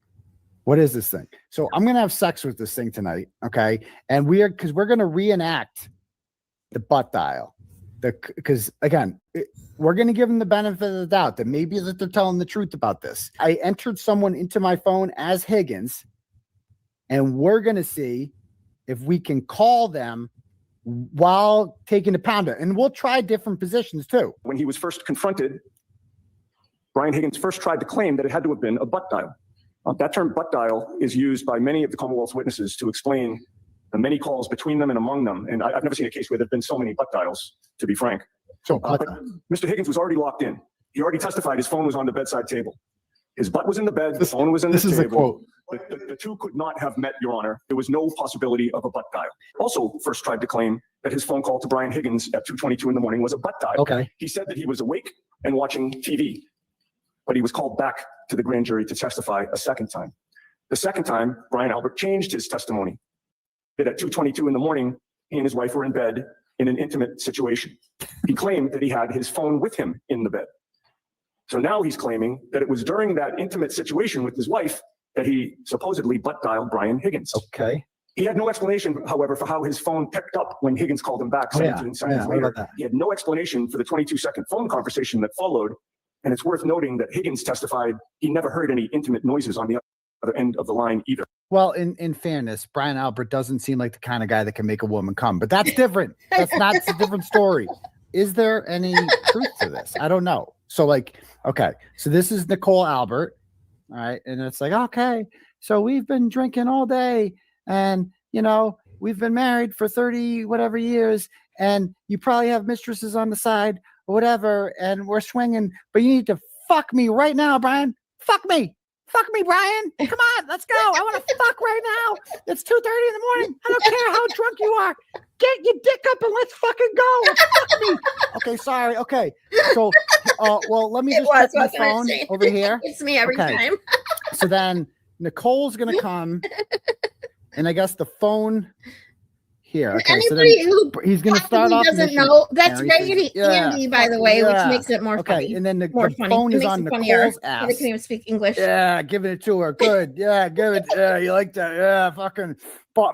What is this thing? So I'm gonna have sex with this thing tonight, okay? And we're gonna reenact the butt dial. Because again, we're gonna give them the benefit of the doubt that maybe that they're telling the truth about this. I entered someone into my phone as Higgins, and we're gonna see if we can call them while taking the pounder, and we'll try different positions too. When he was first confronted, Brian Higgins first tried to claim that it had to have been a butt dial. That term butt dial is used by many of the Commonwealth's witnesses to explain the many calls between them and among them. And I've never seen a case where there have been so many butt dials, to be frank. So, but Mr. Higgins was already locked in. He already testified his phone was on the bedside table. His butt was in the bed, the phone was in the table. This is a quote. The two could not have met, Your Honor. There was no possibility of a butt dial. Also, first tried to claim that his phone call to Brian Higgins at 2:22 in the morning was a butt dial. Okay. He said that he was awake and watching TV, but he was called back to the grand jury to testify a second time. The second time, Brian Albert changed his testimony. That at 2:22 in the morning, he and his wife were in bed in an intimate situation. He claimed that he had his phone with him in the bed. So now he's claiming that it was during that intimate situation with his wife that he supposedly butt dialed Brian Higgins. Okay. He had no explanation, however, for how his phone picked up when Higgins called him back 17 seconds what later. about that? He had no explanation for the 22-second phone conversation that followed. And it's worth noting that Higgins testified he never heard any intimate noises on the other end of the line either. Well, in fairness, Brian Albert doesn't seem like the kind of guy that can make a woman come, but that's different. That's a different story. Is there any truth to this? I don't know. So like, okay, so this is Nicole Albert, all right, and it's like, okay, so we've been drinking all day, and you know, we've been married for 30 whatever years, and you probably have mistresses on the side or whatever, and we're swinging, but you need to fuck me right now, Brian. Fuck me, Brian. Come on, let's go. I want to fuck right now. It's 2:30 in the morning. I don't care how drunk you are. Get your dick up and let's fucking go. Fuck me. Okay, sorry. Okay, so, well, let me just check my phone over here. It's me every time. So then Nicole's gonna come, and I guess the phone here. Okay, so then Anybody who he's gonna start off. doesn't know that's rated Andy, by the way, which makes it more funny. Okay, and then the funny. phone It is makes on it funnier. Nicole's They ass. can even speak English. Yeah, giving it to her. Good. Yeah, give it. Yeah, you like that. Yeah, fucking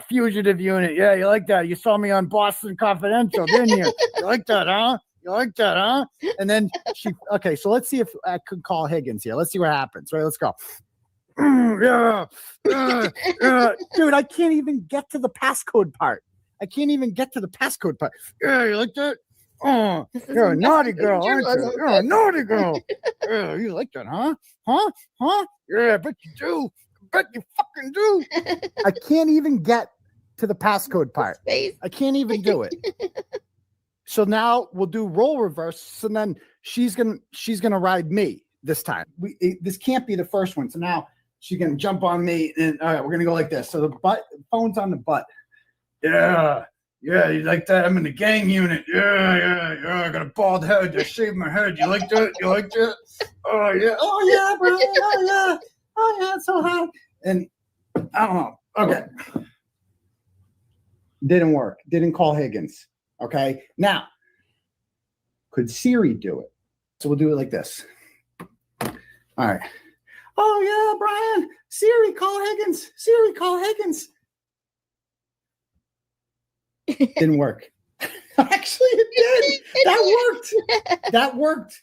fugitive unit. Yeah, you like that. You saw me on Boston Confidential, didn't you? You like that, huh? You like that, huh? And then okay, so let's see if I could call Higgins here. Let's see what happens. Right, let's go. Yeah. Dude, I can't even get to the passcode part. Yeah, you like that? Oh, you're a naughty girl, aren't you? You're a naughty girl. Yeah, you like that, huh? Huh? Yeah, I bet you do. Bet you fucking do. I can't even get to the passcode part. I can't even do it. So now we'll do role reverse. And then she's gonna ride me this time. This can't be the first one. So now she's gonna jump on me, and all right, we're gonna go like this. So the phone's on the butt. Yeah, you like that? I'm in the gang unit. Yeah. I got a bald head. I shaved my head. You like that? Oh yeah, bro. Oh yeah, it's so hot. And I don't know. Okay. Didn't work. Didn't call Higgins. Okay. Now, could Siri do it? So we'll do it like this. All right. Oh yeah, Brian. Siri, call Higgins. Didn't work. Actually, it did. That worked.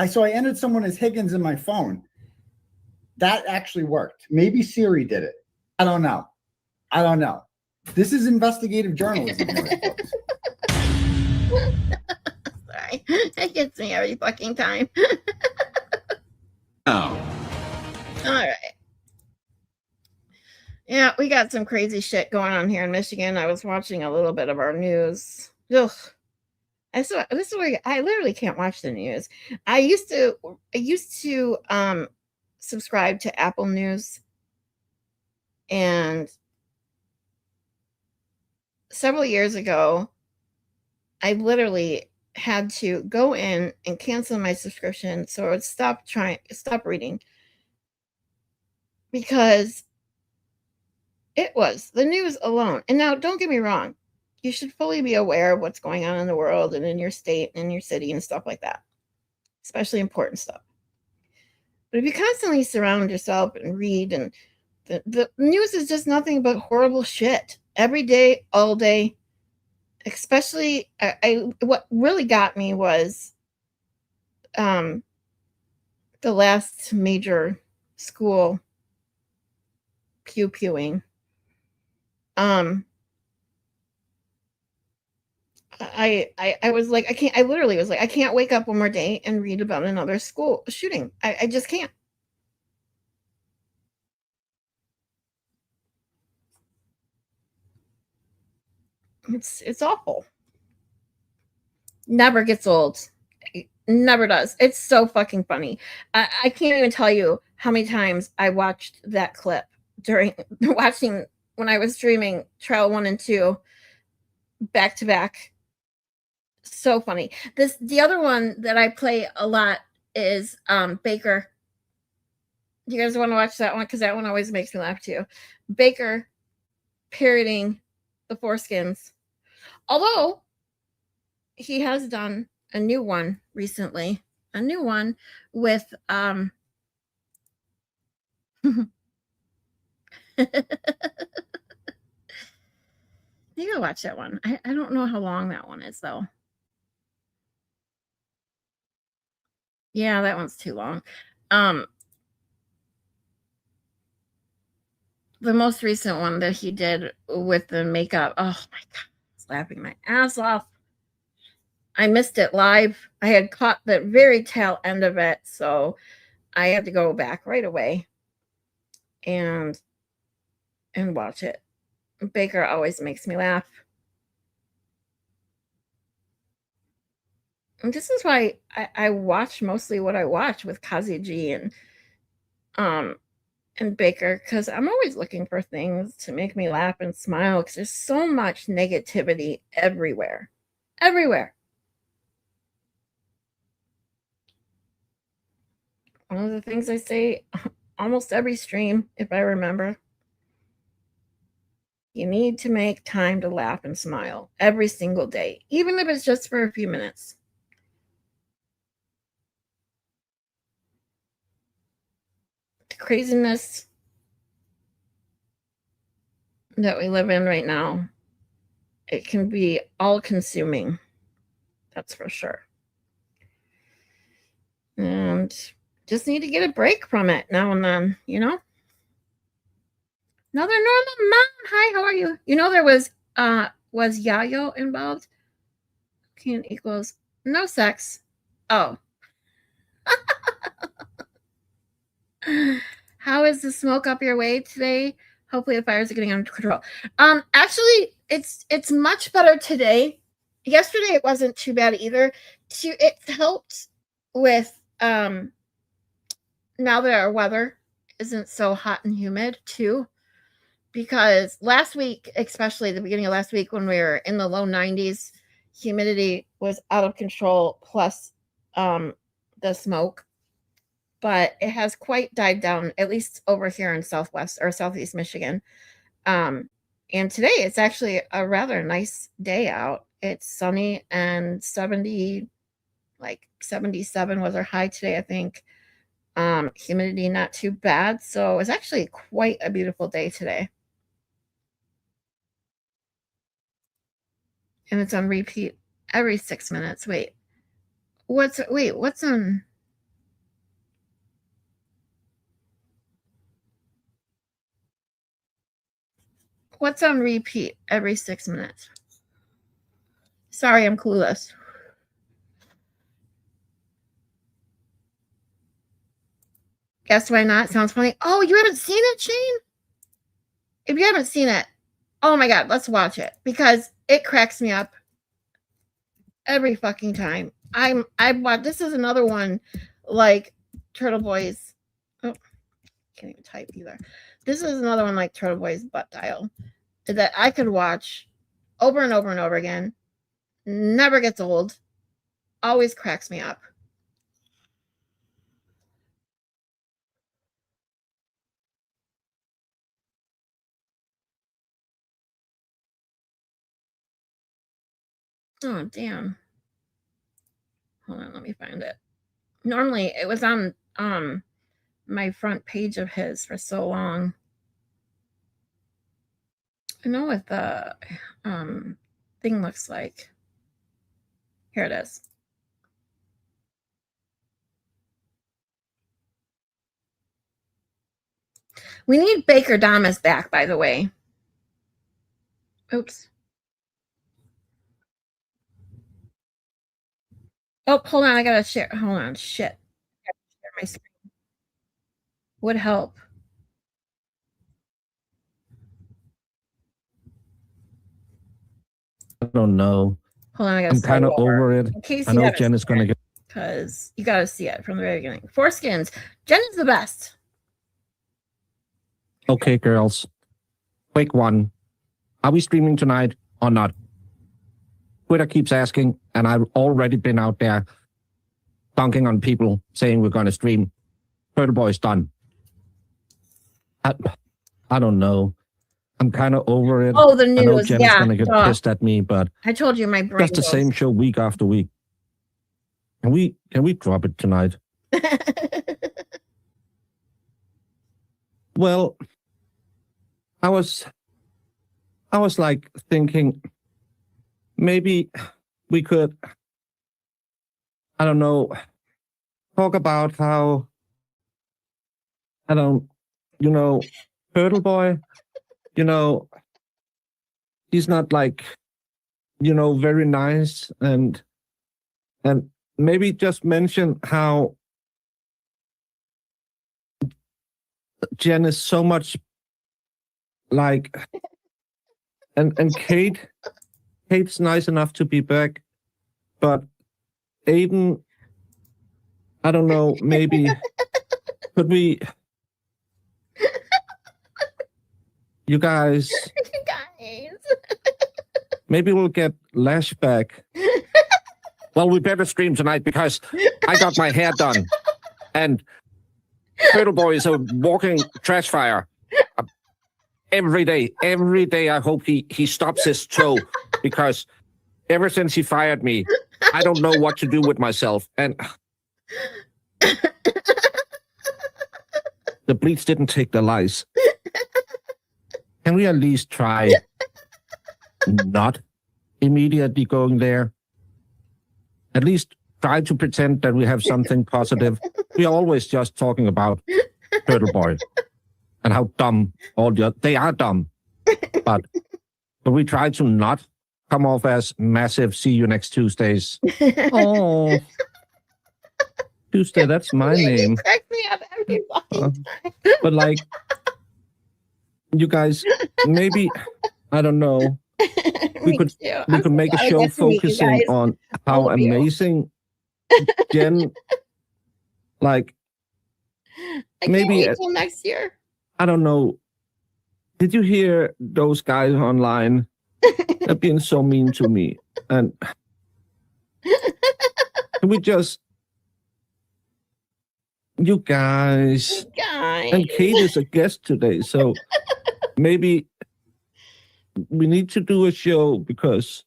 So I entered someone as Higgins in my phone. That actually worked. Maybe Siri did it. I don't know. This is investigative journalism. Sorry. It gets me every fucking time. Oh. All right. Yeah, we got some crazy shit going on here in Michigan. I was watching a little bit of our news. Ugh. This is where I literally can't watch the news. I used to subscribe to Apple News, and several years ago, I literally had to go in and cancel my subscription so I would stop reading, because it was the news alone. And now, don't get me wrong, you should fully be aware of what's going on in the world and in your state and in your city and stuff like that, especially important stuff. But if you constantly surround yourself and read, and the news is just nothing but horrible shit every day, all day. Especially, what really got me was the last major school pew-pewing. I was like, I literally was like, I can't wake up one more day and read about another school shooting. I just can't. It's awful. Never gets old. It never does. It's so fucking funny. I can't even tell you how many times I watched that clip during watching when I was streaming trial 1 and 2 back to back. So funny. The other one that I play a lot is Baker. Do you guys want to watch that one? Because that one always makes me laugh too. Baker parroting the foreskins. Although he has done a new one recently. A new one with you gotta watch that one. I don't know how long that one is though. Yeah, that one's too long. The most recent one that he did with the makeup. Oh my God, I was laughing my ass off. I missed it live. I had caught the very tail end of it, so I had to go back right away and watch it. Baker always makes me laugh. And this is why I watch mostly what I watch with Cossy G and Baker, because I'm always looking for things to make me laugh and smile, because there's so much negativity everywhere. Everywhere. One of the things I say almost every stream, if I remember, you need to make time to laugh and smile every single day, even if it's just for a few minutes. The craziness that we live in right now, it can be all-consuming. That's for sure. And just need to get a break from it now and then, you know? Another normal mom. Hi, how are you? You know, there was Yayo involved? Can equals no sex. Oh. How is the smoke up your way today? Hopefully the fires are getting under control. Actually, it's much better today. Yesterday it wasn't too bad either. It helped with now that our weather isn't so hot and humid too. Because last week, especially the beginning of last week when we were in the low 90s, humidity was out of control, plus the smoke. But it has quite died down, at least over here in Southwest or Southeast Michigan. And today it's actually a rather nice day out. It's sunny and 70, like 77 was our high today, I think. Humidity not too bad. So it's actually quite a beautiful day today. And it's on repeat every 6 minutes. What's on? What's on repeat every 6 minutes? Sorry, I'm clueless. Guess why not? Sounds funny. Oh, you haven't seen it, Shane? If you haven't seen it, oh my God, let's watch it, because it cracks me up every fucking time. This is another one like Turtle Boy's. Oh, can't even type either. This is another one like Turtle Boy's Butt Dial that I could watch over and over and over again. Never gets old. Always cracks me up. Oh, damn. Hold on, let me find it. Normally, it was on my front page of his for so long. I know what the thing looks like. Here it is. We need Baker Damas back, by the way. Oops. Oh, hold on. I gotta share. Hold on. Shit. I gotta share my screen. Would help. I don't know. Hold on. I'm kind of over it. I know Jen is going to get. Because you got to see it from the very beginning. Foreskins. Jen is the best. Okay, girls. Quick one. Are we streaming tonight or not? Twitter keeps asking, and I've already been out there dunking on people saying we're going to stream. Turtle Boy's done. I don't know. I'm kind of over it. Oh, the I know news. Jen is Yeah. going to get pissed at me, but I told you my brain just the goes. same show week after week. Can we drop it tonight? Well, I was like thinking maybe we could, I don't know, talk about how, Turtle Boy, he's not like, very nice, and maybe just mention how Jen is so much like, and Kate's nice enough to be back, but Aiden, I don't know, maybe could we, you guys, maybe we'll get Lash back. Well, we better stream tonight because I got my hair done, and Turtle Boy is a walking trash fire. Every day I hope he stops his toe, because ever since he fired me, I don't know what to do with myself. And the bleach didn't take the lice. Can we at least try not immediately going there? At least try to pretend that we have something positive. We are always just talking about Turtle Boy and how dumb they are dumb. But we try to not come off as massive see you next Tuesdays. Oh, Tuesday, that's my name. Crack me up every fucking time. But like, you guys, maybe, I don't know, we could make a show focusing on how amazing Jen, like, I maybe can't wait till next year. I don't know. Did you hear those guys online? They're being so mean to me. And can we just, you guys, and Kate is a guest today, so maybe we need to do a show because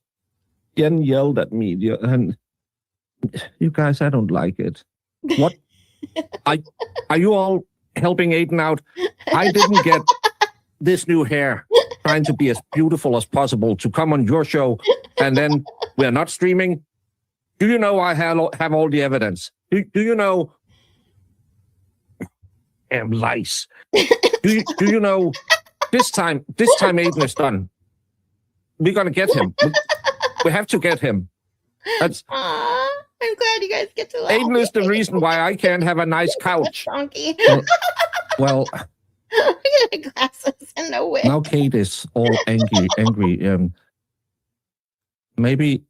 Jen yelled at me, and you guys, I don't like it. What? Are you all helping Aiden out? I didn't get this new hair trying to be as beautiful as possible to come on your show, and then we're not streaming. Do you know I have all the evidence? Do you know? Damn lice. Do you know? This time Aiden is done. We're gonna get him. We have to get him. That's. I'm glad you guys get to laugh. Aiden is the reason why I can't have a nice couch. Donkey. Well, I got glasses and no wig. now Kate is all angry. Maybe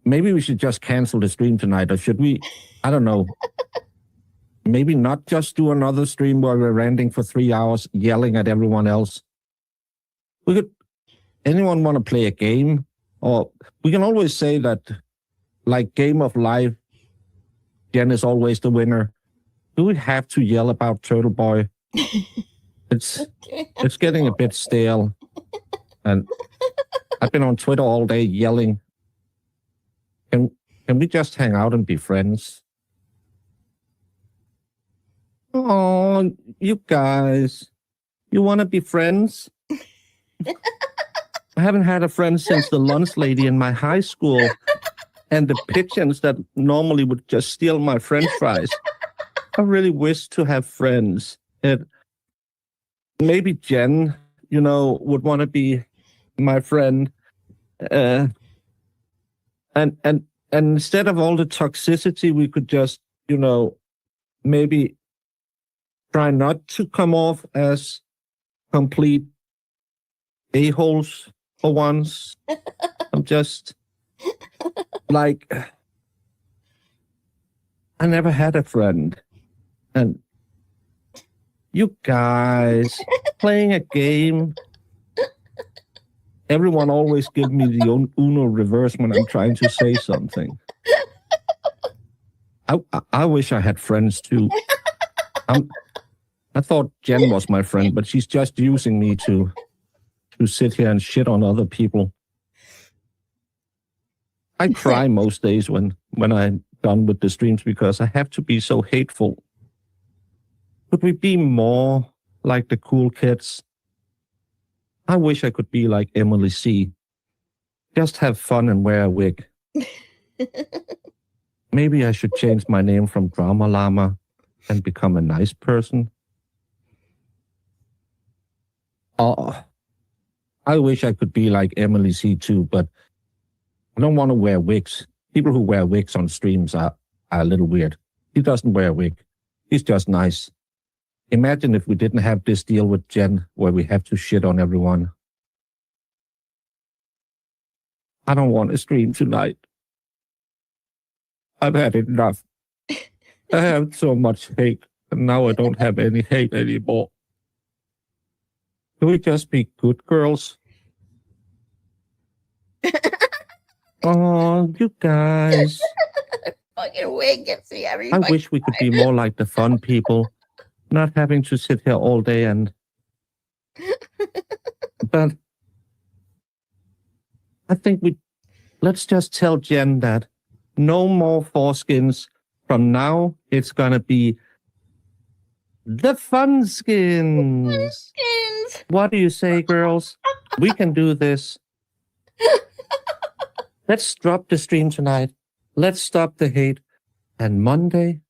we should just cancel the stream tonight, or should we? I don't know. Maybe not just do another stream where we're ranting for 3 hours, yelling at everyone else. Anyone want to play a game? Or we can always say that, like Game of Life, Jen is always the winner. Do we have to yell about Turtle Boy? It's getting a bit stale. And I've been on Twitter all day yelling. Can we just hang out and be friends? Oh, you guys. You want to be friends? I haven't had a friend since the lunch lady in my high school and the pigeons that normally would just steal my French fries. I really wish to have friends. Maybe Jen, would want to be my friend. And instead of all the toxicity, we could just, maybe try not to come off as complete a-holes for once. I'm just like, I never had a friend. And You guys playing a game. Everyone always give me the Uno reverse when I'm trying to say something. I wish I had friends too. I thought Jen was my friend, but she's just using me to sit here and shit on other people. I cry most days when I'm done with the streams because I have to be so hateful. Could we be more like the cool kids? I wish I could be like Emily C. Just have fun and wear a wig. Maybe I should change my name from Drama Llama and become a nice person. Oh, I wish I could be like Emily C too, but I don't want to wear wigs. People who wear wigs on streams are a little weird. He doesn't wear a wig. He's just nice. Imagine if we didn't have this deal with Jen where we have to shit on everyone. I don't want to stream tonight. I've had enough. I have so much hate, and now I don't have any hate anymore. Can we just be good girls? Oh, you guys. Fucking wig gets me every I wish we could be more like the fun people, not having to sit here all day and... But I think let's just tell Jen that no more foreskins. From now, it's gonna be the fun skins. What do you say, girls? We can do this. Let's drop the stream tonight. Let's stop the hate. And Monday,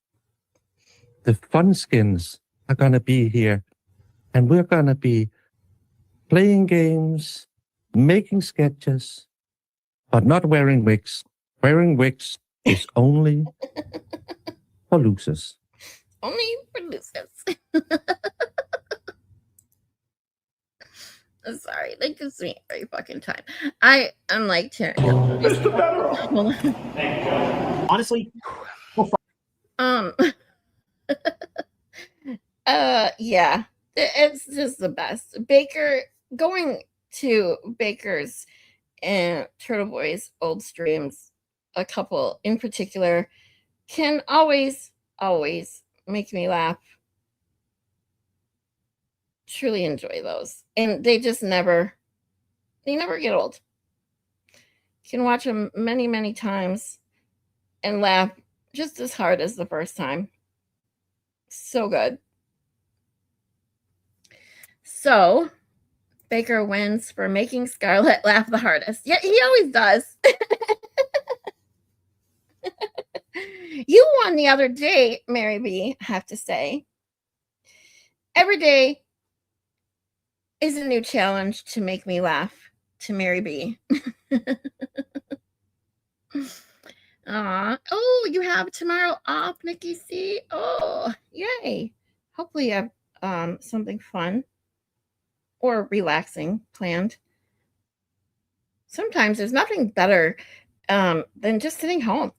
the fun skins are gonna be here. And we're gonna be playing games, making sketches, but not wearing wigs. Wearing wigs is only for losers. Only for losers. I'm sorry, that gives me every fucking time. I'm like tearing up. Honestly, yeah, it's just the best. Baker, going to Baker's and Turtle Boy's old streams, a couple in particular, can always make me laugh. Truly enjoy those, and they never get old. Can watch them many times and laugh just as hard as the first time. So good. So Baker wins for making Scarlet laugh the hardest. Yeah, he always does. You won the other day, Mary B, I have to say. Every day is a new challenge to make me laugh, to Mary B. Oh, you have tomorrow off, Nikki C. Oh, yay. Hopefully you have something fun or relaxing planned. Sometimes there's nothing better than just sitting home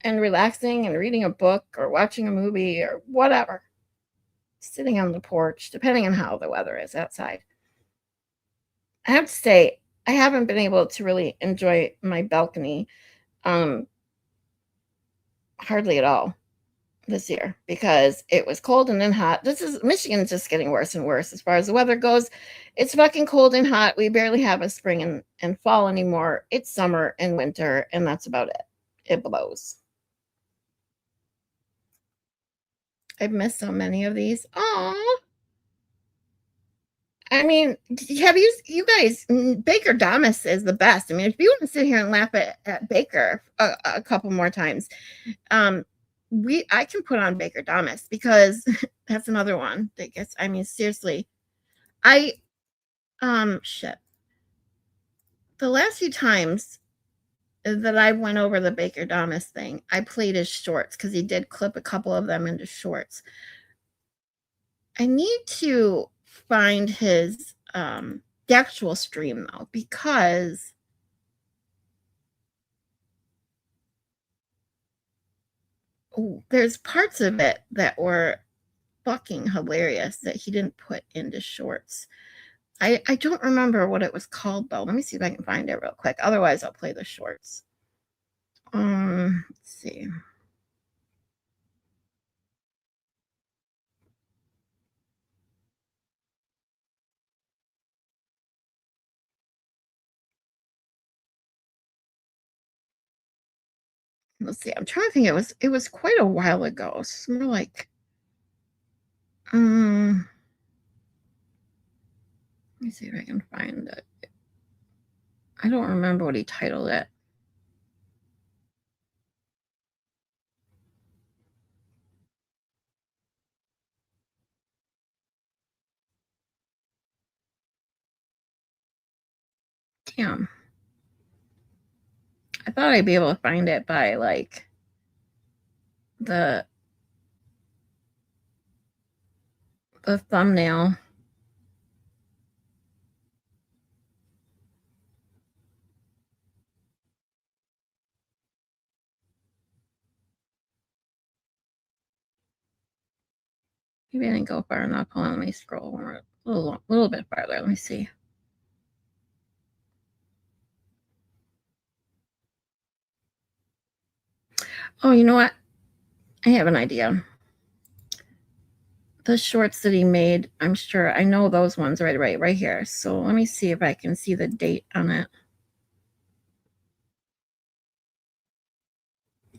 and relaxing and reading a book or watching a movie or whatever. Sitting on the porch, depending on how the weather is outside. I have to say, I haven't been able to really enjoy my balcony hardly at all this year because it was cold and then hot. Michigan's just getting worse and worse as far as the weather goes. It's fucking cold and hot. We barely have a spring and fall anymore. It's summer and winter, and that's about it. It blows. I've missed so many of these. Aw. I mean, have you guys, Baker Damas is the best. I mean, if you want to sit here and laugh at Baker a couple more times, I can put on Baker Damas because that's another one that gets, I mean, seriously. Shit. The last few times that I went over the Baker Damas thing, I played his shorts because he did clip a couple of them into shorts. I need to find his the actual stream though, because there's parts of it that were fucking hilarious that he didn't put into shorts. I don't remember what it was called though. Let me see if I can find it real quick. Otherwise, I'll play the shorts. Let's see. Let's see. I'm trying to think. It was quite a while ago. It's more like let me see if I can find it. I don't remember what he titled it. Damn. I thought I'd be able to find it by like the thumbnail. Maybe I didn't go far enough. Hold on, let me scroll a little bit farther. Let me see. Oh, you know what? I have an idea. The shorts that he made, I'm sure I know those ones right here. So let me see if I can see the date on it.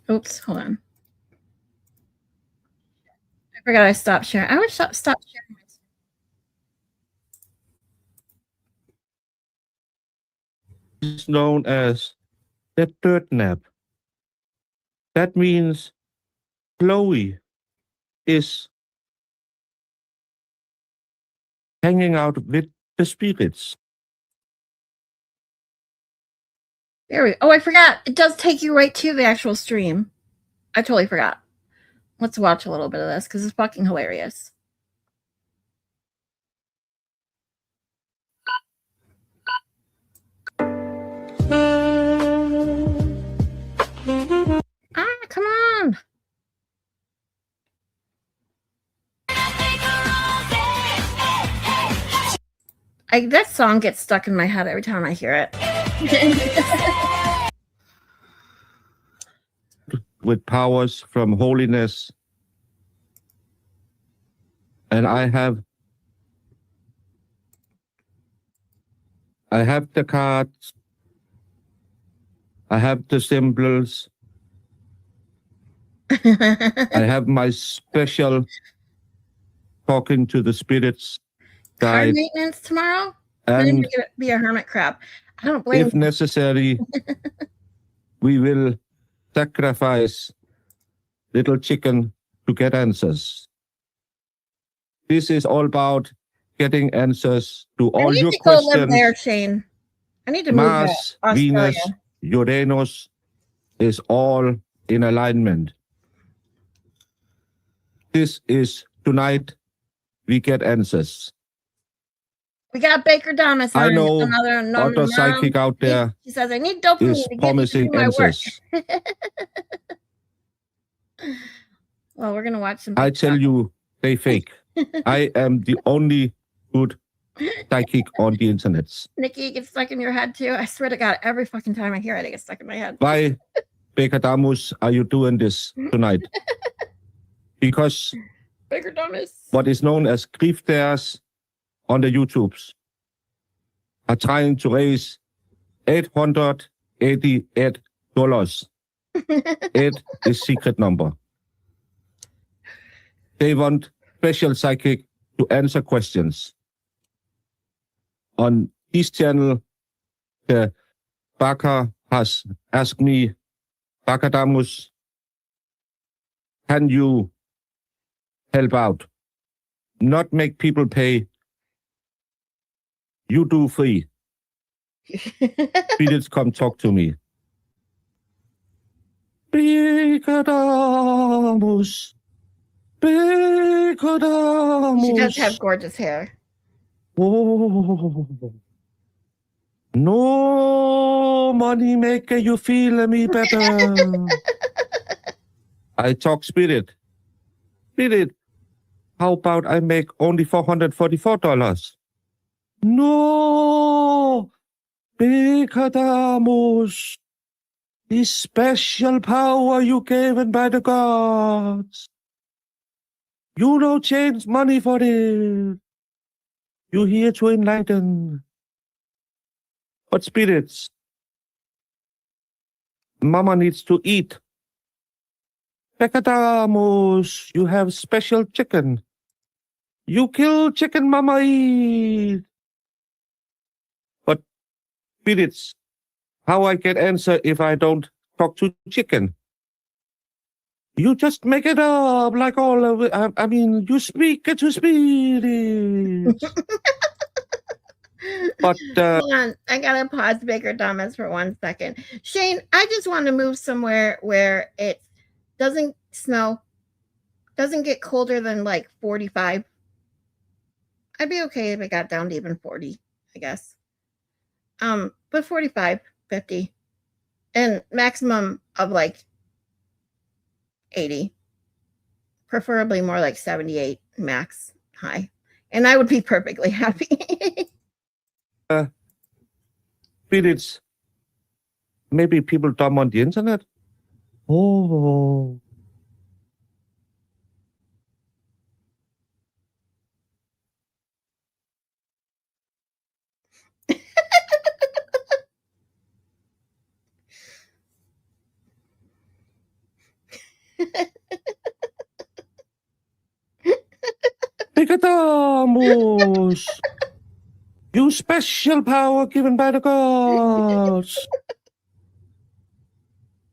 Oops, hold on. I forgot I stopped sharing. I would stop sharing. It's known as the third nap. That means Chloe is hanging out with the spirits. There we go. Oh, I forgot. It does take you right to the actual stream. I totally forgot. Let's watch a little bit of this because it's fucking hilarious. Ah, come on. That song gets stuck in my head every time I hear it. With powers from holiness. And I have the cards. I have the symbols. I have my special talking to the spirits Car guide. maintenance tomorrow? And I'm gonna be a hermit crab. I don't blame if you. necessary, we will sacrifice little chicken to get answers. This is all about getting answers to I all need your to go live questions. there, Shane. I need to move Mars, to Australia. Venus, Uranus is all in alignment. This is tonight. We get answers. We got Baker Damas I on know another other psychic out there She says, I need dopamine is to get to do promising my work. answers. Well, we're going to watch some. I tell you, they fake. I am the only good psychic on the internet. Nikki, it gets stuck in your head too. I swear to God, every fucking time I hear it, it gets stuck in my head. Why, Bekadamus, are you doing this tonight? Because Baker Damas. what is known as grifters on the YouTubes are trying to raise $888. 8 is secret number. They want special psychic to answer questions. On this channel, the Baka has asked me, Bakadamus, can you help out? Not make people pay. You do free. Spirits come talk to me. Bakadamus. Bakadamus. She does have gorgeous hair. Oh. No money maker, you feel me better. I talk spirit. Spirit, How about I make only $444? No, Becadamus, the special power you given by the gods. You no change money for it. You here to enlighten. But spirits, Mama needs to eat. Becadamus, you have special chicken. You kill chicken, Mama eat. But spirits, how I can answer if I don't talk to chicken? You just make it up like all of it. I mean, you speak to spirits. But Hold on, I gotta pause Baker Thomas for 1 second. Shane, I just want to move somewhere where it doesn't snow, doesn't get colder than like 45. I'd be okay if it got down to even 40, I guess. But 45, 50, and maximum of like 80, preferably more like 78 max high, and I would be perfectly happy. spirits, maybe people dumb on the internet. Oh. Becadamus, you special power given by the gods.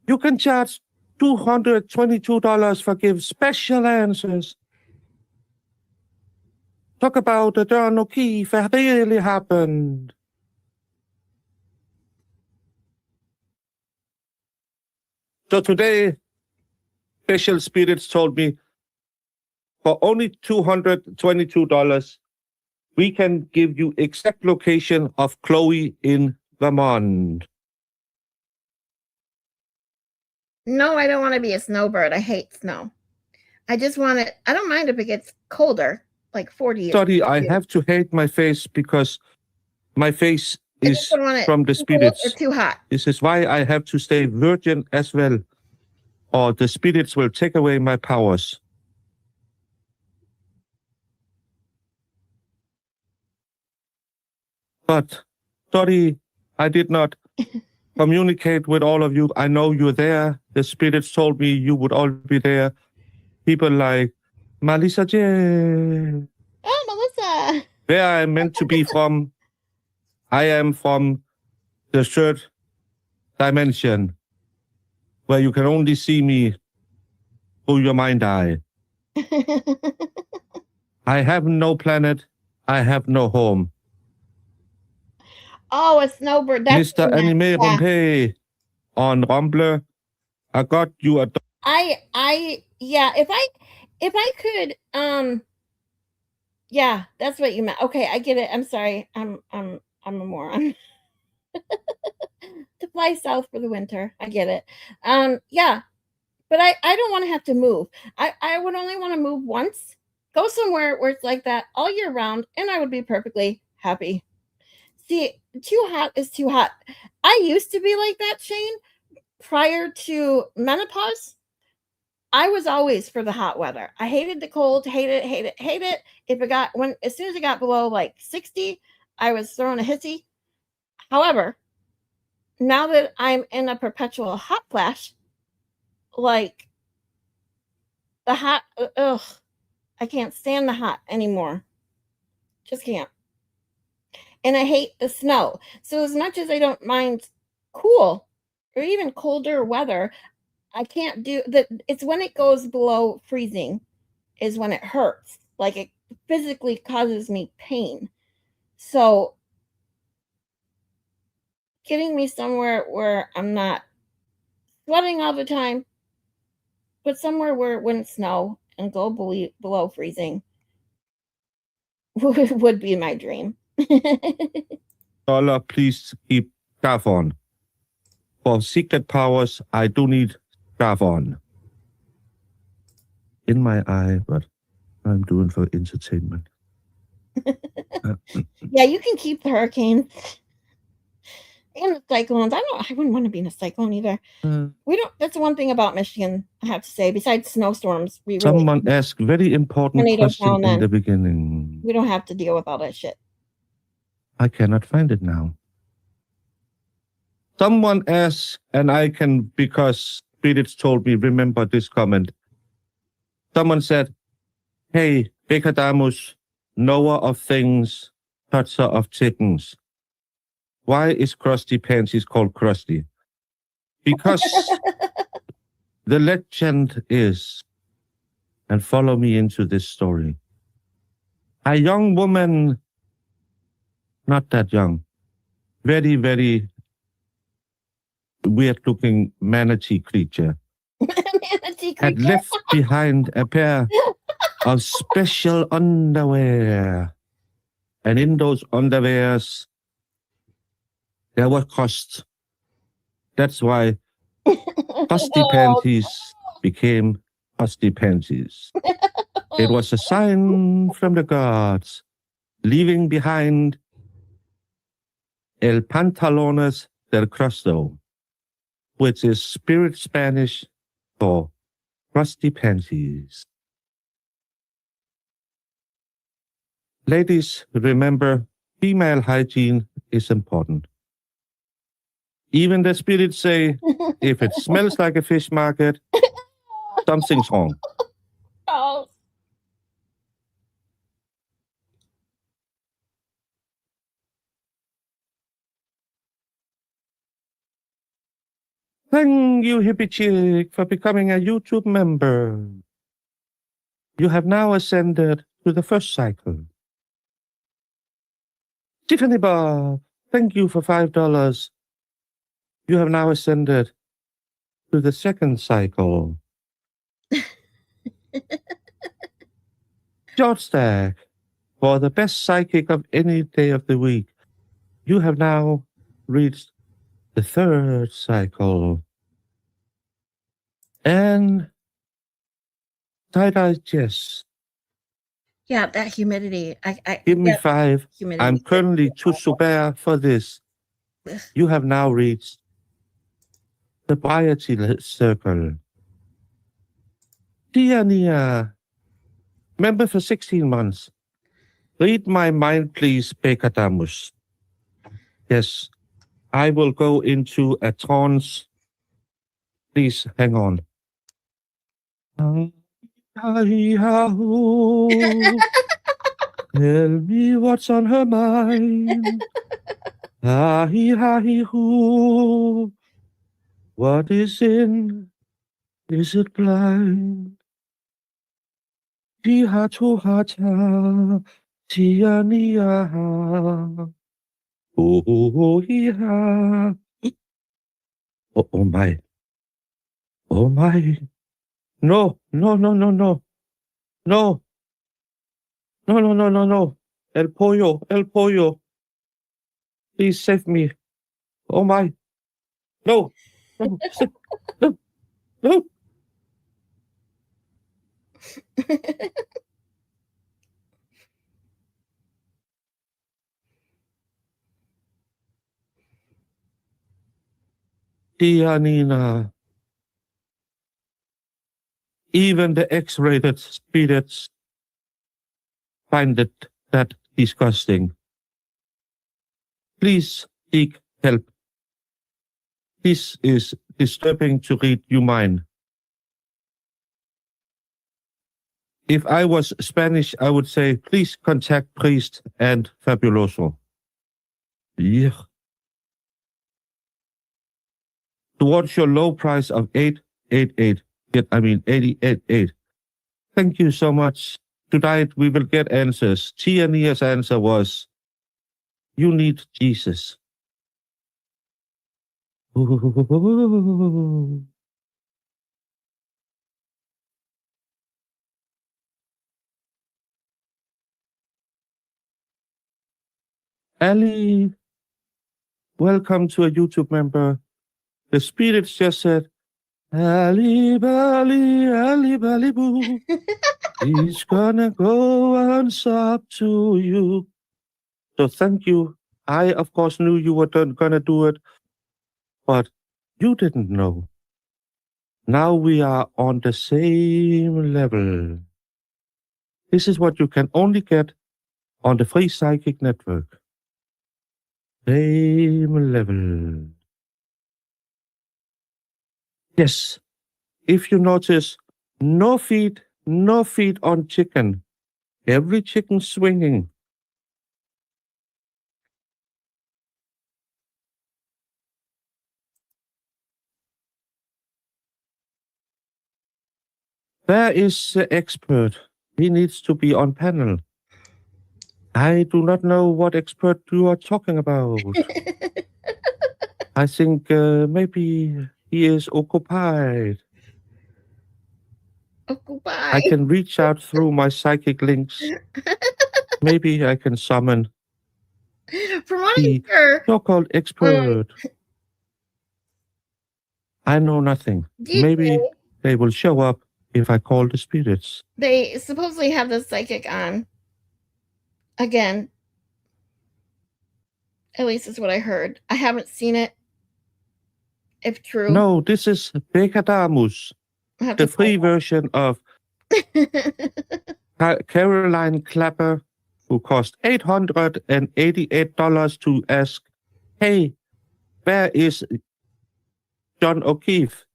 You can charge $222 for give special answers. Talk about the John O'Keefe really happened. So today, special spirits told me for only $222, we can give you exact location of Chloe in Vermont. No, I don't want to be a snowbird. I hate snow. I just want it. I don't mind if it gets colder, like 40. Sorry, I have to hate my face because my face is from the spirits. Or too hot. This is why I have to stay virgin as well, or the spirits will take away my powers. But sorry, I did not communicate with all of you. I know you're there. The spirits told me you would all be there. People like Melissa J. Oh, Melissa. Where I'm meant to be from. I am from the third dimension, where you can only see me through your mind eye. I have no planet. I have no home. Oh, a snowbird. That's Mr. Anime Rompe on Rumbler, I got you a. Yeah, if I could, yeah, that's what you meant. Okay, I get it. I'm sorry. I'm a moron. To fly south for the winter. I get it. Yeah, but I don't want to have to move. I would only want to move once. Go somewhere where it's like that all year round, and I would be perfectly happy. See, too hot is too hot. I used to be like that, Shane. Prior to menopause, I was always for the hot weather. I hated the cold, hate it. If it got as soon as it got below like 60, I was throwing a hissy. However, now that I'm in a perpetual hot flash, like the hot, I can't stand the hot anymore. Just can't. And I hate the snow. So as much as I don't mind cool or even colder weather, I can't do that. It's when it goes below freezing is when it hurts. Like it physically causes me pain. So getting me somewhere where I'm not sweating all the time, but somewhere where it wouldn't snow and go below freezing would be my dream. Dollar, please keep scarf on. For secret powers, I do need scarf on. In my eye, but I'm doing for entertainment. Yeah, you can keep the hurricanes and the cyclones. I wouldn't want to be in a cyclone either. We don't. That's one thing about Michigan, I have to say. Besides snowstorms, we really Someone asked very important tornadoes now question and in the then. beginning. We don't have to deal with all that shit. I cannot find it now. Someone asked, and I can, because spirits told me, remember this comment. Someone said, hey, Bekadamus, knower of things, toucher of chickens. Why is Krusty Pansies called Krusty? Because the legend is, and follow me into this story. A young woman, not that young, very, very weird-looking manatee creature, had left behind a pair of special underwear. And in those underwears, there was crust. That's why Krusty Panties became Krusty Panties. It was a sign from the gods, leaving behind El Pantalones del Crusto, which is spirit Spanish for Krusty Panties. Ladies, remember, female hygiene is important. Even the spirits say, if it smells like a fish market, something's wrong. Oh. Thank you, Hippie Chick, for becoming a YouTube member. You have now ascended to the first cycle. Tiffany Bob, thank you for $5. You have now ascended to the second cycle. George Stack, for the best psychic of any day of the week, you have now reached the third cycle. And Tie-Dye Jess, Yeah, that humidity. give me 5. humidity. I'm currently too sober for this. You have now reached the piety circle. Nia, member for 16 months. Read my mind, please, Bekadamus. Yes, I will go into a trance. Please, hang on. Tell me what's on her mind. Hoo. What is in? Is it blind? Tia Nia. Oh, yeah. Oh my. Oh my. No. No. El pollo. Please save me. Oh my. No. Tia Nina. Even the X-rated spirits find it that disgusting. Please seek help. This is disturbing to read you mind. If I was Spanish, I would say, please contact priest and fabuloso. Yeah. Towards your low price of 888. 88.8. Thank you so much. Tonight we will get answers. Tiania's answer was, you need Jesus. Ooh. Ali, welcome to a YouTube member. The spirits just said, Ali Bali, Ali Bali Boo. He's gonna go and up to you. So thank you. I, of course, knew you were gonna do it, but you didn't know. Now we are on the same level. This is what you can only get on the Free Psychic Network. Same level. Yes. If you notice, no feet on chicken. Every chicken swinging. Where is the expert? He needs to be on panel. I do not know what expert you are talking about. I think maybe he is occupied. I can reach out through my psychic links. Maybe I can summon From what I the hear, so-called expert. I know nothing. Maybe they will show up if I call the spirits. they supposedly have the psychic on. Again. At least is what I heard. I haven't seen it. If true. No, this is Becadamus, the free version of Caroline Clapper, who cost $888 to ask, hey, where is John O'Keefe?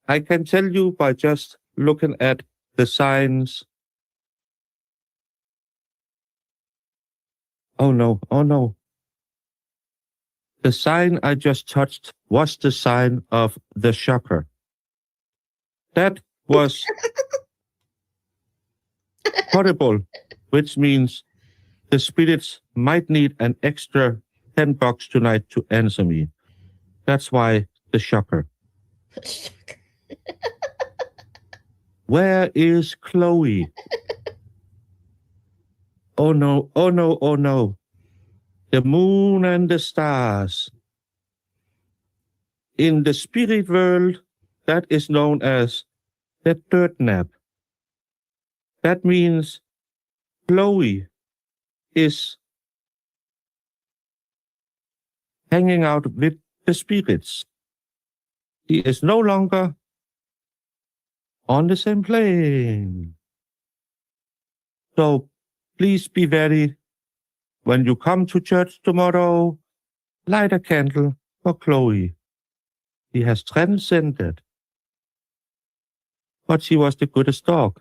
I can tell you by just looking at the signs. Oh no, oh no. The sign I just touched was the sign of the shocker. That was horrible, which means the spirits might need an extra $10 tonight to answer me. That's why the shocker. Where is Chloe? Oh no, oh no, oh no. The moon and the stars. In the spirit world, that is known as the third nap. That means Chloe is hanging out with the spirits. He is no longer on the same plane. So please be very, when you come to church tomorrow, light a candle for Chloe. He has transcended. But she was the goodest dog.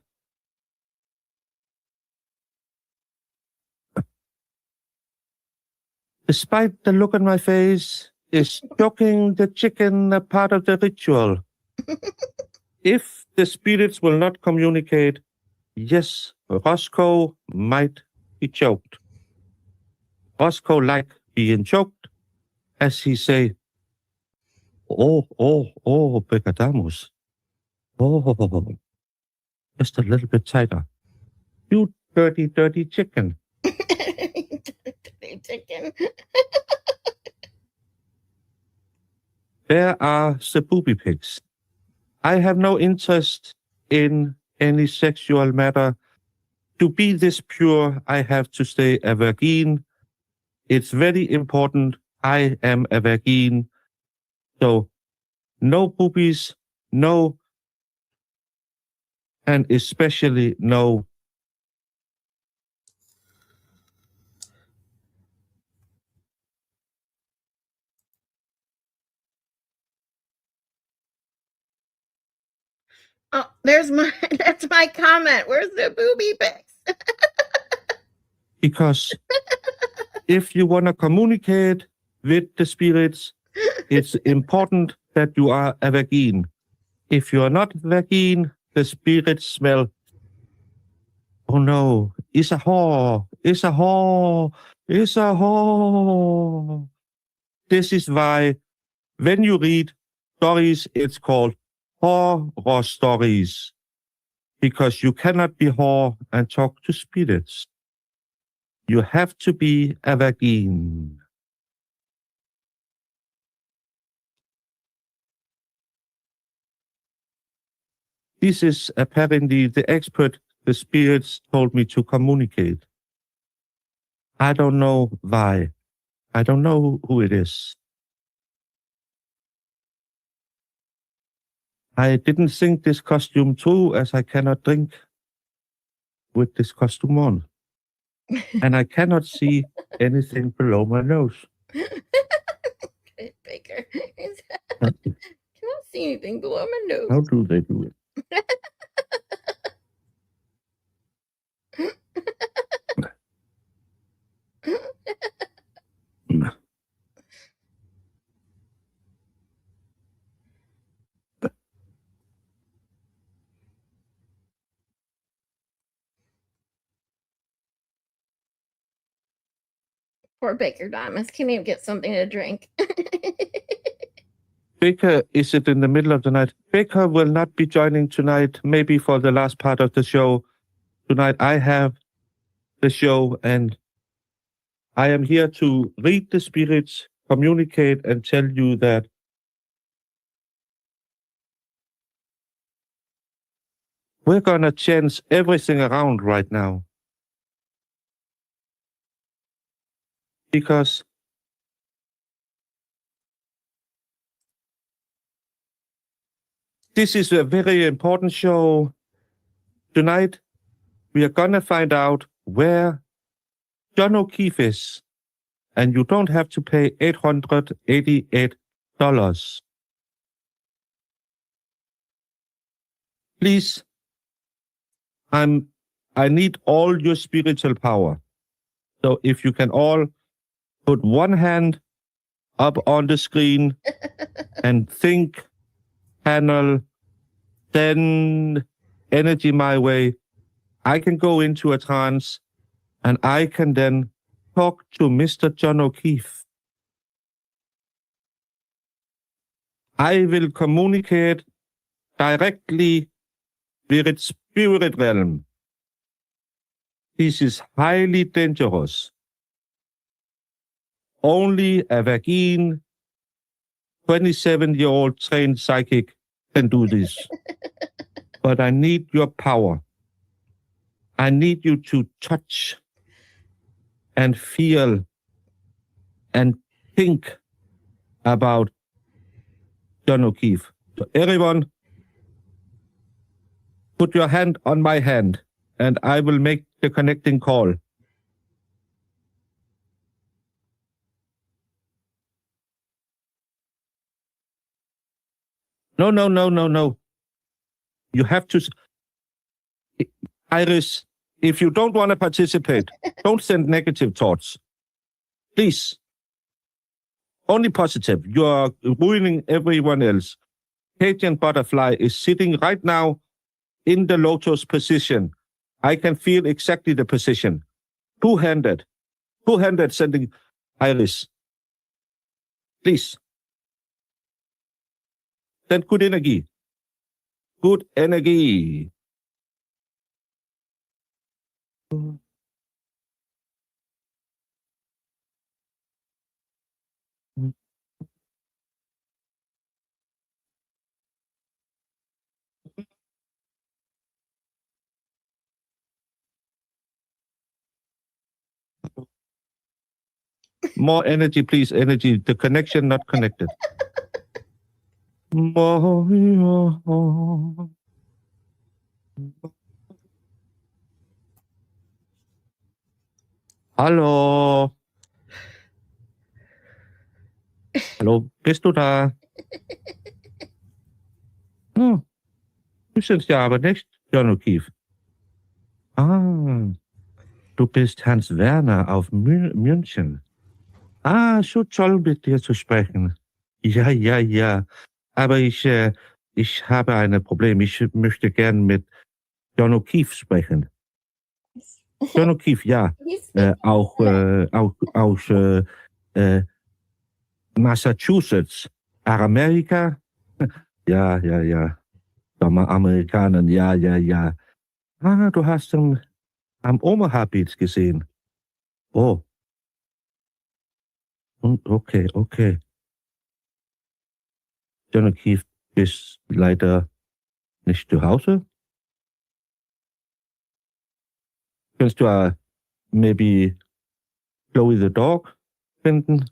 Despite the look on my face, is choking the chicken a part of the ritual? If the spirits will not communicate, yes, Roscoe might be choked. Roscoe like being choked, as he say, oh, Becadamus. Oh, just a little bit tighter. You dirty, dirty chicken. Chicken. There are the booby pigs. I have no interest in any sexual matter. To be this pure, I have to stay a virgin. It's very important. I am a virgin. So, no boobies, no, and especially no. Oh, that's my comment. Where's the booby pics? Because if you want to communicate with the spirits, it's important that you are a virgin. If you are not virgin, the spirits smell. Oh no, it's a whore, it's a whore, it's a whore. This is why when you read stories, it's called horror stories. Because you cannot be whore and talk to spirits. You have to be a virgin. This is apparently the expert the spirits told me to communicate. I don't know why. I don't know who it is. I didn't think this costume through, as I cannot drink with this costume on. And I cannot see anything below my nose. Baker. Cannot see anything below my nose. How do they do it? Poor Baker Thomas. Can't even get something to drink. Baker, is it in the middle of the night? Baker will not be joining tonight, maybe for the last part of the show. Tonight I have the show and I am here to read the spirits, communicate, and tell you that we're gonna change everything around right now. Because this is a very important show. Tonight, we are gonna find out where John O'Keefe is, and you don't have to pay $888. Please, I need all your spiritual power. So if you can all put one hand up on the screen and think, panel, send energy my way, I can go into a trance and I can then talk to Mr. John O'Keefe. I will communicate directly with its spirit realm. This is highly dangerous. Only a Vagine, 27-year-old trained psychic can do this. But I need your power. I need you to touch and feel and think about John O'Keefe. So everyone, put your hand on my hand and I will make the connecting call. No. You have to... Iris, if you don't want to participate, don't send negative thoughts. Please. Only positive. You are ruining everyone else. Cajun Butterfly is sitting right now in the lotus position. I can feel exactly the position. Two-handed sending Iris. Please. Send good energy. Good energy. More energy, please. Energy. The connection not connected. Hallo. Hallo, bist du da? Hm. Du sind ja aber nicht John O'Keefe. Ah, du bist Hans Werner auf München. Ah, so toll mit dir zu sprechen. Ja. Aber ich habe ein Problem. Ich möchte gern mit John O'Keefe sprechen. John O'Keefe, ja. Auch aus Massachusetts. Amerika? Ja. Amerikaner, ja. Ah, du hast ihn am Omaha Beach gesehen. Oh. Okay. John O'Keefe ist leider nicht zu Hause. Kannst du maybe Chloe the dog finden?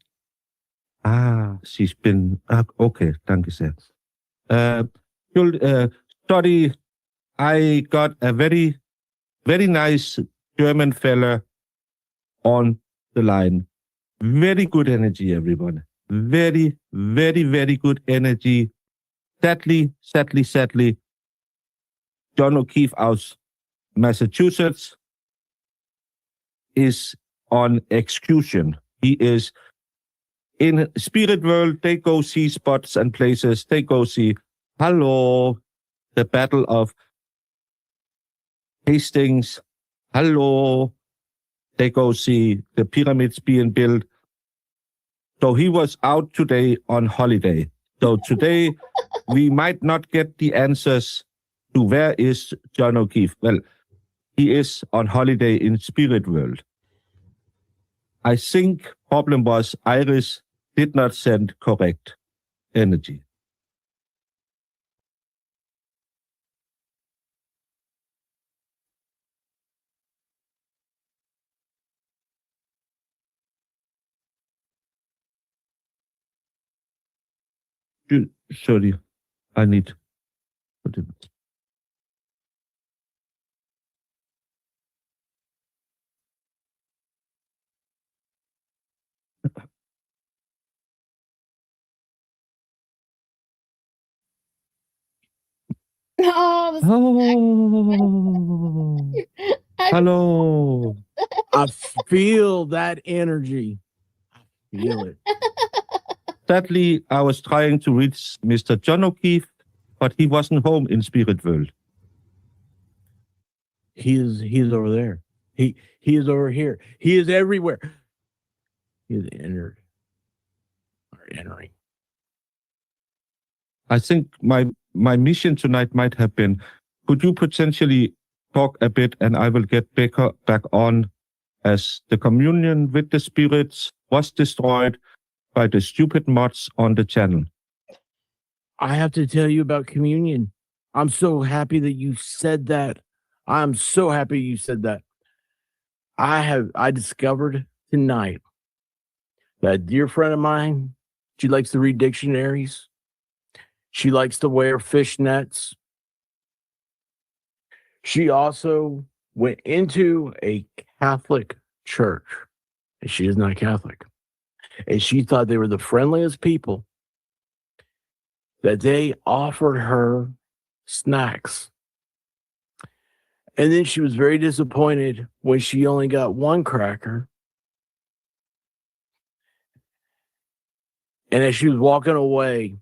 She's been... okay, danke sehr. Sorry, I got a very, very nice German fella on the line. Very good energy, everyone. Very, very, very good energy. Sadly, John O'Keefe aus Massachusetts is on execution. He is in spirit world. They go see spots and places. They go see, hello, the Battle of Hastings. Hello. They go see the pyramids being built. So he was out today on holiday. So today we might not get the answers to where is John O'Keefe. Well, he is on holiday in spirit world. I think problem was Iris did not send correct energy. Sorry, I need to put it. Hello. I feel that energy. I feel it. Sadly, I was trying to reach Mr. John O'Keefe, but he wasn't home in spirit world. He is over there. He is over here. He is everywhere. He is entering. I think my mission tonight might have been, could you potentially talk a bit and I will get Baker back on, as the communion with the spirits was destroyed by the stupid mods on the channel. I have to tell you about communion. I'm so happy that you said that. I'm so happy you said that. I discovered tonight that a dear friend of mine, she likes to read dictionaries. She likes to wear fishnets. She also went into a Catholic church, and she is not Catholic. And she thought they were the friendliest people, that they offered her snacks. And then she was very disappointed when she only got one cracker. And as she was walking away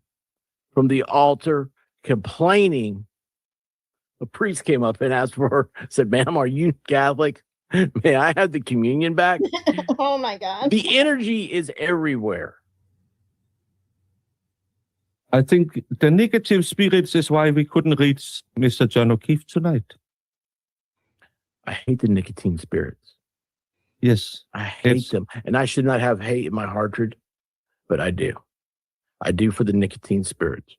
from the altar complaining, a priest came up and asked for her, said, "Ma'am, are you Catholic? May I have the communion back?" Oh my God. The energy is everywhere. I think the negative spirits is why we couldn't reach Mr. John O'Keefe tonight. I hate the nicotine spirits. Yes. I hate them. And I should not have hate in my heart, but I do. I do for the nicotine spirits.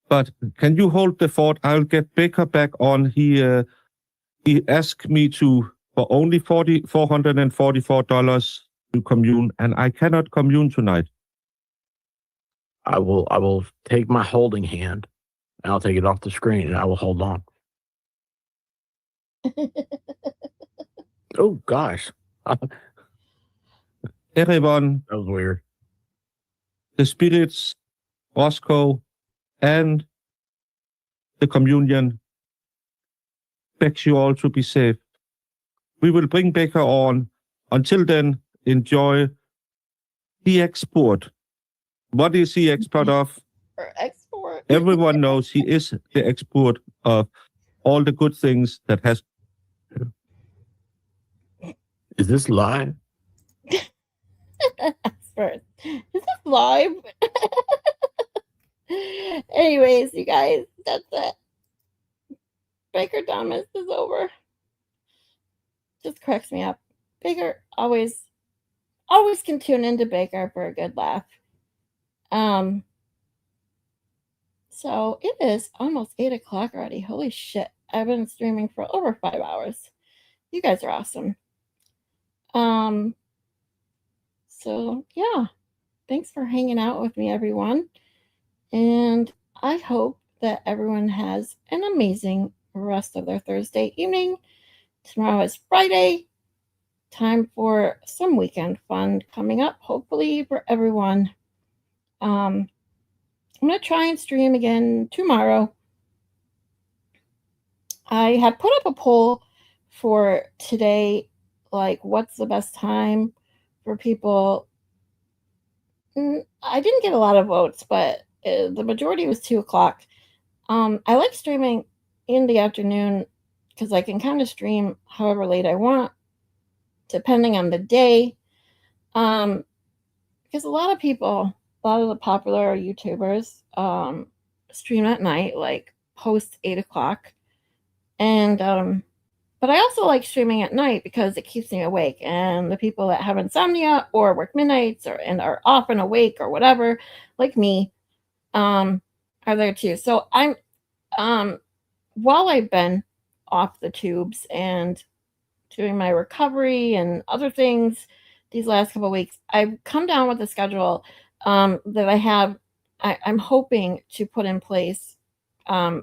But can you hold the fort? I'll get Baker back on. He asked me to for only $444 to commune, and I cannot commune tonight. I will take my holding hand and I'll take it off the screen and I will hold on. Oh gosh. Everyone. That was weird. The spirits, Roscoe, and the communion begs you all to be safe. We will bring Baker on. Until then, enjoy the export. What is he expert of? For export. Everyone knows he is the export of all the good things that has. Is this live? Expert. Is this live? Anyways, you guys, that's it. Baker Thomas is over. Just cracks me up. Baker always can tune into Baker for a good laugh. So it is almost 8 o'clock already. Holy shit. I've been streaming for over 5 hours. You guys are awesome. So yeah, thanks for hanging out with me, everyone. And I hope that everyone has an amazing rest of their Thursday evening. Tomorrow is Friday. Time for some weekend fun coming up, hopefully for everyone. I'm going to try and stream again tomorrow. I had put up a poll for today, like what's the best time for people. I didn't get a lot of votes, but the majority was 2 o'clock. I like streaming in the afternoon because I can kind of stream however late I want, depending on the day. Because a lot of people, a lot of the popular YouTubers stream at night, like post 8 o'clock. And but I also like streaming at night because it keeps me awake. And the people that have insomnia or work midnights and are often awake or whatever, like me, are there too. So I'm while I've been off the tubes and doing my recovery and other things these last couple of weeks, I've come down with a schedule that I'm hoping to put in place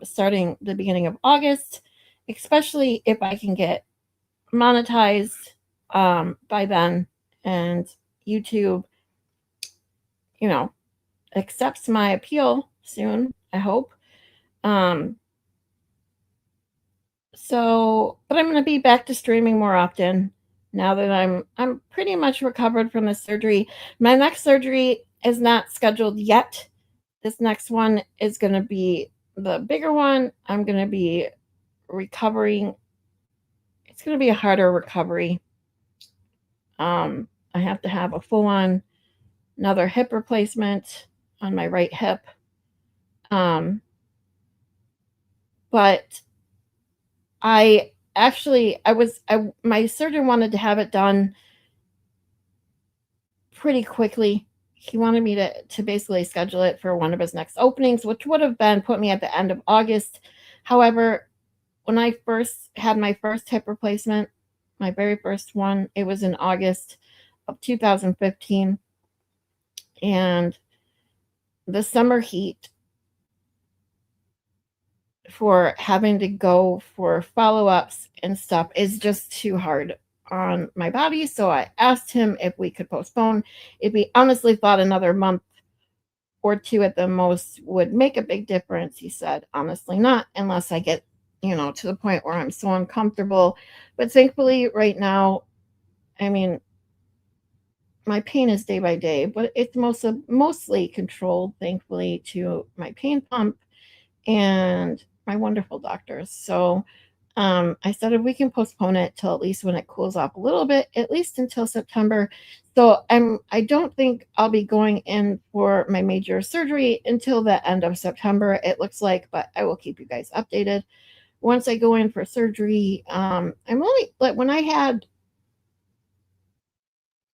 starting the beginning of August, especially if I can get monetized by then and YouTube, accepts my appeal soon, I hope. But I'm going to be back to streaming more often now that I'm pretty much recovered from the surgery. My next surgery is not scheduled yet. This next one is going to be the bigger one. I'm going to be recovering. It's going to be a harder recovery. I have to have a full-on another hip replacement on my right hip. But my surgeon wanted to have it done pretty quickly. He wanted me to basically schedule it for one of his next openings, which would have been put me at the end of August. However, when I first had my first hip replacement, my very first one, it was in August of 2015. And the summer heat for having to go for follow-ups and stuff is just too hard on my body. So I asked him if we could postpone. If he honestly thought another month or two at the most would make a big difference, he said, honestly not, unless I get, to the point where I'm so uncomfortable. But thankfully right now, I mean, my pain is day by day, but it's mostly controlled, thankfully, to my pain pump and my wonderful doctors. So I said if we can postpone it till at least when it cools off a little bit, at least until September. So I don't think I'll be going in for my major surgery until the end of September, it looks like, but I will keep you guys updated. Once I go in for surgery, I'm only like when I had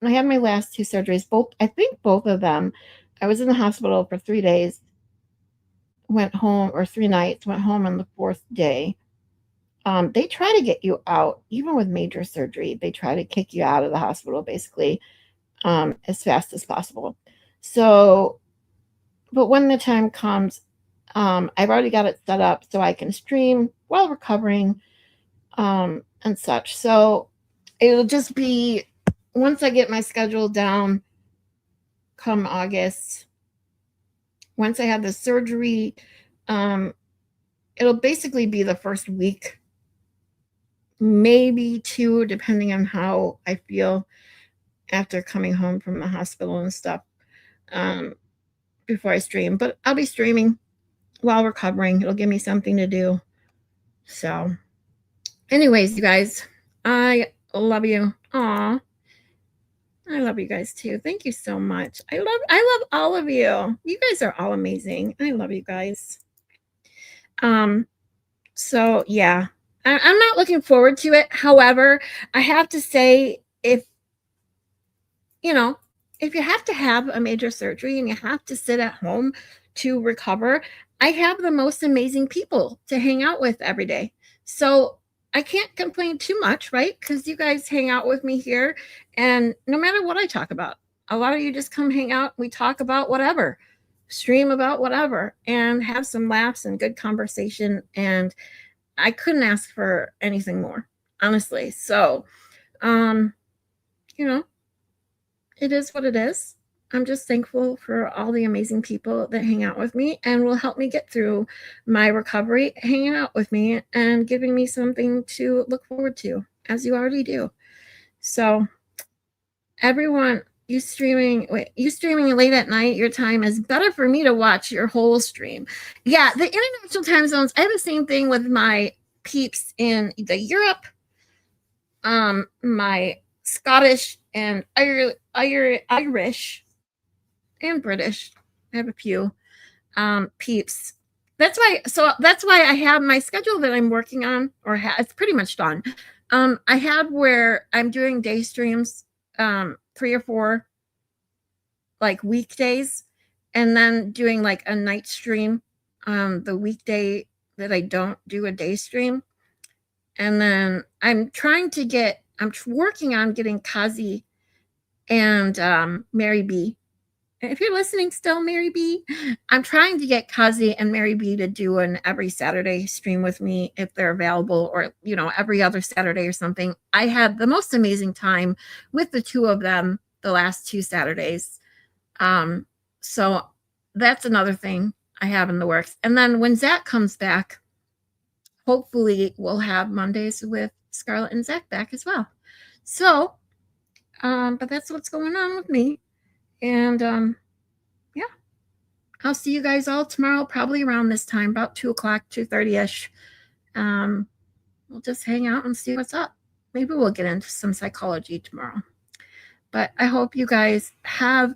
my last 2 surgeries, I think both of them, I was in the hospital for 3 days, went home, or 3 nights, went home on the 4th day. They try to get you out, even with major surgery. They try to kick you out of the hospital, basically, as fast as possible. So, but when the time comes, I've already got it set up so I can stream while recovering, and such. So it'll just be, once I get my schedule down come August, once I have the surgery, it'll basically be the first week, maybe 2, depending on how I feel after coming home from the hospital and stuff, before I stream. But I'll be streaming while recovering. It'll give me something to do. So anyways, you guys, I love you. Aw. I love you guys too. Thank you so much. I love all of you. You guys are all amazing. I love you guys. So yeah, I'm not looking forward to it. However, I have to say, if you have to have a major surgery and you have to sit at home to recover, I have the most amazing people to hang out with every day. So I can't complain too much, right? Because you guys hang out with me here, and no matter what I talk about, a lot of you just come hang out. We talk about whatever, stream about whatever, and have some laughs and good conversation. And I couldn't ask for anything more, honestly. So, you know, it is what it is. I'm just thankful for all the amazing people that hang out with me and will help me get through my recovery, hanging out with me and giving me something to look forward to, as you already do. So, everyone, you streaming late at night, your time is better for me to watch your whole stream. Yeah, the international time zones, I have the same thing with my peeps in the Europe, my Scottish and Irish and British. I have a few peeps. That's why I have my schedule that I'm working on, or it's pretty much done. I have where I'm doing day streams, 3 or 4 like weekdays, and then doing like a night stream the weekday that I don't do a day stream. And then I'm working on getting Cossy and Mary B. If you're listening still, Mary B, I'm trying to get Cossy and Mary B to do an every Saturday stream with me if they're available, or, every other Saturday or something. I had the most amazing time with the two of them the last 2 Saturdays. So that's another thing I have in the works. And then when Zach comes back, hopefully we'll have Mondays with Scarlet and Zach back as well. So, but that's what's going on with me. And yeah, I'll see you guys all tomorrow, probably around this time, about 2 o'clock, 2:30-ish. We'll just hang out and see what's up. Maybe we'll get into some psychology tomorrow. But I hope you guys have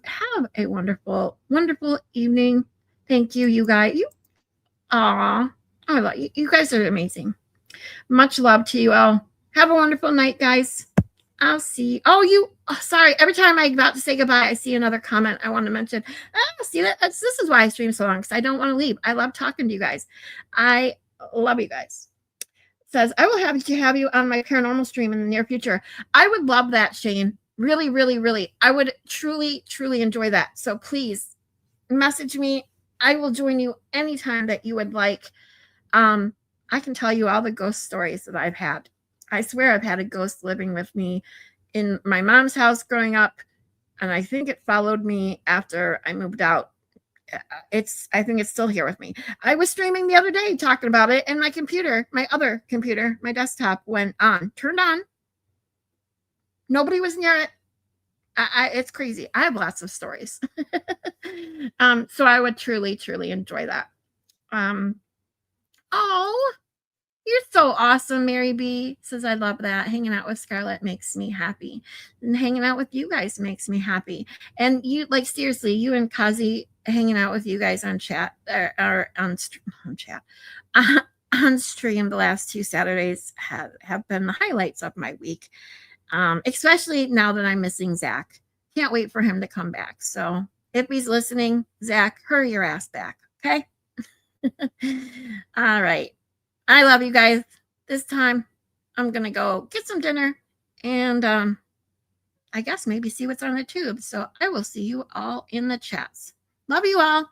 a wonderful, wonderful evening. Thank you, you guys. I love you. You guys are amazing. Much love to you all. Have a wonderful night, guys. I'll see. Sorry. Every time I'm about to say goodbye, I see another comment I want to mention. See that? This is why I stream so long, because I don't want to leave. I love talking to you guys. I love you guys. It says, I will have you on my paranormal stream in the near future. I would love that, Shane. Really, really, really. I would truly, truly enjoy that. So please message me. I will join you anytime that you would like. I can tell you all the ghost stories that I've had. I swear I've had a ghost living with me in my mom's house growing up, and I think it followed me after I moved out. I think it's still here with me. I was streaming the other day talking about it, and my other computer, my desktop turned on. Nobody was near it. It's crazy. I have lots of stories. So I would truly, truly enjoy that. You're so awesome, Mary B. Says, I love that. Hanging out with Scarlet makes me happy. And hanging out with you guys makes me happy. And you, seriously, you and Cossy hanging out with you guys on chat, or on chat, on stream the last 2 Saturdays have been the highlights of my week. Especially now that I'm missing Zach. Can't wait for him to come back. So if he's listening, Zach, hurry your ass back. Okay. All right. I love you guys. This time I'm going to go get some dinner and I guess maybe see what's on the tube. So I will see you all in the chats. Love you all.